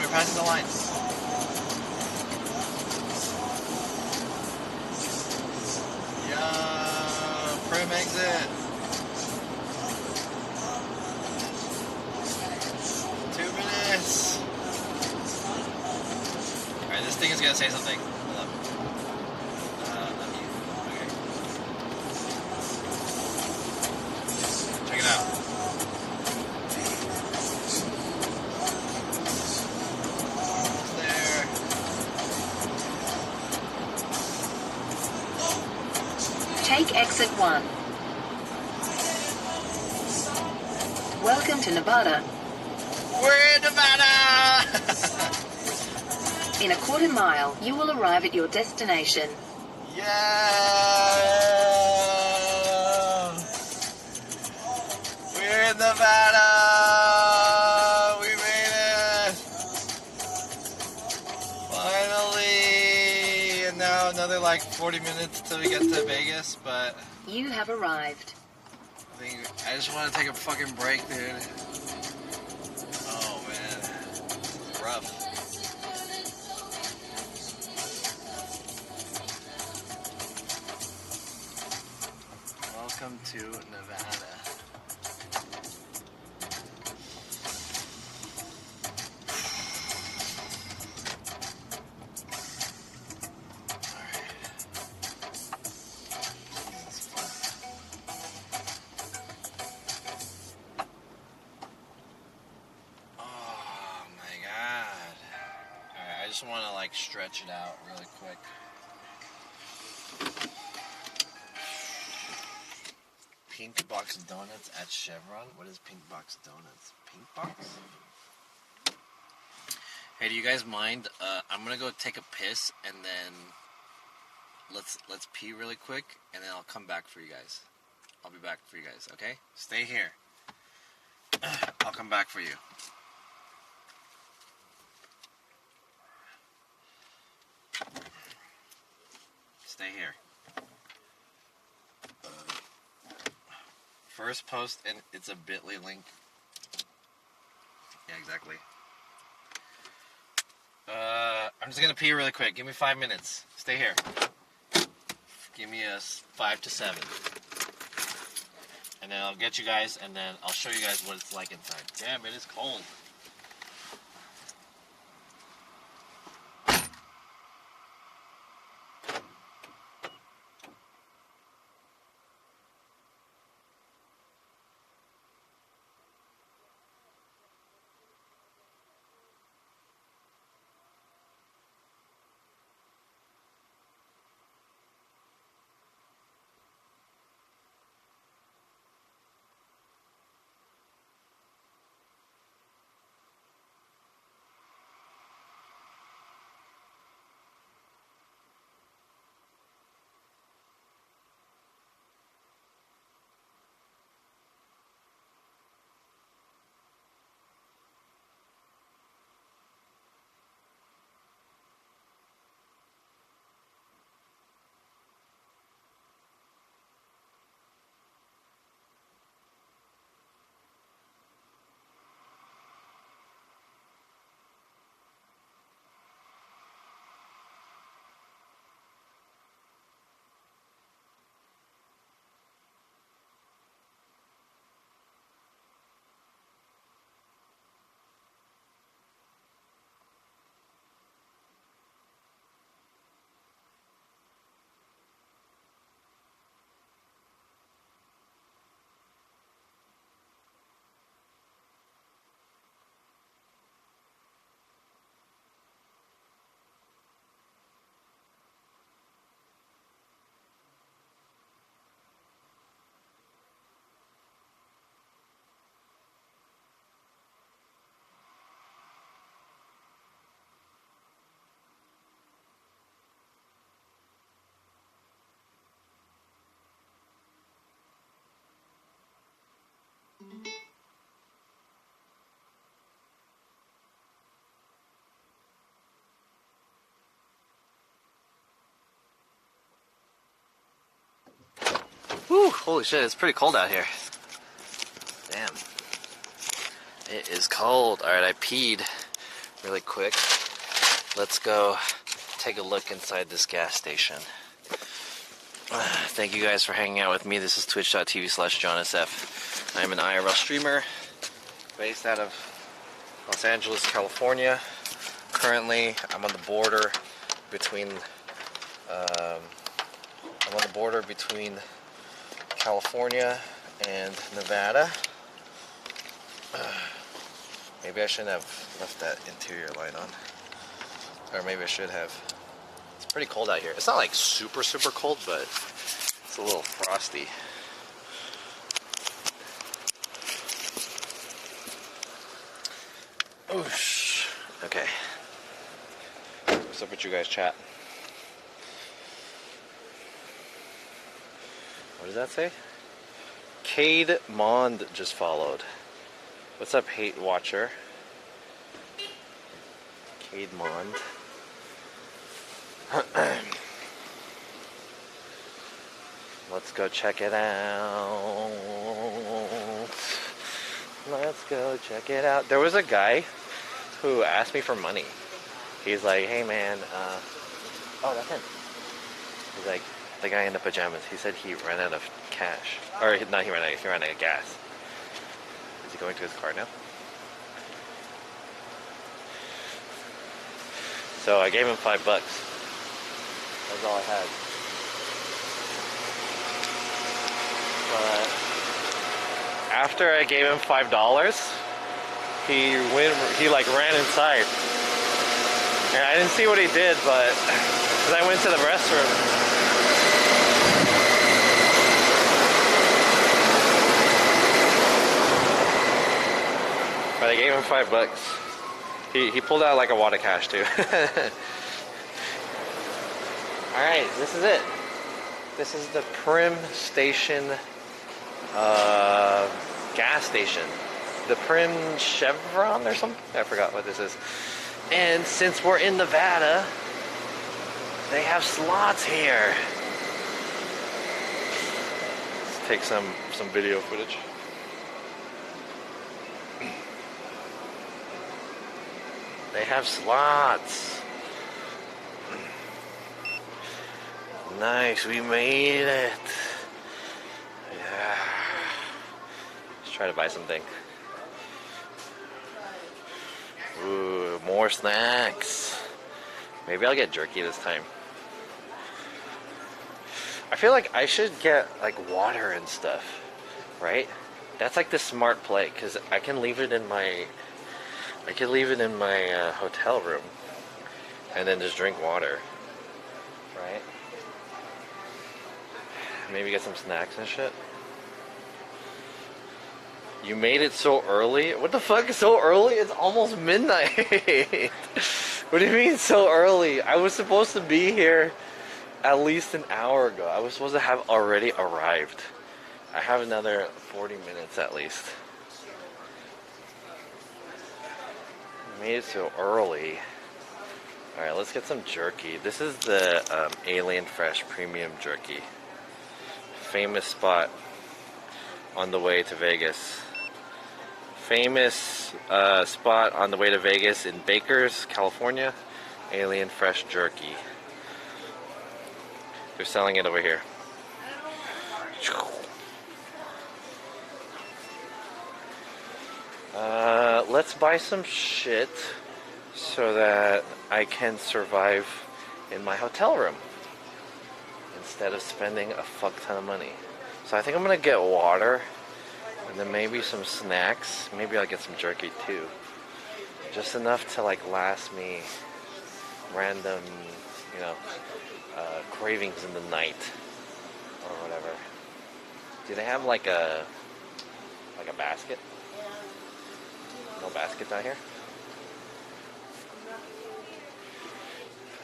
you're passing the line. Yeah, prim exit. 2 minutes. Alright, this thing is gonna say something. Hold up. Unmute. Okay. Check it out. Take exit 1. Welcome to Nevada. We're in Nevada! In a quarter mile, you will arrive at your destination. Yeah! We're in Nevada! We made it! Finally! And now another like 40 minutes till we get to Vegas, but You have arrived. I just want to take a fucking break, dude. Oh man. It's rough. Welcome to Nevada. I just want to like stretch it out really quick. Pink Box Donuts at Chevron? What is Pink Box Donuts? Pink Box? Hey, do you guys mind? I'm gonna go take a piss and then let's pee really quick and then I'll come back for you guys. I'll be back for you guys, okay? Stay here. I'll come back for you. Stay here. First post, and it's a bit.ly link. Yeah, exactly. I'm just gonna pee really quick. Give me 5 minutes. Stay here. Give me a 5 to 7. And then I'll get you guys, and then I'll show you guys what it's like inside. Damn, it is cold. Whew, holy shit, it's pretty cold out here. Damn. It is cold. Alright, I peed really quick. Let's go take a look inside this gas station. Thank you guys for hanging out with me. This is twitch.tv/JohnSF. I'm an IRL streamer based out of Los Angeles, California. Currently, I'm on the border between California and Nevada. Maybe I shouldn't have left that interior light on. Or maybe I should have. It's pretty cold out here. It's not like super cold, but it's a little frosty. Oosh. Okay. What's up with you guys, chat? What does that say? Cade Mond just followed. What's up, Hate Watcher? Cade Mond. Let's go check it out. Let's go check it out. There was a guy who asked me for money. He's like, hey man, oh, that's him. He's like, the guy in the pajamas. He said he ran out of cash. Or, not he ran out of gas. Is he going to his car now? So I gave him $5. That's all I had. But after I gave him $5, he like ran inside. And I didn't see what he did, but as I went to the restroom, but I gave him $5. He pulled out like a wad of cash too. Alright, this is it. This is the Prim Station gas station. The Prim Chevron or something? I forgot what this is. And since we're in Nevada, they have slots here. Let's take some video footage. They have slots. Nice, we made it. Yeah. Let's try to buy something. Ooh, more snacks. Maybe I'll get jerky this time. I feel like I should get like water and stuff, right? That's like the smart play, because I can leave it in my hotel room and then just drink water, right? Maybe get some snacks and shit. You made it so early? What the fuck is so early? It's almost midnight. What do you mean so early? I was supposed to be here at least an hour ago. I was supposed to have already arrived. I have another 40 minutes at least. I made it so early. Alright, let's get some jerky. This is the Alien Fresh Premium Jerky. Famous spot on the way to Vegas. Famous spot on the way to Vegas in Bakers, California. Alien Fresh Jerky. They're selling it over here. Let's buy some shit so that I can survive in my hotel room instead of spending a fuck ton of money. So I think I'm gonna get water and then maybe some snacks. Maybe I'll get some jerky too. Just enough to like last me random, you know, cravings in the night or whatever. Do they have like a basket? No basket down here?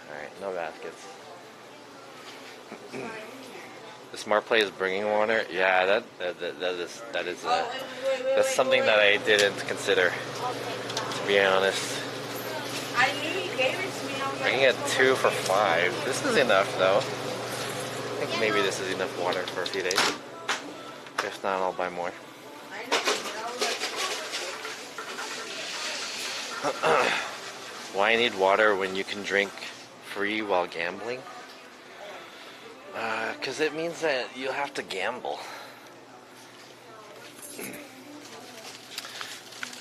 Alright, no baskets. The smart play is bringing water. Yeah, that's something that I didn't consider, to be honest. I knew you gave it to me. I can get 2 for $5. This is enough though. I think maybe this is enough water for a few days. If not, I'll buy more. Why need water when you can drink free while gambling? Because it means that you have to gamble.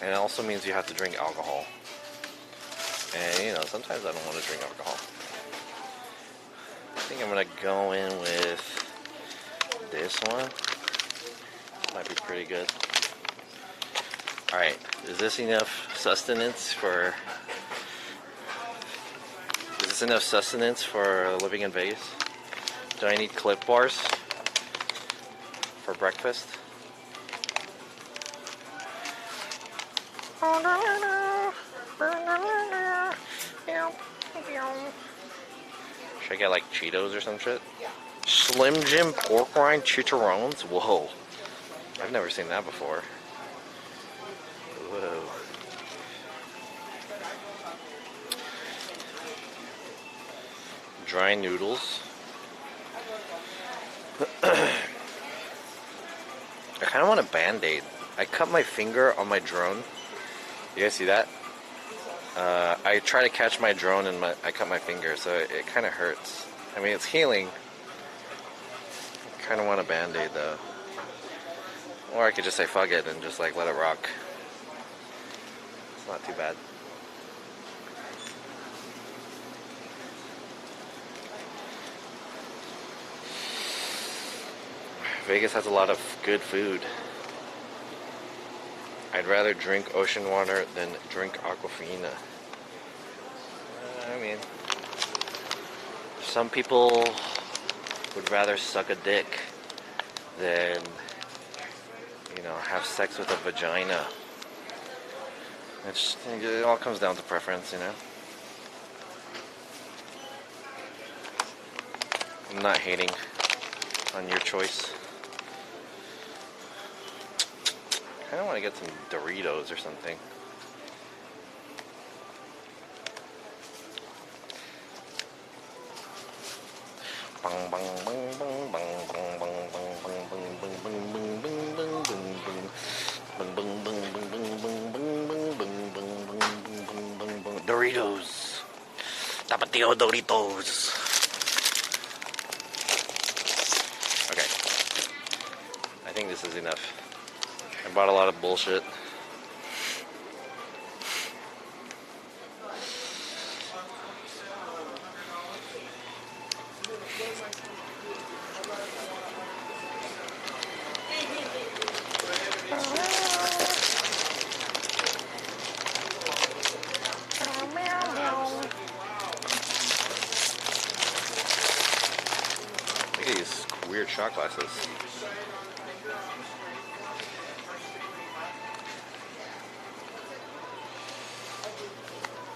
And it also means you have to drink alcohol. And, you know, sometimes I don't want to drink alcohol. I think I'm going to go in with this one. Might be pretty good. Alright, is this enough sustenance for... Is this enough sustenance for living in Vegas? Do I need Clif Bars for breakfast? Should I get like Cheetos or some shit? Slim Jim pork rind chicharrones? Whoa. I've never seen that before. Whoa. Dry noodles. I kind of want a Band-Aid. I cut my finger on my drone. You guys see that? I try to catch my drone and I cut my finger, so it kind of hurts. I mean, it's healing. I kind of want a Band-Aid though. Or I could just say fuck it and just like let it rock. It's not too bad. Vegas has a lot of good food. I'd rather drink ocean water than drink Aquafina. I mean, some people would rather suck a dick than, you know, have sex with a vagina. It all comes down to preference, you know. I'm not hating on your choice. I kind of want to get some Doritos or something. Bang bang bang bang bang bang bang bang bang bang bang bang bang bang bang. Doritos. Tapatio Doritos. Okay. I think this is enough. I bought a lot of bullshit. Look at these weird shot glasses.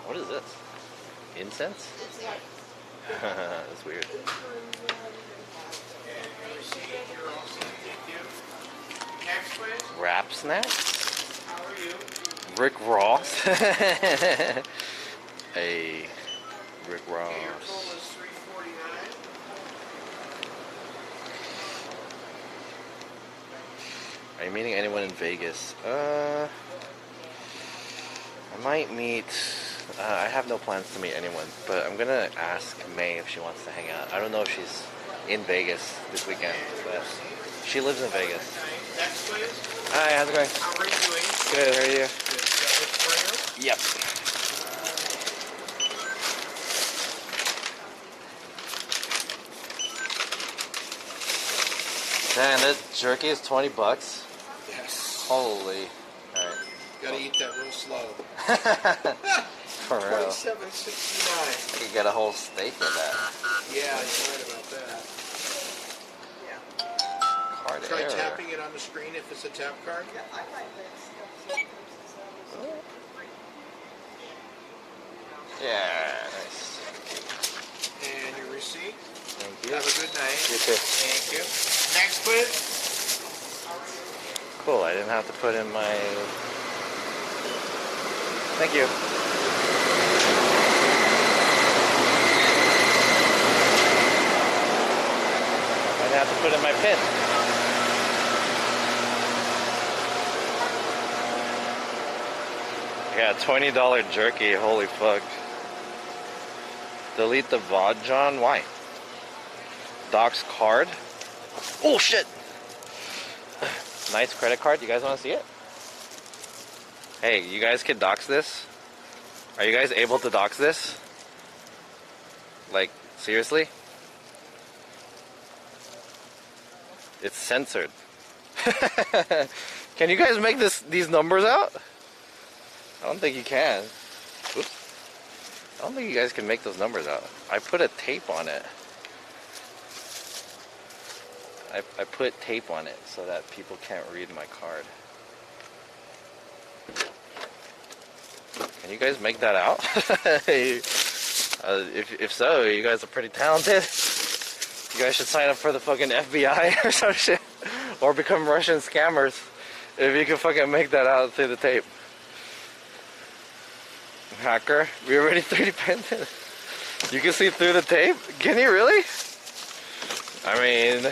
What is this? Incense? That's weird. Wrap snacks? Rick Ross? Hey, Rick Ross. Are you meeting anyone in Vegas? I might meet... I have no plans to meet anyone, but I'm gonna ask May if she wants to hang out. I don't know if she's in Vegas this weekend, but she lives in Vegas. Hi, how's it going? How are you doing? Good, how are you? Good. Yep. Man, that jerky is $20. Yes. Holy. Alright. Gotta eat that real slow. For real. $27.69. You get a whole steak of that. Yeah, you're right about that. Card Try error. tapping it on the screen if it's a tap card. Yeah, nice. And your receipt. Thank you. Have a good night. You too. Thank you. Next, please. Cool, I didn't have to put in my... Thank you. I didn't have to put in my PIN. Yeah, $20 jerky, holy fuck. Delete the VOD, John? Why? Doc's card? Oh shit! Nice credit card. You guys want to see it? Hey, you guys can dox this? Are you guys able to dox this? Like, seriously? It's censored. Can you guys make these numbers out? I don't think you can. Oops. I don't think you guys can make those numbers out. I put a tape on it. I put tape on it so that people can't read my card. Can you guys make that out? If so, you guys are pretty talented. You guys should sign up for the fucking FBI or some shit. Or become Russian scammers. If you can fucking make that out through the tape. Hacker, we already 3D printed. You can see through the tape? Can you really? I mean,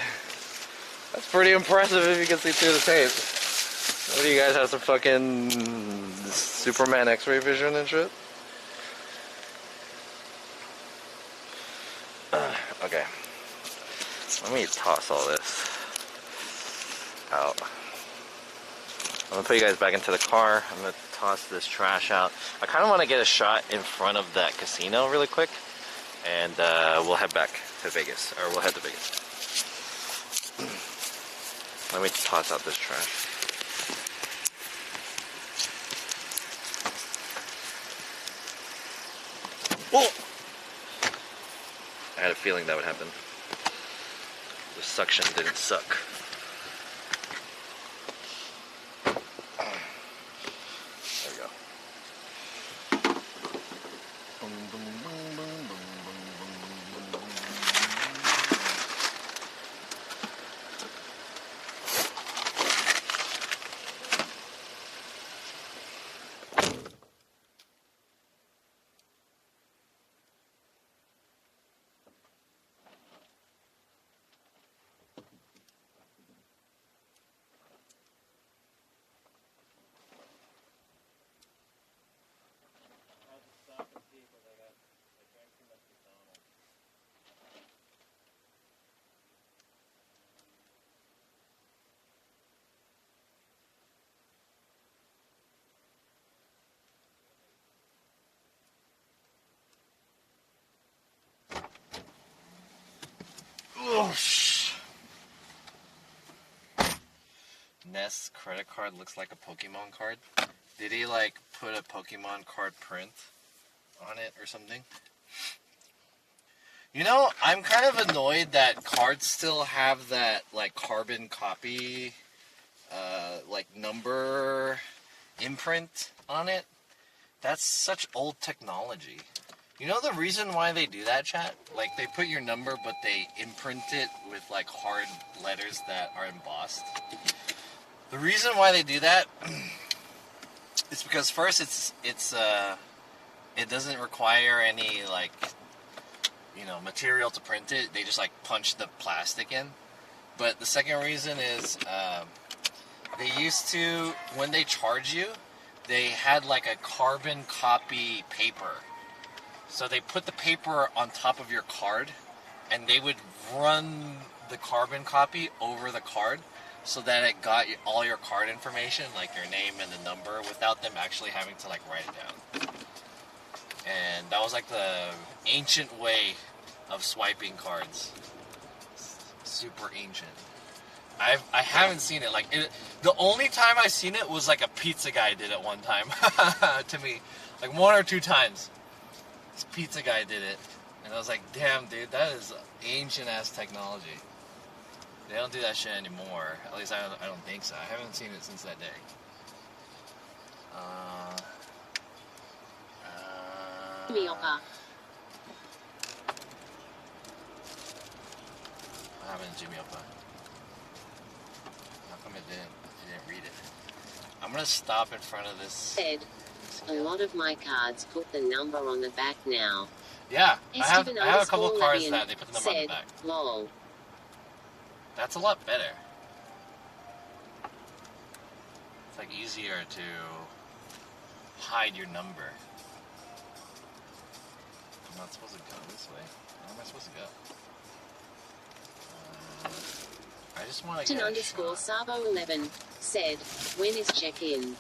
that's pretty impressive if you can see through the tape. What do you guys have, some fucking Superman X-ray vision and shit? Okay. Let me toss all this out. I'm gonna put you guys back into the car. I'm gonna toss this trash out. I kind of want to get a shot in front of that casino really quick, and we'll head back to Vegas, or we'll head to Vegas. Let me toss out this trash. Whoa! I had a feeling that would happen. The suction didn't suck. There we go. Nest's credit card looks like a Pokemon card. Did he like put a Pokemon card print on it or something? You know, I'm kind of annoyed that cards still have that like carbon copy like number imprint on it. That's such old technology. You know the reason why they do that, chat? Like, they put your number, but they imprint it with, like, hard letters that are embossed. The reason why they do that is because, first, it doesn't require any, like, you know, material to print it. They just, like, punch the plastic in. But the second reason is, they used to, when they charge you, they had, like, a carbon copy paper. So they put the paper on top of your card, and they would run the carbon copy over the card so that it got all your card information, like your name and the number, without them actually having to like write it down. And that was like the ancient way of swiping cards. Super ancient. I haven't seen it. Like the only time I seen it was like a pizza guy did it one time to me, like 1 or 2 times. This pizza guy did it, and I was like, damn, dude, that is ancient-ass technology. They don't do that shit anymore. At least I don't think so. I haven't seen it since that day. Miopa. What happened to Jimmy Opa? How come it didn't read it? I'm gonna stop in front of this. Said, a lot of my cards put the number on the back now. Yeah, I have a couple of cards that they put the number on the said, back. lol. That's a lot better. It's like easier to hide your number. I'm not supposed to go this way. Where am I supposed to go? I just want to get underscore Sabo 11 said, when is check-in?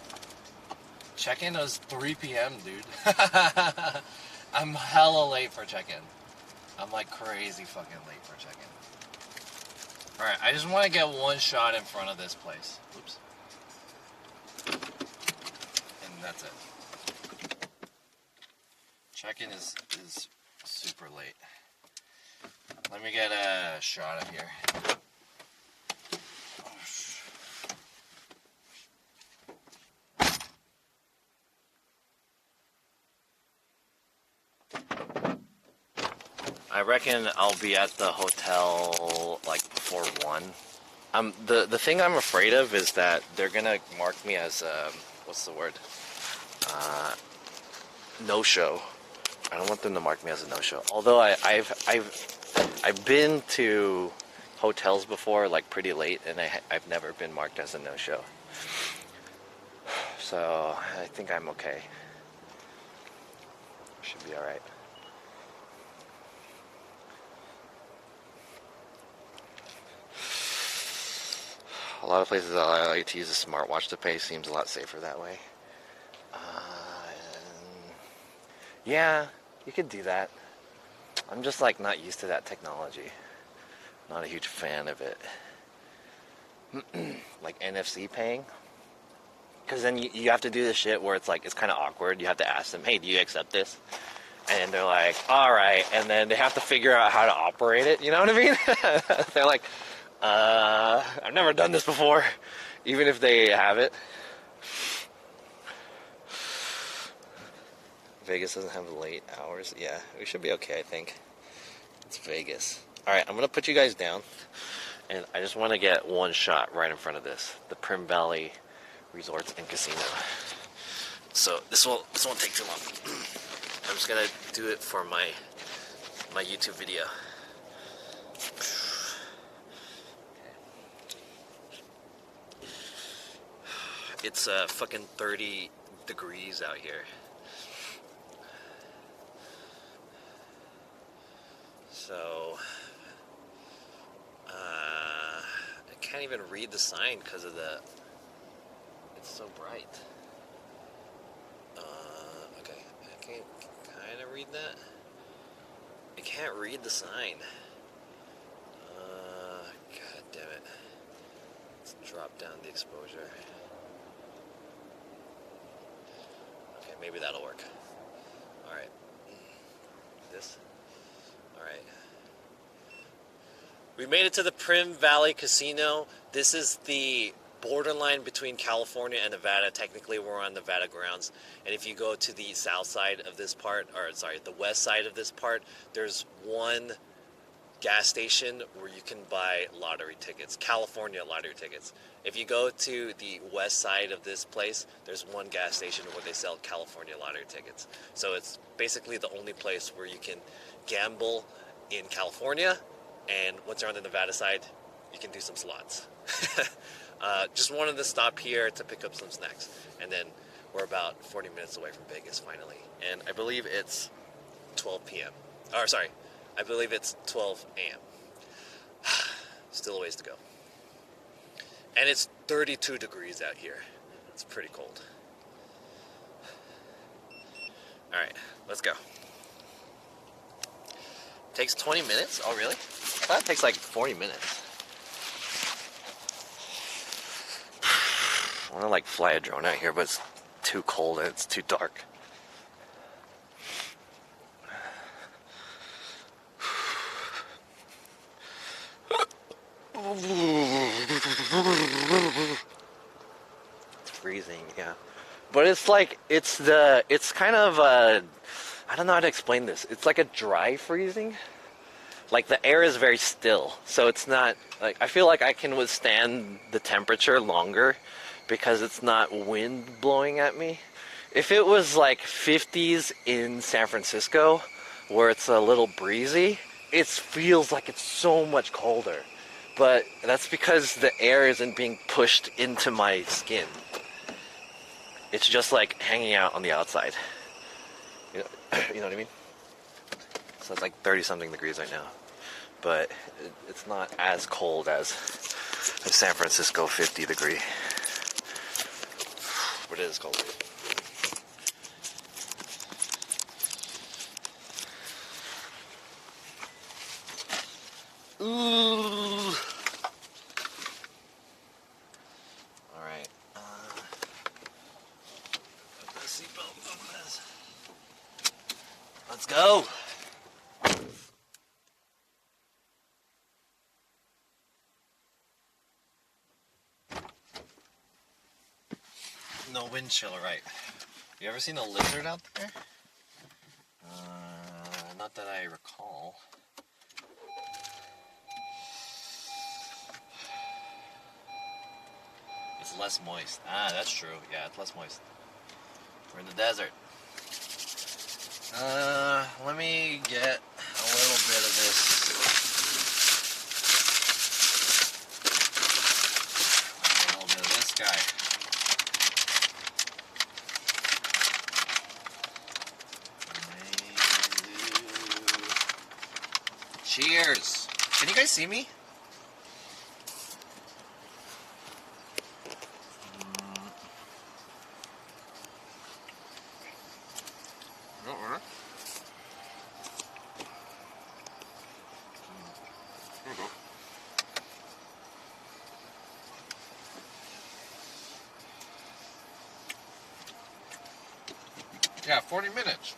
check-in was 3 p.m., dude. I'm hella late for check-in. I'm like crazy fucking late for check-in. Alright, I just want to get one shot in front of this place. Oops. And that's it. Check-in is super late. Let me get a shot of here. I reckon I'll be at the hotel like before 1. The thing I'm afraid of is that they're gonna mark me as what's the word? No-show. I don't want them to mark me as a no-show. Although I've been to hotels before, like pretty late, and I've never been marked as a no-show. So I think I'm okay. Should be all right. A lot of places I like to use a smartwatch to pay. Seems a lot safer that way. Yeah, you could do that. I'm just like not used to that technology. Not a huge fan of it. Like NFC paying. Because then you have to do this shit where it's like, it's kind of awkward. You have to ask them, hey, do you accept this? And they're like, all right. And then they have to figure out how to operate it. You know what I mean? They're like, I've never done this before, even if they have it. Vegas doesn't have late hours. Yeah, we should be okay, I think. It's Vegas. Alright, I'm going to put you guys down, and I just want to get one shot right in front of this. The Prim Valley Resorts and Casino. So, this won't take too long. I'm just going to do it for my YouTube video. It's fucking 30 degrees out here. So, I can't even read the sign because of it's so bright. Okay, I can kind of read that. I can't read the sign. God damn it. Let's drop down the exposure. Okay, maybe that'll work. Alright. This. Alright. We made it to the Prim Valley Casino. This is the borderline between California and Nevada. Technically, we're on Nevada grounds. And if you go to the south side of this part, or sorry, the west side of this part, there's one gas station where you can buy lottery tickets, California lottery tickets. If you go to the west side of this place, there's one gas station where they sell California lottery tickets. So it's basically the only place where you can gamble in California, and once you're on the Nevada side, you can do some slots. Just wanted to stop here to pick up some snacks, and then we're about 40 minutes away from Vegas finally, and I believe it's 12 p.m. Or sorry, I believe it's 12 a.m. Still a ways to go. And it's 32 degrees out here. It's pretty cold. Alright, let's go. Takes 20 minutes? Oh, really? I thought it takes like 40 minutes. I want to like fly a drone out here, but it's too cold and it's too dark. It's freezing, yeah. But it's like, it's kind of, I don't know how to explain this. It's like a dry freezing. Like the air is very still. So it's not, like, I feel like I can withstand the temperature longer because it's not wind blowing at me. If it was like 50s in San Francisco, where it's a little breezy, it feels like it's so much colder. But that's because the air isn't being pushed into my skin. It's just like hanging out on the outside. You know what I mean? So it's like 30 something degrees right now. But it's not as cold as San Francisco 50 degree. But it is cold. Ooh. Alright. Put the seatbelt on this. Let's go. No wind chill, right? You ever seen a lizard out there? Not that I recall. It's less moist. Ah, that's true. Yeah, it's less moist. We're in the desert. Let me get a little bit of this. A little bit of this guy. Cheers! Can you guys see me? Yeah, 40 minutes.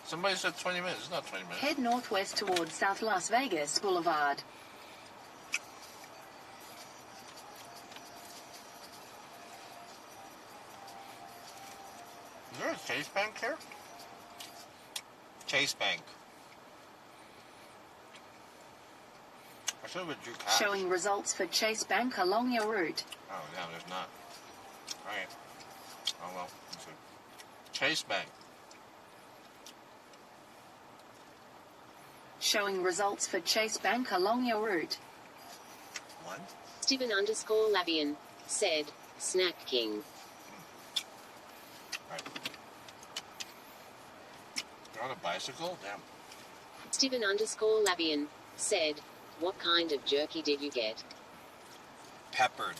Somebody said 20 minutes. It's not 20 minutes. Head northwest towards South Las Vegas Boulevard. Is there a Chase Bank here? Chase Bank. I should have drew cash. Showing results for Chase Bank along your route. Oh, yeah, there's not. Alright. Oh, well. Let's see. Chase Bank. Showing results for Chase Bank along your route. What? Steven_Labian said, Snack King. Alright. You're on a bicycle? Damn. Steven_Labian said, what kind of jerky did you get? Peppered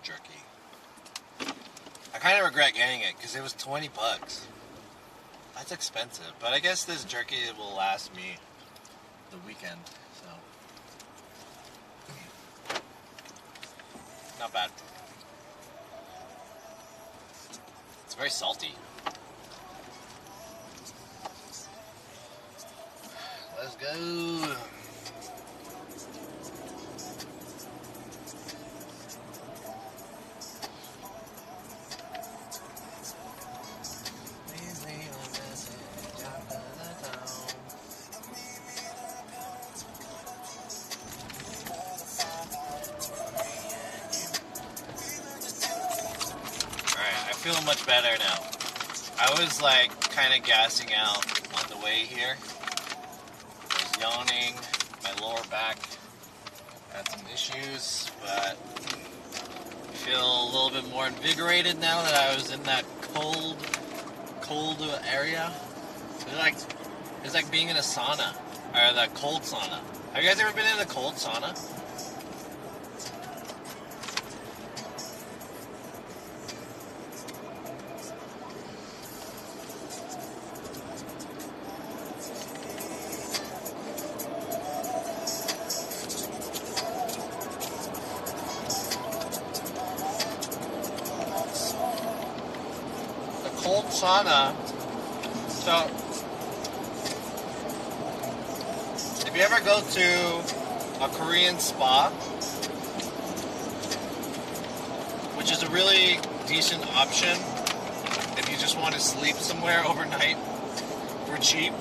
jerky. I kind of regret getting it because it was $20. That's expensive, but I guess this jerky will last me the weekend, so not bad. It's very salty. Let's go. Feeling much better now. I was like kind of gassing out on the way here. I was yawning, my lower back had some issues, but I feel a little bit more invigorated now that I was in that cold area. It's like being in a sauna, or the cold sauna. Have you guys ever been in a cold sauna? Sauna. So, if you ever go to a Korean spa, which is a really decent option if you just want to sleep somewhere overnight for cheap.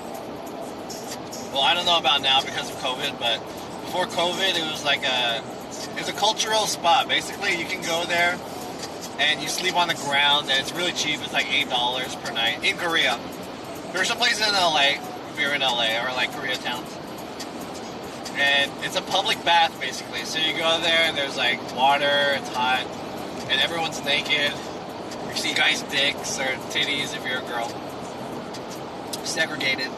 Well, I don't know about now because of COVID, but before COVID, it was a cultural spa. Basically, you can go there and you sleep on the ground, and it's really cheap. It's like $8 per night in Korea. There are some places in LA, if you're in LA, or like Koreatown. And it's a public bath, basically. So you go there, and there's like water, it's hot, and everyone's naked. You see guys' dicks or titties if you're a girl. Segregated.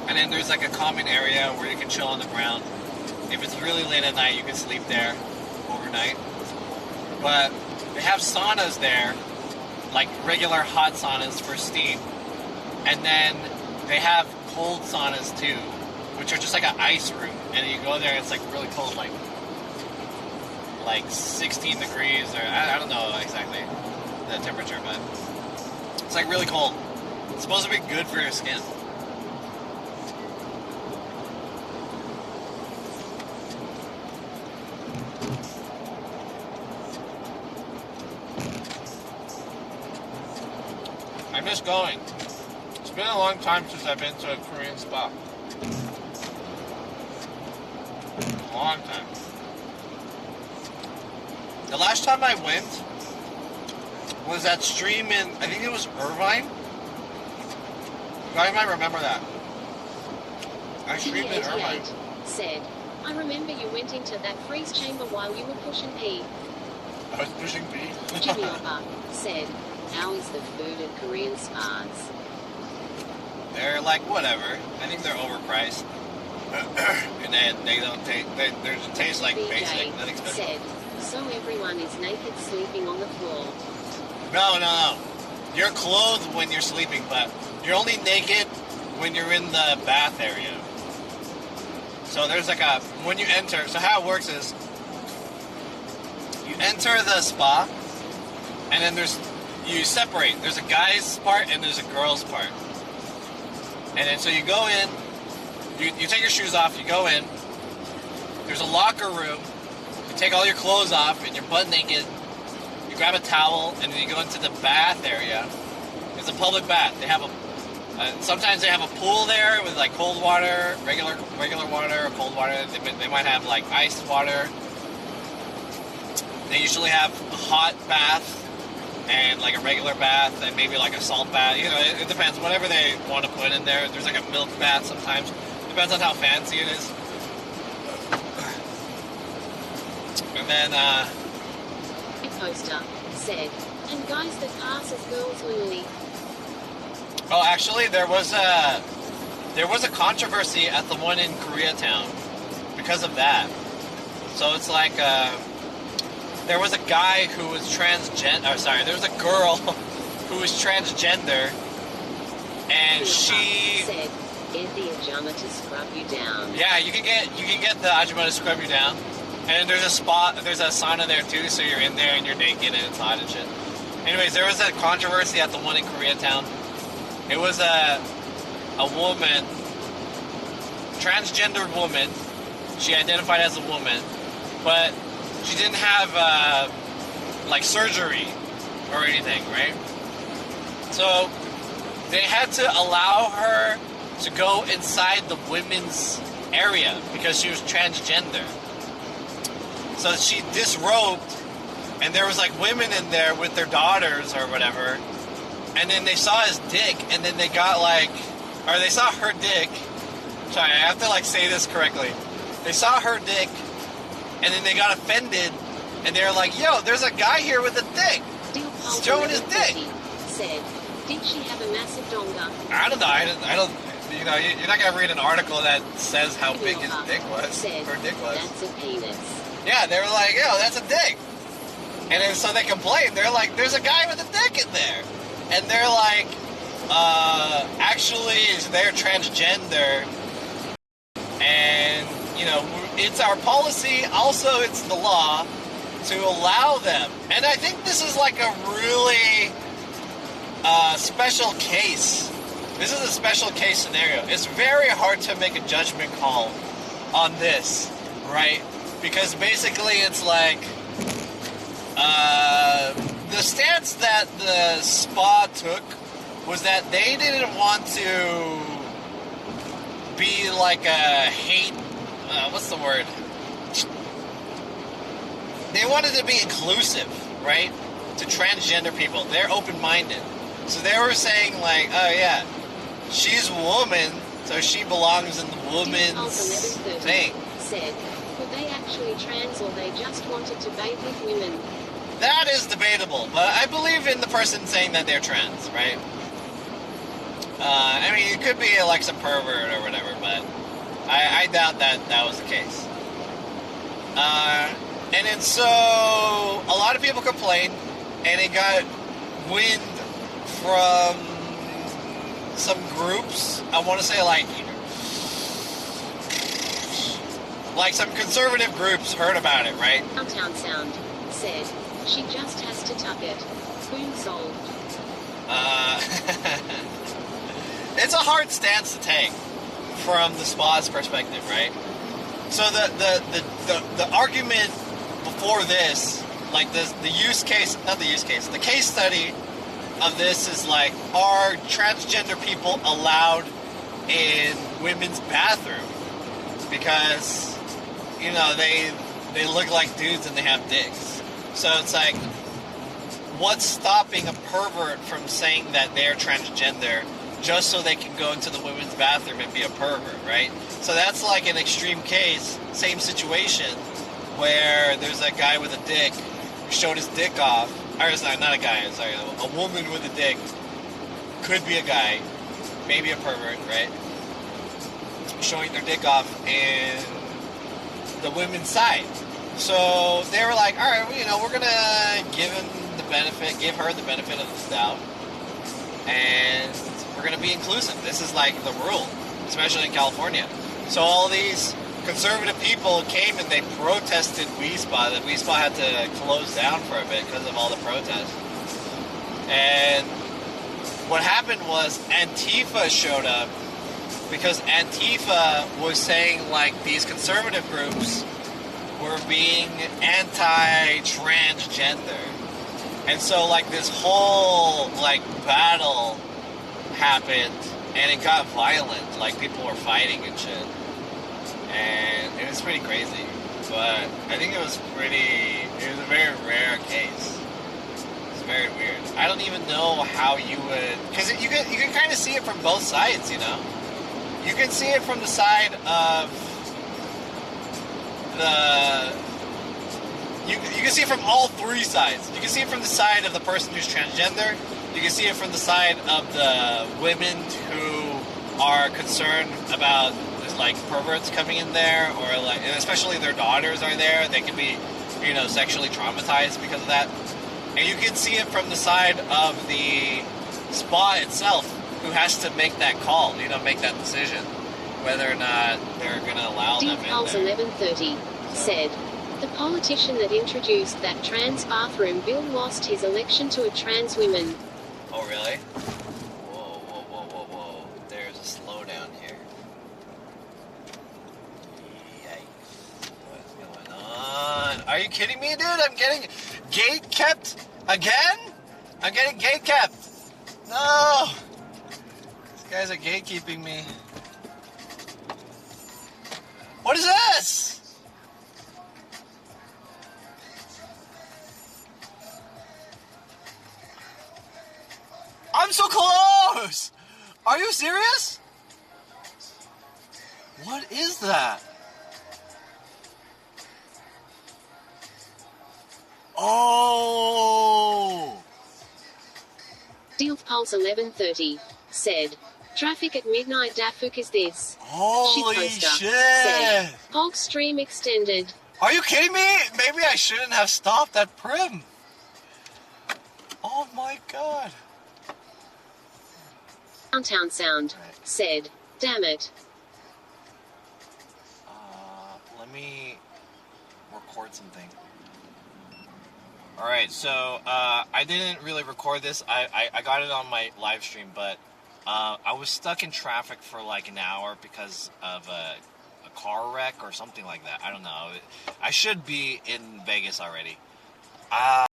And then there's like a common area where you can chill on the ground. If it's really late at night, you can sleep there overnight. But they have saunas there, like regular hot saunas for steam. And then they have cold saunas too, which are just like an ice room. And you go there, it's like really cold, like 16 degrees, or I don't know exactly the temperature, but it's like really cold. It's supposed to be good for your skin. I miss going. It's been a long time since I've been to a Korean spa. A long time. The last time I went was that stream in, I think it was Irvine. I might remember that. I streamed in Irvine. Said, I remember you went into that freeze chamber while you were pushing pee. I was pushing pee? Jimmy Oppa said, how is the food at Korean spas? They're like, whatever. I think they're overpriced. And then they don't taste, they taste like basic, nothing special. Said, so everyone is naked sleeping on the floor. No. You're clothed when you're sleeping, but you're only naked when you're in the bath area. So there's like a, when you enter, so how it works is, you enter the spa, and then you separate. There's a guy's part and there's a girl's part. And then so you go in, you take your shoes off, you go in, there's a locker room, you take all your clothes off and you're butt naked, you grab a towel, and then you go into the bath area. It's a public bath. They have sometimes they have a pool there with like cold water, regular water, or cold water. They might have like iced water. They usually have a hot bath and like a regular bath and maybe like a salt bath. You know, it depends. Whatever they want to put in there. There's like a milk bath sometimes. Depends on how fancy it is. And then Poster said, and guys that pass as girls only. Oh, actually, there was a controversy at the one in Koreatown because of that. So it's like there was a guy who was transgender. There was a girl who was transgender, and she said, "Get the ajama to scrub you down." Yeah, you can get the ajama to scrub you down, and there's a sauna there too. So you're in there and you're naked and it's hot and shit. Anyways, there was a controversy at the one in Koreatown. It was a woman, transgender woman. She identified as a woman, but she didn't have like surgery or anything, right? So they had to allow her to go inside the women's area because she was transgender. So she disrobed, and there was like women in there with their daughters or whatever. And then they saw his dick, and then they saw her dick. Sorry, I have to like say this correctly. They saw her dick, and then they got offended, and they were like, "Yo, there's a guy here with a dick. He's showing his dick." Said, did she have a massive donga? I don't know. I don't. You know, you're not gonna read an article that says how big his dick was. Said, her dick was. That's a penis. Yeah, they were like, "Yo, that's a dick," and then so they complained. They're like, "There's a guy with a dick in there." And they're like, actually, they're transgender, and, you know, it's our policy, also it's the law, to allow them. And I think this is like a really special case. This is a special case scenario. It's very hard to make a judgment call on this, right? Because basically it's like, the stance that the spa took was that they didn't want to be like a hate, what's the word? They wanted to be inclusive, right? To transgender people. They're open-minded. So they were saying like, oh yeah, she's a woman, so she belongs in the woman's thing. Said, were they actually trans or they just wanted to bathe with women? That is debatable, but I believe in the person saying that they're trans, right? I mean, it could be like some pervert or whatever, but I doubt that that was the case. And then so a lot of people complained, and it got wind from some groups. I want to say like some conservative groups heard about it, right? Downtown Sound said she just has to tuck it. Boom solved. It's a hard stance to take from the spa's perspective, right? So the argument before this, like the use case, not the use case, the case study of this is like, are transgender people allowed in women's bathrooms? Because, you know, they look like dudes and they have dicks. So it's like, what's stopping a pervert from saying that they're transgender just so they can go into the women's bathroom and be a pervert, right? So that's like an extreme case, same situation, where there's a guy with a dick who showed his dick off. Or sorry, not a guy, sorry, a woman with a dick. Could be a guy, maybe a pervert, right? Showing their dick off in the women's side. So they were like, all right, well, you know, we're gonna give her the benefit of the doubt, and we're gonna be inclusive. This is like the rule, especially in California. So all these conservative people came and they protested WeSpa. That WeSpa had to close down for a bit because of all the protests. And what happened was Antifa showed up, because Antifa was saying like these conservative groups were being anti-transgender. And so like this whole like battle happened, and it got violent. Like people were fighting and shit. And it was pretty crazy. But I think it was a very rare case. It's very weird. I don't even know how you would, because you can kind of see it from both sides, you know? You can see it from the side of you can see it from all three sides. You can see it from the side of the person who's transgender. You can see it from the side of the women who are concerned about like perverts coming in there, or like, and especially their daughters are there. They can be, you know, sexually traumatized because of that. And you can see it from the side of the spa itself, who has to make that call, you know, make that decision, whether or not they're going to allow them in Pulse there. 1130 said, the politician that introduced that trans bathroom bill lost his election to a trans woman. Oh, really? Whoa. There's a slowdown here. Yikes. What's going on? Are you kidding me, dude? I'm getting gate kept again? I'm getting gate kept. No! These guys are gatekeeping me. What is this? I'm so close! Are you serious? What is that? Oh! Steel Pulse 1130 said, traffic at midnight Dafuk is this. Holy Shitposter shit! said, Hog stream extended. Are you kidding me? Maybe I shouldn't have stopped at Prim. Oh my god. Downtown Sound said, damn it. Let me record something. Alright, so I didn't really record this. I got it on my live stream, but I was stuck in traffic for like an hour because of a car wreck or something like that. I don't know. I should be in Vegas already. The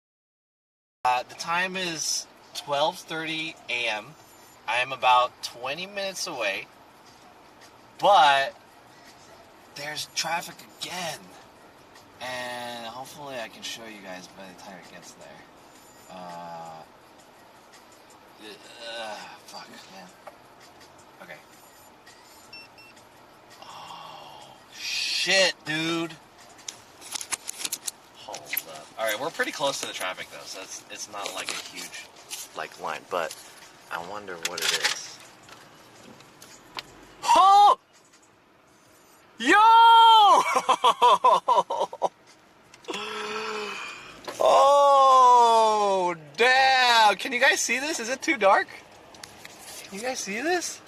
time is 12:30 a.m. I am about 20 minutes away, but there's traffic again. And hopefully I can show you guys by the time it gets there. Fuck, man. Okay. Oh, shit, dude. Hold up. Alright, we're pretty close to the traffic, though, so it's not like a huge, like, line, but I wonder what it is. Wow, can you guys see this? Is it too dark? Can you guys see this?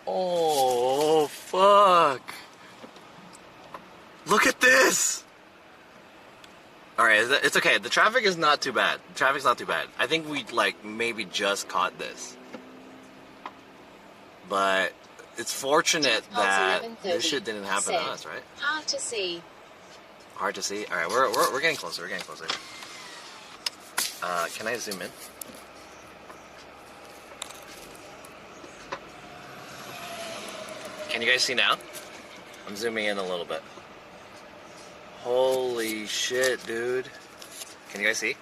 Oh, fuck. Look at this! Alright, it's okay. The traffic is not too bad. The traffic's not too bad. I think we, like, maybe just caught this. But it's fortunate that this shit didn't happen to us, right? Hard to see. Hard to see? Alright, we're getting closer. We're getting closer. Can I zoom in? Can you guys see now? I'm zooming in a little bit. Holy shit, dude. Can you guys see?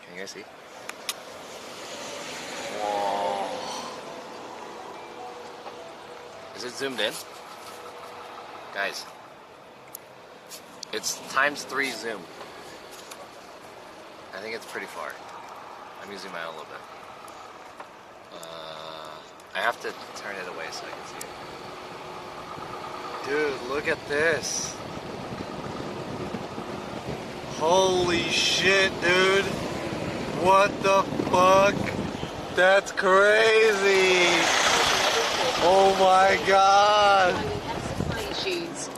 Can you guys see? Whoa. Is it zoomed in? Guys. It's ×3 zoom. I think it's pretty far. Let me zoom out a little bit. I have to turn it away so I can see it. Dude, look at this. Holy shit, dude. What the fuck? That's crazy. Oh my god.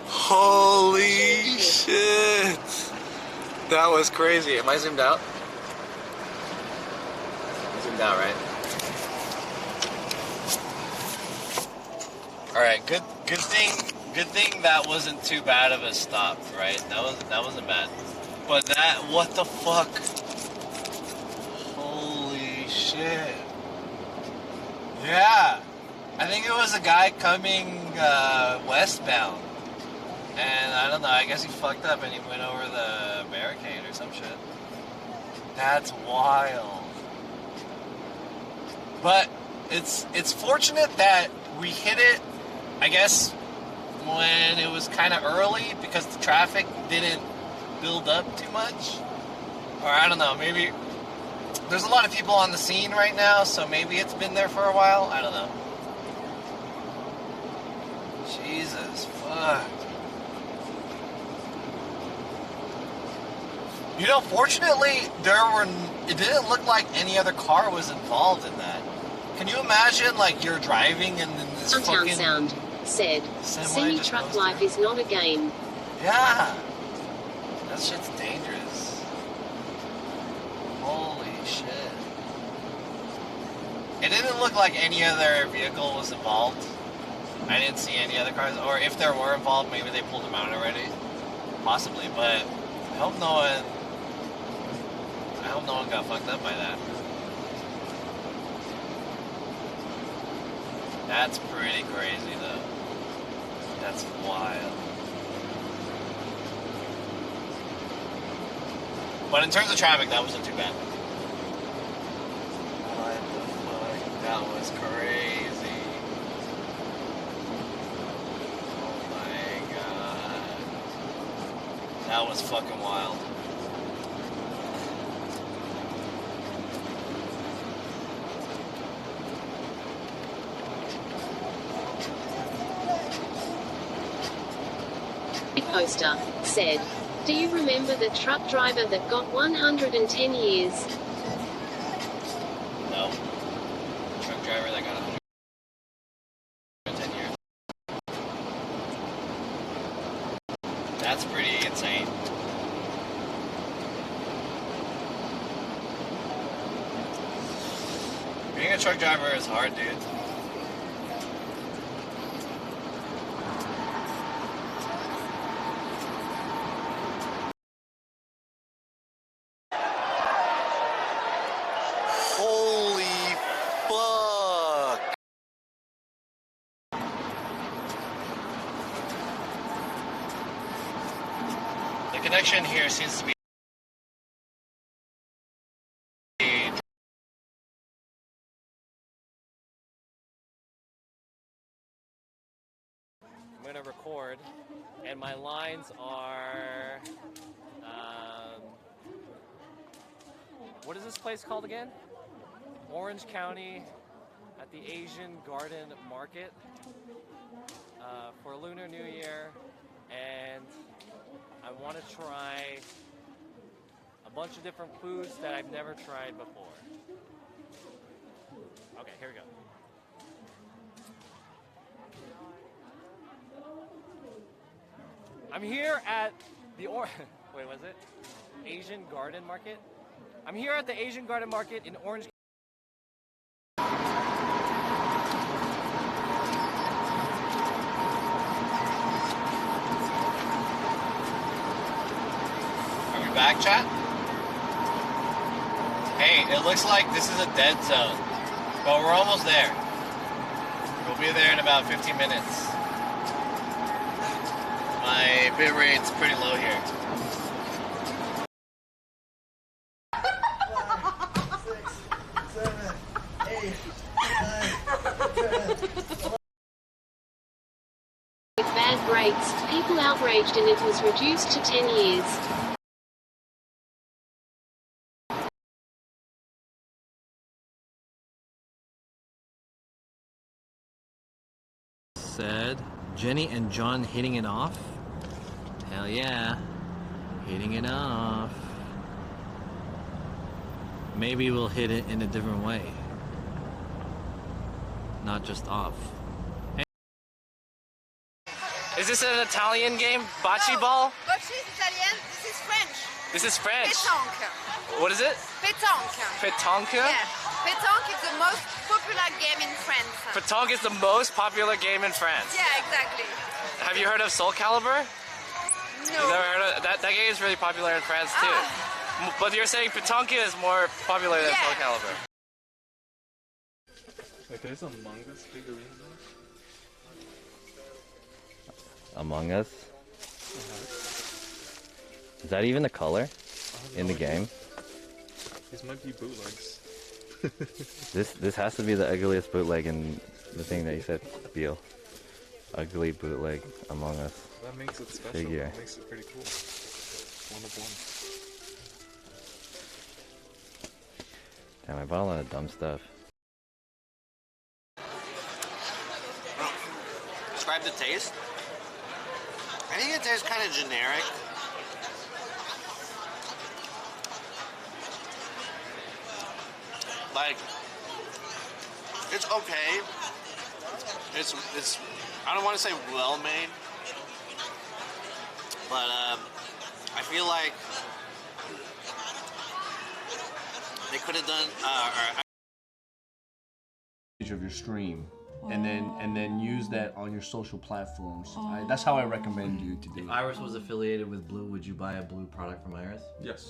Holy shit. That was crazy. Am I zoomed out? I'm zoomed out, right? Alright, good thing that wasn't too bad of a stop, right? That wasn't bad. But that, what the fuck? Holy shit. Yeah. I think it was a guy coming westbound. And I don't know, I guess he fucked up and he went over the barricade or some shit. That's wild. But it's fortunate that we hit it, I guess, when it was kind of early because the traffic didn't build up too much. Or I don't know, maybe there's a lot of people on the scene right now, so maybe it's been there for a while. I don't know. Jesus, fuck. You know, fortunately, it didn't look like any other car was involved in that. Can you imagine, like, you're driving and then this fucking Sound said, semi-truck life is not a game. Yeah. That shit's dangerous. Holy shit. It didn't look like any other vehicle was involved. I didn't see any other cars. Or if there were involved, maybe they pulled them out already. Possibly, but I hope no one got fucked up by that. That's pretty crazy, though. That's wild. But in terms of traffic, that wasn't too bad. What the fuck? That was crazy. Oh my god. That was fucking wild. Poster said, do you remember the truck driver that got 110 years? No. Truck driver that got 110 years. That's pretty insane. Being a truck driver is hard, dude. Holy fuck! The connection here seems to be I'm gonna record, and my lines are what is this place called again? Orange County at the Asian Garden Market for Lunar New Year, and I want to try a bunch of different foods that I've never tried before. Okay, here we go. I'm here at the wait, was it? Asian Garden Market? I'm here at the Asian Garden Market in Orange. Are we back, chat? Hey, it looks like this is a dead zone, but we're almost there. We'll be there in about 15 minutes. My bit rate's pretty low here. 5, 6, 7, 8, 9, 10. With bad breaks, people outraged and it was reduced to 10 years. Said Jenny and John hitting it off. Hell yeah, hitting it off. Maybe we'll hit it in a different way, not just off. Hey. Is this an Italian game? Bocce ball? Bocce is Italian, this is French. This is French. Pétanque. What is it? Pétanque. Pétanque? Yeah. Pétanque is the most popular game in France. Pétanque is the most popular game in France. Yeah, exactly. Have you heard of Soul Calibur? No. You've never heard of that? That game is really popular in France too. But you're saying Pétanque is more popular than Soul Calibur. Wait, there's Among Us figurine though? Among Us? Is that even a color in the game? These might be bootlegs. This has to be the ugliest bootleg in the thing that you said, Beal. Ugly bootleg Among Us. That makes it special. Figure. That makes it pretty cool. One of one. Damn, I bought a lot of dumb stuff. Describe the taste. I think it tastes kind of generic. Like, it's okay. It's I don't want to say well made, but I feel like they could have done of your stream, and then use that on your social platforms. That's how I recommend you to do If it. Iris was affiliated with Blue, would you buy a Blue product from Iris? Yes.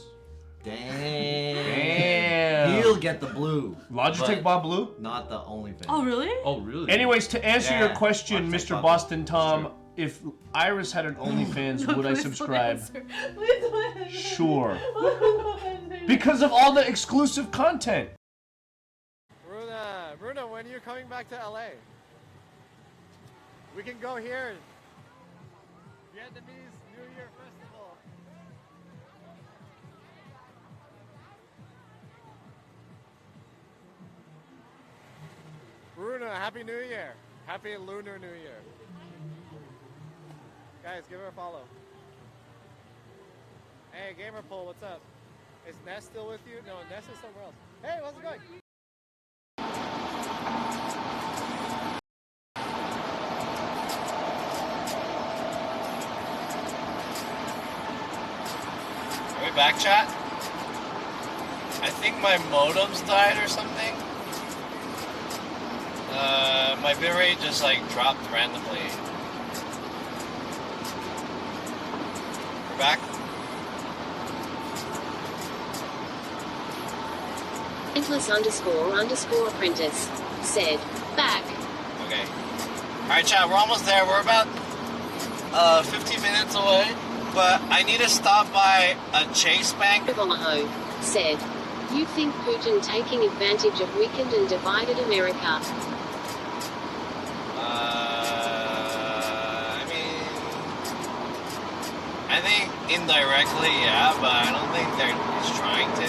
Damn. He'll get the Blue. Logitech bought Blue? Not the OnlyFans. Oh, really? Oh, really? Anyways, to answer your Yeah. question, Logitech Mr. bought Boston Tom, if Iris had an OnlyFans, would I Please don't subscribe? answer. Please don't answer. Sure. Because of all the exclusive content. Bruna, when are you coming back to LA? We can go here. Vietnamese New Year Festival. Bruna, Happy New Year. Happy Lunar New Year. Guys, give her a follow. Hey, Gamerpole, what's up? Is Ness still with you? No, Ness is somewhere else. Hey, how's it going? Are we back, chat? I think my modem's died or something. My bitrate just like dropped randomly. We're back. Endless__apprentice said, back. Okay. Alright, chat, we're almost there. We're about 15 minutes away. But I need to stop by a Chase Bank. Omaha said, you think Putin taking advantage of weakened and divided America? I think indirectly, yeah, but I don't think he's trying to.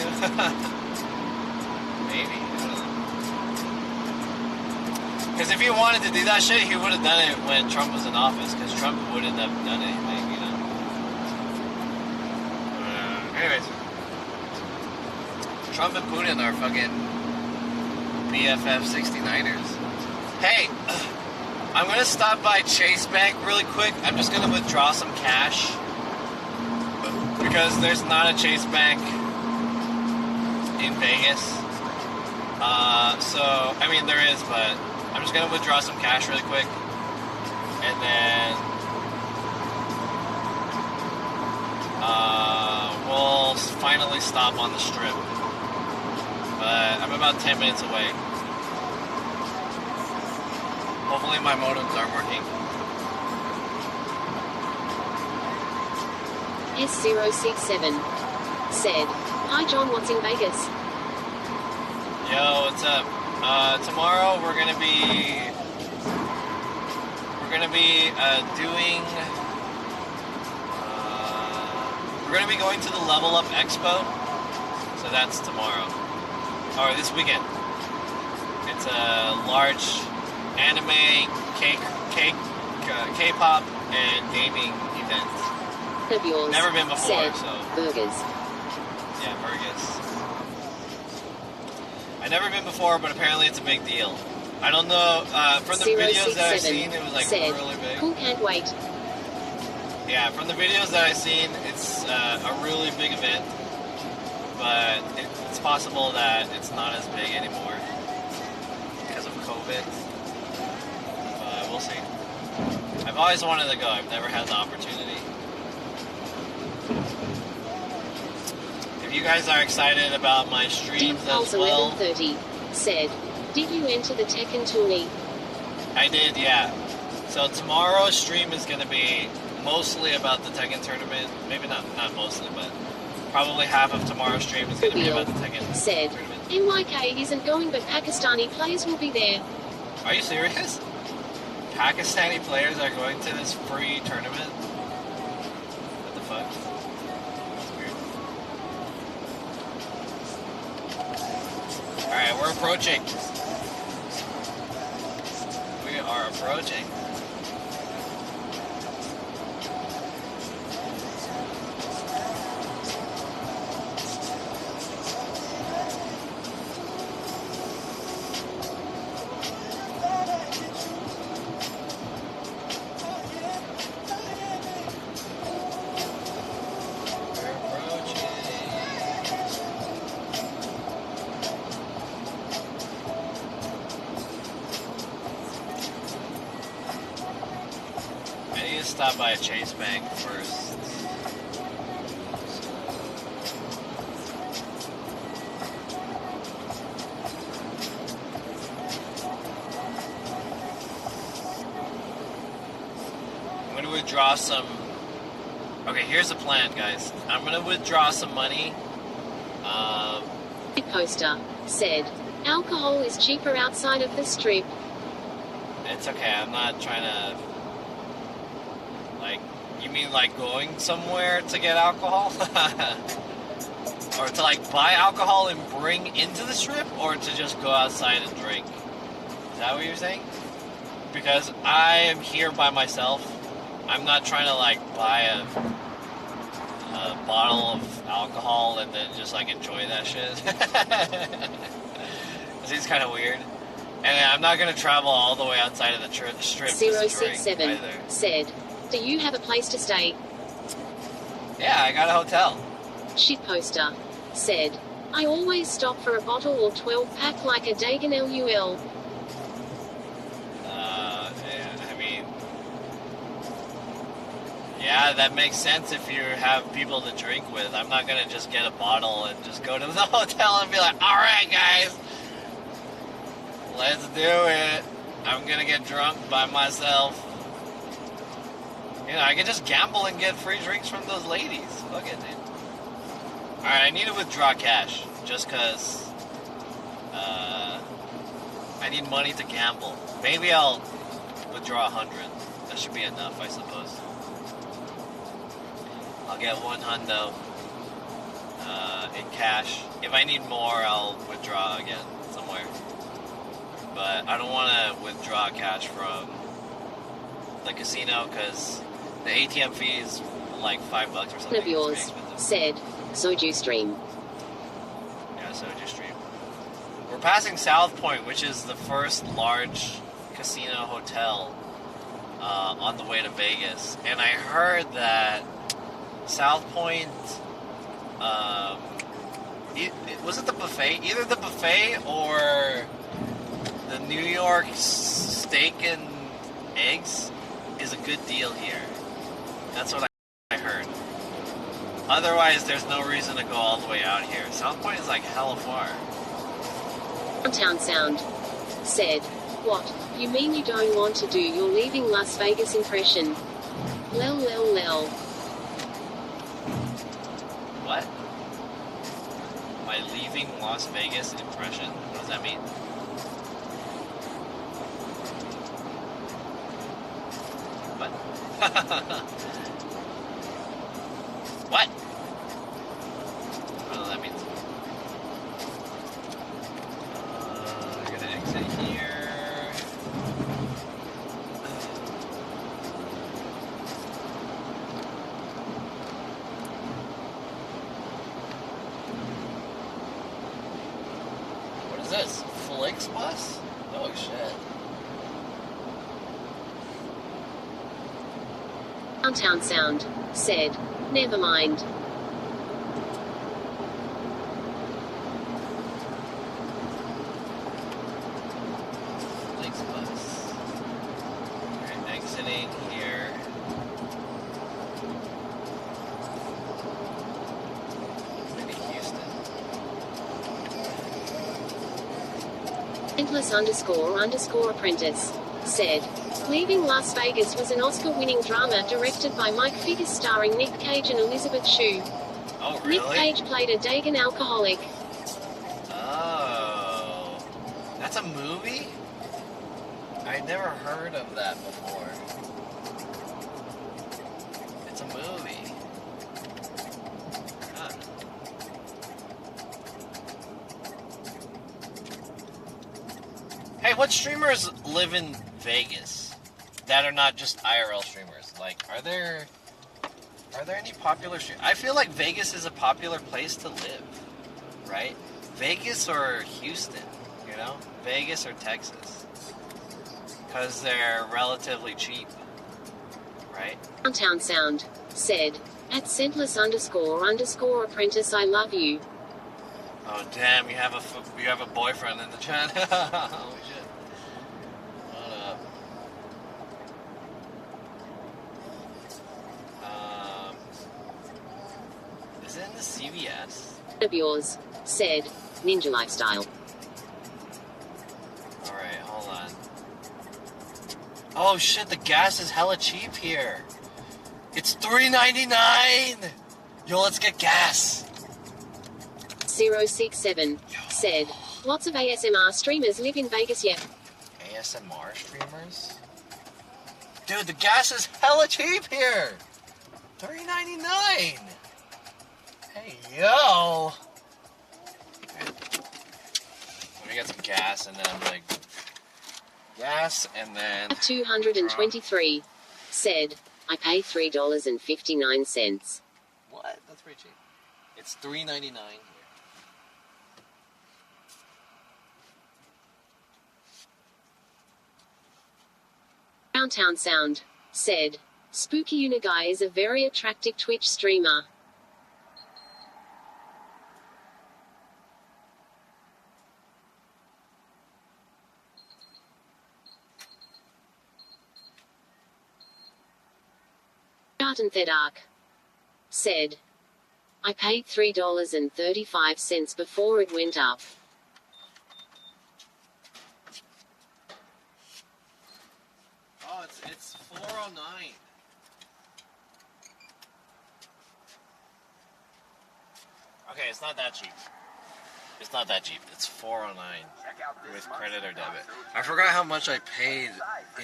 Maybe. I don't know. Because if he wanted to do that shit, he would have done it when Trump was in office. Because Trump wouldn't have done anything, you know. Anyways, Trump and Putin are fucking BFF 69ers. Hey, I'm gonna stop by Chase Bank really quick. I'm just gonna withdraw some cash because there's not a Chase Bank in Vegas. So I mean there is, but I'm just gonna withdraw some cash really quick, and then we'll finally stop on the strip. But I'm about 10 minutes away. Hopefully my modems are working. S067 said, "Hi John, what's in Vegas?" Yo, what's up? Tomorrow we're gonna be doing. We're gonna be going to the Level Up Expo, so that's tomorrow or this weekend. It's a large anime, K-pop, and gaming event. Of yours. Never been before, said, so. Vergas. Yeah, vergas. I've never been before, but apparently it's a big deal. I don't know, from the videos that I've seen, it was like said, really big. Cool, can't wait. Yeah, from the videos that I've seen, it's a really big event, but it's possible that it's not as big anymore because of COVID. But we'll see. I've always wanted to go. I've never had the opportunity. If you guys are excited about my streams as well, 1130 said, "Did you enter the Tekken tourney?" I did, yeah. So tomorrow's stream is going to be mostly about the Tekken tournament. Maybe not mostly, but probably half of tomorrow's stream is going to be about the Tekken said, tournament. "NYK isn't going, but Pakistani players will be there." Are you serious? Pakistani players are going to this free tournament? What the fuck? That's weird. Alright, we're approaching. We are approaching. Stop by a Chase Bank first. I'm gonna withdraw some. Okay, here's the plan, guys. I'm gonna withdraw some money. Poster said, "Alcohol is cheaper outside of the strip." It's okay. I'm not trying to. You mean like going somewhere to get alcohol? Or to like buy alcohol and bring into the strip? Or to just go outside and drink? Is that what you're saying? Because I am here by myself. I'm not trying to like buy a bottle of alcohol and then just like enjoy that shit. It seems kind of weird. And I'm not going to travel all the way outside of the strip. 067 said, "Do you have a place to stay?" Yeah, I got a hotel. Shitposter said, "I always stop for a bottle or 12-pack like a Dagan LUL." Yeah, that makes sense if you have people to drink with. I'm not going to just get a bottle and just go to the hotel and be like, "Alright guys, let's do it. I'm going to get drunk by myself." You know, I can just gamble and get free drinks from those ladies. Fuck it, dude. Alright, I need to withdraw cash. Just because I need money to gamble. Maybe I'll withdraw 100. That should be enough, I suppose. I'll get 100 in cash. If I need more, I'll withdraw again somewhere. but I don't want to withdraw cash from the casino because the ATM fee is like $5 or something. One of yours said, Soju stream. Yeah, Soju stream. We're passing South Point, which is the first large casino hotel on the way to Vegas. And I heard that South Point, was it the buffet? Either the buffet or the New York steak and eggs is a good deal here. That's what I heard. Otherwise, there's no reason to go all the way out here. South Point is like hella far. Downtown Sound said, what? You mean you don't want to do your leaving Las Vegas impression? Lel lel lel. What? My leaving Las Vegas impression? What does that mean? What? What? I don't know what that means. We're gonna exit here. What is this? Flix bus? Oh shit. Downtown Sound said, never mind. Flix bus. Alright, exiting here. Maybe Houston. Endless__apprentice said, Leaving Las Vegas was an Oscar-winning drama directed by Mike Figgis starring Nick Cage and Elizabeth Shue. Oh, really? Nick Cage played a Dagon alcoholic. Oh. That's a movie? I never heard of that before. It's a movie. Huh. Hey, what streamers live in Vegas that are not just IRL streamers? Like, are there any popular streamers? I feel like Vegas is a popular place to live, right? Vegas or Houston, you know? Vegas or Texas. Because they're relatively cheap, right? Downtown Sound said, at @Sentless__apprentice I love you. Oh damn! You have a boyfriend in the chat. Holy shit! What up? Is it in the CVS? Of yours said, Ninja Lifestyle. All right, hold on. Oh shit! The gas is hella cheap here. It's $3.99. Yo, let's get gas. 067 said, lots of ASMR streamers live in Vegas yet. ASMR streamers? Dude, the gas is hella cheap here! $3.99! Hey, yo! Let me get some gas and then, like... Gas and then... 223 said, I pay $3.59. What? That's pretty cheap. It's $3.99 here. Downtown Sound said, Spooky Unagai is a very attractive Twitch streamer. Garden Thedark said, I paid $3.35 before it went up. Oh, it's $4.09. Okay, it's not that cheap. It's not that cheap. It's $4.09 with credit or debit. I forgot how much I paid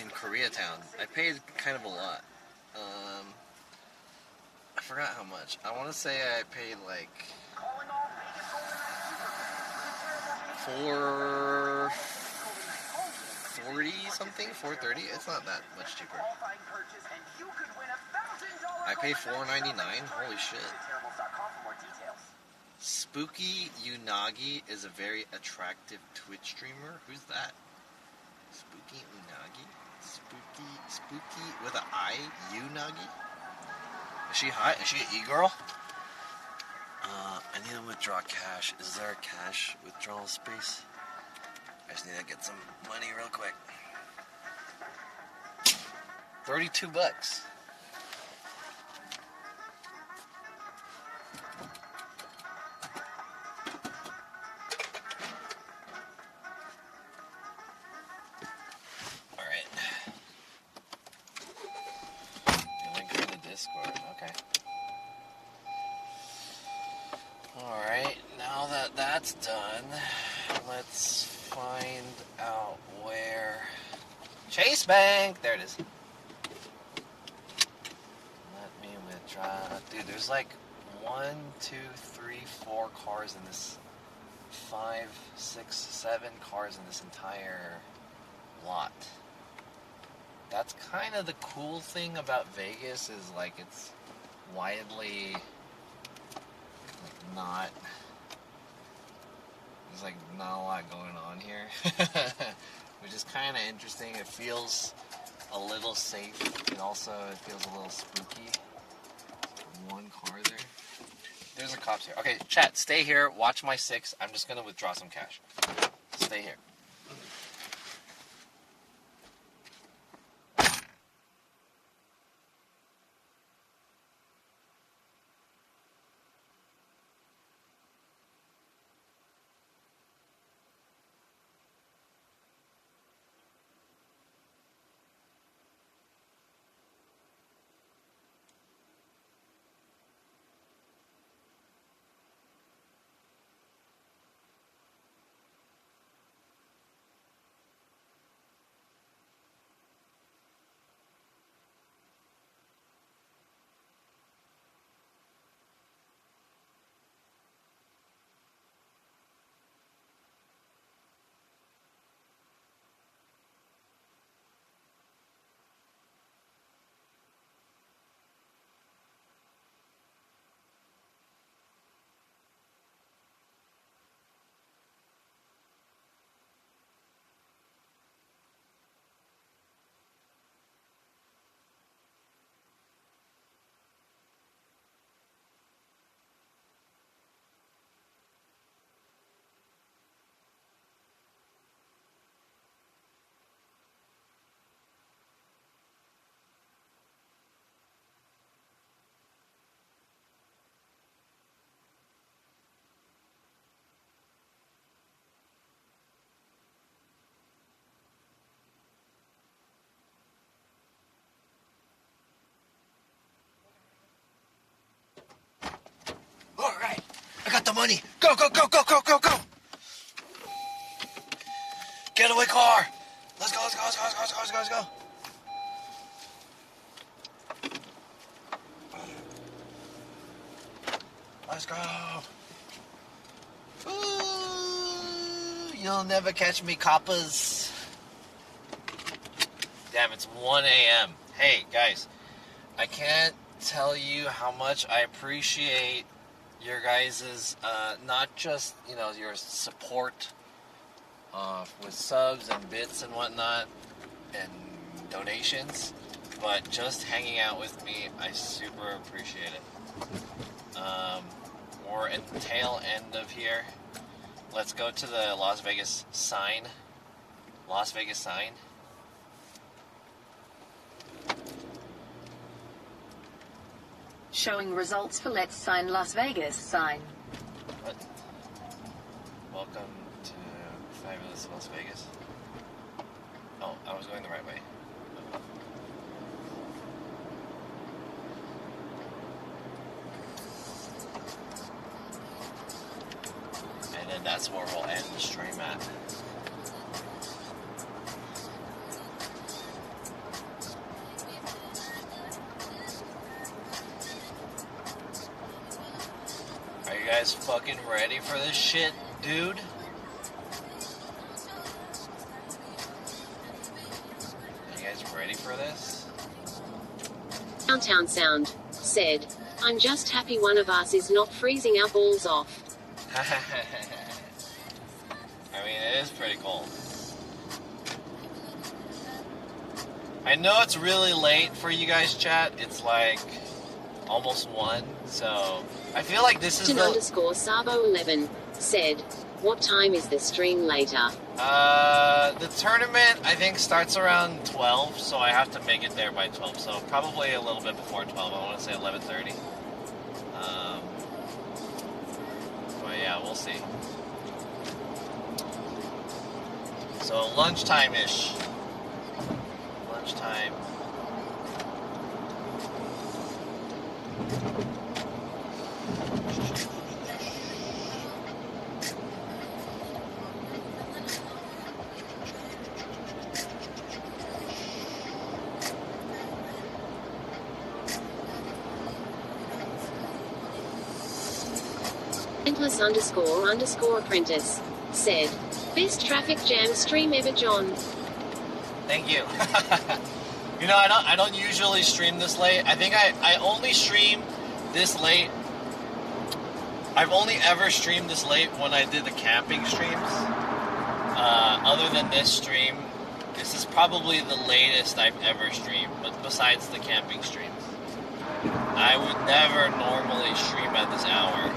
in Koreatown. I paid kind of a lot. I forgot how much. I want to say I paid like $440 something, $430. It's not that much cheaper. I pay $4.99. Holy shit. Spooky Unagi is a very attractive Twitch streamer. Who's that? Spooky Unagi? Spooky with an I? Unagi? Is she hot? Is she an e-girl? I need to withdraw cash. Is there a cash withdrawal space? I just need to get some money real quick. $32. Alright. The link for the Discord. Okay. Alright, now that that's done, let's find out where... Chase Bank! There it is. Let me withdraw. Dude, there's like 1, 2, 3, 4 cars in this. 5, 6, 7 cars in this entire lot. That's kind of the cool thing about Vegas is like it's widely not... There's like not a lot going on here. Which is kind of interesting. It feels a little safe, and also it feels a little spooky. One car there. There's a cops here. Okay, chat, stay here. Watch my 6. I'm just gonna withdraw some cash. Stay here. Alright, I got the money. Go, go, go, go, go, go, go. Getaway car. Let's go, let's go, let's go, let's go, let's go, let's go, let's go. Let's go. Ooh, you'll never catch me, coppers. Damn, it's 1 a.m. Hey, guys, I can't tell you how much I appreciate your guys' not just, you know, your support with subs and bits and whatnot and donations, but just hanging out with me. I super appreciate it. We're at the tail end of here. Let's go to the Las Vegas sign. Las Vegas sign. Showing results for Let's Sign Las Vegas sign. What? Welcome to fabulous Las Vegas. Oh, I was going the right way. And then that's where we'll end the stream at. Are you guys fucking ready for this shit, dude? Downtown Sound said, I'm just happy one of us is not freezing our balls off. I mean, it is pretty cold. I know it's really late for you guys, chat. It's like almost 1, so I feel like this is underscore Sabo 11 said, what time is the stream later? The tournament, I think, starts around 12, so I have to make it there by 12, so probably a little bit before 12. I want to say 11:30. But yeah, we'll see. So lunchtime-ish. Lunchtime. Endless underscore apprentice said, best traffic jam stream ever, John. Thank you. You know, I don't usually stream this late. I think I only stream this late. I've only ever streamed this late when I did the camping streams. Other than this stream, this is probably the latest I've ever streamed, but besides the camping streams. I would never normally stream at this hour.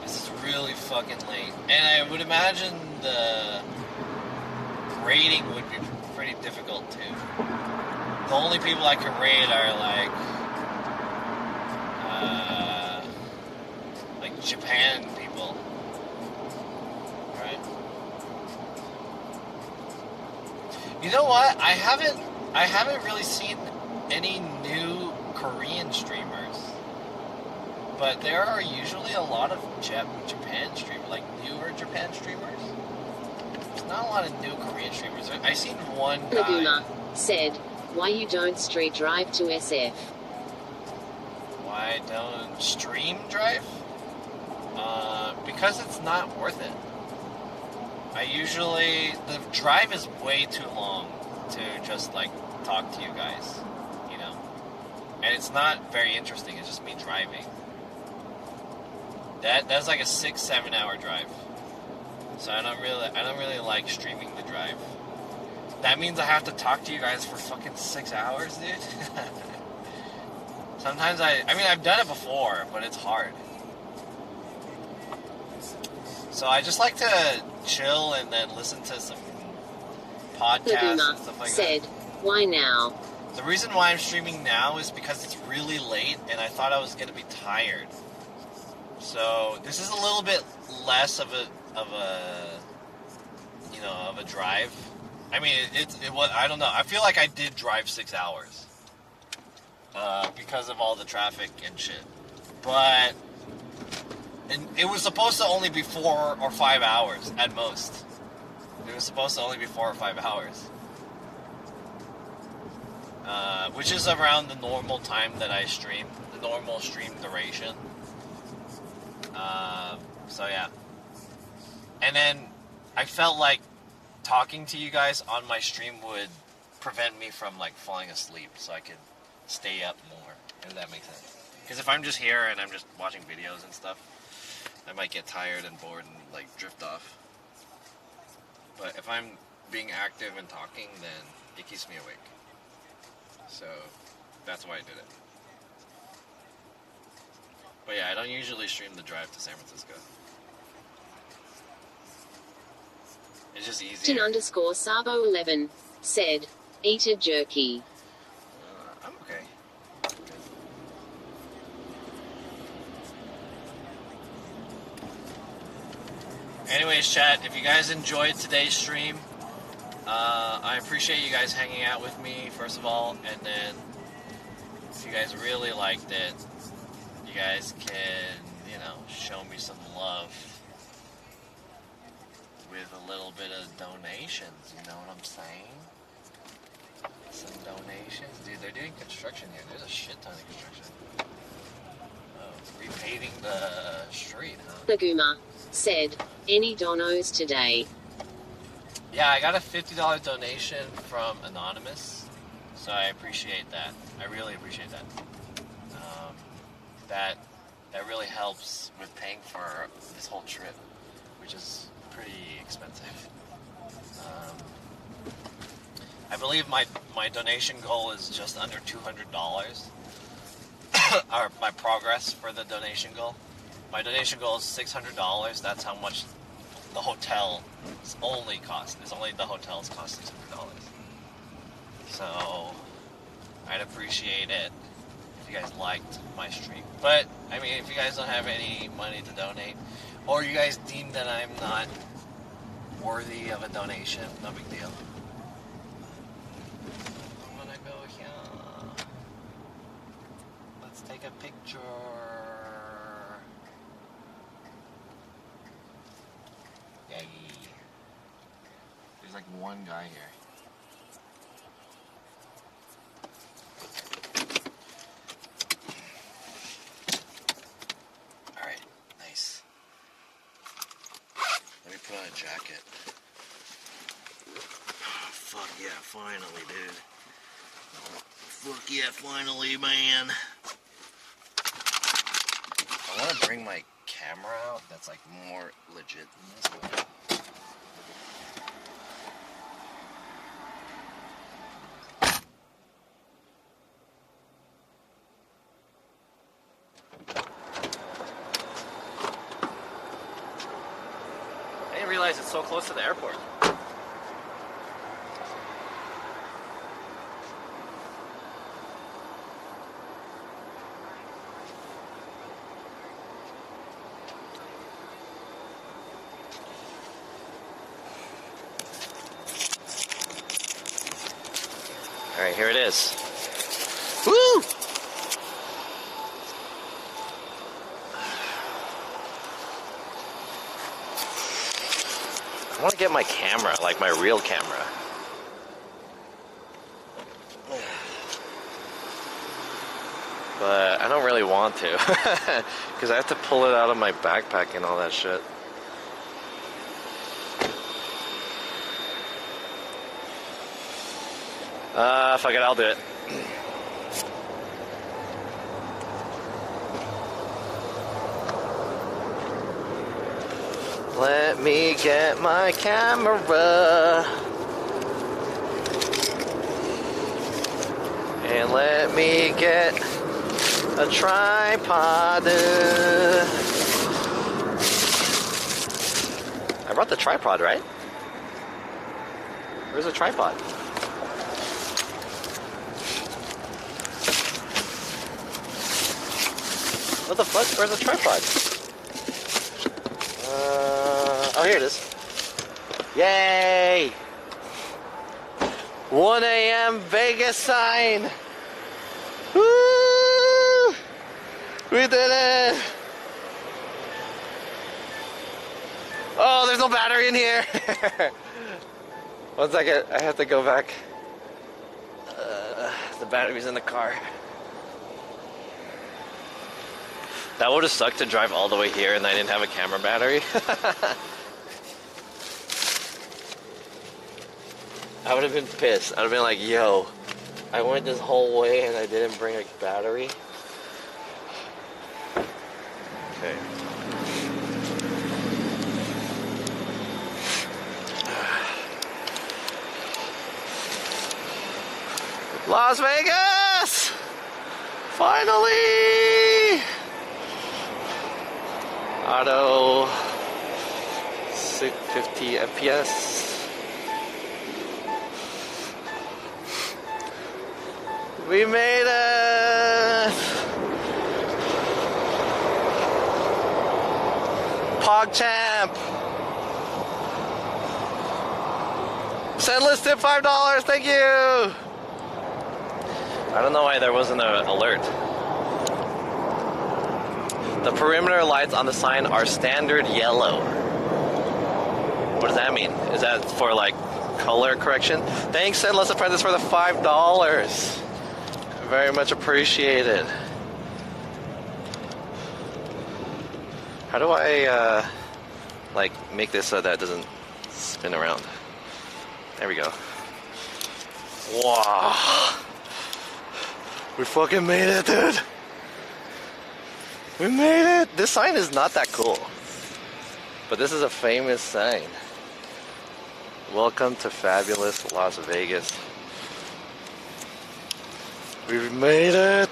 This is really fucking late. And I would imagine the rating would be pretty difficult too. The only people I can raid are like Japan people. Right? You know what? I haven't really seen any new Korean streamers. But there are usually a lot of Japan streamers, like newer Japan streamers. There's not a lot of new Korean streamers. I seen one guy. Laguna said, why you don't street drive to SF? Why don't stream drive? Because it's not worth it. The drive is way too long to just like talk to you guys, you know? And it's not very interesting, it's just me driving. That's like a 6-7 hour drive. So I don't really like streaming the drive. That means I have to talk to you guys for fucking 6 hours, dude. Sometimes I've done it before, but it's hard. So I just like to chill and then listen to some podcasts and stuff like said, that. Why now? The reason why I'm streaming now is because it's really late and I thought I was gonna be tired. So this is a little bit less of a drive. I mean, it was, I don't know. I feel like I did drive 6 hours because of all the traffic and shit. But it was supposed to only be 4 or 5 hours at most. It was supposed to only be 4 or 5 hours, which is around the normal time that I stream, the normal stream duration. So yeah. And then I felt like talking to you guys on my stream would prevent me from like falling asleep, so I could stay up more, if that makes sense. Because if I'm just here and I'm just watching videos and stuff, I might get tired and bored and like drift off. But if I'm being active and talking, then it keeps me awake. So that's why I did it. But yeah, I don't usually stream the drive to San Francisco. It's just easier. underscore Sabo 11 said, eat a jerky. I'm okay. Anyways, chat, if you guys enjoyed today's stream, I appreciate you guys hanging out with me, first of all, and then if you guys really liked it, you guys can, show me some love with a little bit of donations, you know what I'm saying? Some donations. Dude, they're doing construction here. There's a shit ton of construction. Oh, repaving the street, huh? Laguma said, any donos today? Yeah, I got a $50 donation from Anonymous, so I appreciate that. I really appreciate that. that really helps with paying for this whole trip, which is pretty expensive. I believe my donation goal is just under $200, or my progress for the donation goal. My donation goal is $600. That's how much the hotel only cost. It's only the hotel's cost $600. So I'd appreciate it if you guys liked my stream. But I mean, if you guys don't have any money to donate, or you guys deem that I'm not worthy of a donation, no big deal. I'm gonna go here. Let's take a picture. Yay. There's like one guy here. Alright, nice. Let me put on a jacket. Fuck yeah, finally, dude. Fuck yeah, finally, man. I want to bring my camera out that's like more legit than this one. I didn't realize it's so close to the airport. Alright, here it is. Woo! I want to get my camera, like my real camera. But I don't really want to. Because I have to pull it out of my backpack and all that shit. Fuck it, I'll do it. Let me get my camera. And let me get a tripod. I brought the tripod, right? Where's the tripod? What the fuck? Where's the tripod? Oh, here it is. Yay! 1 a.m. Vegas sign! Woo! We did it! Oh, there's no battery in here! 1 second, I have to go back. The battery's in the car. That would have sucked to drive all the way here and I didn't have a camera battery. I would have been pissed. I would have been like, yo, I went this whole way and I didn't bring a battery. Okay. Las Vegas! Finally! Auto 650 FPS. We made it! PogChamp! Send list tip $5, thank you! I don't know why there wasn't an alert. The perimeter lights on the sign are standard yellow. What does that mean? Is that for like color correction? Thanks, Endless Apprentice, for the $5. Very much appreciated. How do I like make this so that it doesn't spin around? There we go. Wow. We fucking made it, dude. We made it! This sign is not that cool. But this is a famous sign. Welcome to fabulous Las Vegas. We've made it!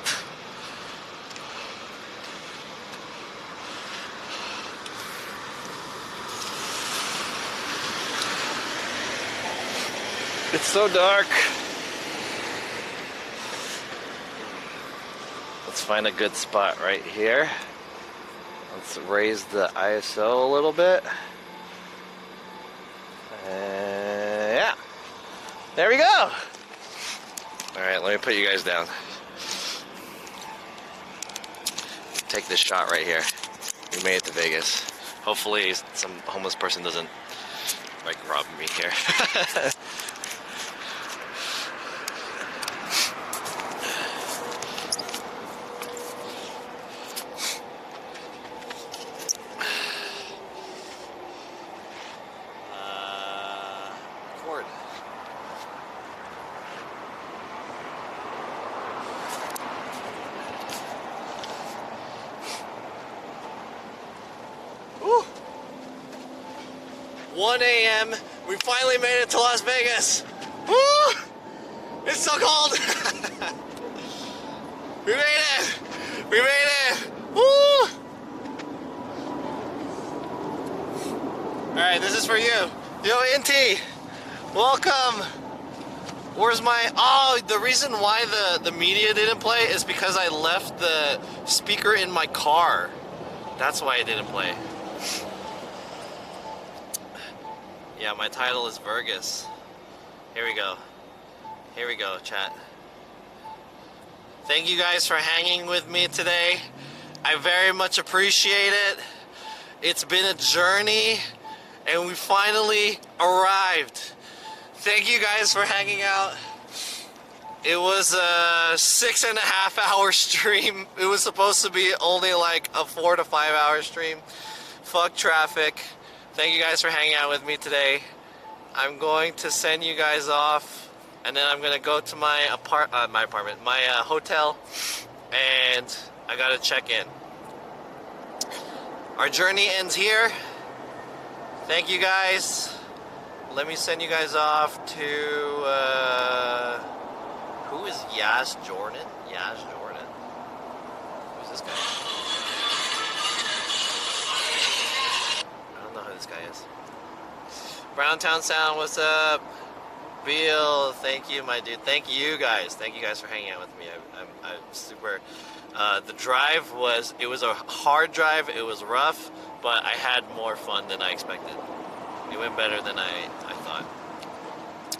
It's so dark. Let's find a good spot right here. Let's raise the ISO a little bit. Yeah. There we go. Alright, let me put you guys down. Take this shot right here. We made it to Vegas. Hopefully some homeless person doesn't like rob me here. Cord. Woo! 1 a.m. We finally made it to Las Vegas. Woo! It's so cold. We made it. We made it. Woo! All right, this is for you. Yo, Inti, welcome. Where's my? Oh, the reason why the media didn't play is because I left the speaker in my car. That's why it didn't play. Yeah, my title is Vergas. Here we go. Here we go, chat. Thank you guys for hanging with me today. I very much appreciate it. It's been a journey, and we finally arrived. Thank you guys for hanging out. It was a 6.5 hour stream. It was supposed to be only like a 4 to 5 hour stream. Fuck traffic. Thank you guys for hanging out with me today. I'm going to send you guys off, and then I'm gonna go to my hotel, and I gotta check in. Our journey ends here. Thank you guys. Let me send you guys off to who is Yaz Jordan? Yaz Jordan. Who's this guy? I don't know who this guy is. Browntown Sound, what's up? Bill, thank you, my dude. Thank you guys. Thank you guys for hanging out with me. I'm super. The drive was a hard drive. It was rough, but I had more fun than I expected. It went better than I thought.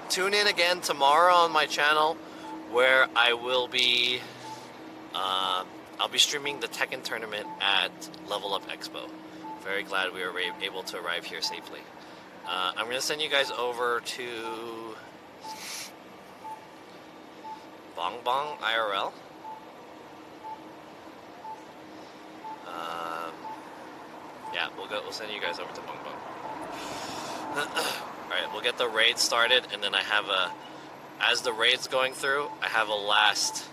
Tune in again tomorrow on my channel, where I will be. I'll be streaming the Tekken tournament at Level Up Expo. Very glad we were able to arrive here safely. I'm going to send you guys over to Bong Bong IRL. Yeah, we'll send you guys over to Bong Bong. Alright, we'll get the raid started, and then I have as the raid's going through, I have a last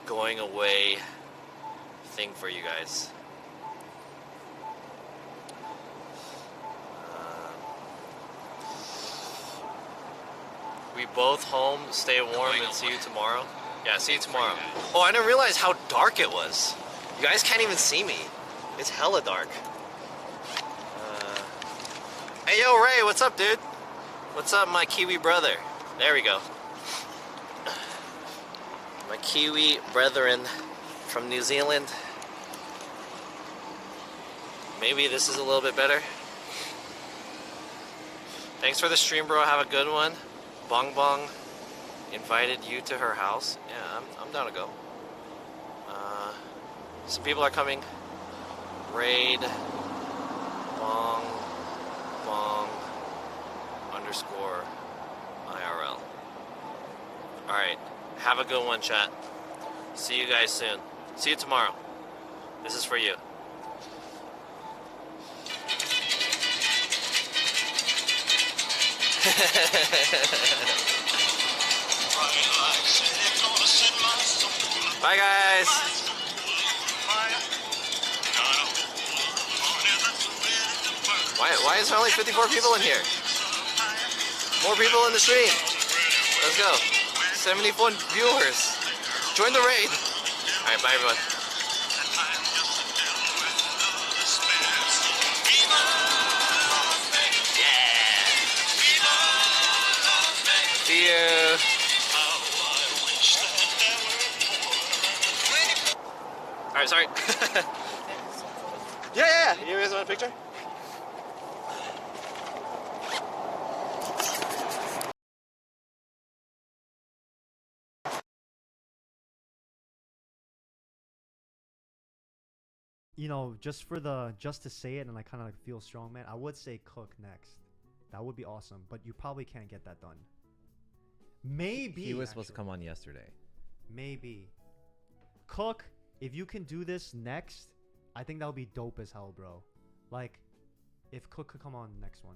going away thing for you guys. We both home, stay warm, and see you tomorrow. Yeah, see you tomorrow. Oh, I didn't realize how dark it was. You guys can't even see me. It's hella dark. Hey, yo, Ray, what's up, dude? What's up, my Kiwi brother? There we go. My Kiwi brethren from New Zealand. Maybe this is a little bit better. Thanks for the stream, bro. Have a good one. Bong Bong invited you to her house. Yeah, I'm down to go. Some people are coming. Raid Bong Bong _ IRL. Alright, have a good one, chat. See you guys soon. See you tomorrow. This is for you. Bye, guys. Why is there only 54 people in here? More people in the stream. Let's go. 71 viewers. Join the raid. Alright, bye everyone. See you. Alright, sorry. Yeah. You guys want a picture? You know, just to say it and I kind of like feel strong, man, I would say Cook next. That would be awesome, but you probably can't get that done. Maybe he was supposed to come on yesterday. Maybe Cook, if you can do this next, I think that would be dope as hell, bro. Like, if Cook could come on next one.